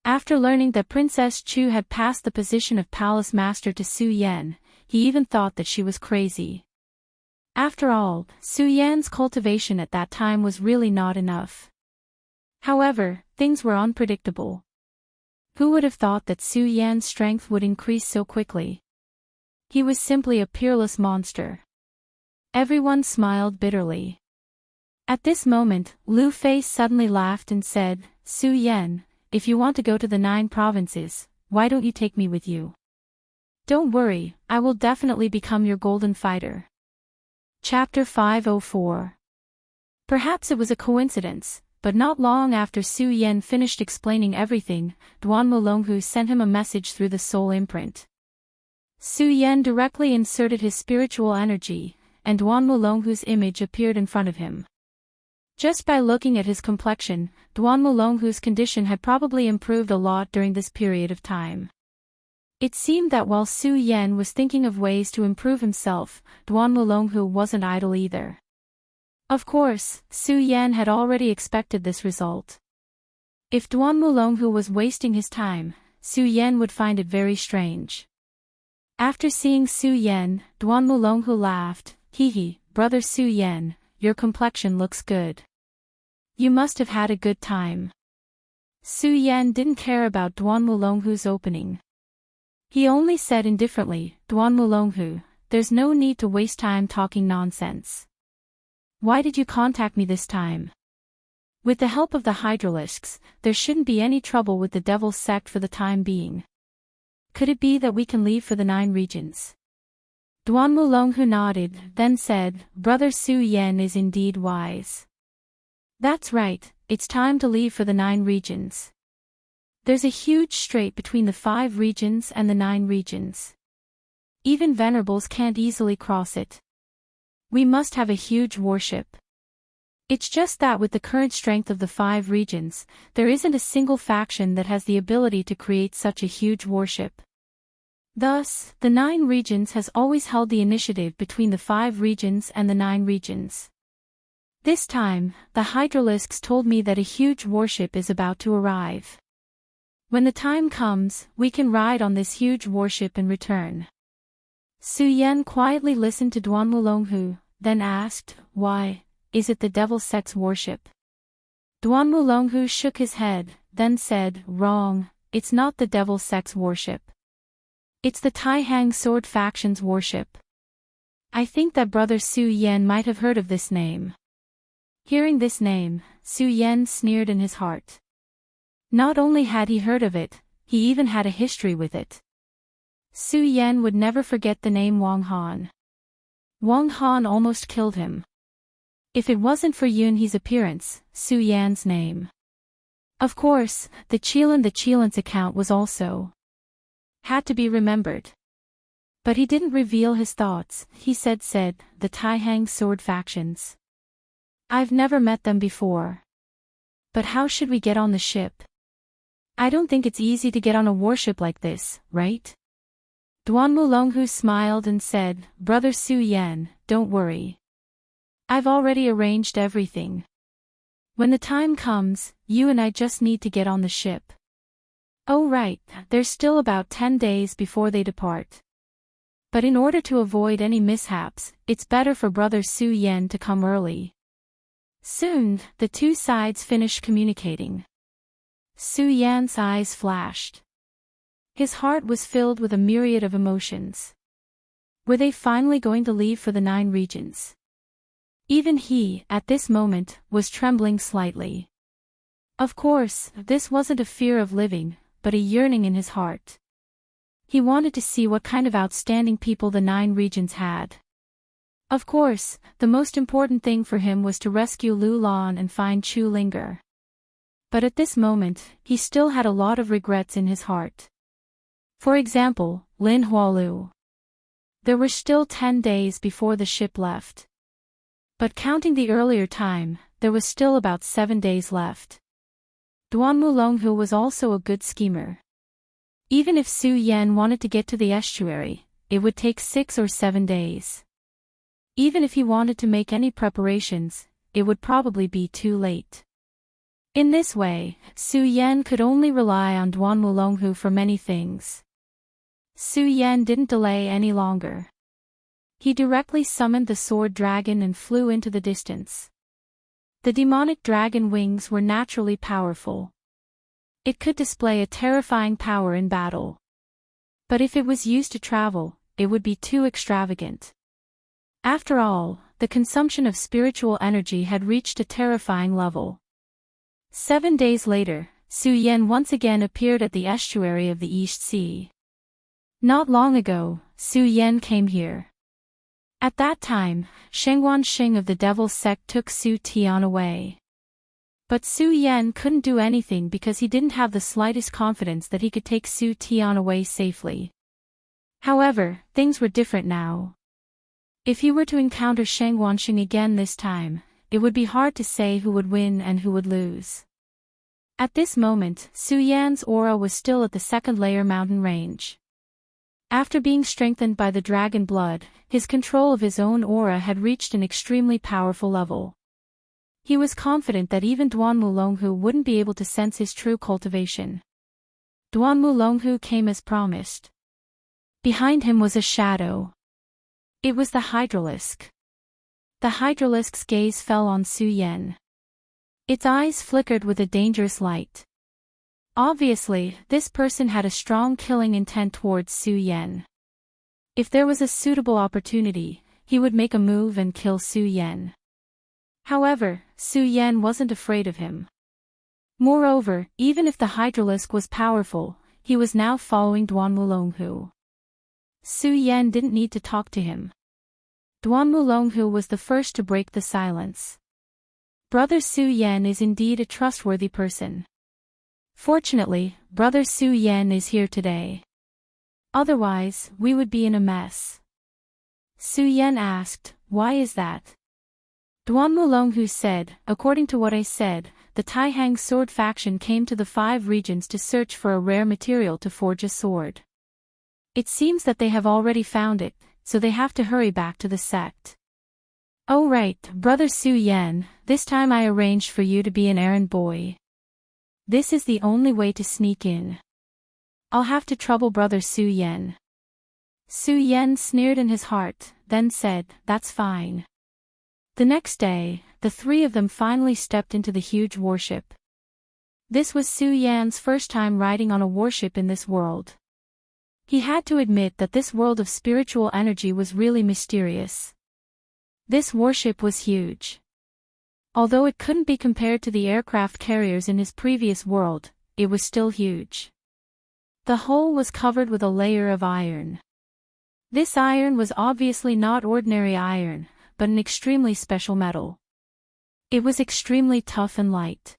After learning that Princess Chu had passed the position of palace master to Su Yan, he even thought that she was crazy. After all, Su Yan's cultivation at that time was really not enough. However, things were unpredictable. Who would have thought that Su Yan's strength would increase so quickly? He was simply a peerless monster. Everyone smiled bitterly. At this moment, Lu Fei suddenly laughed and said, Su Yan, if you want to go to the 9 provinces, why don't you take me with you? Don't worry, I will definitely become your golden fighter. Chapter 504. Perhaps it was a coincidence, but not long after Su Yan finished explaining everything, Duan Mulonghu sent him a message through the soul imprint. Su Yan directly inserted his spiritual energy, and Duan Mulonghu's image appeared in front of him. Just by looking at his complexion, Duan Mulonghu's condition had probably improved a lot during this period of time. It seemed that while Su Yan was thinking of ways to improve himself, Duan Mulonghu wasn't idle either. Of course, Su Yan had already expected this result. If Duan Mulonghu was wasting his time, Su Yan would find it very strange. After seeing Su Yan, Duan Mulonghu laughed, Hee, brother Su Yan, your complexion looks good. You must have had a good time. Su Yan didn't care about Duan Mulonghu's opening. He only said indifferently, Duan Mulonghu, there's no need to waste time talking nonsense. Why did you contact me this time? With the help of the Hydralisks, there shouldn't be any trouble with the Devil's sect for the time being. Could it be that we can leave for the 9 regions? Duan Mulonghu nodded, then said, Brother Su Yan is indeed wise. That's right, it's time to leave for the 9 regions. There's a huge strait between the 5 regions and the 9 regions. Even venerables can't easily cross it. We must have a huge warship. It's just that with the current strength of the 5 regions, there isn't a single faction that has the ability to create such a huge warship. Thus, the 9 regions has always held the initiative between the 5 regions and the 9 regions. This time, the Hydralisks told me that a huge warship is about to arrive. When the time comes, we can ride on this huge warship and return. Su Yan quietly listened to Duan Mulonghu, then asked, Why, is it the Devil's Sect's warship? Duan Mulonghu shook his head, then said, Wrong, it's not the Devil's Sect's warship. It's the Taihang Sword Faction's warship. I think that brother Su Yan might have heard of this name. Hearing this name, Su Yan sneered in his heart. Not only had he heard of it, he even had a history with it. Su Yan would never forget the name Wang Han. Wang Han almost killed him. If it wasn't for Yunhe's appearance, Su Yan's name. Of course, the Qilin account was also had to be remembered. But he didn't reveal his thoughts. He said the Taihang sword factions. I've never met them before. But how should we get on the ship? I don't think it's easy to get on a warship like this, right? Duan Mulonghu smiled and said, Brother Su Yan, don't worry. I've already arranged everything. When the time comes, you and I just need to get on the ship. Oh right, there's still about 10 days before they depart. But in order to avoid any mishaps, it's better for Brother Su Yan to come early. Soon, the two sides finished communicating. Su Yan's eyes flashed. His heart was filled with a myriad of emotions. Were they finally going to leave for the 9 regions? Even he, at this moment, was trembling slightly. Of course, this wasn't a fear of living, but a yearning in his heart. He wanted to see what kind of outstanding people the 9 regions had. Of course, the most important thing for him was to rescue Lu Lan and find Chu Linger. But at this moment, he still had a lot of regrets in his heart. For example, Lin Hualu. There were still 10 days before the ship left. But counting the earlier time, there was still about 7 days left. Duan Mulonghu was also a good schemer. Even if Su Yan wanted to get to the estuary, it would take 6 or 7 days. Even if he wanted to make any preparations, it would probably be too late. In this way, Su Yan could only rely on Duan Mulonghu for many things. Su Yan didn't delay any longer. He directly summoned the sword dragon and flew into the distance. The demonic dragon wings were naturally powerful. It could display a terrifying power in battle. But if it was used to travel, it would be too extravagant. After all, the consumption of spiritual energy had reached a terrifying level. 7 days later, Su Yan once again appeared at the estuary of the East Sea. Not long ago, Su Yan came here. At that time, Shengwan Xing of the Devil's Sect took Su Tian away. But Su Yan couldn't do anything because he didn't have the slightest confidence that he could take Su Tian away safely. However, things were different now. If he were to encounter Shengwan Xing again this time, it would be hard to say who would win and who would lose. At this moment, Su Yan's aura was still at the 2nd layer mountain range. After being strengthened by the dragon blood, his control of his own aura had reached an extremely powerful level. He was confident that even Duan Mulonghu wouldn't be able to sense his true cultivation. Duan Mulonghu came as promised. Behind him was a shadow. It was the Hydralisk. The Hydralisk's gaze fell on Su Yan. Its eyes flickered with a dangerous light. Obviously, this person had a strong killing intent towards Su Yan. If there was a suitable opportunity, he would make a move and kill Su Yan. However, Su Yan wasn't afraid of him. Moreover, even if the Hydralisk was powerful, he was now following Duan Mulonghu. Su Yan didn't need to talk to him. Duan Mulonghu was the first to break the silence. Brother Su Yan is indeed a trustworthy person. Fortunately, Brother Su Yan is here today. Otherwise, we would be in a mess. Su Yan asked, why is that? Duan Mulonghu said, according to what I said, the Taihang sword faction came to the 5 regions to search for a rare material to forge a sword. It seems that they have already found it, so they have to hurry back to the sect. Oh right, Brother Su Yan, this time I arranged for you to be an errand boy. This is the only way to sneak in. I'll have to trouble Brother Su Yan. Su Yan sneered in his heart, then said, that's fine. The next day, the 3 of them finally stepped into the huge warship. This was Su Yan's first time riding on a warship in this world. He had to admit that this world of spiritual energy was really mysterious. This warship was huge. Although it couldn't be compared to the aircraft carriers in his previous world, it was still huge. The hull was covered with a layer of iron. This iron was obviously not ordinary iron, but an extremely special metal. It was extremely tough and light.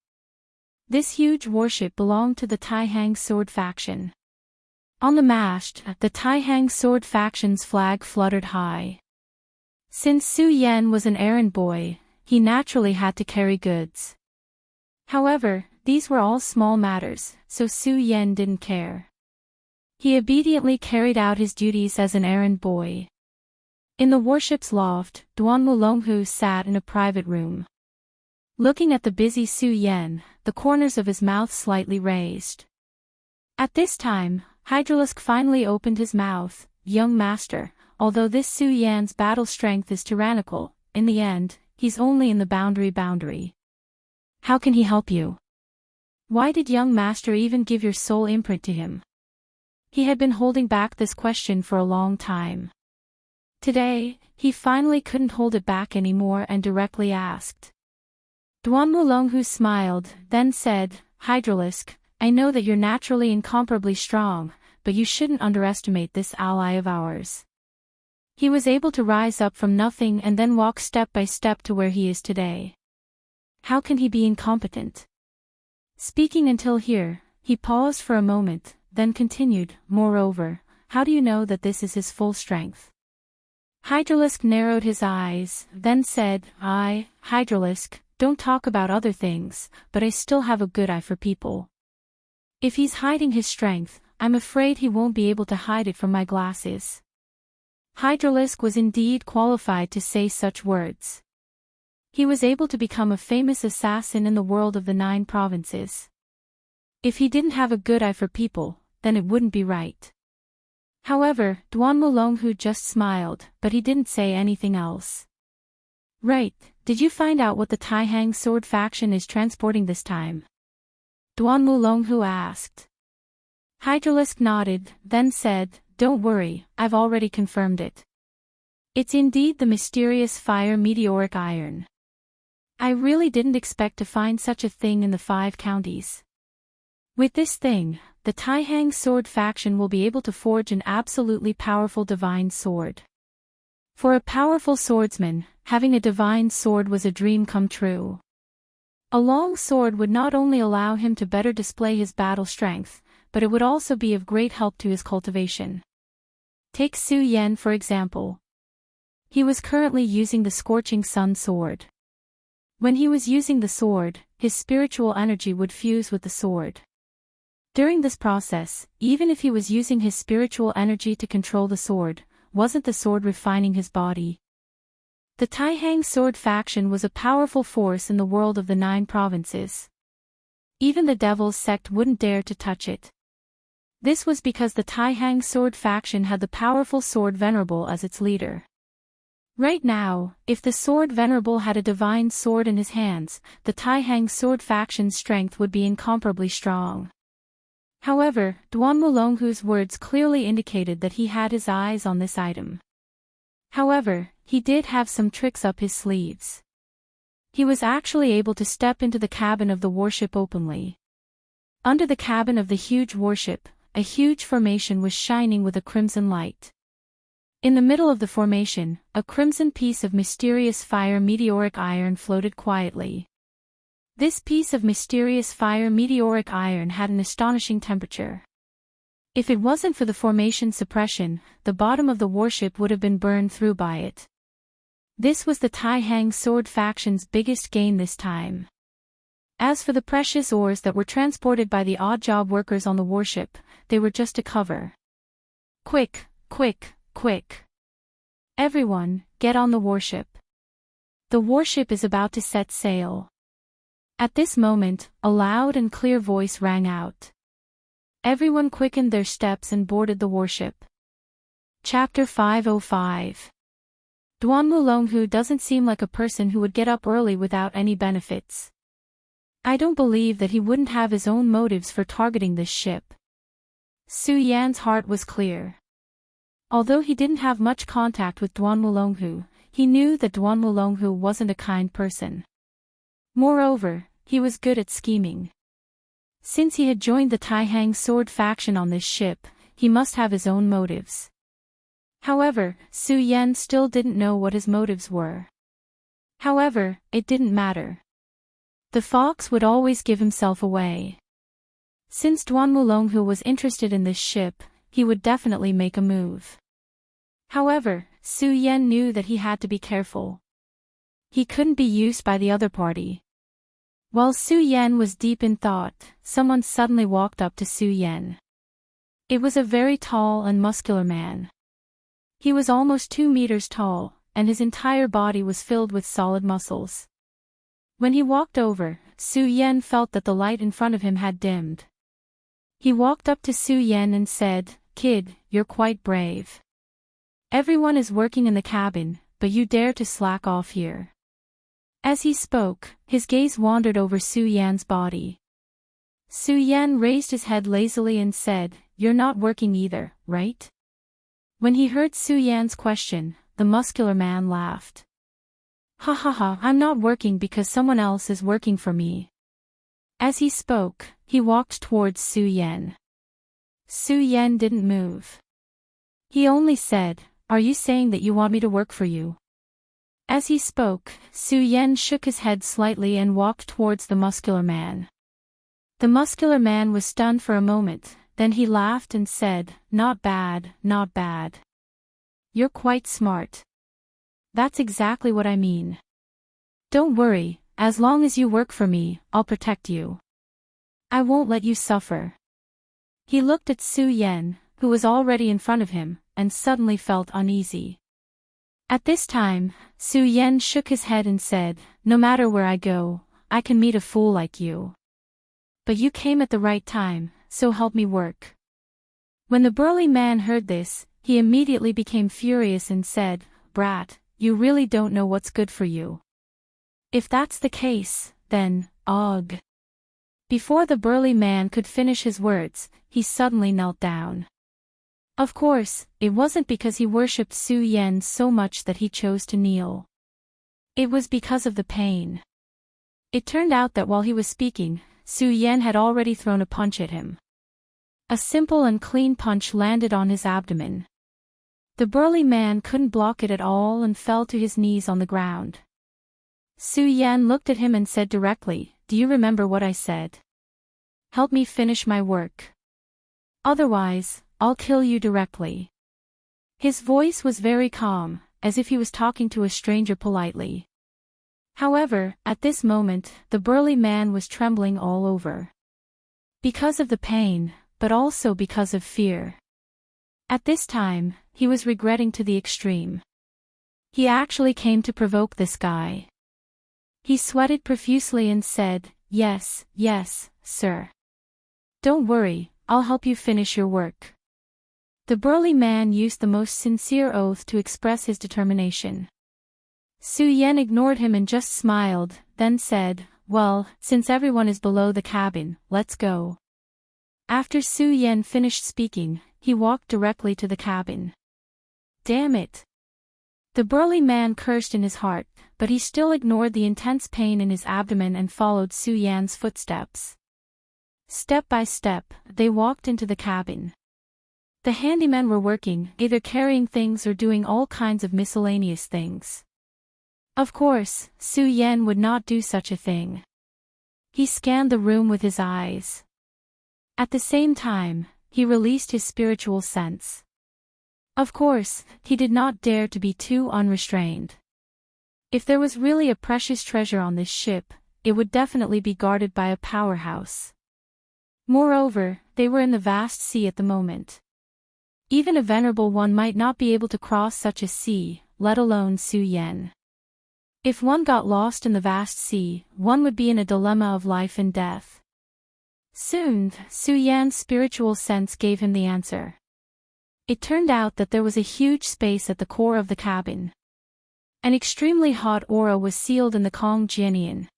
This huge warship belonged to the Taihang sword faction. On the mast, the Taihang sword faction's flag fluttered high. Since Su Yan was an errand boy, he naturally had to carry goods. However, these were all small matters, so Su Yan didn't care. He obediently carried out his duties as an errand boy. In the warship's loft, Duan Wulonghu sat in a private room. Looking at the busy Su Yan, the corners of his mouth slightly raised. At this time, Hydralisk finally opened his mouth. "Young master, although this Su Yan's battle strength is tyrannical, in the end, he's only in the boundary. How can he help you? Why did young master even give your soul imprint to him?" He had been holding back this question for a long time. Today, he finally couldn't hold it back anymore and directly asked. Duan Wulonghu smiled, then said, "Hydralisk, I know that you're naturally incomparably strong, but you shouldn't underestimate this ally of ours. He was able to rise up from nothing and then walk step by step to where he is today. How can he be incompetent?" Speaking until here, he paused for a moment, then continued, "Moreover, how do you know that this is his full strength?" Hydralisk narrowed his eyes, then said, Hydralisk, don't talk about other things, but I still have a good eye for people. If he's hiding his strength, I'm afraid he won't be able to hide it from my glasses." Hydralisk was indeed qualified to say such words. He was able to become a famous assassin in the world of the 9 provinces. If he didn't have a good eye for people, then it wouldn't be right. However, Duan Wulonghu just smiled, but he didn't say anything else. "Right, did you find out what the Taihang sword faction is transporting this time?" Duan Wulonghu asked. Hydralisk nodded, then said, "Don't worry, I've already confirmed it. It's indeed the mysterious fire meteoric iron. I really didn't expect to find such a thing in the 5 counties. With this thing, the Taihang sword faction will be able to forge an absolutely powerful divine sword. For a powerful swordsman, having a divine sword was a dream come true. A long sword would not only allow him to better display his battle strength, but it would also be of great help to his cultivation. Take Su Yan for example. He was currently using the Scorching Sun sword. When he was using the sword, his spiritual energy would fuse with the sword. During this process, even if he was using his spiritual energy to control the sword, wasn't the sword refining his body? The Taihang sword faction was a powerful force in the world of the 9 provinces. Even the Devil's sect wouldn't dare to touch it. This was because the Taihang sword faction had the powerful sword Venerable as its leader. Right now, if the sword Venerable had a divine sword in his hands, the Taihang sword faction's strength would be incomparably strong. However, Duan Wulonghu's words clearly indicated that he had his eyes on this item. However, he did have some tricks up his sleeves. He was actually able to step into the cabin of the warship openly. Under the cabin of the huge warship, a huge formation was shining with a crimson light. In the middle of the formation, a crimson piece of mysterious fire meteoric iron floated quietly. This piece of mysterious fire meteoric iron had an astonishing temperature. If it wasn't for the formation suppression, the bottom of the warship would have been burned through by it. This was the Taihang sword faction's biggest gain this time. As for the precious ores that were transported by the odd job workers on the warship, they were just a cover. Quick, quick, quick. Everyone, get on the warship. The warship is about to set sail. At this moment, a loud and clear voice rang out. Everyone quickened their steps and boarded the warship. Chapter 505. Duan Wulonghu doesn't seem like a person who would get up early without any benefits. I don't believe that he wouldn't have his own motives for targeting this ship. Su Yan's heart was clear. Although he didn't have much contact with Duan Wulonghu, he knew that Duan Wulonghu wasn't a kind person. Moreover, he was good at scheming. Since he had joined the Taihang sword faction on this ship, he must have his own motives. However, Su Yan still didn't know what his motives were. However, it didn't matter. The fox would always give himself away. Since Duan Mulonghu was interested in this ship, he would definitely make a move. However, Su Yan knew that he had to be careful. He couldn't be used by the other party. While Su Yan was deep in thought, someone suddenly walked up to Su Yan. It was a very tall and muscular man. He was almost 2 meters tall, and his entire body was filled with solid muscles. When he walked over, Su Yan felt that the light in front of him had dimmed. He walked up to Su Yan and said, "Kid, you're quite brave. Everyone is working in the cabin, but you dare to slack off here." As he spoke, his gaze wandered over Su Yan's body. Su Yan raised his head lazily and said, "You're not working either, right?" When he heard Su Yan's question, the muscular man laughed. "Ha ha ha, I'm not working because someone else is working for me." As he spoke, he walked towards Su Yan. Su Yan didn't move. He only said, "Are you saying that you want me to work for you?" As he spoke, Su Yan shook his head slightly and walked towards the muscular man. The muscular man was stunned for a moment, then he laughed and said, "Not bad, not bad. You're quite smart." "That's exactly what I mean. Don't worry, as long as you work for me, I'll protect you. I won't let you suffer." He looked at Su Yan, who was already in front of him, and suddenly felt uneasy. At this time, Su Yan shook his head and said, "No matter where I go, I can meet a fool like you. But you came at the right time, so help me work." When the burly man heard this, he immediately became furious and said, "Brat, you really don't know what's good for you. If that's the case, then, ugh." Before the burly man could finish his words, he suddenly knelt down. Of course, it wasn't because he worshipped Su Yan so much that he chose to kneel. It was because of the pain. It turned out that while he was speaking, Su Yan had already thrown a punch at him. A simple and clean punch landed on his abdomen. The burly man couldn't block it at all and fell to his knees on the ground. Su Yan looked at him and said directly, "Do you remember what I said? Help me finish my work. Otherwise, I'll kill you directly." His voice was very calm, as if he was talking to a stranger politely. However, at this moment, the burly man was trembling all over. Because of the pain, but also because of fear. At this time, he was regretting to the extreme. He actually came to provoke this guy. He sweated profusely and said, "Yes, yes, sir. Don't worry, I'll help you finish your work." The burly man used the most sincere oath to express his determination. Su Yan ignored him and just smiled, then said, "Well, since everyone is below the cabin, let's go." After Su Yan finished speaking, he walked directly to the cabin. Damn it! The burly man cursed in his heart, but he still ignored the intense pain in his abdomen and followed Su Yan's footsteps. Step by step, they walked into the cabin. The handymen were working, either carrying things or doing all kinds of miscellaneous things. Of course, Su Yan would not do such a thing. He scanned the room with his eyes. At the same time, he released his spiritual sense. Of course, he did not dare to be too unrestrained. If there was really a precious treasure on this ship, it would definitely be guarded by a powerhouse. Moreover, they were in the vast sea at the moment. Even a venerable one might not be able to cross such a sea, let alone Su Yan. If one got lost in the vast sea, one would be in a dilemma of life and death. Soon, Su Yan's spiritual sense gave him the answer. It turned out that there was a huge space at the core of the cabin. An extremely hot aura was sealed in the Kong Jianian.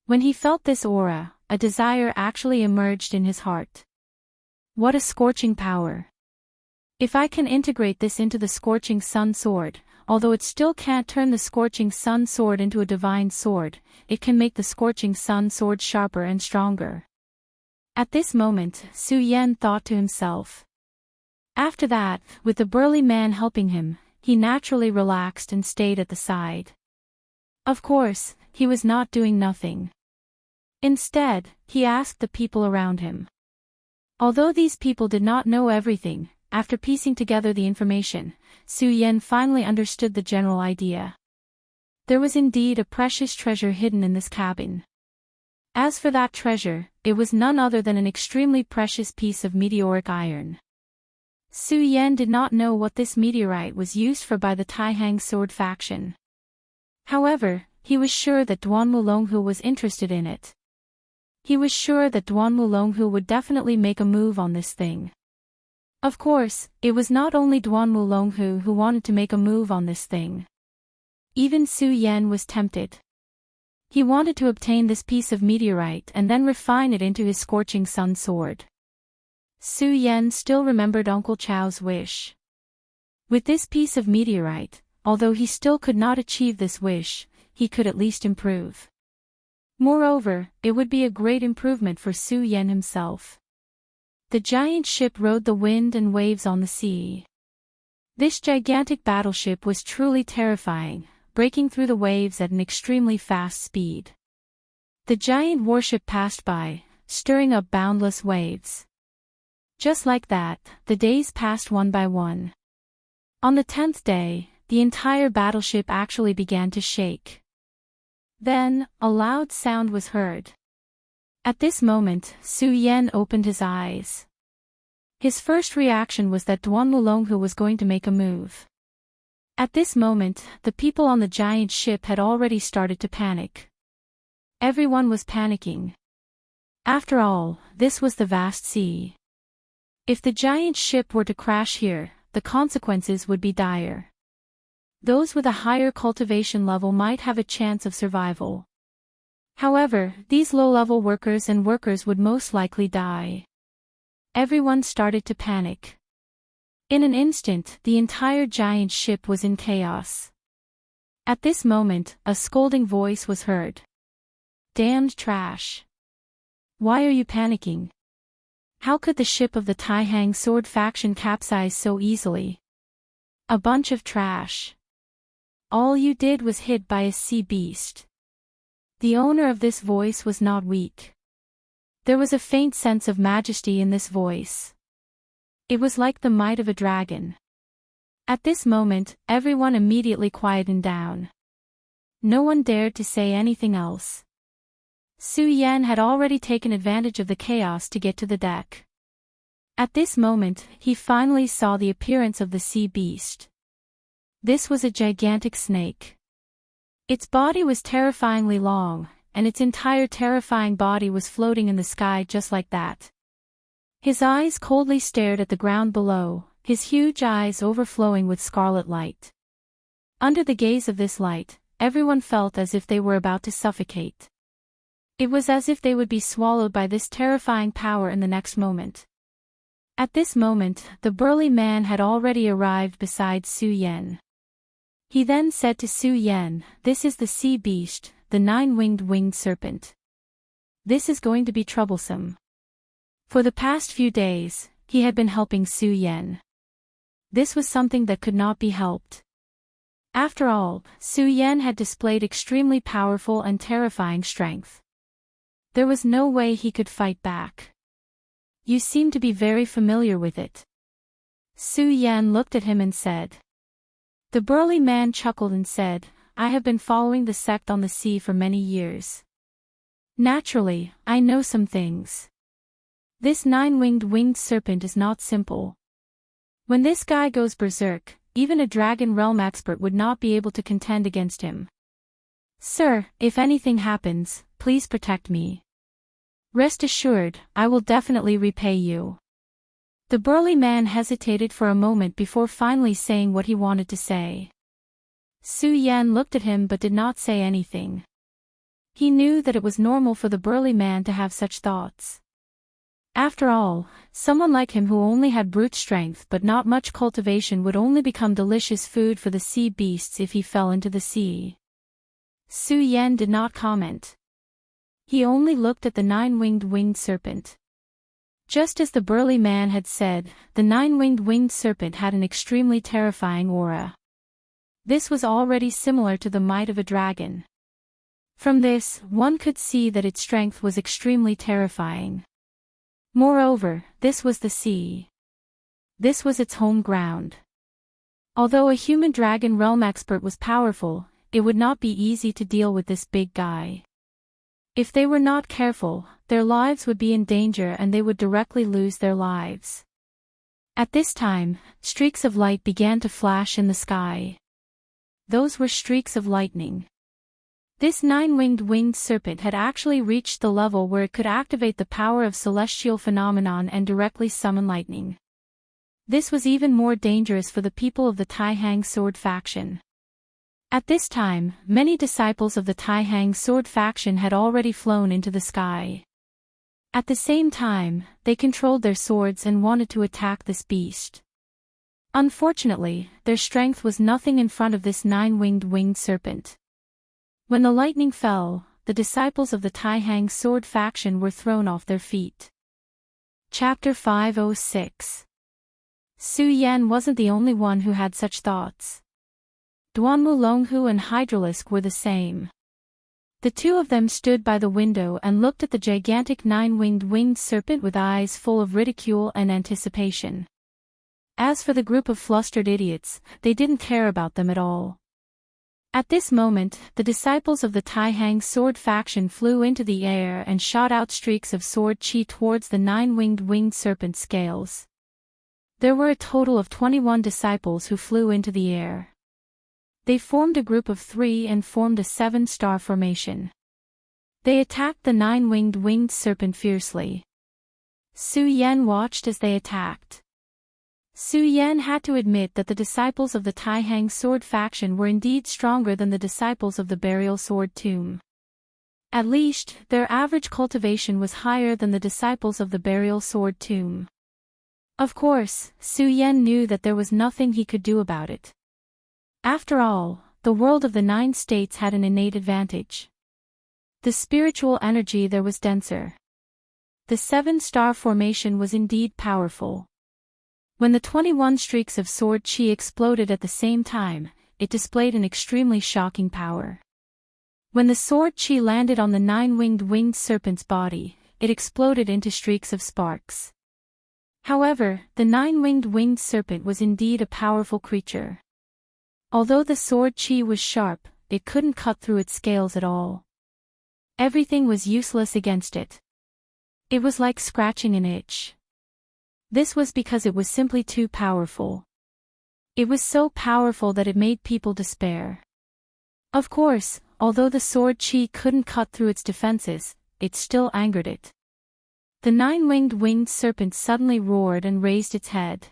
When he felt this aura, a desire actually emerged in his heart. What a scorching power! If I can integrate this into the Scorching Sun Sword, although it still can't turn the Scorching Sun Sword into a divine sword, it can make the Scorching Sun Sword sharper and stronger. At this moment, Su Yan thought to himself. After that, with the burly man helping him, he naturally relaxed and stayed at the side. Of course, he was not doing nothing. Instead, he asked the people around him. Although these people did not know everything, after piecing together the information, Su Yan finally understood the general idea. There was indeed a precious treasure hidden in this cabin. As for that treasure, it was none other than an extremely precious piece of meteoric iron. Su Yan did not know what this meteorite was used for by the Taihang sword faction. However, he was sure that Duan Wulonghu was interested in it. He was sure that Duan Wulonghu would definitely make a move on this thing. Of course, it was not only Duan Wulonghu who wanted to make a move on this thing. Even Su Yan was tempted. He wanted to obtain this piece of meteorite and then refine it into his scorching sun sword. Su Yan still remembered Uncle Chao's wish. With this piece of meteorite, although he still could not achieve this wish, he could at least improve. Moreover, it would be a great improvement for Su Yan himself. The giant ship rode the wind and waves on the sea. This gigantic battleship was truly terrifying, breaking through the waves at an extremely fast speed. The giant warship passed by, stirring up boundless waves. Just like that, the days passed one by one. On the 10th day, the entire battleship actually began to shake. Then, a loud sound was heard. At this moment, Su Yan opened his eyes. His first reaction was that Duan Wulonghu was going to make a move. At this moment, the people on the giant ship had already started to panic. Everyone was panicking. After all, this was the vast sea. If the giant ship were to crash here, the consequences would be dire. Those with a higher cultivation level might have a chance of survival. However, these low-level workers would most likely die. Everyone started to panic. In an instant, the entire giant ship was in chaos. At this moment, a scolding voice was heard. Damned trash. Why are you panicking? How could the ship of the Taihang sword faction capsize so easily? A bunch of trash. All you did was hit by a sea beast. The owner of this voice was not weak. There was a faint sense of majesty in this voice. It was like the might of a dragon. At this moment, everyone immediately quietened down. No one dared to say anything else. Su Yan had already taken advantage of the chaos to get to the deck. At this moment, he finally saw the appearance of the sea beast. This was a gigantic snake. Its body was terrifyingly long, and its entire terrifying body was floating in the sky just like that. His eyes coldly stared at the ground below, his huge eyes overflowing with scarlet light. Under the gaze of this light, everyone felt as if they were about to suffocate. It was as if they would be swallowed by this terrifying power in the next moment. At this moment, the burly man had already arrived beside Su Yan. He then said to Su Yan, "This is the sea beast, the nine-winged serpent. This is going to be troublesome." For the past few days, he had been helping Su Yan. This was something that could not be helped. After all, Su Yan had displayed extremely powerful and terrifying strength. There was no way he could fight back. You seem to be very familiar with it. Su Yan looked at him and said. The burly man chuckled and said, I have been following the sect on the sea for many years. Naturally, I know some things. This nine-winged serpent is not simple. When this guy goes berserk, even a dragon realm expert would not be able to contend against him. Sir, if anything happens, please protect me. Rest assured, I will definitely repay you. The burly man hesitated for a moment before finally saying what he wanted to say. Su Yan looked at him but did not say anything. He knew that it was normal for the burly man to have such thoughts. After all, someone like him who only had brute strength but not much cultivation would only become delicious food for the sea beasts if he fell into the sea. Su Yan did not comment. He only looked at the nine-winged serpent. Just as the burly man had said, the nine-winged serpent had an extremely terrifying aura. This was already similar to the might of a dragon. From this, one could see that its strength was extremely terrifying. Moreover, this was the sea. This was its home ground. Although a human dragon realm expert was powerful, it would not be easy to deal with this big guy. If they were not careful, their lives would be in danger and they would directly lose their lives. At this time, streaks of light began to flash in the sky. Those were streaks of lightning. This winged serpent had actually reached the level where it could activate the power of celestial phenomenon and directly summon lightning. This was even more dangerous for the people of the Tai-Hang sword faction. At this time, many disciples of the Tai-Hang sword faction had already flown into the sky. At the same time, they controlled their swords and wanted to attack this beast. Unfortunately, their strength was nothing in front of this winged serpent. When the lightning fell, the disciples of the Tai-Hang sword faction were thrown off their feet. Chapter 506. Su Yan wasn't the only one who had such thoughts. Duanmu Longhu and Hydralisk were the same. The two of them stood by the window and looked at the gigantic winged serpent with eyes full of ridicule and anticipation. As for the group of flustered idiots, they didn't care about them at all. At this moment, the disciples of the Tai-Hang sword faction flew into the air and shot out streaks of sword chi towards the winged serpent scales. There were a total of 21 disciples who flew into the air. They formed a group of 3 and formed a 7-star formation. They attacked the winged serpent fiercely. Su Yan watched as they attacked. Su Yan had to admit that the disciples of the Tai-Hang sword faction were indeed stronger than the disciples of the burial sword tomb. At least, their average cultivation was higher than the disciples of the burial sword tomb. Of course, Su Yan knew that there was nothing he could do about it. After all, the world of the 9 states had an innate advantage. The spiritual energy there was denser. The 7-star formation was indeed powerful. When the 21 streaks of sword chi exploded at the same time, it displayed an extremely shocking power. When the sword chi landed on the winged serpent's body, it exploded into streaks of sparks. However, the winged serpent was indeed a powerful creature. Although the sword chi was sharp, it couldn't cut through its scales at all. Everything was useless against it. It was like scratching an itch. This was because it was simply too powerful. It was so powerful that it made people despair. Of course, although the sword chi couldn't cut through its defenses, it still angered it. The winged serpent suddenly roared and raised its head.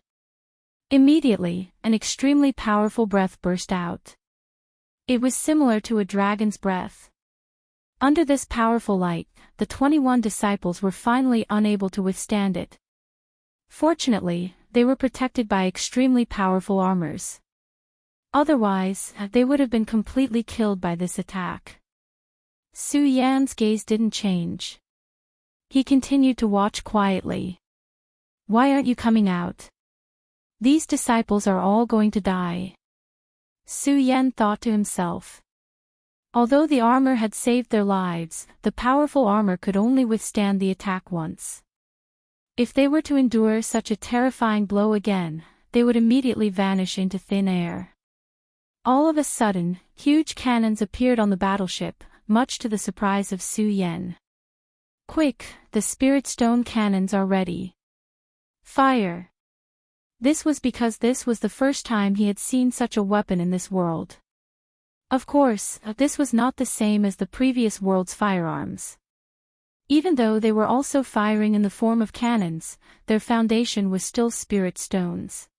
Immediately, an extremely powerful breath burst out. It was similar to a dragon's breath. Under this powerful light, the 21 disciples were finally unable to withstand it. Fortunately, they were protected by extremely powerful armors. Otherwise, they would have been completely killed by this attack. Su Yan's gaze didn't change. He continued to watch quietly. Why aren't you coming out? These disciples are all going to die. Su Yan thought to himself. Although the armor had saved their lives, the powerful armor could only withstand the attack once. If they were to endure such a terrifying blow again, they would immediately vanish into thin air. All of a sudden, huge cannons appeared on the battleship, much to the surprise of Su Yan. Quick, the spirit stone cannons are ready. Fire! This was because this was the first time he had seen such a weapon in this world. Of course, this was not the same as the previous world's firearms. Even though they were also firing in the form of cannons, their foundation was still spirit stones.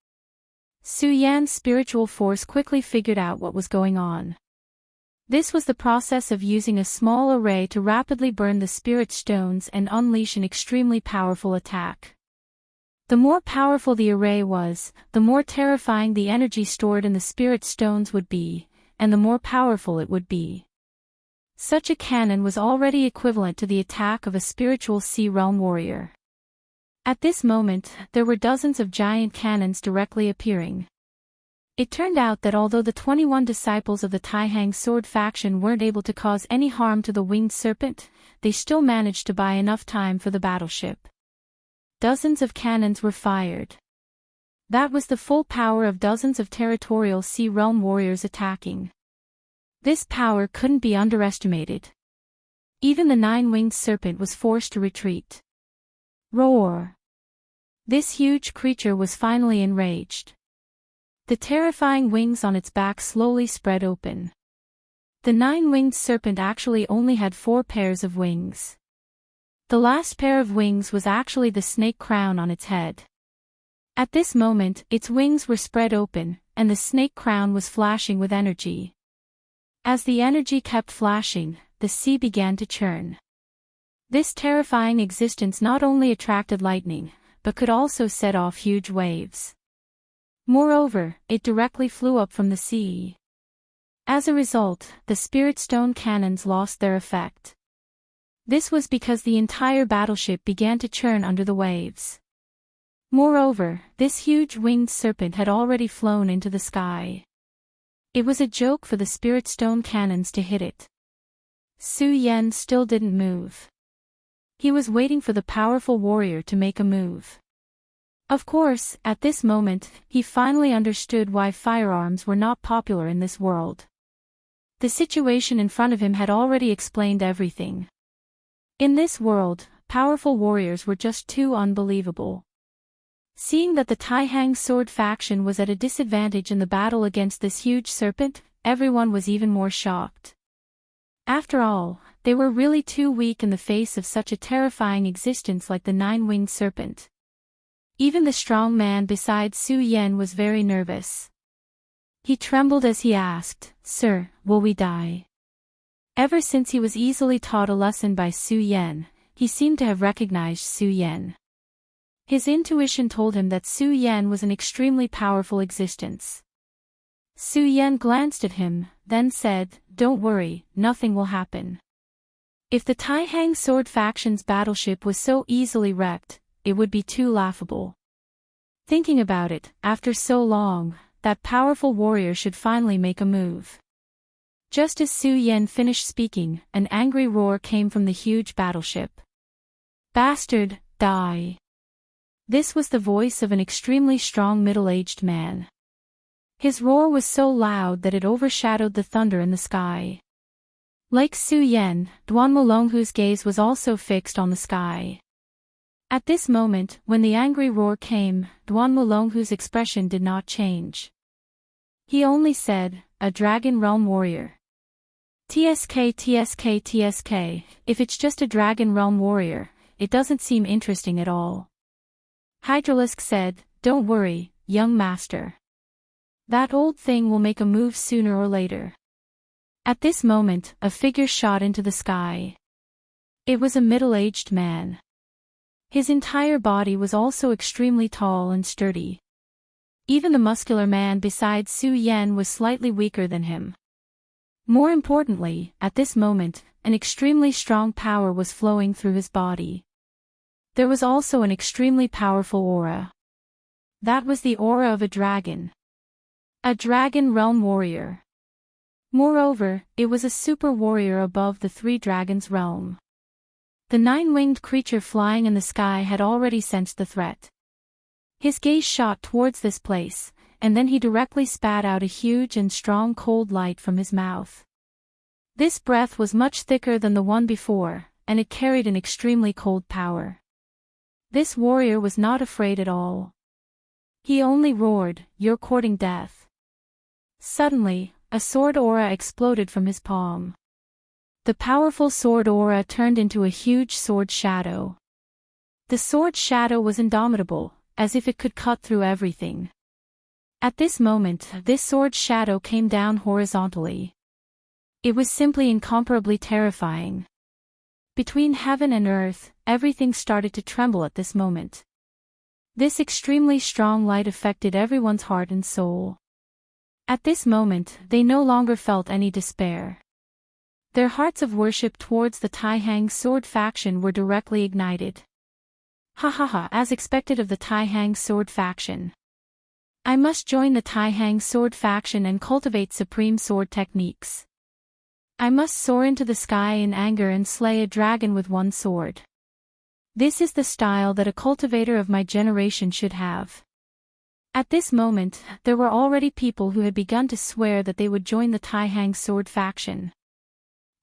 Su Yan's spiritual force quickly figured out what was going on. This was the process of using a small array to rapidly burn the spirit stones and unleash an extremely powerful attack. The more powerful the array was, the more terrifying the energy stored in the spirit stones would be, and the more powerful it would be. Such a cannon was already equivalent to the attack of a spiritual sea realm warrior. At this moment, there were dozens of giant cannons directly appearing. It turned out that although the 21 disciples of the Tai-Hang sword faction weren't able to cause any harm to the winged serpent, they still managed to buy enough time for the battleship. Dozens of cannons were fired. That was the full power of dozens of territorial Sea Realm warriors attacking. This power couldn't be underestimated. Even the nine-winged serpent was forced to retreat. Roar! This huge creature was finally enraged. The terrifying wings on its back slowly spread open. The nine-winged serpent actually only had 4 pairs of wings. The last pair of wings was actually the snake crown on its head. At this moment, its wings were spread open, and the snake crown was flashing with energy. As the energy kept flashing, the sea began to churn. This terrifying existence not only attracted lightning, but could also set off huge waves. Moreover, it directly flew up from the sea. As a result, the spirit stone cannons lost their effect. This was because the entire battleship began to churn under the waves. Moreover, this huge winged serpent had already flown into the sky. It was a joke for the spirit stone cannons to hit it. Su Yan still didn't move. He was waiting for the powerful warrior to make a move. Of course, at this moment, he finally understood why firearms were not popular in this world. The situation in front of him had already explained everything. In this world, powerful warriors were just too unbelievable. Seeing that the Tai-Hang sword faction was at a disadvantage in the battle against this huge serpent, everyone was even more shocked. After all, they were really too weak in the face of such a terrifying existence like the nine-winged serpent. Even the strong man beside Su Yan was very nervous. He trembled as he asked, "Sir, will we die?" Ever since he was easily taught a lesson by Su Yan, he seemed to have recognized Su Yan. His intuition told him that Su Yan was an extremely powerful existence. Su Yan glanced at him, then said, "Don't worry, nothing will happen." If the Tai-Hang sword faction's battleship was so easily wrecked, it would be too laughable. Thinking about it, after so long, that powerful warrior should finally make a move. Just as Su Yan finished speaking, an angry roar came from the huge battleship. "Bastard, die!" This was the voice of an extremely strong middle-aged man. His roar was so loud that it overshadowed the thunder in the sky. Like Su Yan, Duan Mulonghu's gaze was also fixed on the sky. At this moment, when the angry roar came, Duan Mulonghu's expression did not change. He only said, "A Dragon Realm warrior." "TSK TSK TSK, if it's just a Dragon Realm warrior, it doesn't seem interesting at all." Hydralisk said, "Don't worry, young master. That old thing will make a move sooner or later." At this moment, a figure shot into the sky. It was a middle-aged man. His entire body was also extremely tall and sturdy. Even the muscular man beside Su Yan was slightly weaker than him. More importantly, at this moment, an extremely strong power was flowing through his body. There was also an extremely powerful aura. That was the aura of a dragon. A Dragon Realm warrior. Moreover, it was a super warrior above the 3 dragons realm. The nine-winged creature flying in the sky had already sensed the threat. His gaze shot towards this place, and then he directly spat out a huge and strong cold light from his mouth. This breath was much thicker than the one before, and it carried an extremely cold power. This warrior was not afraid at all. He only roared, "You're courting death." Suddenly, a sword aura exploded from his palm. The powerful sword aura turned into a huge sword shadow. The sword shadow was indomitable, as if it could cut through everything. At this moment, this sword shadow came down horizontally. It was simply incomparably terrifying. Between heaven and earth, everything started to tremble at this moment. This extremely strong light affected everyone's heart and soul. At this moment, they no longer felt any despair. Their hearts of worship towards the Tai-Hang sword faction were directly ignited. Ha ha ha, as expected of the Tai-Hang sword faction. I must join the Taihang sword faction and cultivate supreme sword techniques. I must soar into the sky in anger and slay a dragon with one sword. This is the style that a cultivator of my generation should have. At this moment, there were already people who had begun to swear that they would join the Taihang sword faction.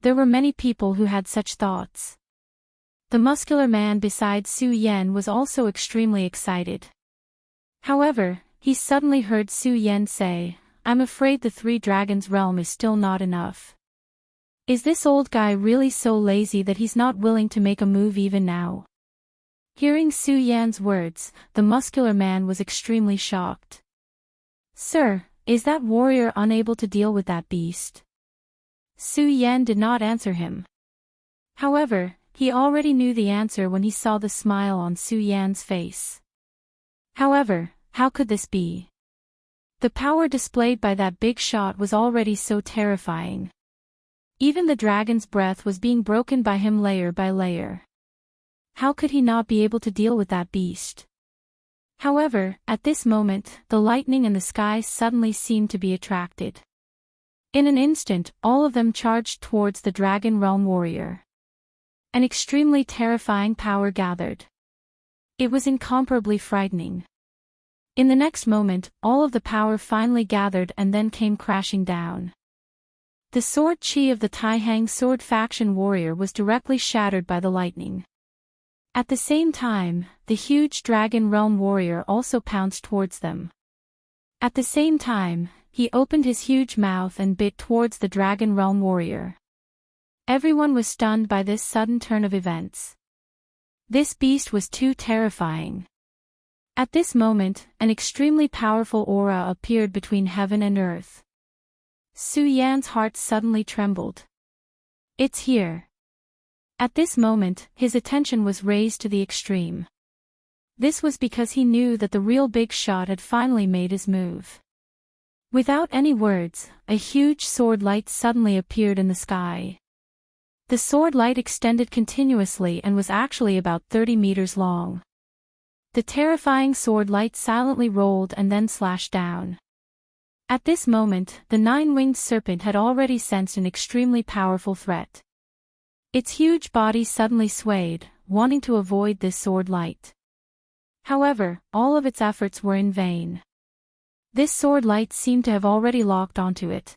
There were many people who had such thoughts. The muscular man beside Su Yan was also extremely excited. However, he suddenly heard Su Yan say, "I'm afraid the Three Dragons realm is still not enough. Is this old guy really so lazy that he's not willing to make a move even now?" Hearing Su Yan's words, the muscular man was extremely shocked. "Sir, is that warrior unable to deal with that beast?" Su Yan did not answer him. However, he already knew the answer when he saw the smile on Su Yan's face. However, how could this be? The power displayed by that big shot was already so terrifying. Even the dragon's breath was being broken by him layer by layer. How could he not be able to deal with that beast? However, at this moment, the lightning and the sky suddenly seemed to be attracted. In an instant, all of them charged towards the Dragon Realm warrior. An extremely terrifying power gathered. It was incomparably frightening. In the next moment, all of the power finally gathered and then came crashing down. The sword chi of the Taihang sword faction warrior was directly shattered by the lightning. At the same time, the huge Dragon Realm warrior also pounced towards them. At the same time, he opened his huge mouth and bit towards the Dragon Realm warrior. Everyone was stunned by this sudden turn of events. This beast was too terrifying. At this moment, an extremely powerful aura appeared between heaven and earth. Su Yan's heart suddenly trembled. "It's here." At this moment, his attention was raised to the extreme. This was because he knew that the real big shot had finally made his move. Without any words, a huge sword light suddenly appeared in the sky. The sword light extended continuously and was actually about 30 meters long. The terrifying sword light silently rolled and then slashed down. At this moment, the nine-winged serpent had already sensed an extremely powerful threat. Its huge body suddenly swayed, wanting to avoid this sword light. However, all of its efforts were in vain. This sword light seemed to have already locked onto it.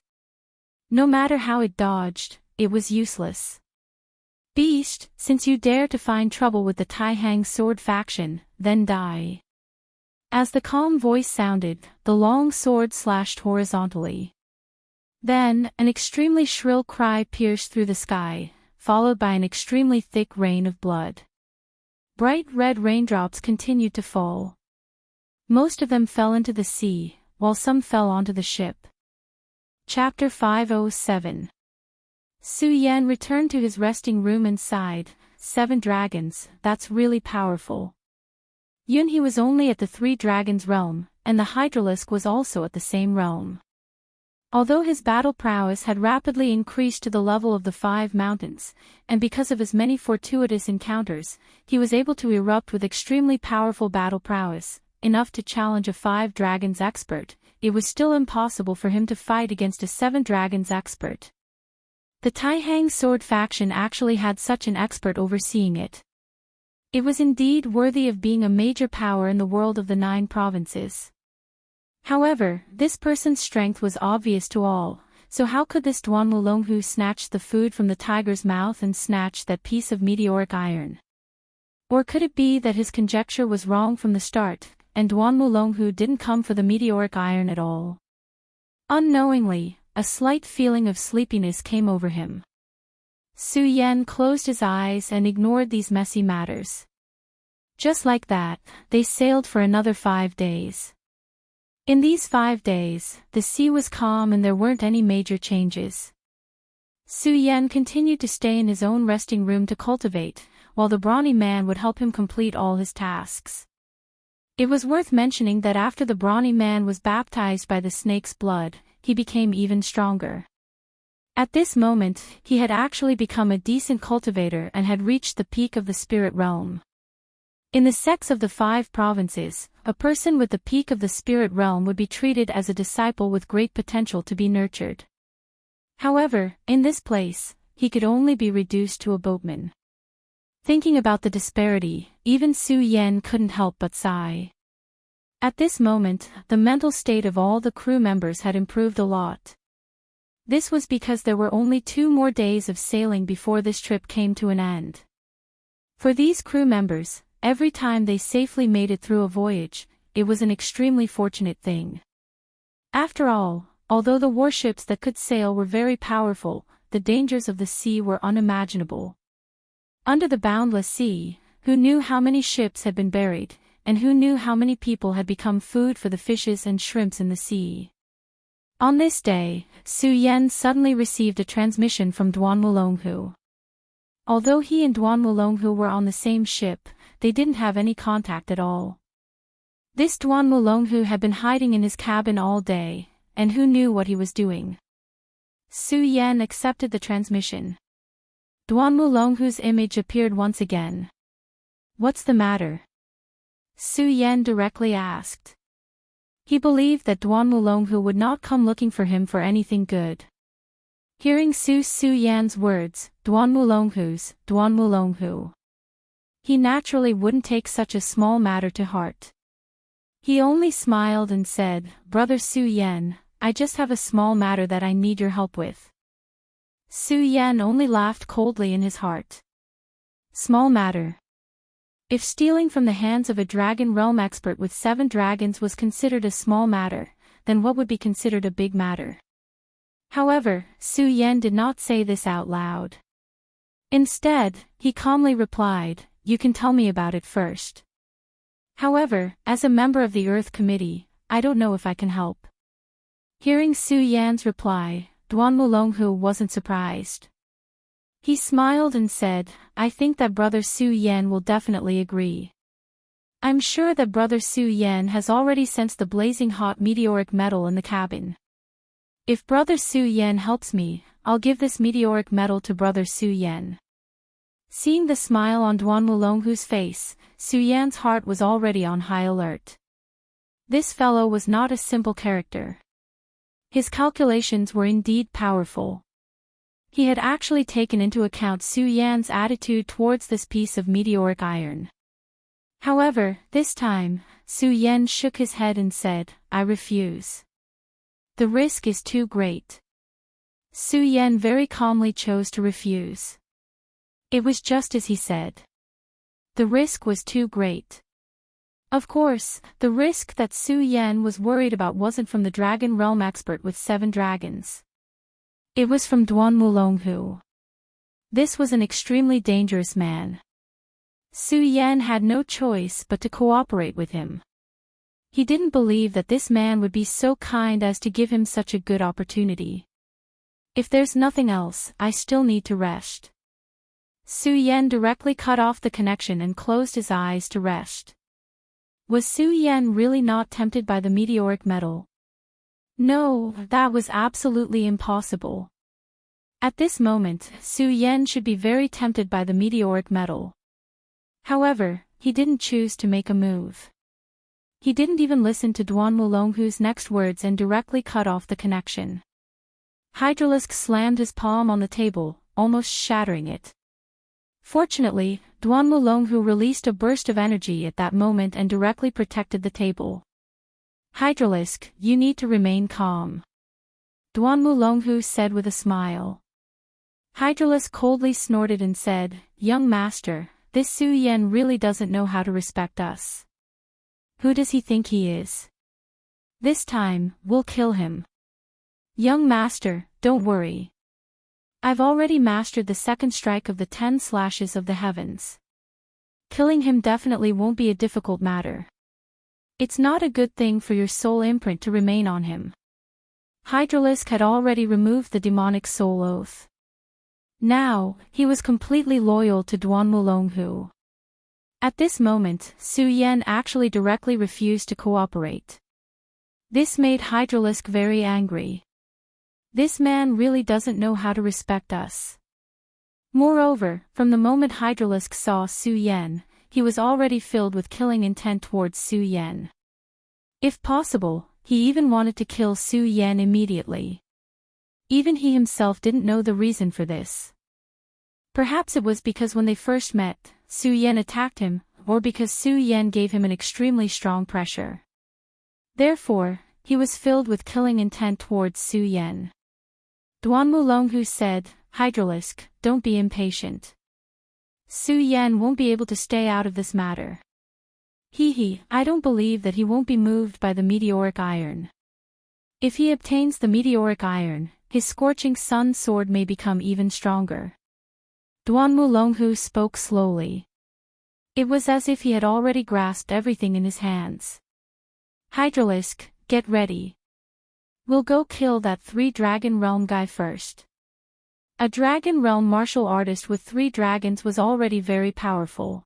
No matter how it dodged, it was useless. "Beast, since you dare to find trouble with the Taihang sword faction, then die." As the calm voice sounded, the long sword slashed horizontally. Then, an extremely shrill cry pierced through the sky, followed by an extremely thick rain of blood. Bright red raindrops continued to fall. Most of them fell into the sea, while some fell onto the ship. Chapter 507. Su Yan returned to his resting room and sighed, 7 dragons, that's really powerful. Yunhe was only at the Three Dragons realm, and the Hydralisk was also at the same realm. Although his battle prowess had rapidly increased to the level of the 5 mountains, and because of his many fortuitous encounters, he was able to erupt with extremely powerful battle prowess, enough to challenge a 5 dragons expert, it was still impossible for him to fight against a 7 dragons expert. The Taihang sword faction actually had such an expert overseeing it. It was indeed worthy of being a major power in the world of the 9 provinces. However, this person's strength was obvious to all, so how could this Duan Wulong who snatched the food from the tiger's mouth and snatched that piece of meteoric iron? Or could it be that his conjecture was wrong from the start, and Duan Wulong who didn't come for the meteoric iron at all? Unknowingly, a slight feeling of sleepiness came over him. Su Yan closed his eyes and ignored these messy matters. Just like that, they sailed for another 5 days. In these 5 days, the sea was calm and there weren't any major changes. Su Yan continued to stay in his own resting room to cultivate, while the brawny man would help him complete all his tasks. It was worth mentioning that after the brawny man was baptized by the snake's blood, he became even stronger. At this moment, he had actually become a decent cultivator and had reached the peak of the spirit realm. In the sects of the 5 provinces, a person with the peak of the spirit realm would be treated as a disciple with great potential to be nurtured. However, in this place, he could only be reduced to a boatman. Thinking about the disparity, even Su Yan couldn't help but sigh. At this moment, the mental state of all the crew members had improved a lot. This was because there were only 2 more days of sailing before this trip came to an end. For these crew members, every time they safely made it through a voyage, it was an extremely fortunate thing. After all, although the warships that could sail were very powerful, the dangers of the sea were unimaginable. Under the boundless sea, who knew how many ships had been buried, and who knew how many people had become food for the fishes and shrimps in the sea? On this day, Su Yan suddenly received a transmission from Duan Wulonghu. Although he and Duan Wulonghu were on the same ship, they didn't have any contact at all. This Duan Wulonghu had been hiding in his cabin all day, and who knew what he was doing? Su Yan accepted the transmission. Duan Wulonghu's image appeared once again. "What's the matter?" Su Yan directly asked. He believed that Duan Wulonghu would not come looking for him for anything good. Hearing Su Yan's words, Duan Wulonghu. He naturally wouldn't take such a small matter to heart. He only smiled and said, "Brother Su Yan, I just have a small matter that I need your help with." Su Yan only laughed coldly in his heart. Small matter. If stealing from the hands of a dragon realm expert with 7 dragons was considered a small matter, then what would be considered a big matter? However, Su Yan did not say this out loud. Instead, he calmly replied, "You can tell me about it first. However, as a member of the Earth Committee, I don't know if I can help." Hearing Su Yan's reply, Duan Wulonghu wasn't surprised. He smiled and said, "I think that Brother Su Yan will definitely agree. I'm sure that Brother Su Yan has already sensed the blazing hot meteoric metal in the cabin. If Brother Su Yan helps me, I'll give this meteoric metal to Brother Su Yan." Seeing the smile on Duan Wulonghu's face, Su Yan's heart was already on high alert. This fellow was not a simple character. His calculations were indeed powerful. He had actually taken into account Su Yan's attitude towards this piece of meteoric iron. However, this time, Su Yan shook his head and said, "I refuse. The risk is too great." Su Yan very calmly chose to refuse. It was just as he said. The risk was too great. Of course, the risk that Su Yan was worried about wasn't from the dragon realm expert with 7 dragons. It was from Duan Wulonghu. This was an extremely dangerous man. Su Yan had no choice but to cooperate with him. He didn't believe that this man would be so kind as to give him such a good opportunity. "If there's nothing else, I still need to rest." Su Yan directly cut off the connection and closed his eyes to rest. Was Su Yan really not tempted by the meteoric metal? No, that was absolutely impossible. At this moment, Su Yan should be very tempted by the meteoric metal. However, he didn't choose to make a move. He didn't even listen to Duan Wulonghu's next words and directly cut off the connection. Hydralisk slammed his palm on the table, almost shattering it. Fortunately, Duan Wulonghu released a burst of energy at that moment and directly protected the table. "Hydralisk, you need to remain calm," Duan Wulonghu said with a smile. Hydralisk coldly snorted and said, "Young master, this Su Yan really doesn't know how to respect us. Who does he think he is? This time, we'll kill him." "Young master, don't worry. I've already mastered the second strike of the 10 slashes of the heavens. Killing him definitely won't be a difficult matter. It's not a good thing for your soul imprint to remain on him." Hydralisk had already removed the demonic soul oath. Now, he was completely loyal to Duan Wulonghu. At this moment, Su Yan actually directly refused to cooperate. This made Hydralisk very angry. This man really doesn't know how to respect us. Moreover, from the moment Hydralisk saw Su Yan, he was already filled with killing intent towards Su Yan. If possible, he even wanted to kill Su Yan immediately. Even he himself didn't know the reason for this. Perhaps it was because when they first met, Su Yan attacked him, or because Su Yan gave him an extremely strong pressure. Therefore, he was filled with killing intent towards Su Yan. Duan Mulonghu said, "Hydralisk, don't be impatient. Su Yan won't be able to stay out of this matter. I don't believe that he won't be moved by the meteoric iron. If he obtains the meteoric iron, his scorching sun sword may become even stronger." Duan Mulonghu spoke slowly. It was as if he had already grasped everything in his hands. "Hydralisk, get ready. We'll go kill that 3-dragon realm guy first." A dragon realm martial artist with 3 dragons was already very powerful.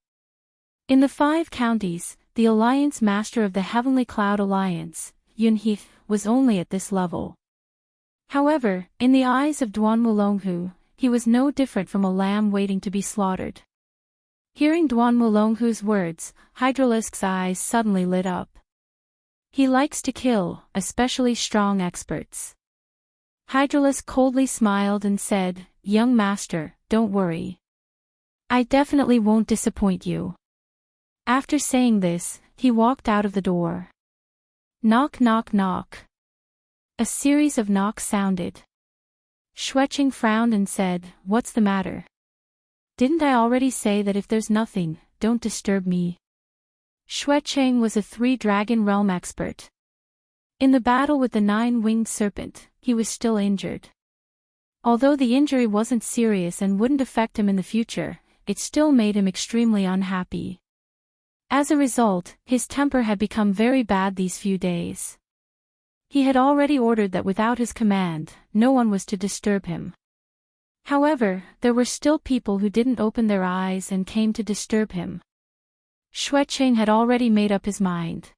In the 5 counties, the Alliance Master of the Heavenly Cloud Alliance, Yunhe, was only at this level. However, in the eyes of Duan Mulonghu, he was no different from a lamb waiting to be slaughtered. Hearing Duan Mulonghu's words, Hydralisk's eyes suddenly lit up. He likes to kill, especially strong experts. Hydralisk coldly smiled and said, "Young master, don't worry. I definitely won't disappoint you." After saying this, he walked out of the door. Knock knock knock. A series of knocks sounded. Xueqing frowned and said, "What's the matter? Didn't I already say that if there's nothing, don't disturb me?" Xueqing was a 3-dragon realm expert. In the battle with the 9-winged serpent, he was still injured. Although the injury wasn't serious and wouldn't affect him in the future, it still made him extremely unhappy. As a result, his temper had become very bad these few days. He had already ordered that without his command, no one was to disturb him. However, there were still people who didn't open their eyes and came to disturb him. Xueqing had already made up his mind.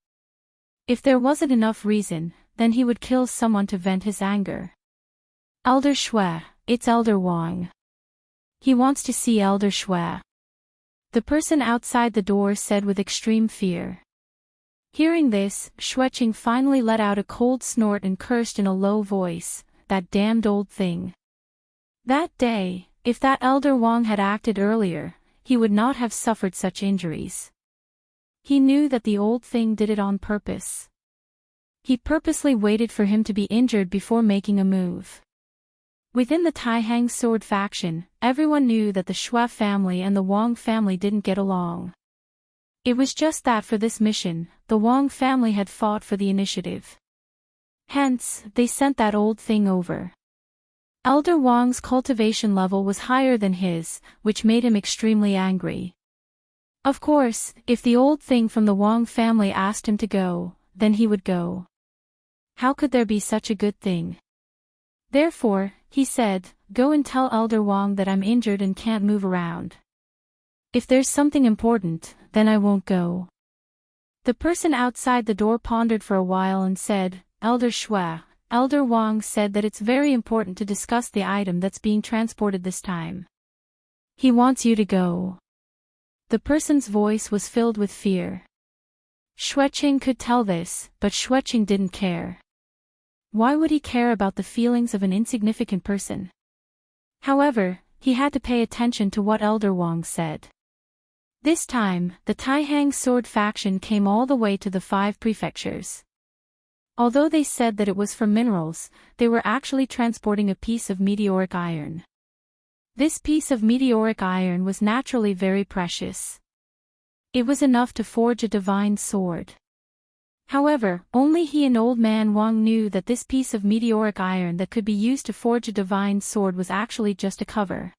If there wasn't enough reason, then he would kill someone to vent his anger. "Elder Xue, it's Elder Wang. He wants to see Elder Xue," the person outside the door said with extreme fear. Hearing this, Xueqing finally let out a cold snort and cursed in a low voice, "That damned old thing." That day, if that Elder Wang had acted earlier, he would not have suffered such injuries. He knew that the old thing did it on purpose. He purposely waited for him to be injured before making a move. Within the Taihang sword faction, everyone knew that the Xue family and the Wang family didn't get along. It was just that for this mission, the Wang family had fought for the initiative. Hence, they sent that old thing over. Elder Wang's cultivation level was higher than his, which made him extremely angry. Of course, if the old thing from the Wang family asked him to go, then he would go. How could there be such a good thing? Therefore, he said, "Go and tell Elder Wang that I'm injured and can't move around. If there's something important, then I won't go." The person outside the door pondered for a while and said, "Elder Xue, Elder Wang said that it's very important to discuss the item that's being transported this time. He wants you to go." The person's voice was filled with fear. Xueqing could tell this, but Xueqing didn't care. Why would he care about the feelings of an insignificant person? However, he had to pay attention to what Elder Wang said. This time, the Taihang sword faction came all the way to the 5 prefectures. Although they said that it was for minerals, they were actually transporting a piece of meteoric iron. This piece of meteoric iron was naturally very precious. It was enough to forge a divine sword. However, only he and Old Man Wang knew that this piece of meteoric iron that could be used to forge a divine sword was actually just a cover.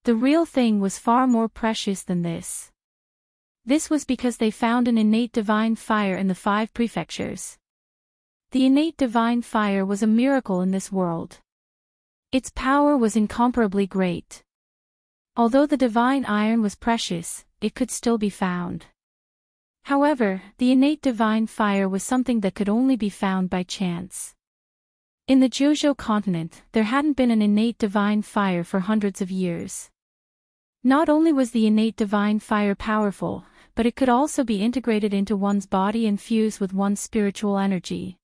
The real thing was far more precious than this. This was because they found an innate divine fire in the 5 prefectures. The innate divine fire was a miracle in this world. Its power was incomparably great. Although the divine iron was precious, it could still be found. However, the innate divine fire was something that could only be found by chance. In the Jiuzhou continent, there hadn't been an innate divine fire for hundreds of years. Not only was the innate divine fire powerful, but it could also be integrated into one's body and fuse with one's spiritual energy.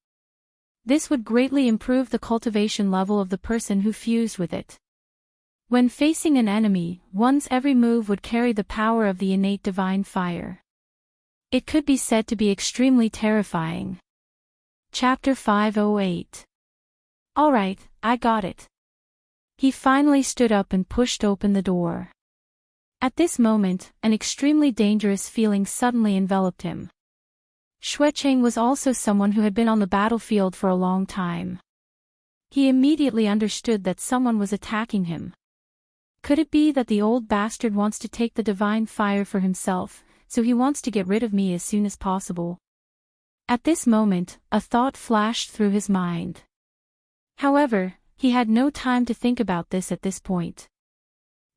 This would greatly improve the cultivation level of the person who fused with it. When facing an enemy, one's every move would carry the power of the innate divine fire. It could be said to be extremely terrifying. Chapter 508. Alright, I got it. He finally stood up and pushed open the door. At this moment, an extremely dangerous feeling suddenly enveloped him. Xuecheng was also someone who had been on the battlefield for a long time. He immediately understood that someone was attacking him. Could it be that the old bastard wants to take the divine fire for himself, so he wants to get rid of me as soon as possible? At this moment, a thought flashed through his mind. However, he had no time to think about this at this point.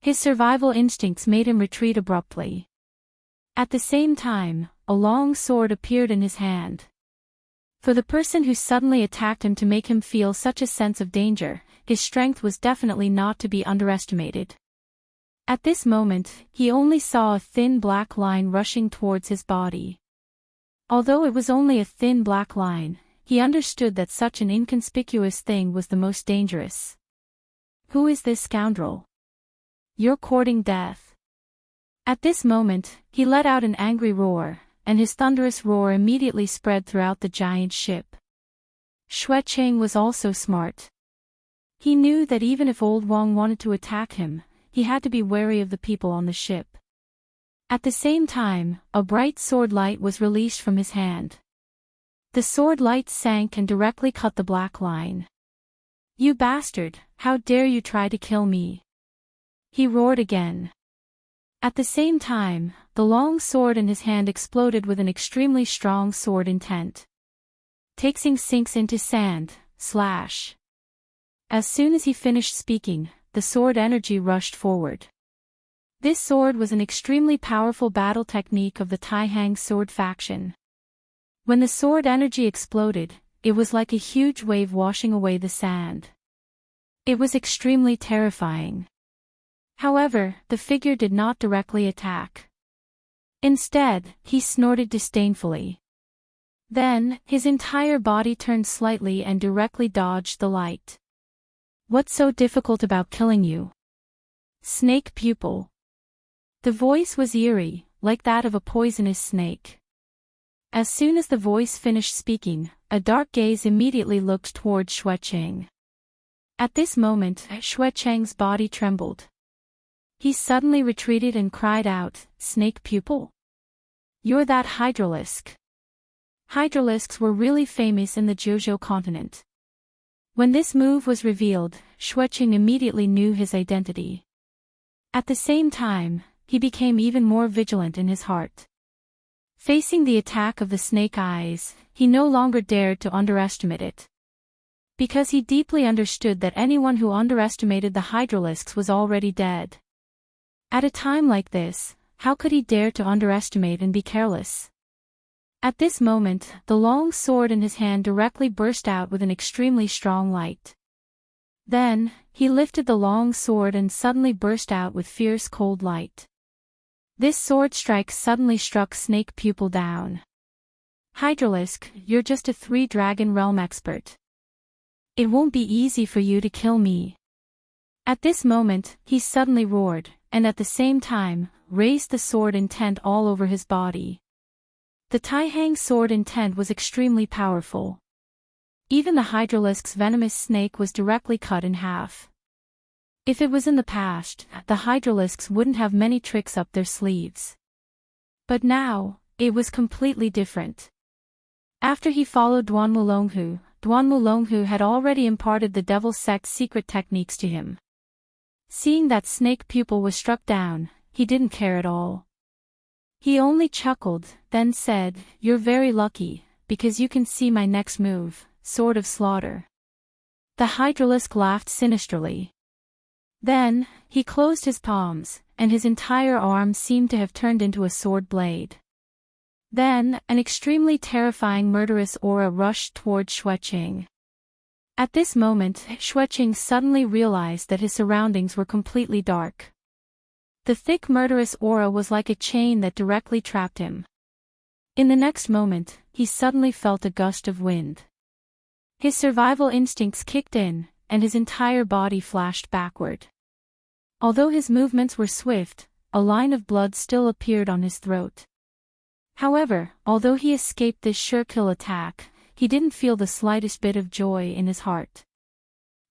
His survival instincts made him retreat abruptly. At the same time, a long sword appeared in his hand. For the person who suddenly attacked him to make him feel such a sense of danger, his strength was definitely not to be underestimated. At this moment, he only saw a thin black line rushing towards his body. Although it was only a thin black line, he understood that such an inconspicuous thing was the most dangerous. Who is this scoundrel? You're courting death. At this moment, he let out an angry roar, and his thunderous roar immediately spread throughout the giant ship. Xuecheng was also smart. He knew that even if Old Wang wanted to attack him, he had to be wary of the people on the ship. At the same time, a bright sword light was released from his hand. The sword light sank and directly cut the black line. You bastard, how dare you try to kill me? He roared again. At the same time, the long sword in his hand exploded with an extremely strong sword intent. Taking sinks into sand, slash. As soon as he finished speaking, the sword energy rushed forward. This sword was an extremely powerful battle technique of the Taihang sword faction. When the sword energy exploded, it was like a huge wave washing away the sand. It was extremely terrifying. However, the figure did not directly attack. Instead, he snorted disdainfully. Then, his entire body turned slightly and directly dodged the light. What's so difficult about killing you? Snake pupil. The voice was eerie, like that of a poisonous snake. As soon as the voice finished speaking, a dark gaze immediately looked towards Xuecheng. At this moment, Xuecheng's body trembled. He suddenly retreated and cried out, Snake pupil? You're that hydralisk. Hydralisks were really famous in the Jiuzhou continent. When this move was revealed, Xuecheng immediately knew his identity. At the same time, he became even more vigilant in his heart. Facing the attack of the snake eyes, he no longer dared to underestimate it. Because he deeply understood that anyone who underestimated the hydralisks was already dead. At a time like this, how could he dare to underestimate and be careless? At this moment, the long sword in his hand directly burst out with an extremely strong light. Then, he lifted the long sword and suddenly burst out with fierce cold light. This sword strike suddenly struck Snake Pupil down. Hydralisk, you're just a 3-dragon realm expert. It won't be easy for you to kill me. At this moment, he suddenly roared, and at the same time, raised the sword intent all over his body. The Taihang sword intent was extremely powerful. Even the hydralisk's venomous snake was directly cut in half. If it was in the past, the hydralisks wouldn't have many tricks up their sleeves. But now, it was completely different. After he followed Duan Mulonghu had already imparted the Devil Sect's secret techniques to him. Seeing that Snake Pupil was struck down, he didn't care at all. He only chuckled, then said, "You're very lucky, because you can see my next move, Sword of Slaughter." The hydralisk laughed sinisterly. Then, he closed his palms, and his entire arm seemed to have turned into a sword blade. Then, an extremely terrifying murderous aura rushed towards Xuecheng. At this moment, Xuecheng suddenly realized that his surroundings were completely dark. The thick murderous aura was like a chain that directly trapped him. In the next moment, he suddenly felt a gust of wind. His survival instincts kicked in, and his entire body flashed backward. Although his movements were swift, a line of blood still appeared on his throat. However, although he escaped this sure-kill attack, he didn't feel the slightest bit of joy in his heart.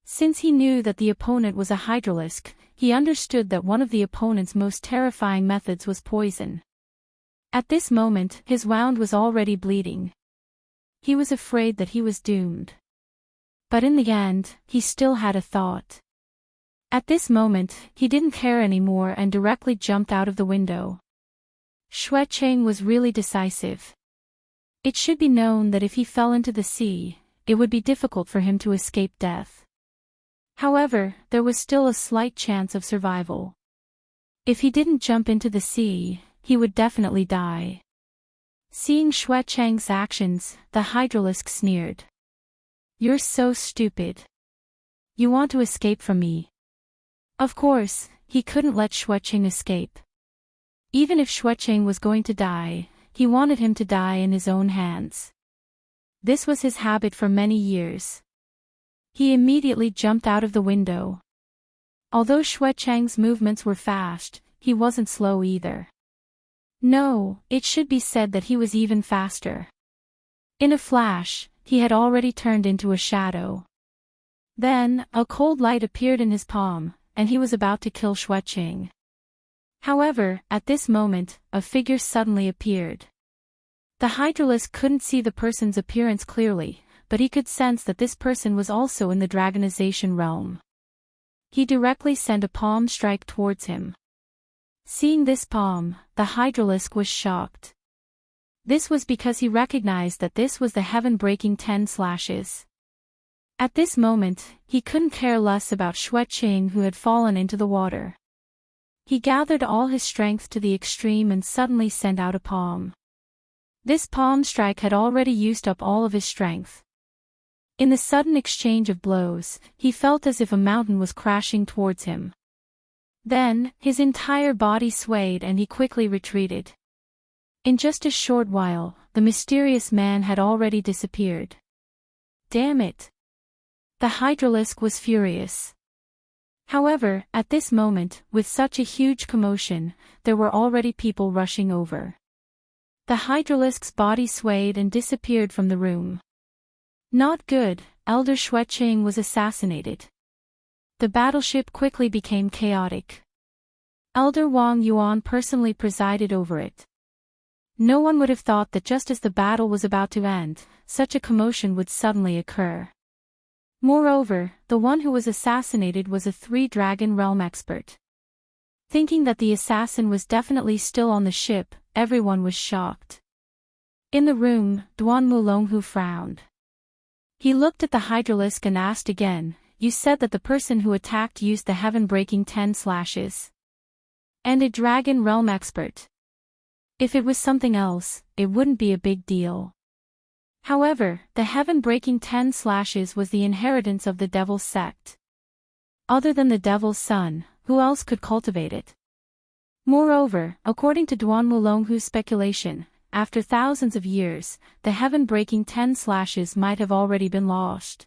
Since he knew that the opponent was a hydralisk, he understood that one of the opponent's most terrifying methods was poison. At this moment, his wound was already bleeding. He was afraid that he was doomed. But in the end, he still had a thought. At this moment, he didn't care anymore and directly jumped out of the window. Xue Cheng was really decisive. It should be known that if he fell into the sea, it would be difficult for him to escape death. However, there was still a slight chance of survival. If he didn't jump into the sea, he would definitely die. Seeing Xue Cheng's actions, the hydralisk sneered. "You're so stupid. You want to escape from me." Of course, he couldn't let Xue Cheng escape. Even if Xue Cheng was going to die, he wanted him to die in his own hands. This was his habit for many years. He immediately jumped out of the window. Although Xue Cheng's movements were fast, he wasn't slow either. No, it should be said that he was even faster. In a flash, he had already turned into a shadow. Then, a cold light appeared in his palm, and he was about to kill Xue Cheng. However, at this moment, a figure suddenly appeared. The hydralisk couldn't see the person's appearance clearly, but he could sense that this person was also in the dragonization realm. He directly sent a palm strike towards him. Seeing this palm, the hydralisk was shocked. This was because he recognized that this was the heaven-breaking 10 slashes. At this moment, he couldn't care less about Xue Cheng who had fallen into the water. He gathered all his strength to the extreme and suddenly sent out a palm. This palm strike had already used up all of his strength. In the sudden exchange of blows, he felt as if a mountain was crashing towards him. Then, his entire body swayed and he quickly retreated. In just a short while, the mysterious man had already disappeared. Damn it! The hydralisk was furious. However, at this moment, with such a huge commotion, there were already people rushing over. The hydralisk's body swayed and disappeared from the room. Not good, Elder Xue Cheng was assassinated. The battleship quickly became chaotic. Elder Wang Yuan personally presided over it. No one would have thought that just as the battle was about to end, such a commotion would suddenly occur. Moreover, the one who was assassinated was a 3-dragon realm expert. Thinking that the assassin was definitely still on the ship, everyone was shocked. In the room, Duan Mulonghu frowned. He looked at the hydralisk and asked again, "You said that the person who attacked used the heaven-breaking 10 slashes. And a dragon realm expert. If it was something else, it wouldn't be a big deal." However, the heaven-breaking 10 slashes was the inheritance of the Devil's sect. Other than the Devil's son, who else could cultivate it? Moreover, according to Duan Mulonghu's speculation, after thousands of years, the heaven-breaking 10 slashes might have already been lost.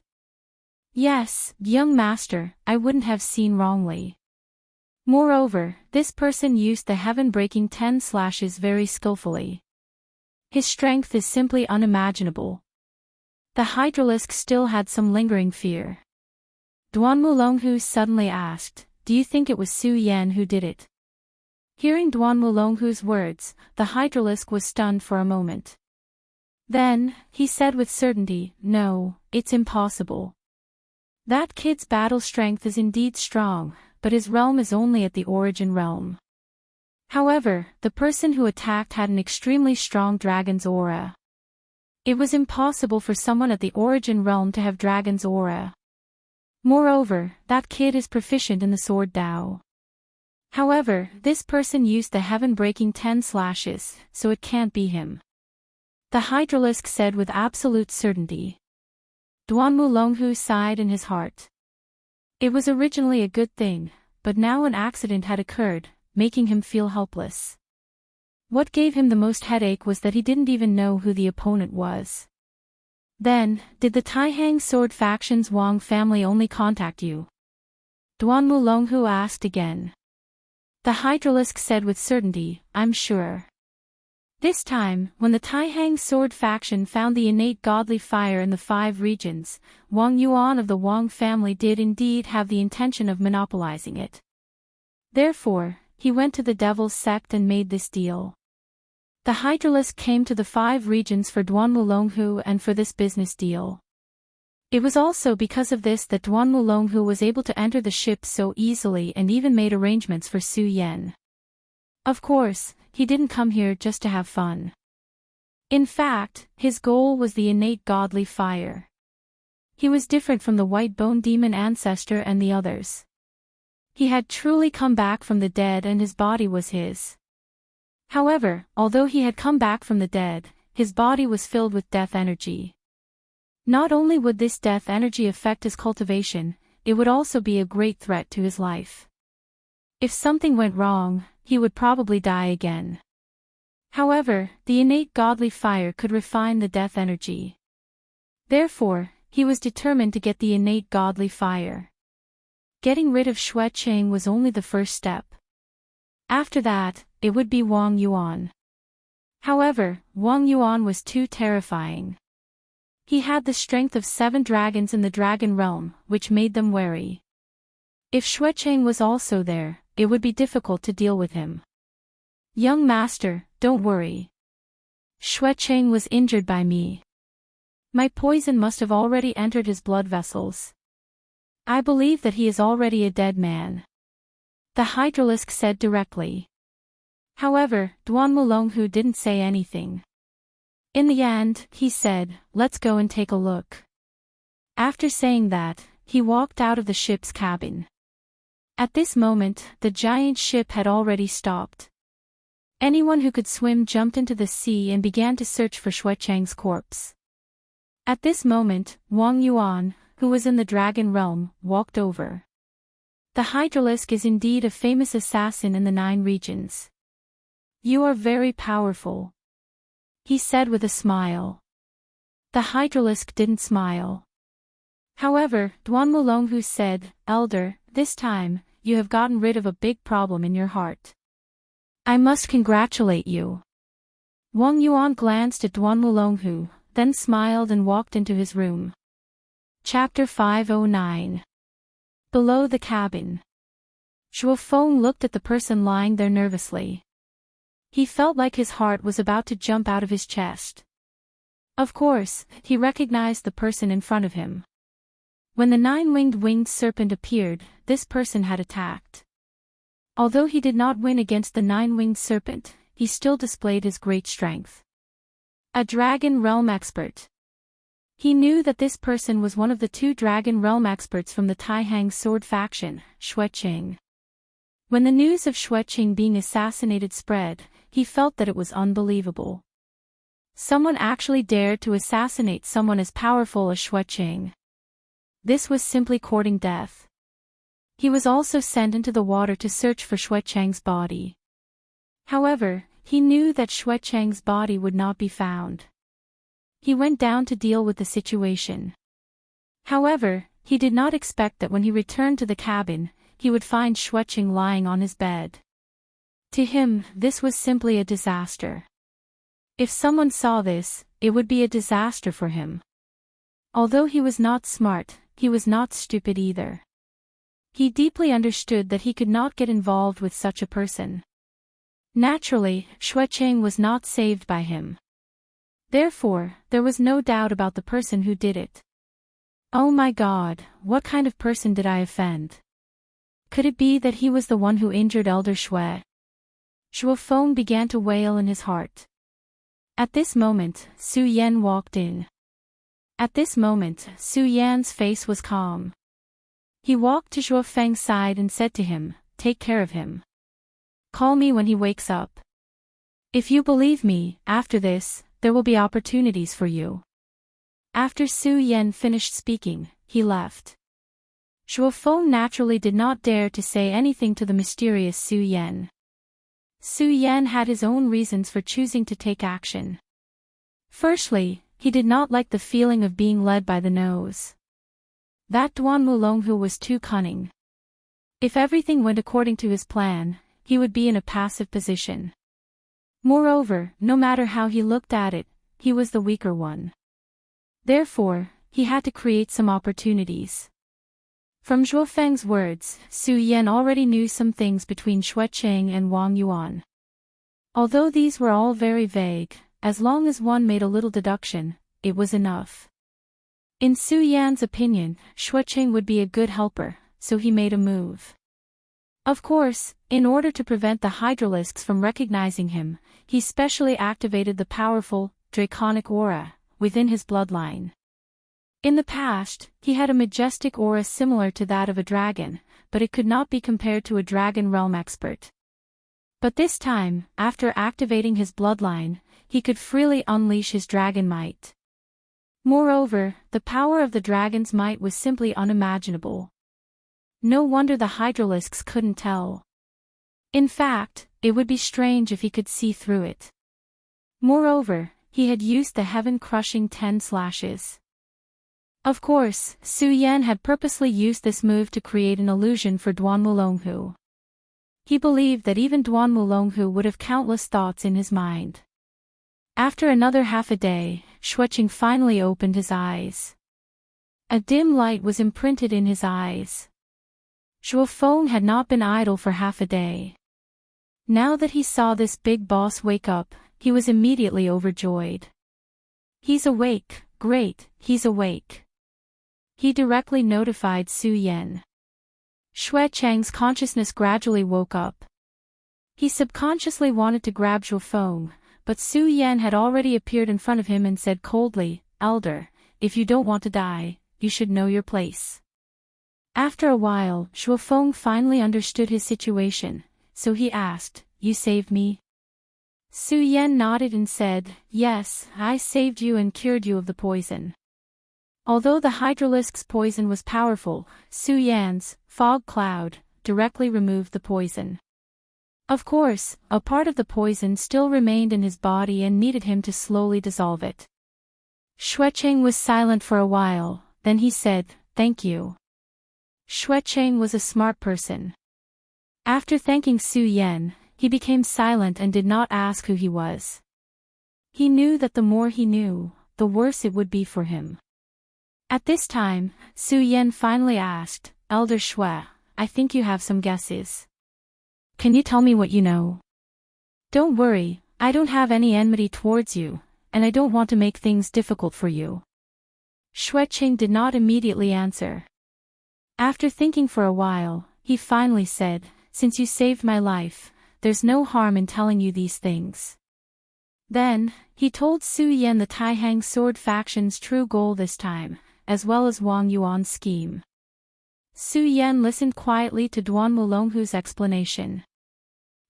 Yes, young master, I wouldn't have seen wrongly. Moreover, this person used the heaven-breaking 10 slashes very skillfully. His strength is simply unimaginable. The hydralisk still had some lingering fear. Duan Mulonghu suddenly asked, "Do you think it was Su Yan who did it?" Hearing Duan Mulonghu's words, the hydralisk was stunned for a moment. Then, he said with certainty, "No, it's impossible. That kid's battle strength is indeed strong, but his realm is only at the origin realm. However, the person who attacked had an extremely strong dragon's aura. It was impossible for someone at the origin realm to have dragon's aura. Moreover, that kid is proficient in the sword Dao. However, this person used the heaven-breaking 10 slashes, so it can't be him." The hydralisk said with absolute certainty. Duan Mulonghu sighed in his heart. It was originally a good thing, but now an accident had occurred. making him feel helpless. What gave him the most headache was that he didn't even know who the opponent was. Then, did the Taihang sword faction's Wang family only contact you? Duan Mulonghu asked again. The hydralisk said with certainty, I'm sure. This time, when the Taihang sword faction found the innate godly fire in the 5 regions, Wang Yuan of the Wang family did indeed have the intention of monopolizing it. Therefore, he went to the Devil's sect and made this deal. The hydralisk came to the 5 regions for Duan Mulonghu and for this business deal. It was also because of this that Duan Mulonghu was able to enter the ship so easily and even made arrangements for Su Yan. Of course, he didn't come here just to have fun. In fact, his goal was the innate godly fire. He was different from the white bone demon ancestor and the others. He had truly come back from the dead and his body was his. However, although he had come back from the dead, his body was filled with death energy. Not only would this death energy affect his cultivation, it would also be a great threat to his life. If something went wrong, he would probably die again. However, the innate godly fire could refine the death energy. Therefore, he was determined to get the innate godly fire. Getting rid of Xue Qing was only the first step. After that, it would be Wang Yuan. However, Wang Yuan was too terrifying. He had the strength of 7 dragons in the dragon realm, which made them wary. If Xue Qing was also there, it would be difficult to deal with him. Young master, don't worry. Xue Qing was injured by me. My poison must have already entered his blood vessels. I believe that he is already a dead man. The hydralisk said directly. However, Duan Mulonghu didn't say anything. In the end, he said, let's go and take a look. After saying that, he walked out of the ship's cabin. At this moment, the giant ship had already stopped. Anyone who could swim jumped into the sea and began to search for Xue Chang's corpse. At this moment, Wang Yuan, who was in the dragon realm, walked over. The hydralisk is indeed a famous assassin in the 9 regions. You are very powerful, he said with a smile. The hydralisk didn't smile. However, Duan Mulonghu said, Elder, this time, you have gotten rid of a big problem in your heart. I must congratulate you. Wang Yuan glanced at Duan Mulonghu, then smiled and walked into his room. Chapter 509. Below the cabin. Zhuo Feng looked at the person lying there nervously. He felt like his heart was about to jump out of his chest. Of course, he recognized the person in front of him. When the 9-winged serpent appeared, this person had attacked. Although he did not win against the 9-winged serpent, he still displayed his great strength. A dragon realm expert. He knew that this person was one of the 2 dragon realm experts from the Taihang sword faction, Xue Qing. When the news of Xue Qing being assassinated spread, he felt that it was unbelievable. Someone actually dared to assassinate someone as powerful as Xue Qing. This was simply courting death. He was also sent into the water to search for Xue Chang's body. However, he knew that Xue Chang's body would not be found. He went down to deal with the situation. However, he did not expect that when he returned to the cabin, he would find Xue Qing lying on his bed. To him, this was simply a disaster. If someone saw this, it would be a disaster for him. Although he was not smart, he was not stupid either. He deeply understood that he could not get involved with such a person. Naturally, Xue Qing was not saved by him. Therefore, there was no doubt about the person who did it. Oh my God, what kind of person did I offend? Could it be that he was the one who injured Elder Xue? Zhuo Feng began to wail in his heart. At this moment, Su Yan walked in. At this moment, Su Yan's face was calm. He walked to Zhuo Feng's side and said to him, "Take care of him. Call me when he wakes up. If you believe me, after this, there will be opportunities for you." After Su Yan finished speaking, he left. Zhuo Feng naturally did not dare to say anything to the mysterious Su Yan. Su Yan had his own reasons for choosing to take action. Firstly, he did not like the feeling of being led by the nose. That Duan Mulonghu was too cunning. If everything went according to his plan, he would be in a passive position. Moreover, no matter how he looked at it, he was the weaker one. Therefore, he had to create some opportunities. From Zhuo Feng's words, Su Yan already knew some things between Xue Qing and Wang Yuan. Although these were all very vague, as long as one made a little deduction, it was enough. In Su Yan's opinion, Xue Qing would be a good helper, so he made a move. Of course, in order to prevent the Hydralisks from recognizing him, he specially activated the powerful, draconic aura within his bloodline. In the past, he had a majestic aura similar to that of a dragon, but it could not be compared to a dragon realm expert. But this time, after activating his bloodline, he could freely unleash his dragon might. Moreover, the power of the dragon's might was simply unimaginable. No wonder the Hydralisks couldn't tell. In fact, it would be strange if he could see through it. Moreover, he had used the heaven-crushing 10 slashes. Of course, Su Yan had purposely used this move to create an illusion for Duan Mulonghu. He believed that even Duan Mulonghu would have countless thoughts in his mind. After another half a day, Xueqing finally opened his eyes. A dim light was imprinted in his eyes. Zhuo Feng had not been idle for half a day. Now that he saw this big boss wake up, he was immediately overjoyed. He's awake, great, he's awake. He directly notified Su Yan. Xue Cheng's consciousness gradually woke up. He subconsciously wanted to grab Zhuo Feng, but Su Yan had already appeared in front of him and said coldly, "Elder, if you don't want to die, you should know your place." After a while, Zhuo Feng finally understood his situation, so he asked, "You saved me?" Su Yan nodded and said, "Yes, I saved you and cured you of the poison." Although the Hydralisk's poison was powerful, Su Yan's fog cloud directly removed the poison. Of course, a part of the poison still remained in his body and needed him to slowly dissolve it. Xueqing was silent for a while, then he said, "Thank you." Xueqing was a smart person. After thanking Su Yan, he became silent and did not ask who he was. He knew that the more he knew, the worse it would be for him. At this time, Su Yan finally asked, "Elder Xue, I think you have some guesses. Can you tell me what you know?" "Don't worry, I don't have any enmity towards you, and I don't want to make things difficult for you." Xueqing did not immediately answer. After thinking for a while, he finally said, "Since you saved my life, there's no harm in telling you these things." Then, he told Su Yan the Taihang Sword faction's true goal this time, as well as Wang Yuan's scheme. Su Yan listened quietly to Duan Mulonghu's explanation.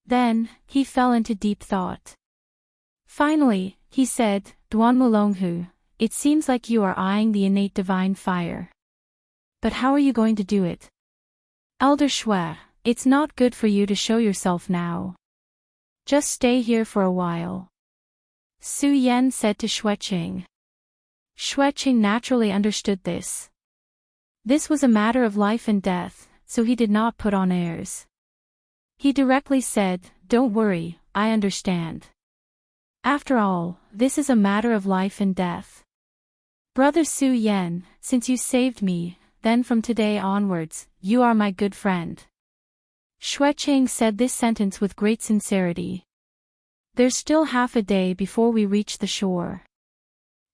Then, he fell into deep thought. Finally, he said, "Duan Mulonghu, it seems like you are eyeing the innate divine fire. But how are you going to do it? Elder Xue, it's not good for you to show yourself now. Just stay here for a while." Su Yan said to Xueqing. Xueqing naturally understood this. This was a matter of life and death, so he did not put on airs. He directly said, "Don't worry, I understand. After all, this is a matter of life and death. Brother Su Yan, since you saved me, then from today onwards, you are my good friend." Xueqing said this sentence with great sincerity. "There's still half a day before we reach the shore.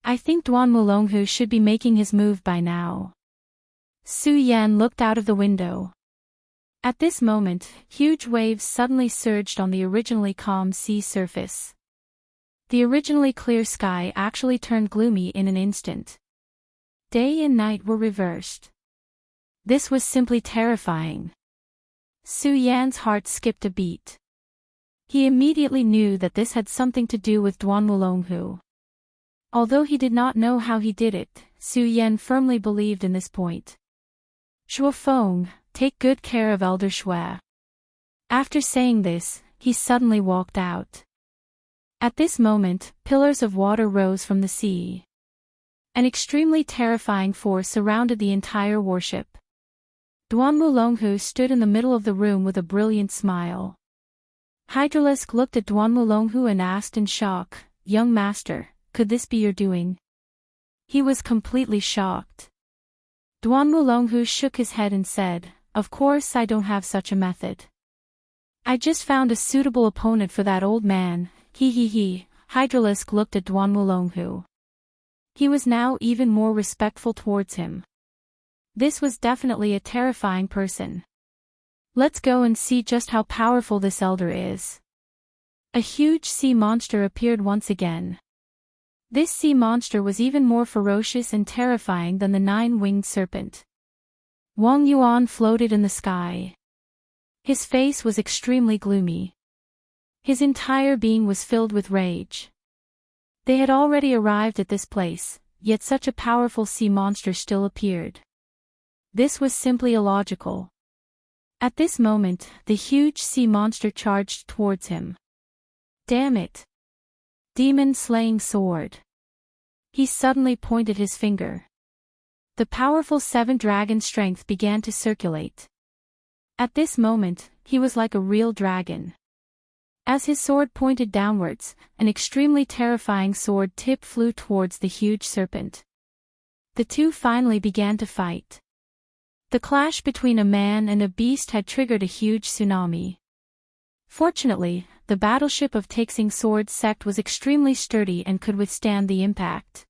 I think Duan Mulonghu should be making his move by now." Su Yan looked out of the window. At this moment, huge waves suddenly surged on the originally calm sea surface. The originally clear sky actually turned gloomy in an instant. Day and night were reversed. This was simply terrifying. Su Yan's heart skipped a beat. He immediately knew that this had something to do with Duan Mulonghu. Although he did not know how he did it, Su Yan firmly believed in this point. "Zhuo Feng, take good care of Elder Xue." After saying this, he suddenly walked out. At this moment, pillars of water rose from the sea. An extremely terrifying force surrounded the entire warship. Duan Mulonghu stood in the middle of the room with a brilliant smile. Hydralisk looked at Duan Mulonghu and asked in shock, "Young master, could this be your doing?" He was completely shocked. Duan Mulonghu shook his head and said, "Of course I don't have such a method. I just found a suitable opponent for that old man, he. Hydralisk looked at Duan Mulonghu. He was now even more respectful towards him. This was definitely a terrifying person. Let's go and see just how powerful this elder is. A huge sea monster appeared once again. This sea monster was even more ferocious and terrifying than the 9-winged serpent. Wang Yuan floated in the sky. His face was extremely gloomy. His entire being was filled with rage. They had already arrived at this place, yet such a powerful sea monster still appeared. This was simply illogical. At this moment, the huge sea monster charged towards him. Damn it! Demon-slaying sword. He suddenly pointed his finger. The powerful 7-dragon strength began to circulate. At this moment, he was like a real dragon. As his sword pointed downwards, an extremely terrifying sword tip flew towards the huge serpent. The two finally began to fight. The clash between a man and a beast had triggered a huge tsunami. Fortunately, the battleship of Taxing Sword sect was extremely sturdy and could withstand the impact.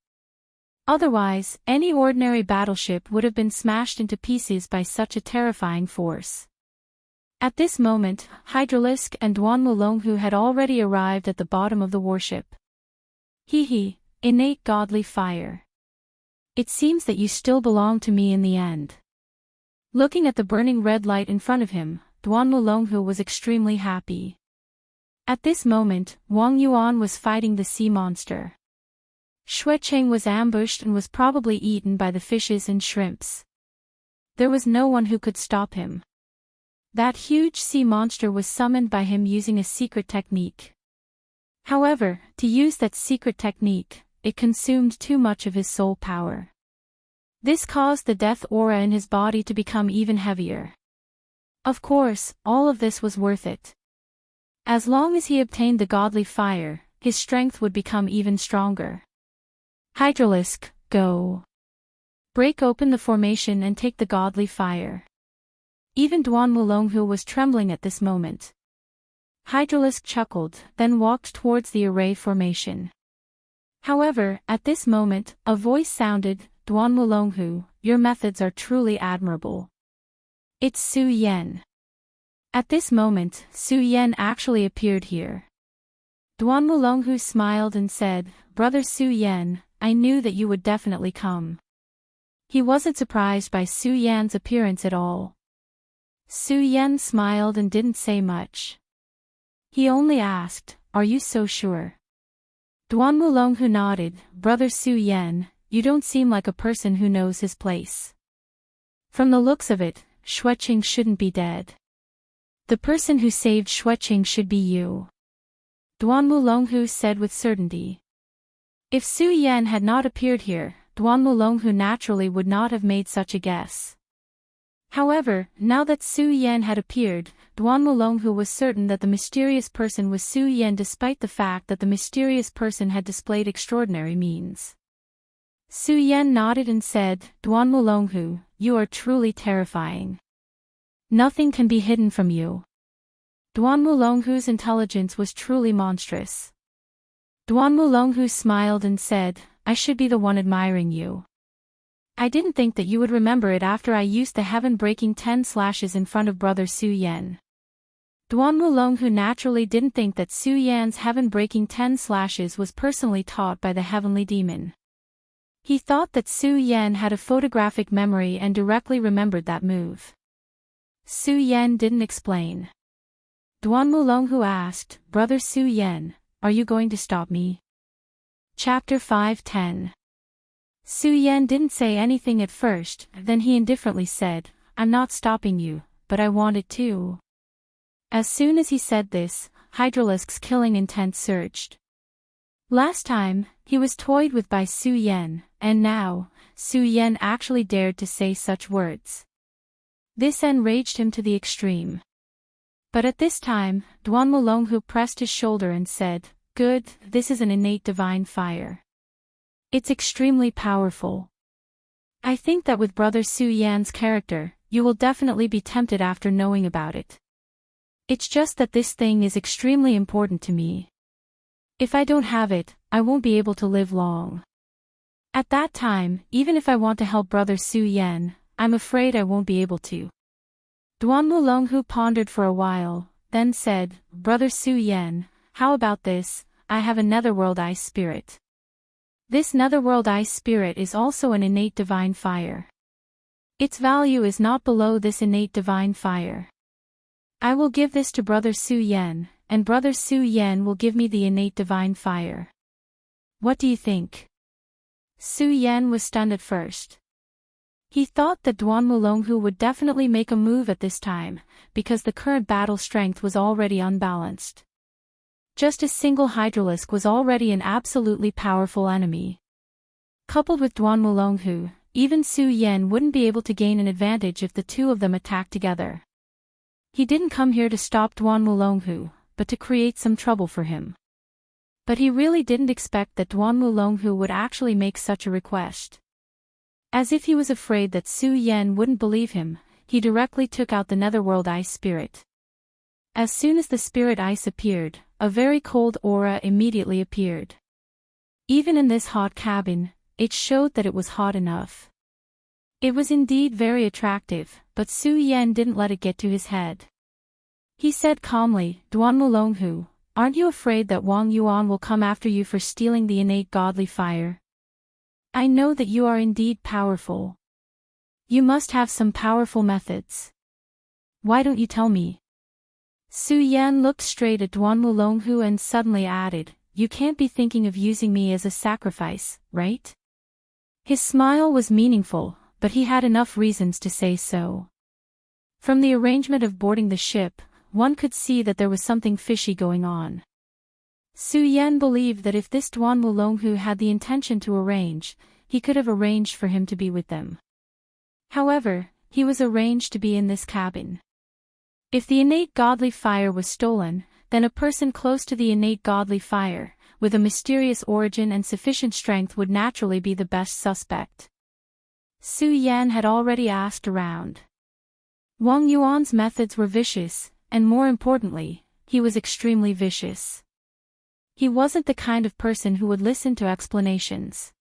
Otherwise, any ordinary battleship would have been smashed into pieces by such a terrifying force. At this moment, Hydralisk and Duan Mulonghu had already arrived at the bottom of the warship. Innate godly fire. It seems that you still belong to me in the end. Looking at the burning red light in front of him, Duan Mulonghu was extremely happy. At this moment, Wang Yuan was fighting the sea monster. Xuecheng was ambushed and was probably eaten by the fishes and shrimps. There was no one who could stop him. That huge sea monster was summoned by him using a secret technique. However, to use that secret technique, it consumed too much of his soul power. This caused the death aura in his body to become even heavier. Of course, all of this was worth it. As long as he obtained the godly fire, his strength would become even stronger. Hydralisk, go. Break open the formation and take the godly fire. Even Duan Mulonghu was trembling at this moment. Hydralisk chuckled, then walked towards the array formation. However, at this moment, a voice sounded, "Duan Mulonghu, your methods are truly admirable." It's Su Yan. At this moment, Su Yan actually appeared here. Duan Mulonghu smiled and said, "Brother Su Yan, I knew that you would definitely come." He wasn't surprised by Su Yan's appearance at all. Su Yan smiled and didn't say much. He only asked, "Are you so sure?" Duan Mulonghu nodded, "Brother Su Yan, you don't seem like a person who knows his place. From the looks of it, Xuecheng shouldn't be dead. The person who saved Xuecheng should be you," Duan Mulonghu said with certainty. If Su Yan had not appeared here, Duan Mulonghu naturally would not have made such a guess. However, now that Su Yan had appeared, Duan Mulonghu was certain that the mysterious person was Su Yan despite the fact that the mysterious person had displayed extraordinary means. Su Yan nodded and said, "Duan Mulonghu, you are truly terrifying. Nothing can be hidden from you." Duan Mulonghu's intelligence was truly monstrous. Duan Mulonghu smiled and said, "I should be the one admiring you. I didn't think that you would remember it after I used the heaven-breaking 10 slashes in front of Brother Su Yan." Duan Mulonghu naturally didn't think that Su Yan's heaven-breaking 10 slashes was personally taught by the heavenly demon. He thought that Su Yan had a photographic memory and directly remembered that move. Su Yan didn't explain. Duan Mulonghu asked, "Brother Su Yan, are you going to stop me?" Chapter 5:10. Su Yan didn't say anything at first, then he indifferently said, "I'm not stopping you, but I wanted to." As soon as he said this, Hydralisk's killing intent surged. Last time, he was toyed with by Su Yan, and now, Su Yan actually dared to say such words. This enraged him to the extreme. But at this time, Duan Mulonghu pressed his shoulder and said, "Good, this is an innate divine fire. It's extremely powerful. I think that with Brother Su Yan's character, you will definitely be tempted after knowing about it. It's just that this thing is extremely important to me. If I don't have it, I won't be able to live long. At that time, even if I want to help Brother Su Yan, I'm afraid I won't be able to." Duan Mulonghu pondered for a while, then said, "Brother Su Yan, how about this? I have a netherworld ice spirit. This netherworld ice spirit is also an innate divine fire. Its value is not below this innate divine fire. I will give this to Brother Su Yan, and Brother Su Yan will give me the innate divine fire. What do you think?" Su Yan was stunned at first. He thought that Duan Mulonghu would definitely make a move at this time, because the current battle strength was already unbalanced. Just a single Hydralisk was already an absolutely powerful enemy. Coupled with Duan Mulonghu, even Su Yan wouldn't be able to gain an advantage if the two of them attacked together. He didn't come here to stop Duan Mulonghu, but to create some trouble for him. But he really didn't expect that Duan Mulonghu would actually make such a request. As if he was afraid that Su Yan wouldn't believe him, he directly took out the netherworld ice spirit. As soon as the spirit ice appeared, a very cold aura immediately appeared. Even in this hot cabin, it showed that it was hot enough. It was indeed very attractive, but Su Yan didn't let it get to his head. He said calmly, "Duan Mulonghu, aren't you afraid that Wang Yuan will come after you for stealing the innate godly fire? I know that you are indeed powerful. You must have some powerful methods. Why don't you tell me?" Su Yan looked straight at Duan Mulonghu and suddenly added, "You can't be thinking of using me as a sacrifice, right?" His smile was meaningful, but he had enough reasons to say so. From the arrangement of boarding the ship, one could see that there was something fishy going on. Su Yan believed that if this Duan Mulonghu had the intention to arrange, he could have arranged for him to be with them. However, he was arranged to be in this cabin. If the innate godly fire was stolen, then a person close to the innate godly fire, with a mysterious origin and sufficient strength would naturally be the best suspect. Su Yan had already asked around. Wang Yuan's methods were vicious, and more importantly, he was extremely vicious. He wasn't the kind of person who would listen to explanations.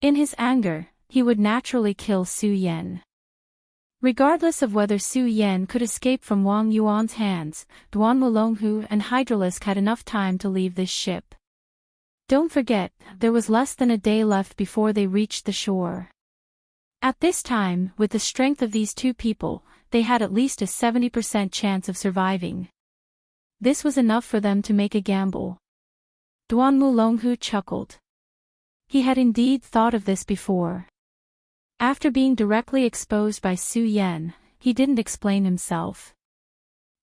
In his anger, he would naturally kill Su Yan. Regardless of whether Su Yan could escape from Wang Yuan's hands, Duan Mulonghu and Hydralisk had enough time to leave this ship. Don't forget, there was less than a day left before they reached the shore. At this time, with the strength of these two people, they had at least a 70% chance of surviving. This was enough for them to make a gamble. Duan Mulonghu chuckled. He had indeed thought of this before. After being directly exposed by Su Yan, he didn't explain himself.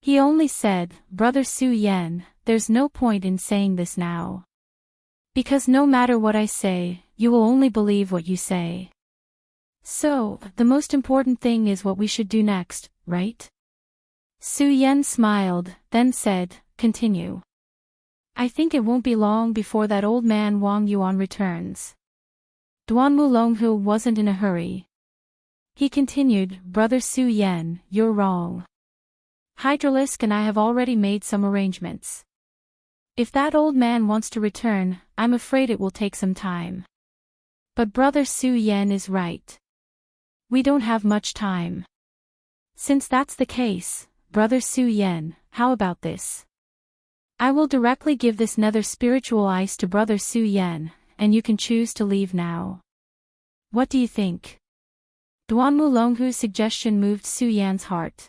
He only said, "Brother Su Yan, there's no point in saying this now. Because no matter what I say, you will only believe what you say. So, the most important thing is what we should do next, right?" Su Yan smiled, then said, "Continue. I think it won't be long before that old man Wang Yuan returns." Duan Mulonghu wasn't in a hurry. He continued, "Brother Su Yan, you're wrong. Hydralisk and I have already made some arrangements. If that old man wants to return, I'm afraid it will take some time. But Brother Su Yan is right. We don't have much time. Since that's the case, Brother Su Yan, how about this? I will directly give this nether spiritual ice to Brother Su Yan, and you can choose to leave now. What do you think?" Duan Mulonghu's suggestion moved Su Yan's heart.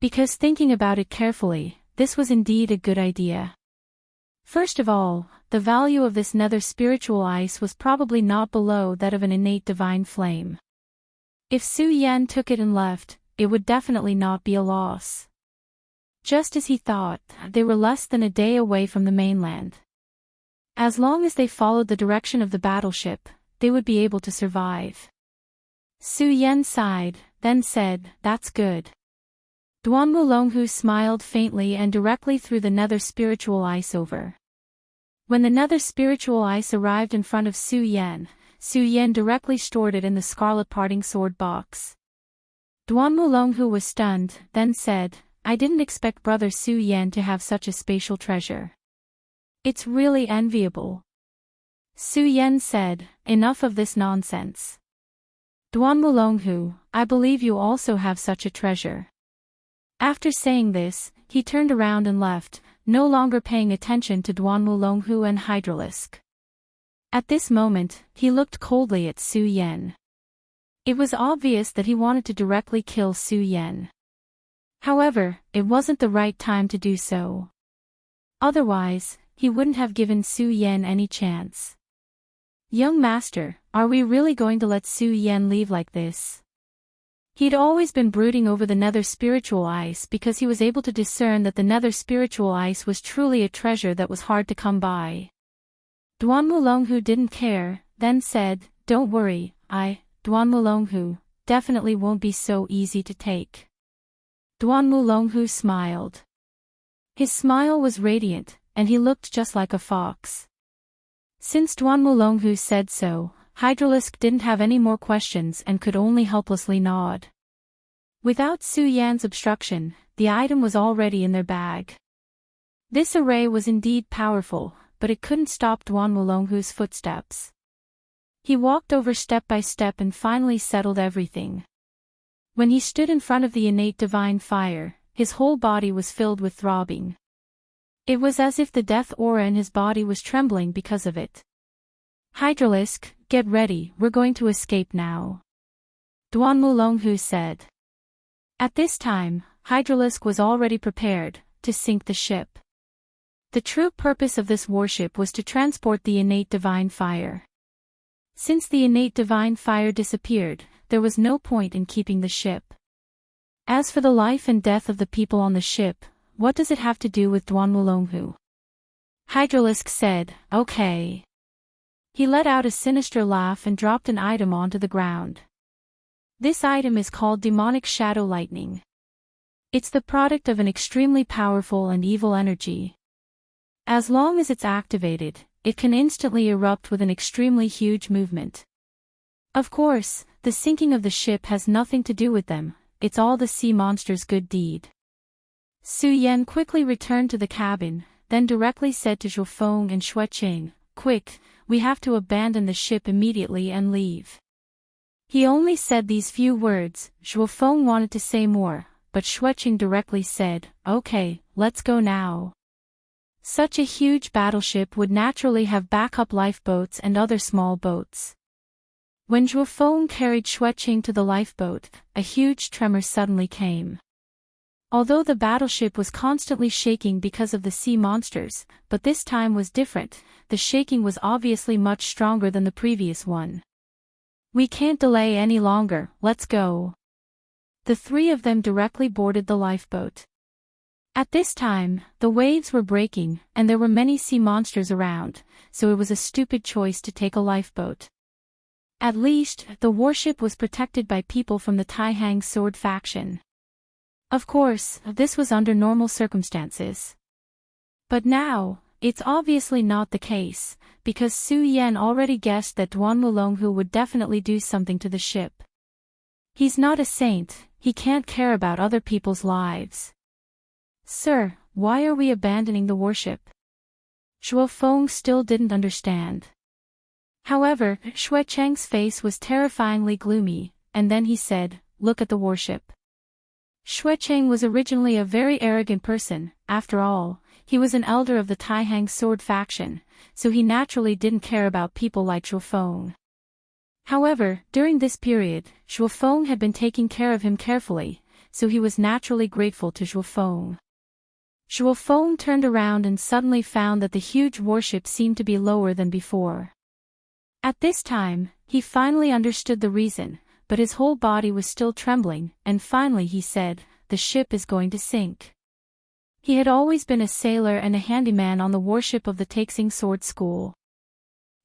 Because thinking about it carefully, this was indeed a good idea. First of all, the value of this nether spiritual ice was probably not below that of an innate divine flame. If Su Yan took it and left, it would definitely not be a loss. Just as he thought, they were less than a day away from the mainland. As long as they followed the direction of the battleship, they would be able to survive. Su Yen sighed, then said, "That's good." Duan Wulonghu smiled faintly and directly threw the nether spiritual ice over. When the nether spiritual ice arrived in front of Su Yen directly stored it in the scarlet parting sword box. Duan Wulonghu was stunned, then said, "I didn't expect Brother Su Yen to have such a spatial treasure. It's really enviable." Su Yen said, "Enough of this nonsense. Duan Wulonghu, I believe you also have such a treasure." After saying this, he turned around and left, no longer paying attention to Duan Wulonghu and Hydralisk. At this moment, he looked coldly at Su Yen. It was obvious that he wanted to directly kill Su Yen. However, it wasn't the right time to do so. Otherwise, he wouldn't have given Su Yen any chance. "Young master, are we really going to let Su Yen leave like this?" He'd always been brooding over the nether spiritual ice because he was able to discern that the nether spiritual ice was truly a treasure that was hard to come by. Duan Wulonghu didn't care, then said, "Don't worry, Duan Wulonghu, definitely won't be so easy to take." Duan Wulonghu smiled. His smile was radiant, and he looked just like a fox. Since Duan Wulonghu said so, Hydralisk didn't have any more questions and could only helplessly nod. Without Su Yan's obstruction, the item was already in their bag. This array was indeed powerful, but it couldn't stop Duan Wulonghu's footsteps. He walked over step by step and finally settled everything. When he stood in front of the innate divine fire, his whole body was filled with throbbing. It was as if the death aura in his body was trembling because of it. "Hydralisk, get ready, we're going to escape now," Duan Wulonghu said. At this time, Hydralisk was already prepared to sink the ship. The true purpose of this warship was to transport the innate divine fire. Since the innate divine fire disappeared, there was no point in keeping the ship. As for the life and death of the people on the ship, what does it have to do with Duan Wulonghu? Hydralisk said, "Okay." He let out a sinister laugh and dropped an item onto the ground. This item is called demonic shadow lightning. It's the product of an extremely powerful and evil energy. As long as it's activated, it can instantly erupt with an extremely huge movement. Of course, the sinking of the ship has nothing to do with them, it's all the sea monster's good deed. Su Yen quickly returned to the cabin, then directly said to Zhuo Feng and Xue Qing, "Quick, we have to abandon the ship immediately and leave." He only said these few words. Zhuo Feng wanted to say more, but Xue Qing directly said, "Okay, let's go now." Such a huge battleship would naturally have backup lifeboats and other small boats. When Zhuo Feng carried Xue Qing to the lifeboat, a huge tremor suddenly came. Although the battleship was constantly shaking because of the sea monsters, but this time was different, the shaking was obviously much stronger than the previous one. "We can't delay any longer, let's go." The three of them directly boarded the lifeboat. At this time, the waves were breaking, and there were many sea monsters around, so it was a stupid choice to take a lifeboat. At least, the warship was protected by people from the Taihang sword faction. Of course, this was under normal circumstances. But now, it's obviously not the case, because Su Yen already guessed that Duan Wulonghu would definitely do something to the ship. He's not a saint, he can't care about other people's lives. "Sir, why are we abandoning the warship?" Zhuo Feng still didn't understand. However, Xue Cheng's face was terrifyingly gloomy, and then he said, "Look at the warship." Xue Cheng was originally a very arrogant person. After all, he was an elder of the Taihang sword faction, so he naturally didn't care about people like Zhuo Feng. However, during this period, Zhuo Feng had been taking care of him carefully, so he was naturally grateful to Zhuo Feng. Zhuo Feng turned around and suddenly found that the huge warship seemed to be lower than before. At this time, he finally understood the reason, but his whole body was still trembling, and finally he said, "The ship is going to sink." He had always been a sailor and a handyman on the warship of the Taixing Sword School.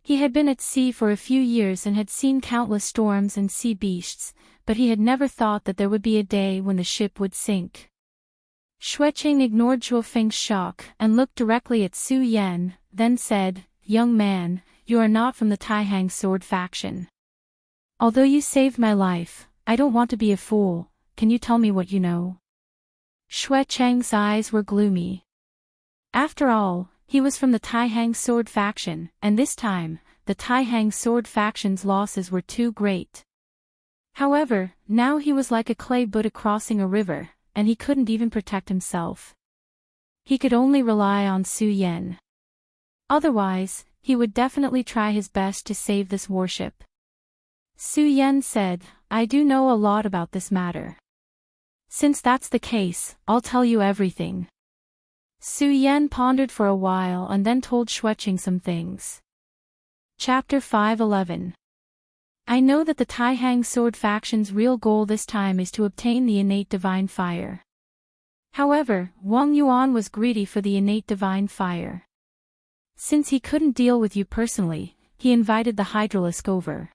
He had been at sea for a few years and had seen countless storms and sea beasts, but he had never thought that there would be a day when the ship would sink. Xueqing ignored Zhuo Feng's shock and looked directly at Su Yan, then said, "Young man, you are not from the Taihang sword faction. Although you saved my life, I don't want to be a fool. Can you tell me what you know?" Xueqing's eyes were gloomy. After all, he was from the Taihang sword faction, and this time, the Taihang sword faction's losses were too great. However, now he was like a clay Buddha crossing a river, and he couldn't even protect himself. He could only rely on Su Yan. Otherwise, he would definitely try his best to save this warship. Su Yan said, "I do know a lot about this matter. Since that's the case, I'll tell you everything." Su Yan pondered for a while and then told Xueqing some things. Chapter 5:11. I know that the Taihang sword faction's real goal this time is to obtain the innate divine fire. However, Wang Yuan was greedy for the innate divine fire. Since he couldn't deal with you personally, he invited the Hydralisk over.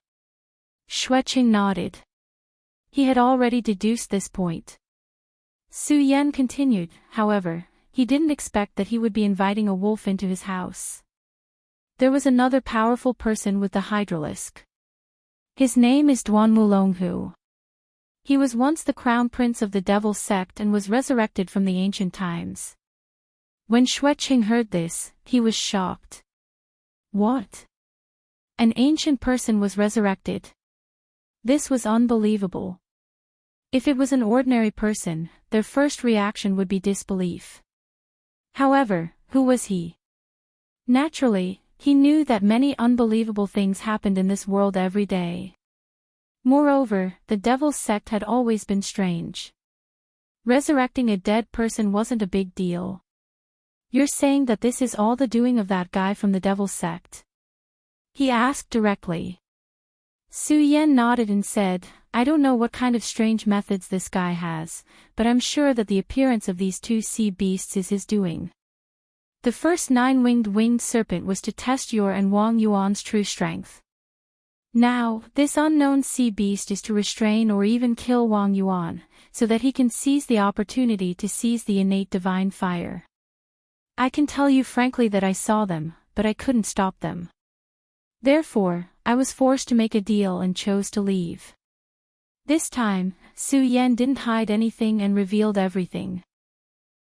Xueqing nodded. He had already deduced this point. Su Yan continued, however, he didn't expect that he would be inviting a wolf into his house. There was another powerful person with the Hydralisk. His name is Duanmu Longhu. He was once the crown prince of the devil sect and was resurrected from the ancient times. When Xueqing heard this, he was shocked. What? An ancient person was resurrected? This was unbelievable. If it was an ordinary person, their first reaction would be disbelief. However, who was he? Naturally, he knew that many unbelievable things happened in this world every day. Moreover, the devil's sect had always been strange. Resurrecting a dead person wasn't a big deal. You're saying that this is all the doing of that guy from the devil's sect? He asked directly. Su Yan nodded and said, I don't know what kind of strange methods this guy has, but I'm sure that the appearance of these two sea beasts is his doing. The first winged serpent was to test your and Wang Yuan's true strength. Now, this unknown sea beast is to restrain or even kill Wang Yuan, so that he can seize the opportunity to seize the innate divine fire. I can tell you frankly that I saw them, but I couldn't stop them. Therefore, I was forced to make a deal and chose to leave. This time, Su Yan didn't hide anything and revealed everything.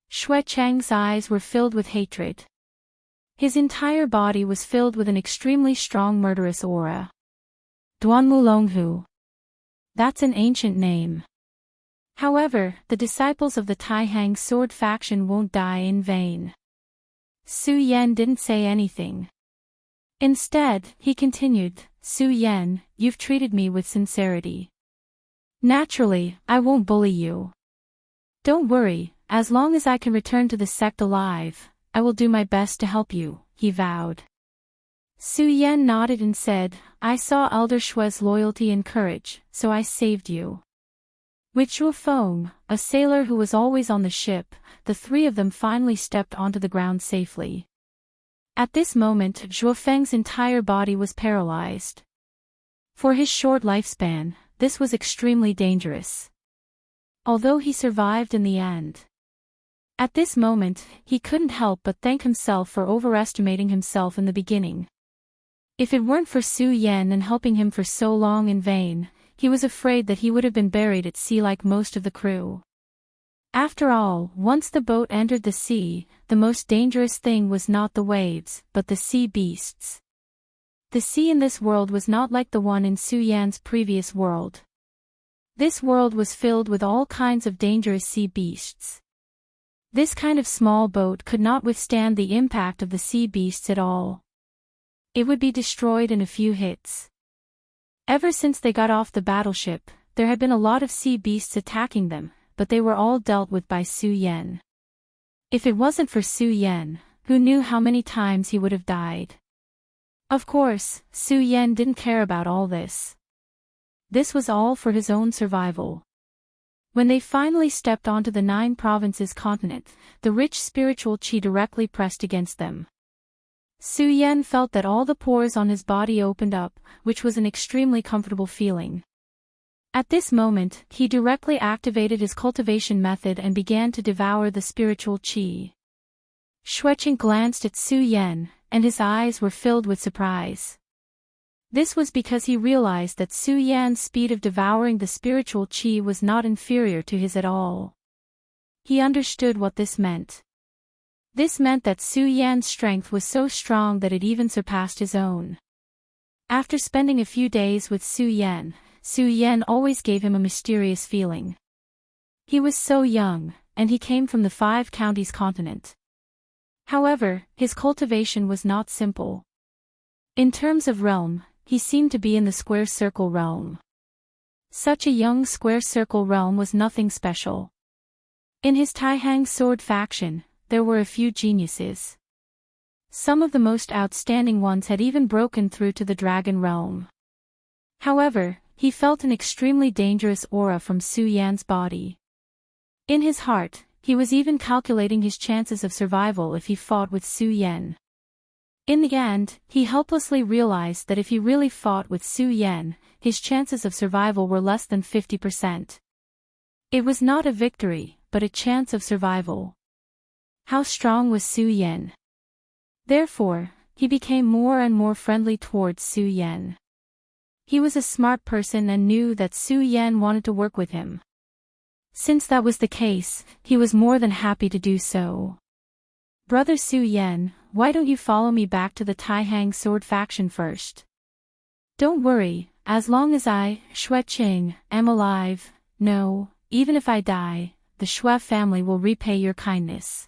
Xueqing's eyes were filled with hatred. His entire body was filled with an extremely strong murderous aura. Duanmu Longhu. That's an ancient name. However, the disciples of the Taihang sword faction won't die in vain. Su Yan didn't say anything. Instead, he continued, Su Yan, you've treated me with sincerity. Naturally, I won't bully you. Don't worry, as long as I can return to the sect alive, I will do my best to help you, he vowed. Su Yan nodded and said, I saw Elder Shue's loyalty and courage, so I saved you. With Zhuo Feng, a sailor who was always on the ship, the three of them finally stepped onto the ground safely. At this moment, Zhuo Feng's entire body was paralyzed. For his short lifespan, this was extremely dangerous. Although he survived in the end. At this moment, he couldn't help but thank himself for overestimating himself in the beginning. If it weren't for Su Yan and helping him for so long in vain, he was afraid that he would have been buried at sea like most of the crew. After all, once the boat entered the sea, the most dangerous thing was not the waves, but the sea beasts. The sea in this world was not like the one in Su Yan's previous world. This world was filled with all kinds of dangerous sea beasts. This kind of small boat could not withstand the impact of the sea beasts at all. It would be destroyed in a few hits. Ever since they got off the battleship, there had been a lot of sea beasts attacking them, but they were all dealt with by Su Yan. If it wasn't for Su Yan, who knew how many times he would have died? Of course, Su Yan didn't care about all this. This was all for his own survival. When they finally stepped onto the 9 provinces continent, the rich spiritual qi directly pressed against them. Su Yan felt that all the pores on his body opened up, which was an extremely comfortable feeling. At this moment, he directly activated his cultivation method and began to devour the spiritual qi. Xueqing glanced at Su Yan, and his eyes were filled with surprise. This was because he realized that Su Yan's speed of devouring the spiritual qi was not inferior to his at all. He understood what this meant. This meant that Su Yan's strength was so strong that it even surpassed his own. After spending a few days with Su Yan always gave him a mysterious feeling. He was so young, and he came from the 5 counties continent. However, his cultivation was not simple. In terms of realm, he seemed to be in the square circle realm. Such a young square circle realm was nothing special. In his Taihang sword faction, there were a few geniuses. Some of the most outstanding ones had even broken through to the dragon realm. However, he felt an extremely dangerous aura from Su Yan's body. In his heart, he was even calculating his chances of survival if he fought with Su Yan. In the end, he helplessly realized that if he really fought with Su Yan, his chances of survival were less than 50%. It was not a victory, but a chance of survival. How strong was Su Yan? Therefore, he became more and more friendly towards Su Yan. He was a smart person and knew that Su Yan wanted to work with him. Since that was the case, he was more than happy to do so. Brother Su Yan, why don't you follow me back to the Taihang sword faction first? Don't worry, as long as I, Xueqing, am alive, no, even if I die, the Xue family will repay your kindness.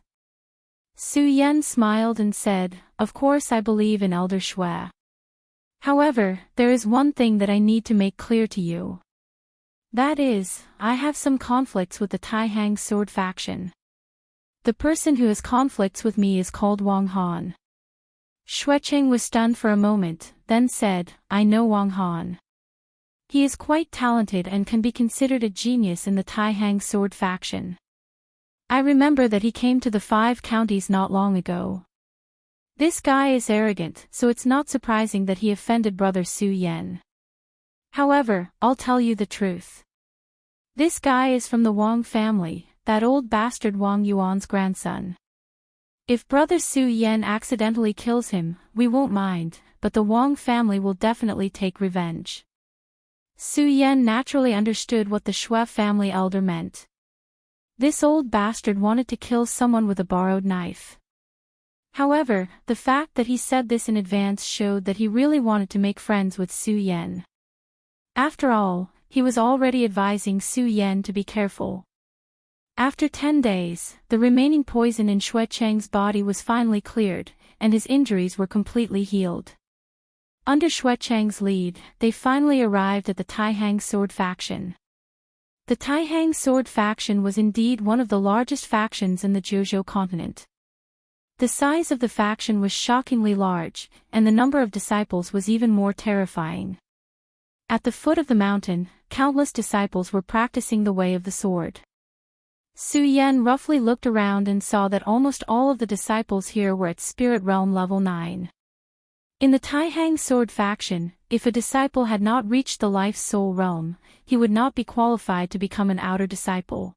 Su Yan smiled and said, of course I believe in Elder Xue. However, there is one thing that I need to make clear to you. That is, I have some conflicts with the Taihang sword faction. The person who has conflicts with me is called Wang Han. Xueqing was stunned for a moment, then said, I know Wang Han. He is quite talented and can be considered a genius in the Taihang sword faction. I remember that he came to the 5 counties not long ago. This guy is arrogant, so it's not surprising that he offended Brother Su Yan. However, I'll tell you the truth. This guy is from the Wang family, that old bastard Wang Yuan's grandson. If Brother Su Yan accidentally kills him, we won't mind, but the Wang family will definitely take revenge. Su Yan naturally understood what the Xue family elder meant. This old bastard wanted to kill someone with a borrowed knife. However, the fact that he said this in advance showed that he really wanted to make friends with Su Yan. After all, he was already advising Su Yan to be careful. After 10 days, the remaining poison in Xueqing's body was finally cleared, and his injuries were completely healed. Under Xueqing's lead, they finally arrived at the Taihang sword faction. The Taihang sword faction was indeed one of the largest factions in the Jiuzhou continent. The size of the faction was shockingly large, and the number of disciples was even more terrifying. At the foot of the mountain, countless disciples were practicing the way of the sword. Su Yan roughly looked around and saw that almost all of the disciples here were at Spirit Realm level 9. In the Taihang sword faction, if a disciple had not reached the Life Soul realm, he would not be qualified to become an outer disciple.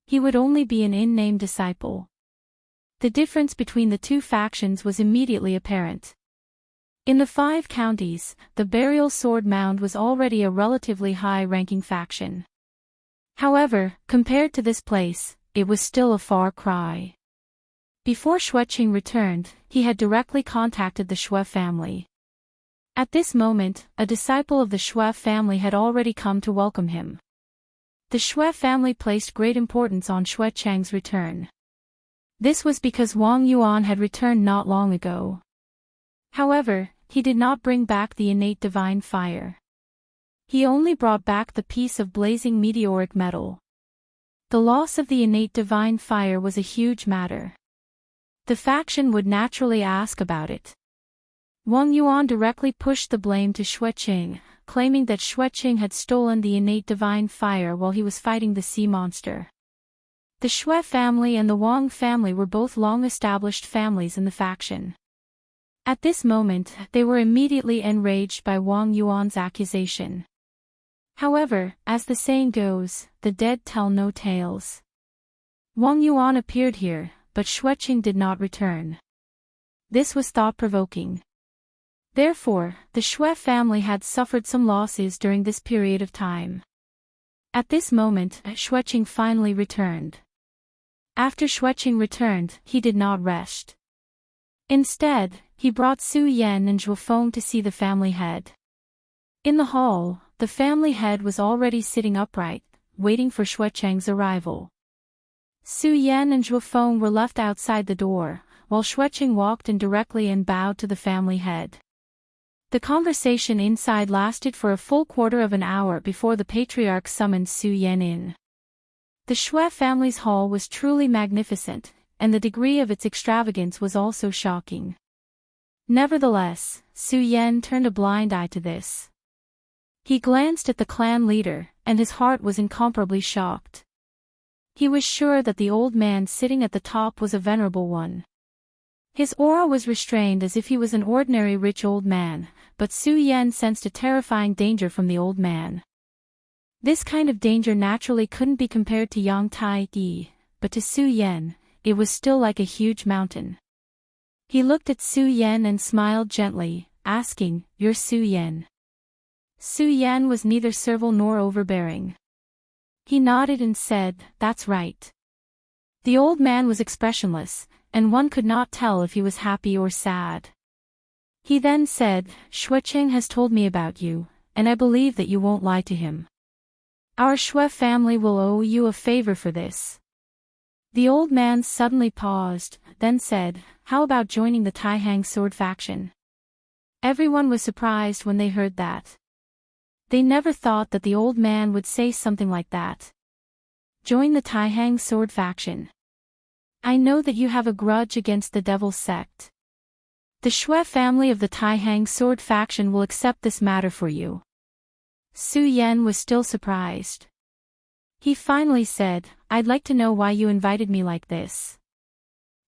He would only be an in-name disciple. The difference between the 2 factions was immediately apparent. In the 5 counties, the Burial Sword Mound was already a relatively high-ranking faction. However, compared to this place, it was still a far cry. Before Xueqing returned, he had directly contacted the Xue family. At this moment, a disciple of the Xue family had already come to welcome him. The Xue family placed great importance on Xueqing's return. This was because Wang Yuan had returned not long ago. However, he did not bring back the innate divine fire. He only brought back the piece of blazing meteoric metal. The loss of the innate divine fire was a huge matter. The faction would naturally ask about it. Wang Yuan directly pushed the blame to Xueqing, claiming that Xueqing had stolen the innate divine fire while he was fighting the sea monster. The Xue family and the Wang family were both long-established families in the faction. At this moment, they were immediately enraged by Wang Yuan's accusation. However, as the saying goes, the dead tell no tales. Wang Yuan appeared here, but Xueqing did not return. This was thought-provoking. Therefore, the Xue family had suffered some losses during this period of time. At this moment, Xueqing finally returned. After Xueqing returned, he did not rest. Instead, he brought Su Yan and Zhuo Feng to see the family head. In the hall, the family head was already sitting upright, waiting for Xueqing's arrival. Su Yan and Zhuo Feng were left outside the door, while Xueqing walked in directly and bowed to the family head. The conversation inside lasted for a full quarter of an hour before the patriarch summoned Su Yan in. The Xue family's hall was truly magnificent, and the degree of its extravagance was also shocking. Nevertheless, Su Yan turned a blind eye to this. He glanced at the clan leader, and his heart was incomparably shocked. He was sure that the old man sitting at the top was a venerable one. His aura was restrained as if he was an ordinary rich old man, but Su Yan sensed a terrifying danger from the old man. This kind of danger naturally couldn't be compared to Yang Tai Yi, but to Su Yan, it was still like a huge mountain. He looked at Su Yan and smiled gently, asking, "You're Su Yan?" Su Yan was neither servile nor overbearing. He nodded and said, "That's right." The old man was expressionless, and one could not tell if he was happy or sad. He then said, "Xueqing has told me about you, and I believe that you won't lie to him. Our Xue family will owe you a favor for this." The old man suddenly paused, then said, "How about joining the Taihang sword faction?" Everyone was surprised when they heard that. They never thought that the old man would say something like that. Join the Taihang sword faction. I know that you have a grudge against the devil sect. The Xue family of the Taihang sword faction will accept this matter for you. Su Yan was still surprised. He finally said, "I'd like to know why you invited me like this."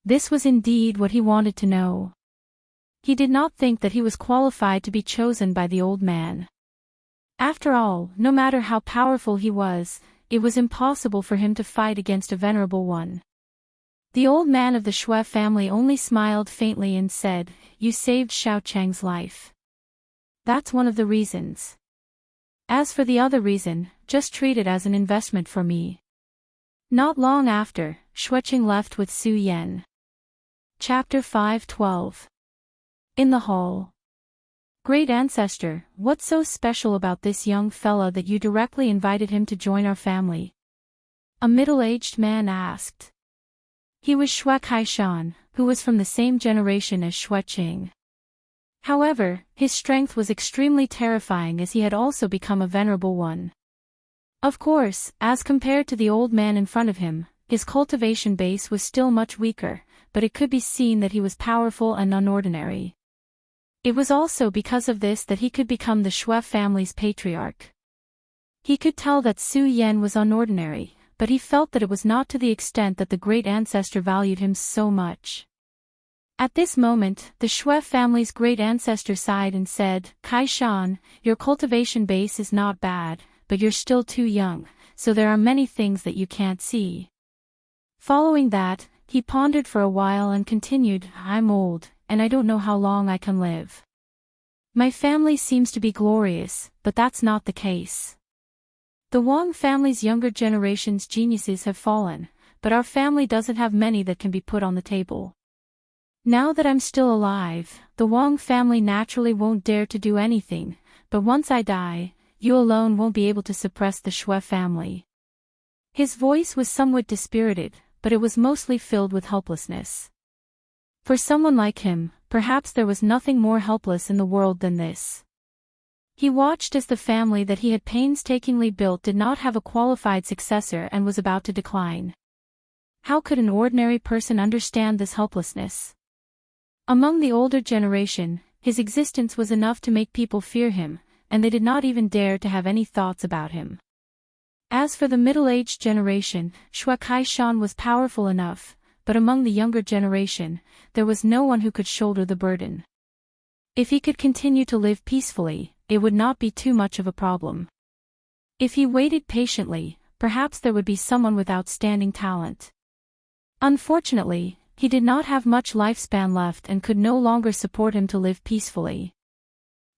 This was indeed what he wanted to know. He did not think that he was qualified to be chosen by the old man. After all, no matter how powerful he was, it was impossible for him to fight against a venerable one. The old man of the Xue family only smiled faintly and said, "You saved Xiaocheng's life. That's one of the reasons. As for the other reason, just treat it as an investment for me." Not long after, Xueqing left with Su Yan. Chapter 5:12. In the hall. "Great ancestor, what's so special about this young fella that you directly invited him to join our family?" A middle-aged man asked. He was Xue Kaishan, who was from the same generation as Xueqing. However, his strength was extremely terrifying as he had also become a venerable one. Of course, as compared to the old man in front of him, his cultivation base was still much weaker, but it could be seen that he was powerful and unordinary. It was also because of this that he could become the Xue family's patriarch. He could tell that Su Yan was unordinary, but he felt that it was not to the extent that the great ancestor valued him so much. At this moment, the Xue family's great ancestor sighed and said, "Kaishan, your cultivation base is not bad, but you're still too young, so there are many things that you can't see." Following that, he pondered for a while and continued, "I'm old, and I don't know how long I can live. My family seems to be glorious, but that's not the case. The Wang family's younger generation's geniuses have fallen, but our family doesn't have many that can be put on the table. Now that I'm still alive, the Wang family naturally won't dare to do anything, but once I die, you alone won't be able to suppress the Xue family." His voice was somewhat dispirited, but it was mostly filled with helplessness. For someone like him, perhaps there was nothing more helpless in the world than this. He watched as the family that he had painstakingly built did not have a qualified successor and was about to decline. How could an ordinary person understand this helplessness? Among the older generation, his existence was enough to make people fear him, and they did not even dare to have any thoughts about him. As for the middle-aged generation, Shui Kaishan was powerful enough, but among the younger generation, there was no one who could shoulder the burden. If he could continue to live peacefully, it would not be too much of a problem. If he waited patiently, perhaps there would be someone with outstanding talent. Unfortunately, he did not have much lifespan left and could no longer support him to live peacefully.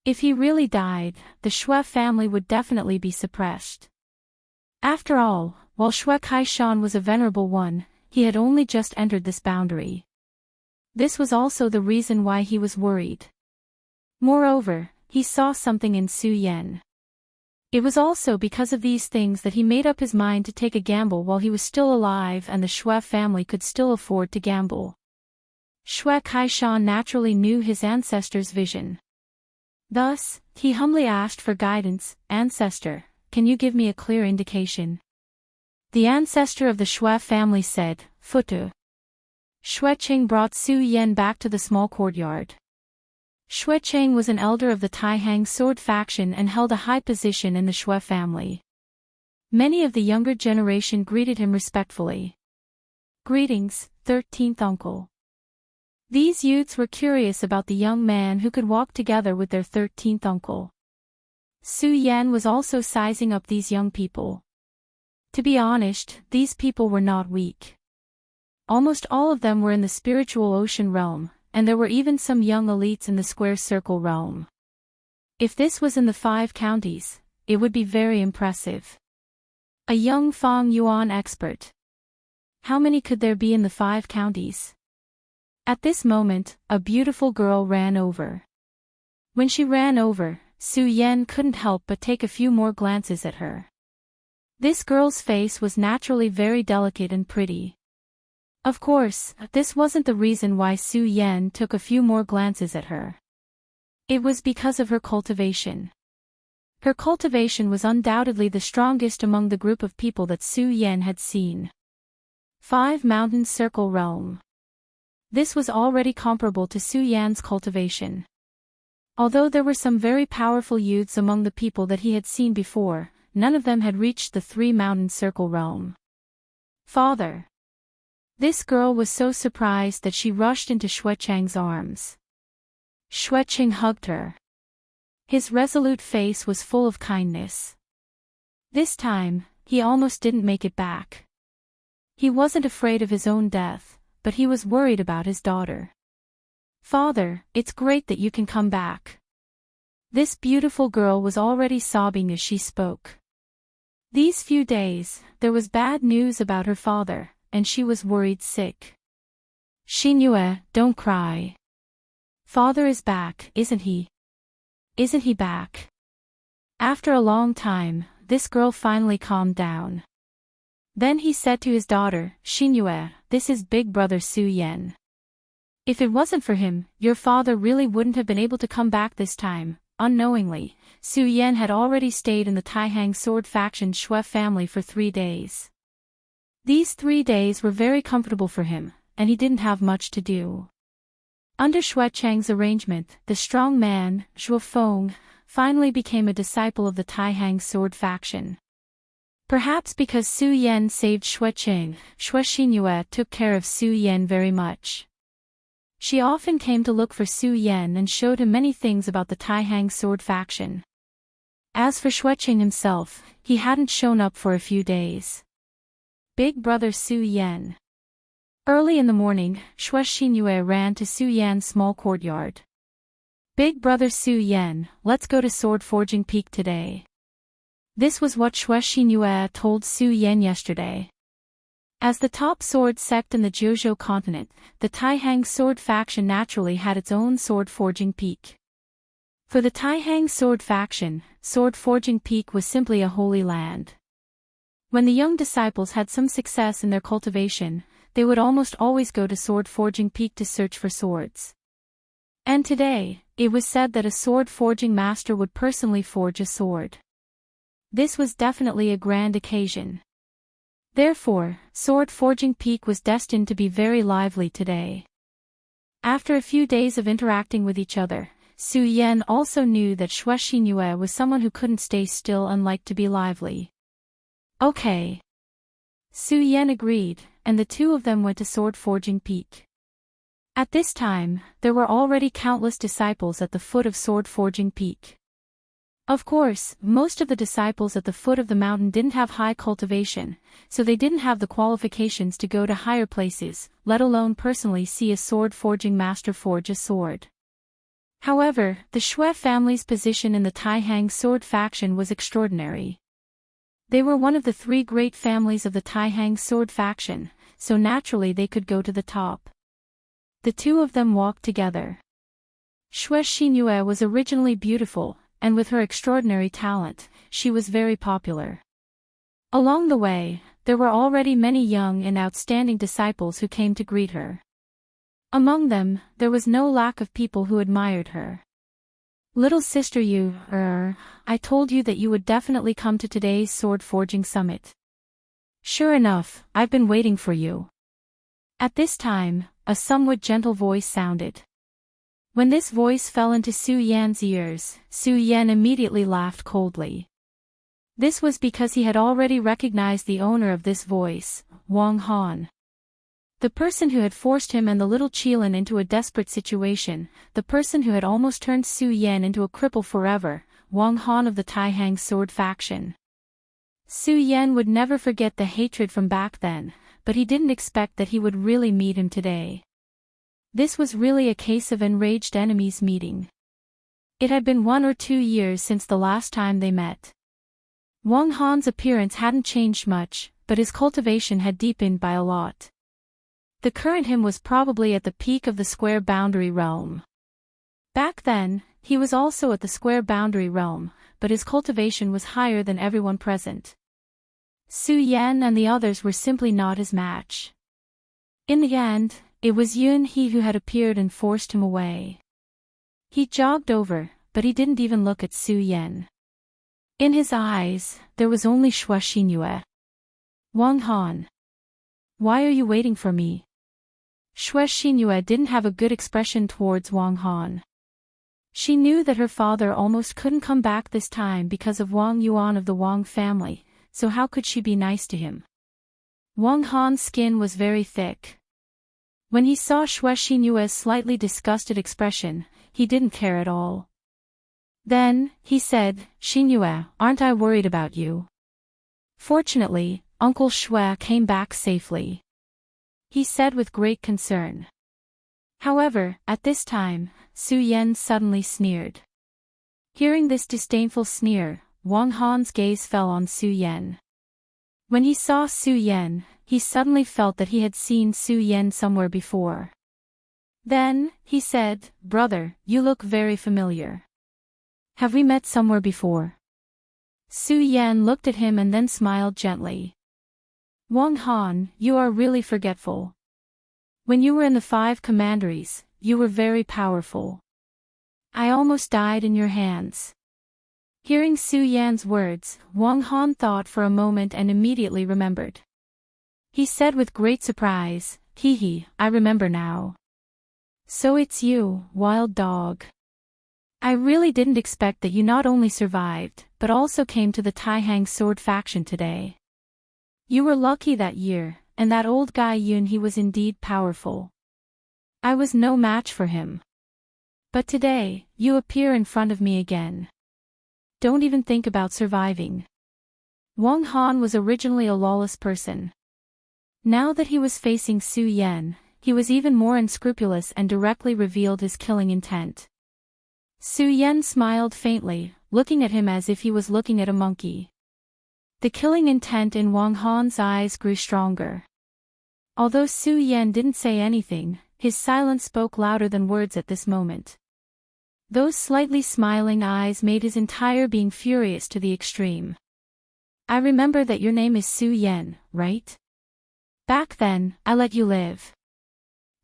If he really died, the Shui family would definitely be suppressed. After all, while Shui Kaishan was a venerable one, he had only just entered this boundary. This was also the reason why he was worried. Moreover, he saw something in Su Yan. It was also because of these things that he made up his mind to take a gamble while he was still alive and the Shui family could still afford to gamble. Shui Kaishan naturally knew his ancestor's vision. Thus, he humbly asked for guidance. "Ancestor, can you give me a clear indication?" The ancestor of the Shui family said, "Futu." Shui Cheng brought Su Yan back to the small courtyard. Shui Cheng was an elder of the Taihang sword faction and held a high position in the Shui family. Many of the younger generation greeted him respectfully. "Greetings, 13th uncle." These youths were curious about the young man who could walk together with their 13th uncle. Su Yan was also sizing up these young people. To be honest, these people were not weak. Almost all of them were in the spiritual ocean realm, and there were even some young elites in the square circle realm. If this was in the 5 counties, it would be very impressive. A young Fang Yuan expert. How many could there be in the 5 counties? At this moment, a beautiful girl ran over. When she ran over, Su Yan couldn't help but take a few more glances at her. This girl's face was naturally very delicate and pretty. Of course, this wasn't the reason why Su Yan took a few more glances at her. It was because of her cultivation. Her cultivation was undoubtedly the strongest among the group of people that Su Yan had seen. 5 Mountain Circle Realm. This was already comparable to Su Yan's cultivation. Although there were some very powerful youths among the people that he had seen before, none of them had reached the 3 Mountain Circle Realm. "Father." This girl was so surprised that she rushed into Shui Cheng's arms. Shui Cheng hugged her. His resolute face was full of kindness. This time, he almost didn't make it back. He wasn't afraid of his own death, but he was worried about his daughter. "Father, it's great that you can come back." This beautiful girl was already sobbing as she spoke. These few days, there was bad news about her father, and she was worried sick. "Xinyue, don't cry. Father is back, isn't he? Isn't he back?" After a long time, this girl finally calmed down. Then he said to his daughter, "Xinyue, this is big brother Su Yan. If it wasn't for him, your father really wouldn't have been able to come back this time." Unknowingly, Su Yan had already stayed in the Taihang sword faction Shui family for 3 days. These 3 days were very comfortable for him, and he didn't have much to do. Under Shui Cheng's arrangement, the strong man, Zhuo Feng, finally became a disciple of the Taihang sword faction. Perhaps because Su Yan saved Shui Cheng, Shui Xinyue took care of Su Yan very much. She often came to look for Su Yan and showed him many things about the Taihang sword faction. As for Shui Cheng himself, he hadn't shown up for a few days. Big brother Su Yan. Early in the morning, Shui Xinyue ran to Su Yan's small courtyard. "Big brother Su Yan, let's go to Sword Forging Peak today." This was what Shui Xinyue told Su Yan yesterday. As the top sword sect in the Jiuzhou continent, the Taihang sword faction naturally had its own sword forging peak. For the Taihang sword faction, Sword Forging Peak was simply a holy land. When the young disciples had some success in their cultivation, they would almost always go to Sword Forging Peak to search for swords. And today, it was said that a sword forging master would personally forge a sword. This was definitely a grand occasion. Therefore, Sword Forging Peak was destined to be very lively today. After a few days of interacting with each other, Su Yan also knew that Xue Xinyue was someone who couldn't stay still and liked to be lively. Okay. Su Yan agreed, and the two of them went to Sword Forging Peak. At this time, there were already countless disciples at the foot of Sword Forging Peak. Of course, most of the disciples at the foot of the mountain didn't have high cultivation, so they didn't have the qualifications to go to higher places, let alone personally see a sword forging master forge a sword. However, the Xue family's position in the Taihang sword faction was extraordinary. They were one of the three great families of the Taihang sword faction, so naturally they could go to the top. The two of them walked together. Xue Xinyue was originally beautiful, and with her extraordinary talent, she was very popular. Along the way, there were already many young and outstanding disciples who came to greet her. Among them, there was no lack of people who admired her. Little sister, I told you that you would definitely come to today's sword forging summit. Sure enough, I've been waiting for you. At this time, a somewhat gentle voice sounded. When this voice fell into Su Yan's ears, Su Yan immediately laughed coldly. This was because he had already recognized the owner of this voice, Wang Han. The person who had forced him and the little Qilin into a desperate situation, the person who had almost turned Su Yan into a cripple forever, Wang Han of the Taihang sword faction. Su Yan would never forget the hatred from back then, but he didn't expect that he would really meet him today. This was really a case of enraged enemies meeting. It had been 1 or 2 years since the last time they met. Wang Han's appearance hadn't changed much, but his cultivation had deepened by a lot. The current him was probably at the peak of the square boundary realm. Back then, he was also at the square boundary realm, but his cultivation was higher than everyone present. Su Yan and the others were simply not his match. In the end, it was Yun He who had appeared and forced him away. He jogged over, but he didn't even look at Su Yan. In his eyes, there was only Xue Xinyue. Wang Han. Why are you waiting for me? Xue Xinyue didn't have a good expression towards Wang Han. She knew that her father almost couldn't come back this time because of Wang Yuan of the Wang family, so how could she be nice to him? Wang Han's skin was very thick. When he saw Xue Xinyue's slightly disgusted expression, he didn't care at all. Then, he said, Xinyue, aren't I worried about you? Fortunately, Uncle Xue came back safely. He said with great concern. However, at this time, Su Yan suddenly sneered. Hearing this disdainful sneer, Wang Han's gaze fell on Su Yan. When he saw Su Yan, he suddenly felt that he had seen Su Yan somewhere before. Then, he said, Brother, you look very familiar. Have we met somewhere before? Su Yan looked at him and then smiled gently. Wang Han, you are really forgetful. When you were in the 5 commanderies, you were very powerful. I almost died in your hands. Hearing Su Yan's words, Wang Han thought for a moment and immediately remembered. He said with great surprise, Hee, I remember now. So it's you, wild dog. I really didn't expect that you not only survived, but also came to the Taihang sword faction today. You were lucky that year, and that old guy Yun he was indeed powerful. I was no match for him. But today, you appear in front of me again. Don't even think about surviving. Wang Han was originally a lawless person. Now that he was facing Su Yan, he was even more unscrupulous and directly revealed his killing intent. Su Yan smiled faintly, looking at him as if he was looking at a monkey. The killing intent in Wang Han's eyes grew stronger. Although Su Yan didn't say anything, his silence spoke louder than words at this moment. Those slightly smiling eyes made his entire being furious to the extreme. I remember that your name is Su Yan, right? Back then, I let you live.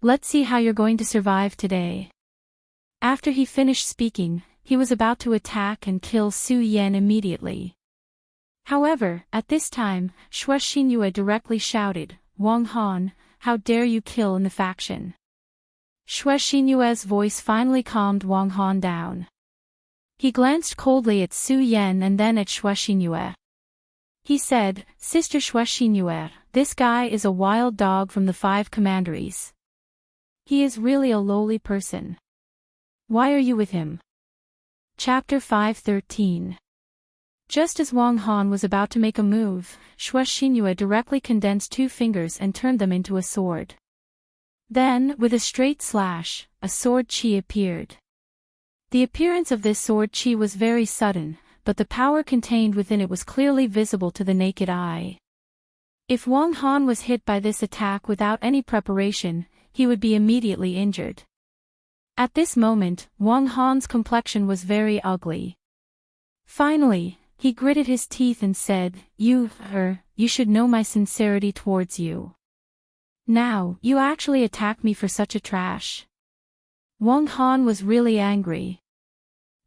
Let's see how you're going to survive today. After he finished speaking, he was about to attack and kill Su Yan immediately. However, at this time, Xue Xinyue directly shouted, Wang Han, how dare you kill in the faction? Xue Xinyue's voice finally calmed Wang Han down. He glanced coldly at Su Yan and then at Xue Xinyue. He said, Sister Xue Xinyue, this guy is a wild dog from the 5 commanderies. He is really a lowly person. Why are you with him? Chapter 5:13. Just as Wang Han was about to make a move, Xue Xinyue directly condensed 2 fingers and turned them into a sword. Then, with a straight slash, a sword chi appeared. The appearance of this sword chi was very sudden, but the power contained within it was clearly visible to the naked eye. If Wang Han was hit by this attack without any preparation, he would be immediately injured. At this moment, Wang Han's complexion was very ugly. Finally, he gritted his teeth and said, You should know my sincerity towards you. Now, you actually attacked me for such a trash. Wang Han was really angry.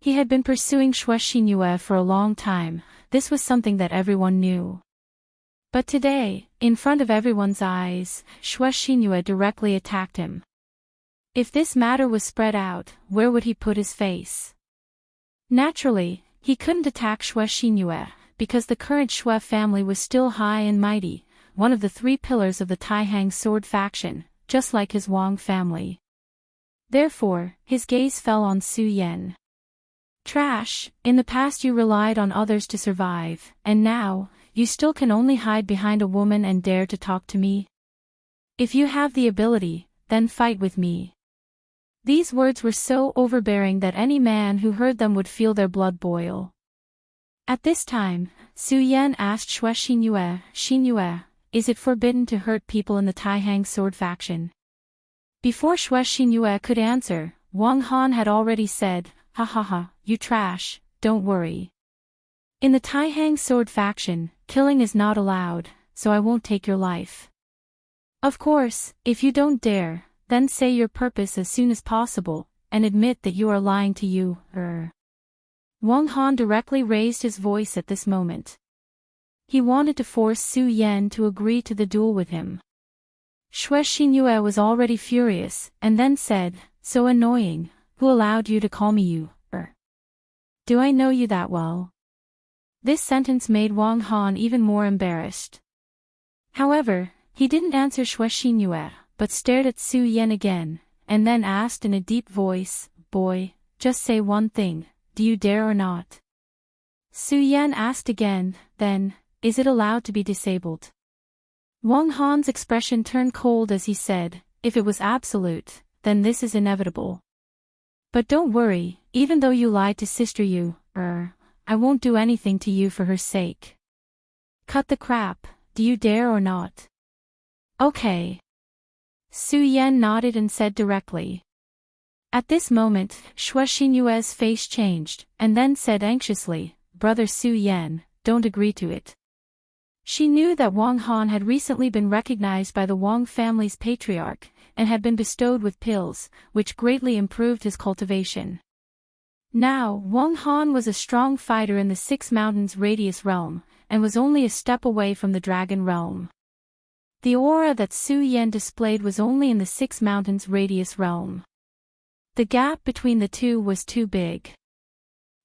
He had been pursuing Xue Xinyue for a long time, this was something that everyone knew. But today, in front of everyone's eyes, Xue Xinyue directly attacked him. If this matter was spread out, where would he put his face? Naturally, he couldn't attack Xue Xinyue, because the current Xue family was still high and mighty, one of the 3 pillars of the Taihang sword faction, just like his Wang family. Therefore, his gaze fell on Su Yan. Trash, in the past you relied on others to survive, and now, you still can only hide behind a woman and dare to talk to me? If you have the ability, then fight with me. These words were so overbearing that any man who heard them would feel their blood boil. At this time, Su Yan asked Xue Xinyue, Xinyue, is it forbidden to hurt people in the Taihang sword faction? Before Xue Xinyue could answer, Wang Han had already said, Ha ha ha, you trash, don't worry. In the Taihang sword faction, killing is not allowed, so I won't take your life. Of course, if you don't dare, then say your purpose as soon as possible, and admit that you are lying to you, Wang Han directly raised his voice at this moment. He wanted to force Su Yan to agree to the duel with him. Xue Xinyue was already furious, and then said, So annoying, who allowed you to call me you, Do I know you that well? This sentence made Wang Han even more embarrassed. However, he didn't answer Xue Xinyue, but stared at Su Yan again, and then asked in a deep voice, Boy, just say one thing, do you dare or not? Su Yan asked again, then, is it allowed to be disabled? Wang Han's expression turned cold as he said, if it was absolute, then this is inevitable. But don't worry, even though you lied to Sister Yu, I won't do anything to you for her sake. Cut the crap, do you dare or not? Okay. Su Yan nodded and said directly. At this moment, Xue Xinyue's face changed, and then said anxiously, Brother Su Yan, don't agree to it. She knew that Wang Han had recently been recognized by the Wang family's patriarch, and had been bestowed with pills, which greatly improved his cultivation. Now, Wang Han was a strong fighter in the 6 Mountains Radius realm, and was only a step away from the Dragon realm. The aura that Su Yan displayed was only in the 6 Mountains Radius realm. The gap between the two was too big.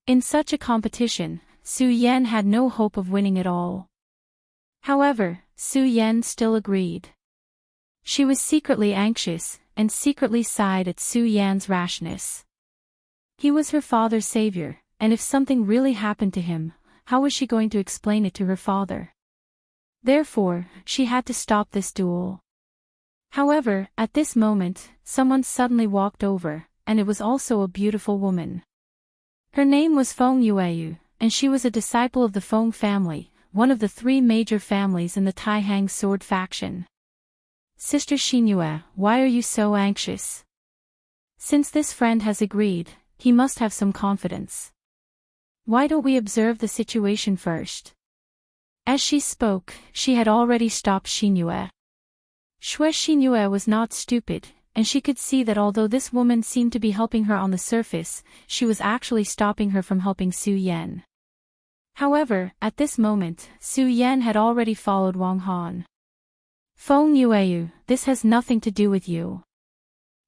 In such a competition, Su Yan had no hope of winning at all. However, Su Yan still agreed. She was secretly anxious, and secretly sighed at Su Yan's rashness. He was her father's savior, and if something really happened to him, how was she going to explain it to her father? Therefore, she had to stop this duel. However, at this moment, someone suddenly walked over, and it was also a beautiful woman. Her name was Feng Yueyu, and she was a disciple of the Feng family, one of the 3 major families in the Taihang sword faction. Sister Xinyue, why are you so anxious? Since this friend has agreed, he must have some confidence. Why don't we observe the situation first? As she spoke, she had already stopped Xinyue. Xue Xinyue was not stupid, and she could see that although this woman seemed to be helping her on the surface, she was actually stopping her from helping Su Yan. However, at this moment, Su Yan had already followed Wang Han. Feng Yueyu, this has nothing to do with you.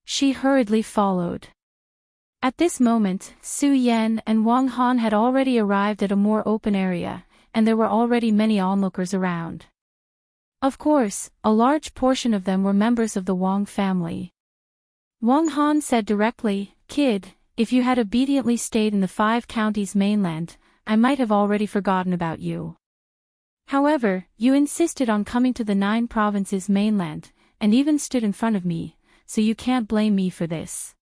She hurriedly followed. At this moment, Su Yan and Wang Han had already arrived at a more open area, and there were already many onlookers around. Of course, a large portion of them were members of the Wang family. Wang Han said directly, "Kid, if you had obediently stayed in the 5 counties mainland, I might have already forgotten about you. However, you insisted on coming to the 9 provinces mainland, and even stood in front of me, so you can't blame me for this."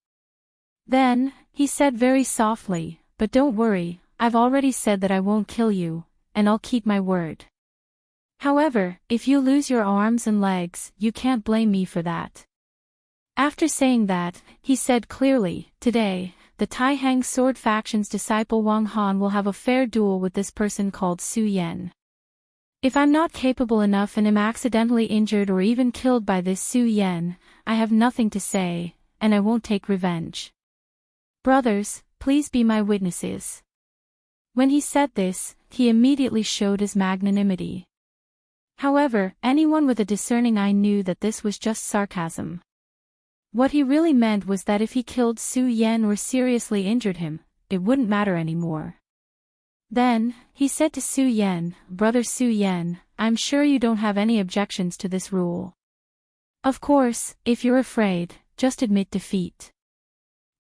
Then, he said very softly, "But don't worry, I've already said that I won't kill you, and I'll keep my word. However, if you lose your arms and legs, you can't blame me for that." After saying that, he said clearly, "Today, the Taihang sword faction's disciple Wang Han will have a fair duel with this person called Su Yan. If I'm not capable enough and am accidentally injured or even killed by this Su Yan, I have nothing to say, and I won't take revenge. Brothers, please be my witnesses." When he said this, he immediately showed his magnanimity. However, anyone with a discerning eye knew that this was just sarcasm. What he really meant was that if he killed Su Yan or seriously injured him, it wouldn't matter anymore. Then, he said to Su Yan, "Brother Su Yan, I'm sure you don't have any objections to this rule. Of course, if you're afraid, just admit defeat.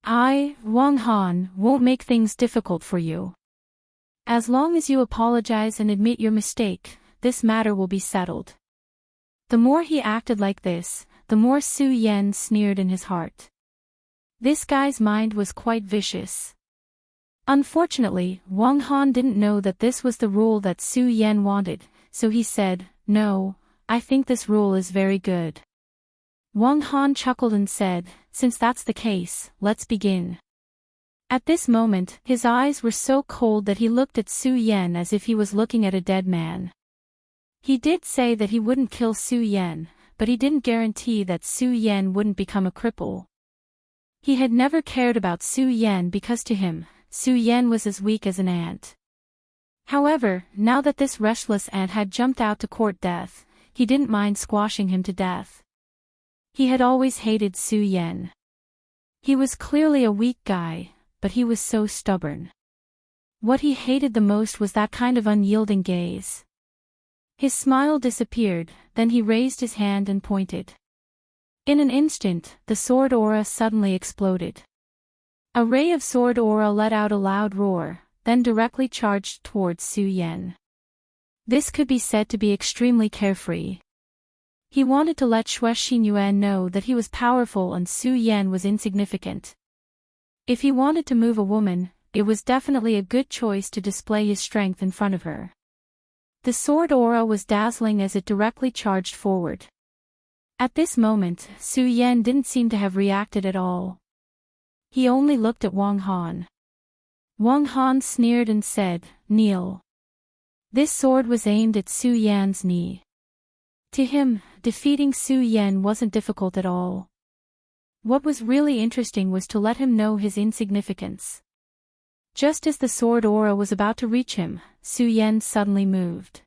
I, Wang Han, won't make things difficult for you. As long as you apologize and admit your mistake, this matter will be settled." The more he acted like this, the more Su Yan sneered in his heart. This guy's mind was quite vicious. Unfortunately, Wang Han didn't know that this was the rule that Su Yan wanted, so he said, "No, I think this rule is very good." Wang Han chuckled and said, "Since that's the case, let's begin." At this moment, his eyes were so cold that he looked at Su Yan as if he was looking at a dead man. He did say that he wouldn't kill Su Yan, but he didn't guarantee that Su Yan wouldn't become a cripple. He had never cared about Su Yan because to him, Su Yan was as weak as an ant. However, now that this restless ant had jumped out to court death, he didn't mind squashing him to death. He had always hated Su Yan. He was clearly a weak guy, but he was so stubborn. What he hated the most was that kind of unyielding gaze. His smile disappeared, then he raised his hand and pointed. In an instant, the sword aura suddenly exploded. A ray of sword aura let out a loud roar, then directly charged towards Su Yan. This could be said to be extremely carefree. He wanted to let Xue Xinyuan know that he was powerful and Su Yan was insignificant. If he wanted to move a woman, it was definitely a good choice to display his strength in front of her. The sword aura was dazzling as it directly charged forward. At this moment, Su Yan didn't seem to have reacted at all. He only looked at Wang Han. Wang Han sneered and said, "Kneel." This sword was aimed at Su Yan's knee. To him, defeating Su Yan wasn't difficult at all. What was really interesting was to let him know his insignificance. Just as the sword aura was about to reach him, Su Yan suddenly moved.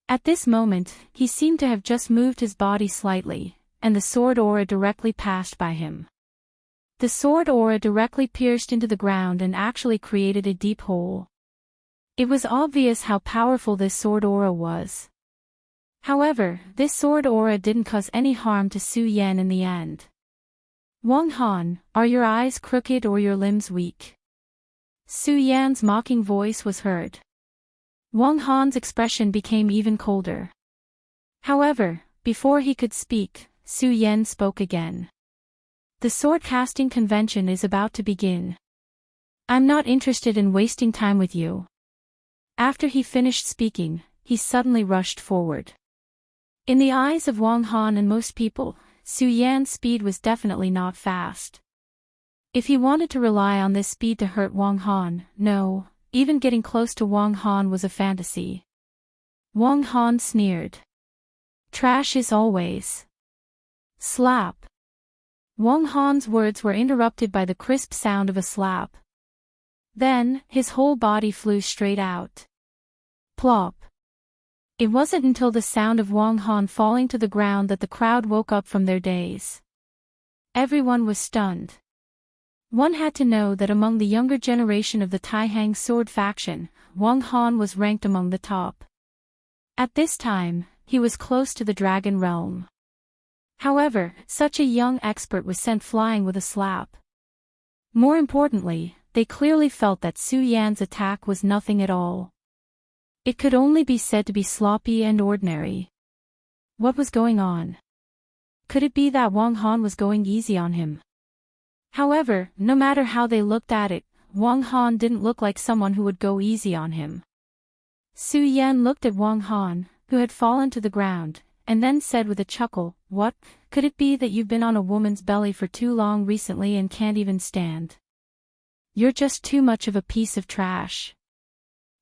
At this moment, he seemed to have just moved his body slightly, and the sword aura directly passed by him. The sword aura directly pierced into the ground and actually created a deep hole. It was obvious how powerful this sword aura was. However, this sword aura didn't cause any harm to Su Yan in the end. "Wang Han, are your eyes crooked or your limbs weak?" Su Yan's mocking voice was heard. Wang Han's expression became even colder. However, before he could speak, Su Yan spoke again. "The sword casting convention is about to begin. I'm not interested in wasting time with you." After he finished speaking, he suddenly rushed forward. In the eyes of Wang Han and most people, Su Yan's speed was definitely not fast. If he wanted to rely on this speed to hurt Wang Han, no, even getting close to Wang Han was a fantasy. Wang Han sneered. "Trash is always." Slap. Wang Han's words were interrupted by the crisp sound of a slap. Then, his whole body flew straight out. Plop. It wasn't until the sound of Wang Han falling to the ground that the crowd woke up from their daze. Everyone was stunned. One had to know that among the younger generation of the Taihang sword faction, Wang Han was ranked among the top. At this time, he was close to the dragon realm. However, such a young expert was sent flying with a slap. More importantly, they clearly felt that Su Yan's attack was nothing at all. It could only be said to be sloppy and ordinary. What was going on? Could it be that Wang Han was going easy on him? However, no matter how they looked at it, Wang Han didn't look like someone who would go easy on him. Su Yan looked at Wang Han, who had fallen to the ground, and then said with a chuckle, "What, could it be that you've been on a woman's belly for too long recently and can't even stand? You're just too much of a piece of trash."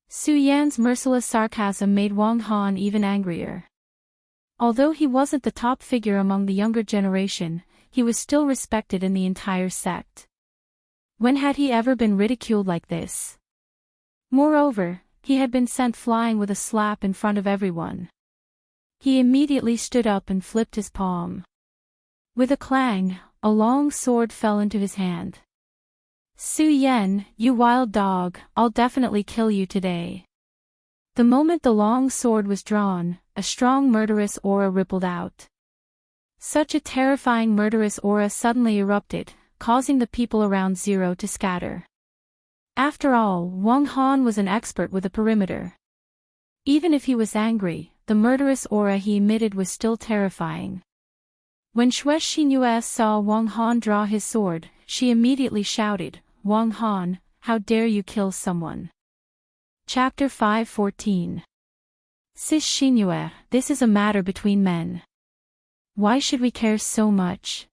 Su Yan's merciless sarcasm made Wang Han even angrier. Although he wasn't the top figure among the younger generation, he was still respected in the entire sect. When had he ever been ridiculed like this? Moreover, he had been sent flying with a slap in front of everyone. He immediately stood up and flipped his palm. With a clang, a long sword fell into his hand. "Su Yan, you wild dog, I'll definitely kill you today." The moment the long sword was drawn, a strong murderous aura rippled out. Such a terrifying murderous aura suddenly erupted, causing the people around Zero to scatter. After all, Wang Han was an expert with a perimeter. Even if he was angry, the murderous aura he emitted was still terrifying. When Xue Xinyue saw Wang Han draw his sword, she immediately shouted, "Wang Han, how dare you kill someone?" Chapter 5:14. Sis Xinyue, this is a matter between men. Why should we care so much?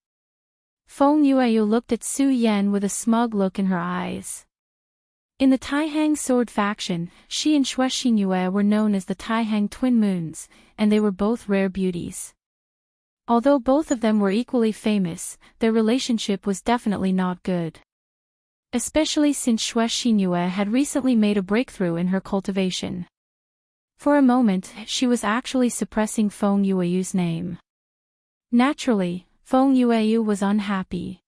Feng Yueyu looked at Su Yan with a smug look in her eyes. In the Taihang sword faction, she and Xue Xinyue were known as the Taihang twin moons, and they were both rare beauties. Although both of them were equally famous, their relationship was definitely not good. Especially since Xue Xinyue had recently made a breakthrough in her cultivation. For a moment, she was actually suppressing Feng Yueyu's name. Naturally, Feng Yueyu was unhappy.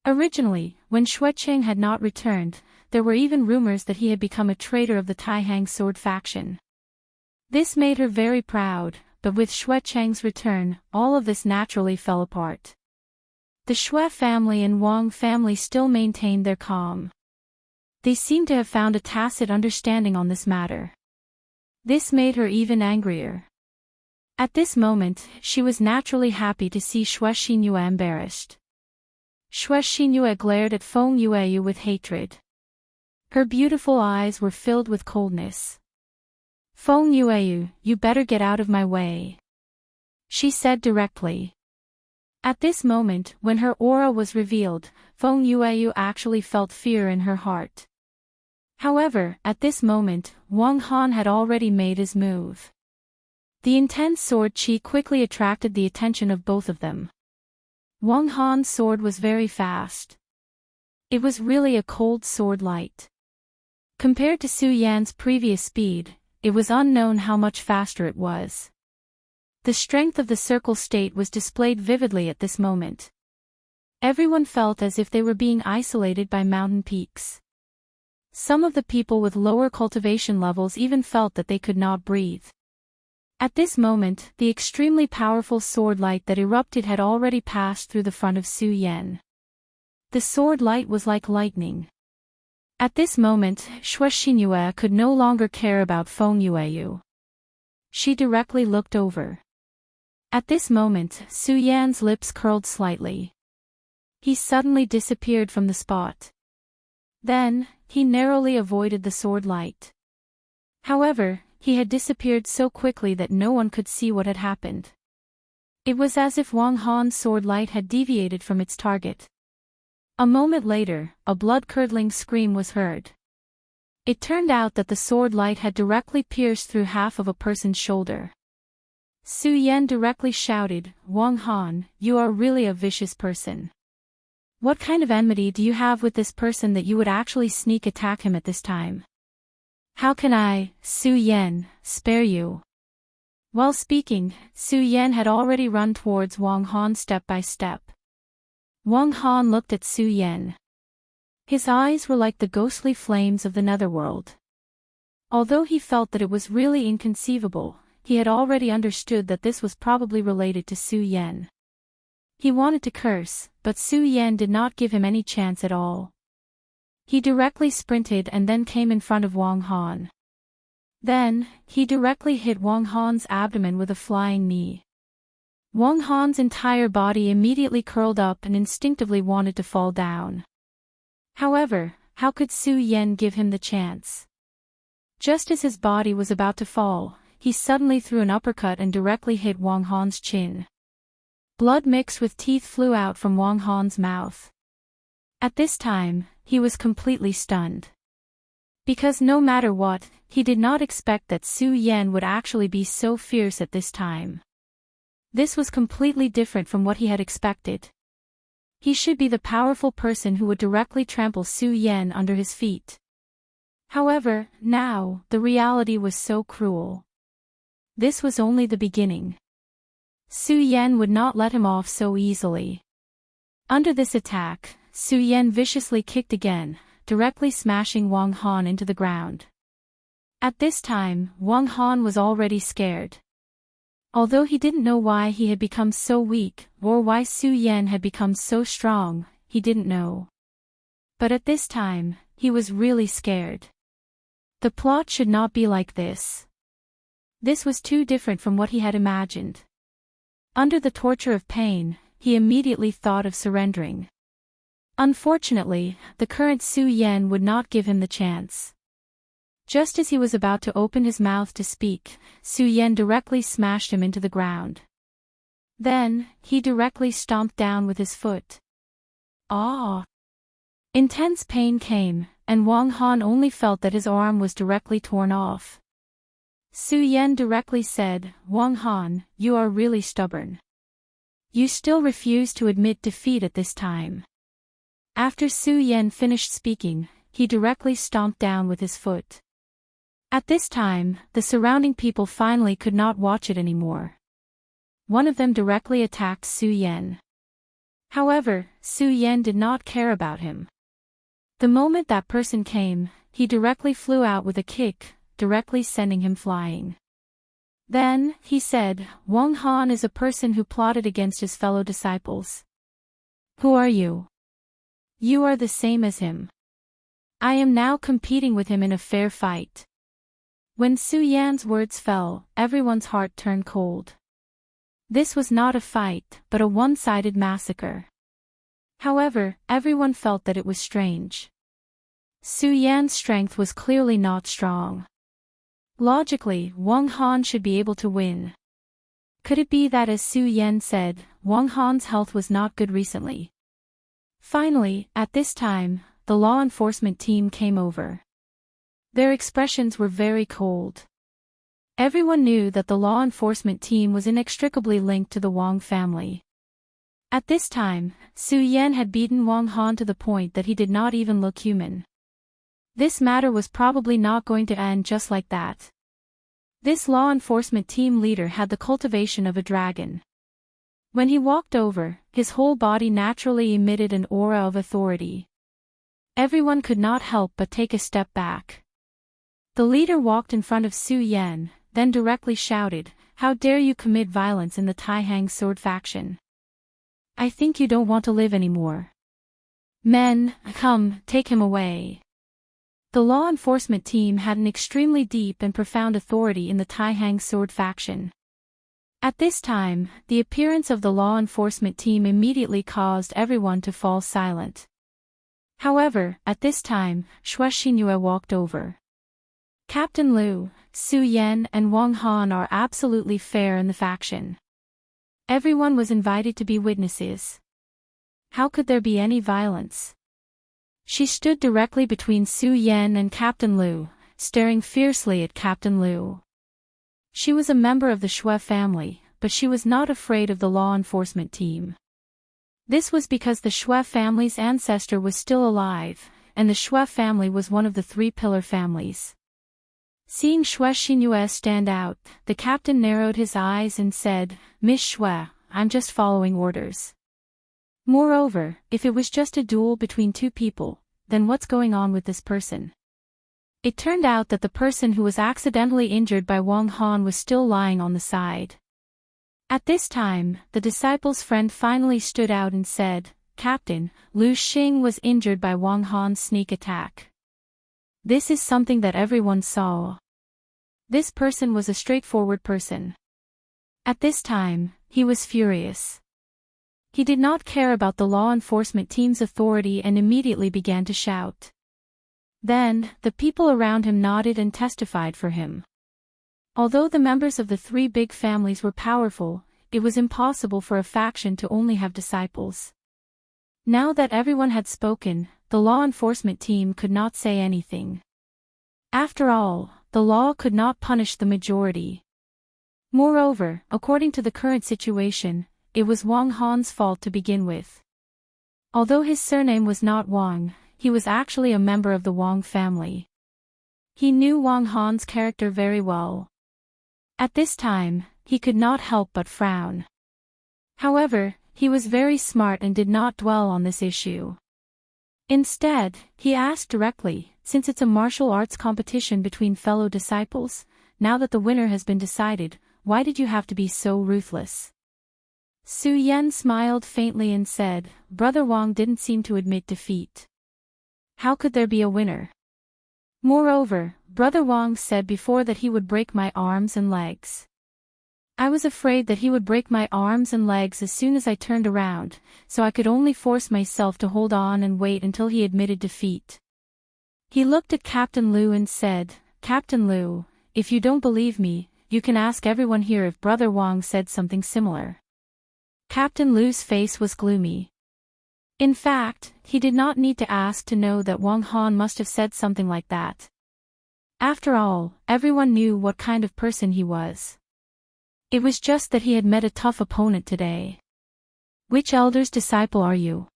Originally, when Xuecheng had not returned, there were even rumors that he had become a traitor of the Taihang sword faction. This made her very proud, but with Xuecheng's return, all of this naturally fell apart. The Xue family and Wang family still maintained their calm. They seemed to have found a tacit understanding on this matter. This made her even angrier. At this moment, she was naturally happy to see Xue Xinyue embarrassed. Xue Xinyue glared at Feng Yueyu with hatred. Her beautiful eyes were filled with coldness. "Feng Yueyu, you better get out of my way," she said directly. At this moment, when her aura was revealed, Feng Yueyu actually felt fear in her heart. However, at this moment, Wang Han had already made his move. The intense sword chi quickly attracted the attention of both of them. Wang Han's sword was very fast. It was really a cold sword light. Compared to Su Yan's previous speed, it was unknown how much faster it was. The strength of the circle state was displayed vividly at this moment. Everyone felt as if they were being isolated by mountain peaks. Some of the people with lower cultivation levels even felt that they could not breathe. At this moment, the extremely powerful sword light that erupted had already passed through the front of Su Yan. The sword light was like lightning. At this moment, Xue Xinyue could no longer care about Feng Yueyu. She directly looked over. At this moment, Su Yan's lips curled slightly. He suddenly disappeared from the spot. Then, he narrowly avoided the sword light. However, he had disappeared so quickly that no one could see what had happened. It was as if Wang Han's sword light had deviated from its target. A moment later, a blood-curdling scream was heard. It turned out that the sword light had directly pierced through half of a person's shoulder. Su Yan directly shouted, "Wang Han, you are really a vicious person. What kind of enmity do you have with this person that you would actually sneak attack him at this time? How can I, Su Yan, spare you?" While speaking, Su Yan had already run towards Wang Han step by step. Wang Han looked at Su Yan. His eyes were like the ghostly flames of the netherworld. Although he felt that it was really inconceivable, he had already understood that this was probably related to Su Yan. He wanted to curse, but Su Yan did not give him any chance at all. He directly sprinted and then came in front of Wang Han. Then, he directly hit Wang Han's abdomen with a flying knee. Wang Han's entire body immediately curled up and instinctively wanted to fall down. However, how could Su Yan give him the chance? Just as his body was about to fall, he suddenly threw an uppercut and directly hit Wang Han's chin. Blood mixed with teeth flew out from Wang Han's mouth. At this time, he was completely stunned. Because no matter what, he did not expect that Su Yan would actually be so fierce at this time. This was completely different from what he had expected. He should be the powerful person who would directly trample Su Yan under his feet. However, now, the reality was so cruel. This was only the beginning. Su Yan would not let him off so easily. Under this attack, Su Yan viciously kicked again, directly smashing Wang Han into the ground. At this time, Wang Han was already scared. Although he didn't know why he had become so weak, or why Su Yan had become so strong, he didn't know. But at this time, he was really scared. The plot should not be like this. This was too different from what he had imagined. Under the torture of pain, he immediately thought of surrendering. Unfortunately, the current Su Yan would not give him the chance. Just as he was about to open his mouth to speak, Su Yan directly smashed him into the ground. Then, he directly stomped down with his foot. Ah! Intense pain came, and Wang Han only felt that his arm was directly torn off. Su Yan directly said, "Wang Han, you are really stubborn. You still refuse to admit defeat at this time." After Su Yan finished speaking, he directly stomped down with his foot. At this time, the surrounding people finally could not watch it anymore. One of them directly attacked Su Yan. However, Su Yan did not care about him. The moment that person came, he directly flew out with a kick, directly sending him flying. Then, he said, "Wang Han is a person who plotted against his fellow disciples. Who are you? You are the same as him. I am now competing with him in a fair fight." When Su Yan's words fell, everyone's heart turned cold. This was not a fight, but a one-sided massacre. However, everyone felt that it was strange. Su Yan's strength was clearly not strong. Logically, Wang Han should be able to win. Could it be that, as Su Yan said, Wang Han's health was not good recently? Finally, at this time, the law enforcement team came over. Their expressions were very cold. Everyone knew that the law enforcement team was inextricably linked to the Wang family. At this time, Su Yan had beaten Wang Han to the point that he did not even look human. This matter was probably not going to end just like that. This law enforcement team leader had the cultivation of a dragon. When he walked over, his whole body naturally emitted an aura of authority. Everyone could not help but take a step back. The leader walked in front of Su Yan, then directly shouted, "How dare you commit violence in the Taihang sword faction? I think you don't want to live anymore. Men, come, take him away." The law enforcement team had an extremely deep and profound authority in the Taihang sword faction. At this time, the appearance of the law enforcement team immediately caused everyone to fall silent. However, at this time, Xue Xingyue walked over. "Captain Liu, Su Yan and Wang Han are absolutely fair in the faction. Everyone was invited to be witnesses. How could there be any violence?" She stood directly between Su Yan and Captain Liu, staring fiercely at Captain Liu. She was a member of the Xue family, but she was not afraid of the law enforcement team. This was because the Xue family's ancestor was still alive, and the Xue family was one of the three pillar families. Seeing Xue Xingyue stand out, the captain narrowed his eyes and said, "Miss Xue, I'm just following orders." Moreover, if it was just a duel between two people, then what's going on with this person? It turned out that the person who was accidentally injured by Wang Han was still lying on the side. At this time, the disciple's friend finally stood out and said, "Captain, Lu Xing was injured by Wang Han's sneak attack. This is something that everyone saw." This person was a straightforward person. At this time, he was furious. He did not care about the law enforcement team's authority and immediately began to shout. Then, the people around him nodded and testified for him. Although the members of the three big families were powerful, it was impossible for a faction to only have disciples. Now that everyone had spoken, the law enforcement team could not say anything. After all, the law could not punish the majority. Moreover, according to the current situation, it was Wang Han's fault to begin with. Although his surname was not Wang, he was actually a member of the Wang family. He knew Wang Han's character very well. At this time, he could not help but frown. However, he was very smart and did not dwell on this issue. Instead, he asked directly, "Since it's a martial arts competition between fellow disciples, now that the winner has been decided, why did you have to be so ruthless?" Su Yan smiled faintly and said, "Brother Wang didn't seem to admit defeat. How could there be a winner? Moreover, Brother Wang said before that he would break my arms and legs. I was afraid that he would break my arms and legs as soon as I turned around, so I could only force myself to hold on and wait until he admitted defeat." He looked at Captain Lu and said, "Captain Lu, if you don't believe me, you can ask everyone here if Brother Wang said something similar." Captain Lu's face was gloomy. In fact, he did not need to ask to know that Wang Han must have said something like that. After all, everyone knew what kind of person he was. It was just that he had met a tough opponent today. "Which elder's disciple are you?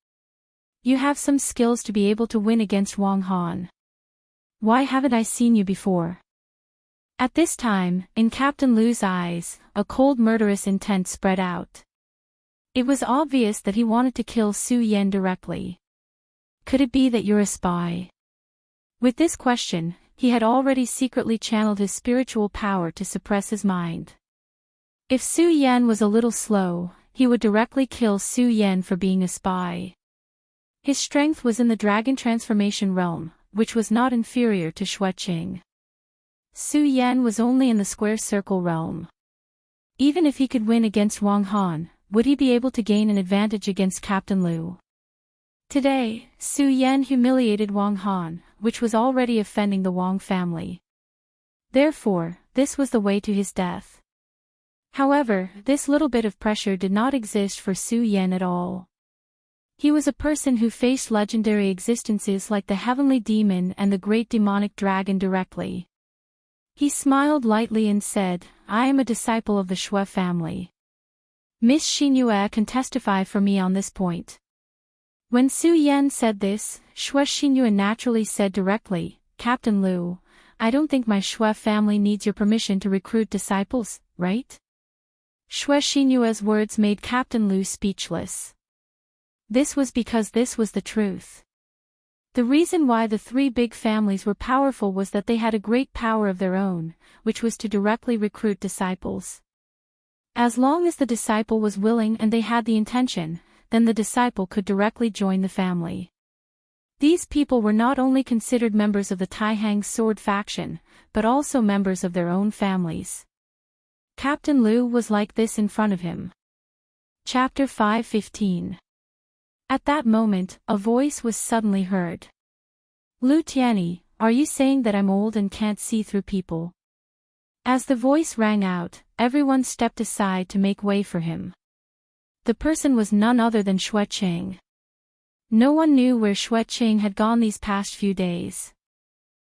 You have some skills to be able to win against Wang Han. Why haven't I seen you before?" At this time, in Captain Lu's eyes, a cold murderous intent spread out. It was obvious that he wanted to kill Su Yan directly. "Could it be that you're a spy?" With this question, he had already secretly channeled his spiritual power to suppress his mind. If Su Yan was a little slow, he would directly kill Su Yan for being a spy. His strength was in the dragon transformation realm, which was not inferior to Xue Qing. Su Yan was only in the square circle realm. Even if he could win against Wang Han, would he be able to gain an advantage against Captain Lu? Today, Su Yan humiliated Wang Han, which was already offending the Wang family. Therefore, this was the way to his death. However, this little bit of pressure did not exist for Su Yan at all. He was a person who faced legendary existences like the heavenly demon and the great demonic dragon directly. He smiled lightly and said, "I am a disciple of the Xue family. Miss Xinyue can testify for me on this point." When Su Yan said this, Xue Xinyue naturally said directly, "Captain Lu, I don't think my Xue family needs your permission to recruit disciples, right?" Xue Xinyue's words made Captain Lu speechless. This was because this was the truth. The reason why the three big families were powerful was that they had a great power of their own, which was to directly recruit disciples. As long as the disciple was willing and they had the intention, then the disciple could directly join the family. These people were not only considered members of the Taihang sword faction, but also members of their own families. Captain Lu was like this in front of him. Chapter 5:15. At that moment, a voice was suddenly heard. "Lu Tianyi, are you saying that I'm old and can't see through people?" As the voice rang out, everyone stepped aside to make way for him. The person was none other than Xue Qing. No one knew where Xue Qing had gone these past few days.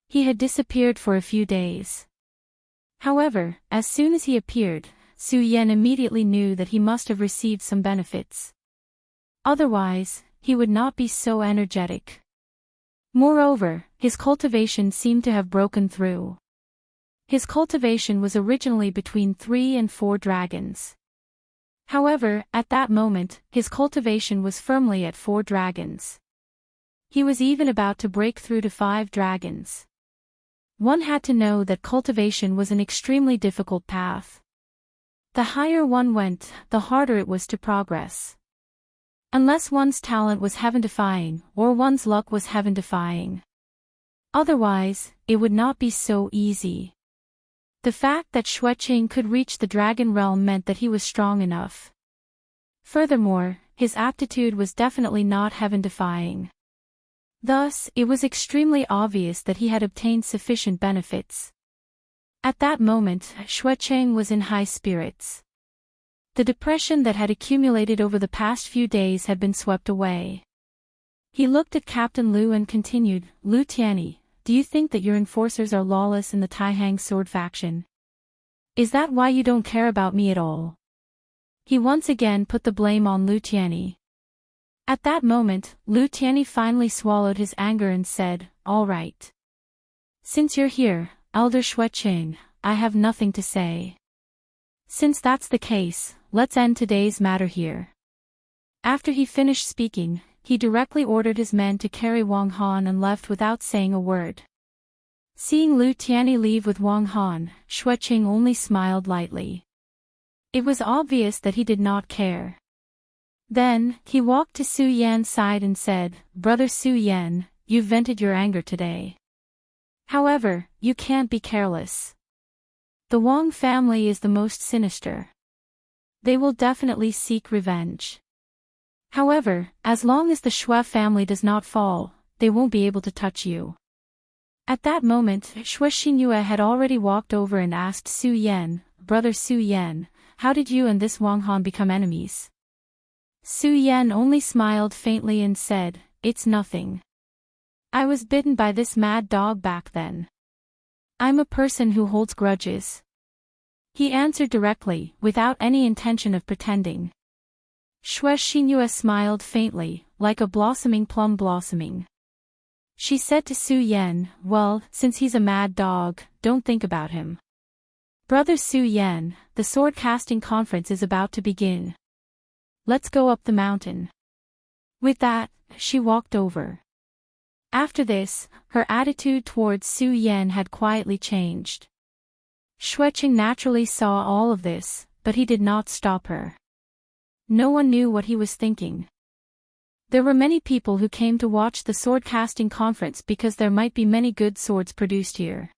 He had disappeared for a few days. However, as soon as he appeared, Su Yan immediately knew that he must have received some benefits. Otherwise, he would not be so energetic. Moreover, his cultivation seemed to have broken through. His cultivation was originally between 3 and 4 dragons. However, at that moment, his cultivation was firmly at 4 dragons. He was even about to break through to 5 dragons. One had to know that cultivation was an extremely difficult path. The higher one went, the harder it was to progress. Unless one's talent was heaven-defying, or one's luck was heaven-defying. Otherwise, it would not be so easy. The fact that Xueqing could reach the dragon realm meant that he was strong enough. Furthermore, his aptitude was definitely not heaven-defying. Thus, it was extremely obvious that he had obtained sufficient benefits. At that moment, Xueqing was in high spirits. The depression that had accumulated over the past few days had been swept away. He looked at Captain Liu and continued, "Liu Tianyi, do you think that your enforcers are lawless in the Taihang sword faction? Is that why you don't care about me at all?" He once again put the blame on Liu Tianyi. At that moment, Liu Tianyi finally swallowed his anger and said, "All right. Since you're here, Elder Xueqing, I have nothing to say. Since that's the case, let's end today's matter here." After he finished speaking, he directly ordered his men to carry Wang Han and left without saying a word. Seeing Liu Tianyi leave with Wang Han, Xueqing only smiled lightly. It was obvious that he did not care. Then, he walked to Su Yan's side and said, "Brother Su Yan, you've vented your anger today. However, you can't be careless. The Wang family is the most sinister. They will definitely seek revenge. However, as long as the Xue family does not fall, they won't be able to touch you." At that moment, Xue Xinyue had already walked over and asked Su Yan, "Brother Su Yan, how did you and this Wang Han become enemies?" Su Yan only smiled faintly and said, "It's nothing. I was bitten by this mad dog back then. I'm a person who holds grudges." He answered directly, without any intention of pretending. Xue Xinyue smiled faintly, like a blossoming plum blossoming. She said to Su Yan, "Well, since he's a mad dog, don't think about him. Brother Su Yan, the sword casting conference is about to begin. Let's go up the mountain." With that, she walked over. After this, her attitude towards Su Yan had quietly changed. Xueqing naturally saw all of this, but he did not stop her. No one knew what he was thinking. There were many people who came to watch the sword casting conference because there might be many good swords produced here.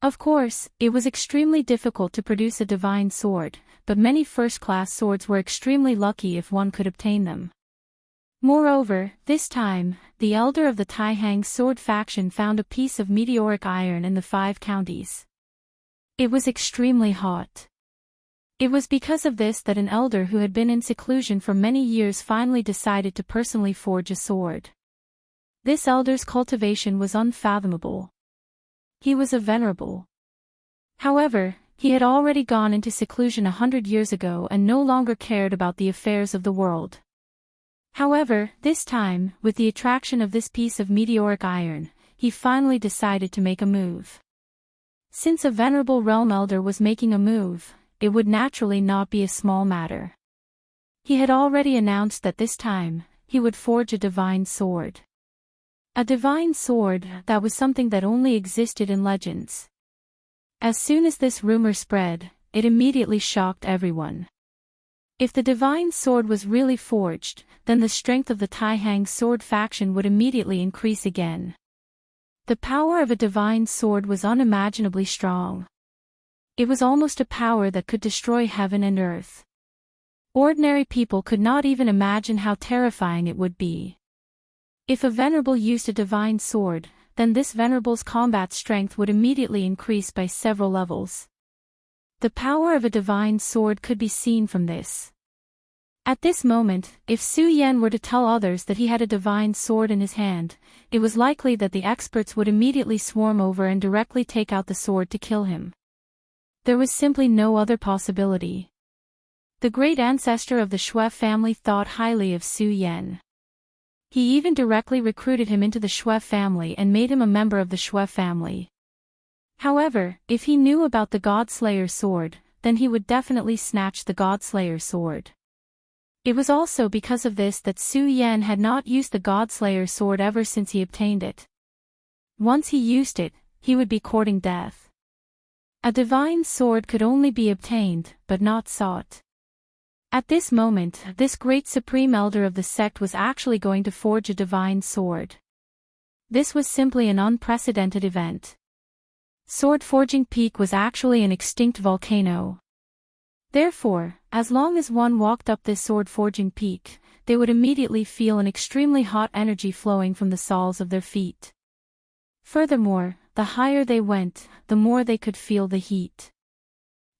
Of course, it was extremely difficult to produce a divine sword, but many first-class swords were extremely lucky if one could obtain them. Moreover, this time, the elder of the Taihang sword faction found a piece of meteoric iron in the 5 counties. It was extremely hot. It was because of this that an elder who had been in seclusion for many years finally decided to personally forge a sword. This elder's cultivation was unfathomable. He was a venerable. However, he had already gone into seclusion 100 years ago and no longer cared about the affairs of the world. However, this time, with the attraction of this piece of meteoric iron, he finally decided to make a move. Since a venerable realm elder was making a move, it would naturally not be a small matter. He had already announced that this time, he would forge a divine sword. A divine sword, that was something that only existed in legends. As soon as this rumor spread, it immediately shocked everyone. If the divine sword was really forged, then the strength of the Taihang sword faction would immediately increase again. The power of a divine sword was unimaginably strong. It was almost a power that could destroy heaven and earth. Ordinary people could not even imagine how terrifying it would be. If a venerable used a divine sword, then this venerable's combat strength would immediately increase by several levels. The power of a divine sword could be seen from this. At this moment, if Su Yan were to tell others that he had a divine sword in his hand, it was likely that the experts would immediately swarm over and directly take out the sword to kill him. There was simply no other possibility. The great ancestor of the Xue family thought highly of Su Yan. He even directly recruited him into the Xue family and made him a member of the Xue family. However, if he knew about the God Slayer sword, then he would definitely snatch the Godslayer sword. It was also because of this that Su Yan had not used the Godslayer sword ever since he obtained it. Once he used it, he would be courting death. A divine sword could only be obtained, but not sought. At this moment, this great supreme elder of the sect was actually going to forge a divine sword. This was simply an unprecedented event. Sword Forging Peak was actually an extinct volcano. Therefore, as long as one walked up this sword forging peak, they would immediately feel an extremely hot energy flowing from the soles of their feet. Furthermore, the higher they went, the more they could feel the heat.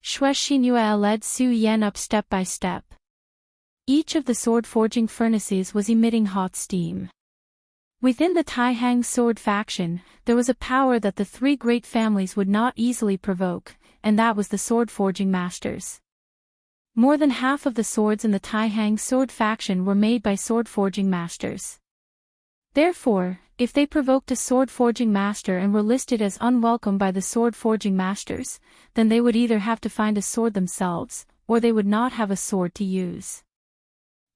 Shui Xinyue led Su Yan up step by step. Each of the sword forging furnaces was emitting hot steam. Within the Taihang sword faction, there was a power that the three great families would not easily provoke, and that was the sword forging masters. More than half of the swords in the Taihang sword faction were made by sword forging masters. Therefore, if they provoked a sword forging master and were listed as unwelcome by the sword forging masters, then they would either have to find a sword themselves, or they would not have a sword to use.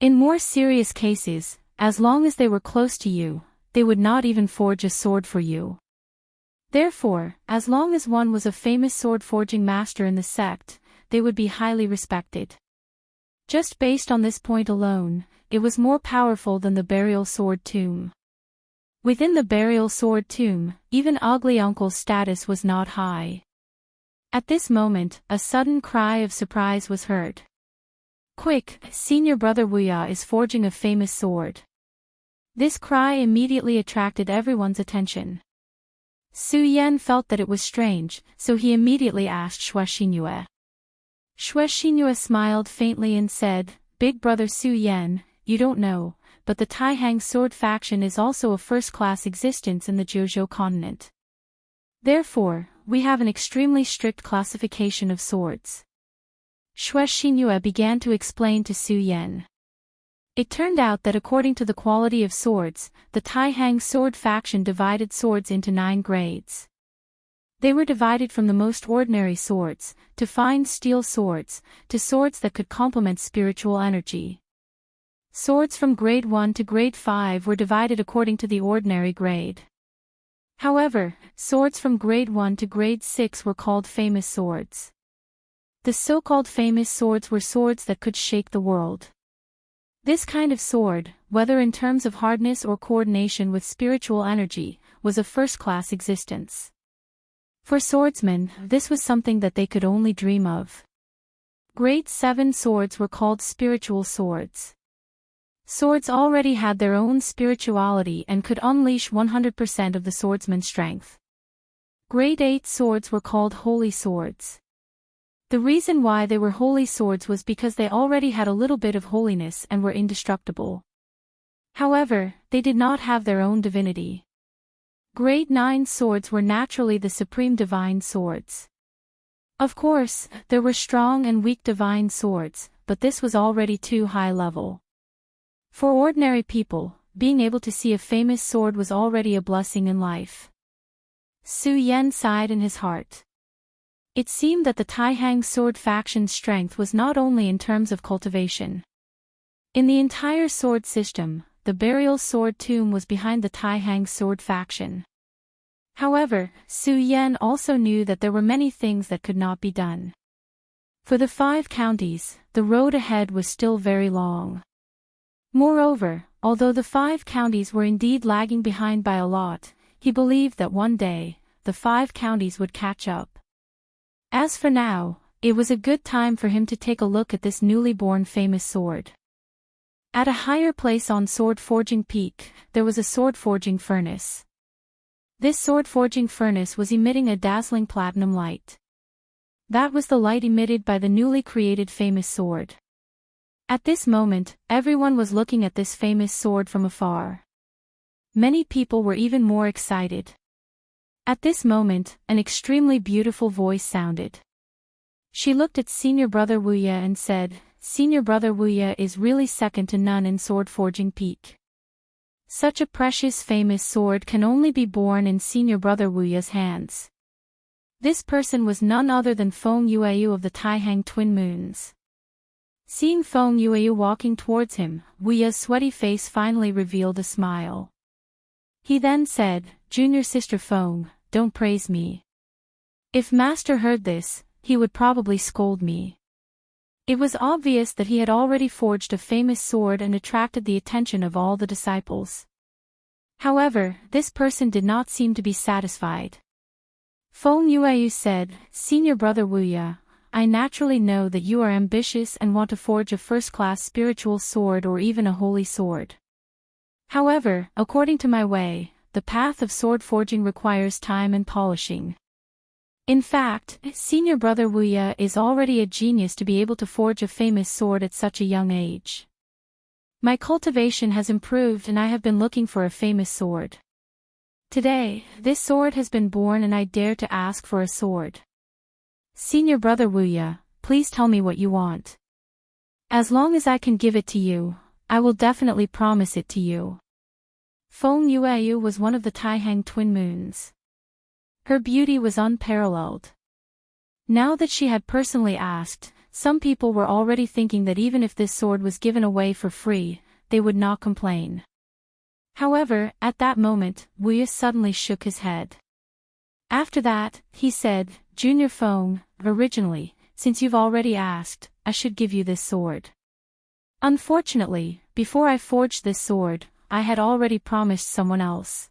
In more serious cases, as long as they were close to you, they would not even forge a sword for you. Therefore, as long as one was a famous sword forging master in the sect, they would be highly respected. Just based on this point alone, it was more powerful than the burial sword tomb. Within the burial sword tomb, even Ugly Uncle's status was not high. At this moment, a sudden cry of surprise was heard. "Quick, senior brother Wuya is forging a famous sword." This cry immediately attracted everyone's attention. Su Yan felt that it was strange, so he immediately asked Shui Xinyue. Shui Xinyue smiled faintly and said, "Big brother Su Yan, you don't know, but the Taihang sword faction is also a first-class existence in the Jiuzhou continent. Therefore, we have an extremely strict classification of swords." Shui Xinyue began to explain to Su Yan. It turned out that according to the quality of swords, the Taihang sword faction divided swords into 9 grades. They were divided from the most ordinary swords, to fine steel swords, to swords that could complement spiritual energy. Swords from grade 1 to grade 5 were divided according to the ordinary grade. However, swords from grade 1 to grade 6 were called famous swords. The so-called famous swords were swords that could shake the world. This kind of sword, whether in terms of hardness or coordination with spiritual energy, was a first-class existence. For swordsmen, this was something that they could only dream of. Grade 7 swords were called spiritual swords. Swords already had their own spirituality and could unleash 100% of the swordsman's strength. Grade 8 swords were called holy swords. The reason why they were holy swords was because they already had a little bit of holiness and were indestructible. However, they did not have their own divinity. Grade 9 swords were naturally the supreme divine swords. Of course, there were strong and weak divine swords, but this was already too high level. For ordinary people, being able to see a famous sword was already a blessing in life. Su Yan sighed in his heart. It seemed that the Taihang sword faction's strength was not only in terms of cultivation. In the entire sword system, the burial sword tomb was behind the Taihang sword faction. However, Su Yan also knew that there were many things that could not be done. For the 5 counties, the road ahead was still very long. Moreover, although the 5 counties were indeed lagging behind by a lot, he believed that one day, the 5 counties would catch up. As for now, it was a good time for him to take a look at this newly born famous sword. At a higher place on Sword Forging Peak, there was a sword forging furnace. This sword forging furnace was emitting a dazzling platinum light. That was the light emitted by the newly created famous sword. At this moment, everyone was looking at this famous sword from afar. Many people were even more excited. At this moment, an extremely beautiful voice sounded. She looked at Senior Brother Wuya and said, "Senior Brother Wuya is really second to none in Sword Forging Peak. Such a precious famous sword can only be born in Senior Brother Wuya's hands." This person was none other than Feng Yueyu of the Taihang Twin Moons. Seeing Feng Yueyu walking towards him, Wu Ya's sweaty face finally revealed a smile. He then said, "Junior sister Feng, don't praise me. If master heard this, he would probably scold me." It was obvious that he had already forged a famous sword and attracted the attention of all the disciples. However, this person did not seem to be satisfied. Feng Yueyu said, "Senior brother Wu Ya, I naturally know that you are ambitious and want to forge a first-class spiritual sword or even a holy sword. However, according to my way, the path of sword forging requires time and polishing. In fact, senior brother Wu Ya is already a genius to be able to forge a famous sword at such a young age. My cultivation has improved and I have been looking for a famous sword. Today, this sword has been born and I dare to ask for a sword. Senior brother Wu Ya, please tell me what you want. As long as I can give it to you, I will definitely promise it to you." Feng Yueyu was one of the Taihang Twin Moons. Her beauty was unparalleled. Now that she had personally asked, some people were already thinking that even if this sword was given away for free, they would not complain. However, at that moment, Wu Ya suddenly shook his head. After that, he said, "Junior Feng, originally, since you've already asked, I should give you this sword. Unfortunately, before I forged this sword, I had already promised someone else.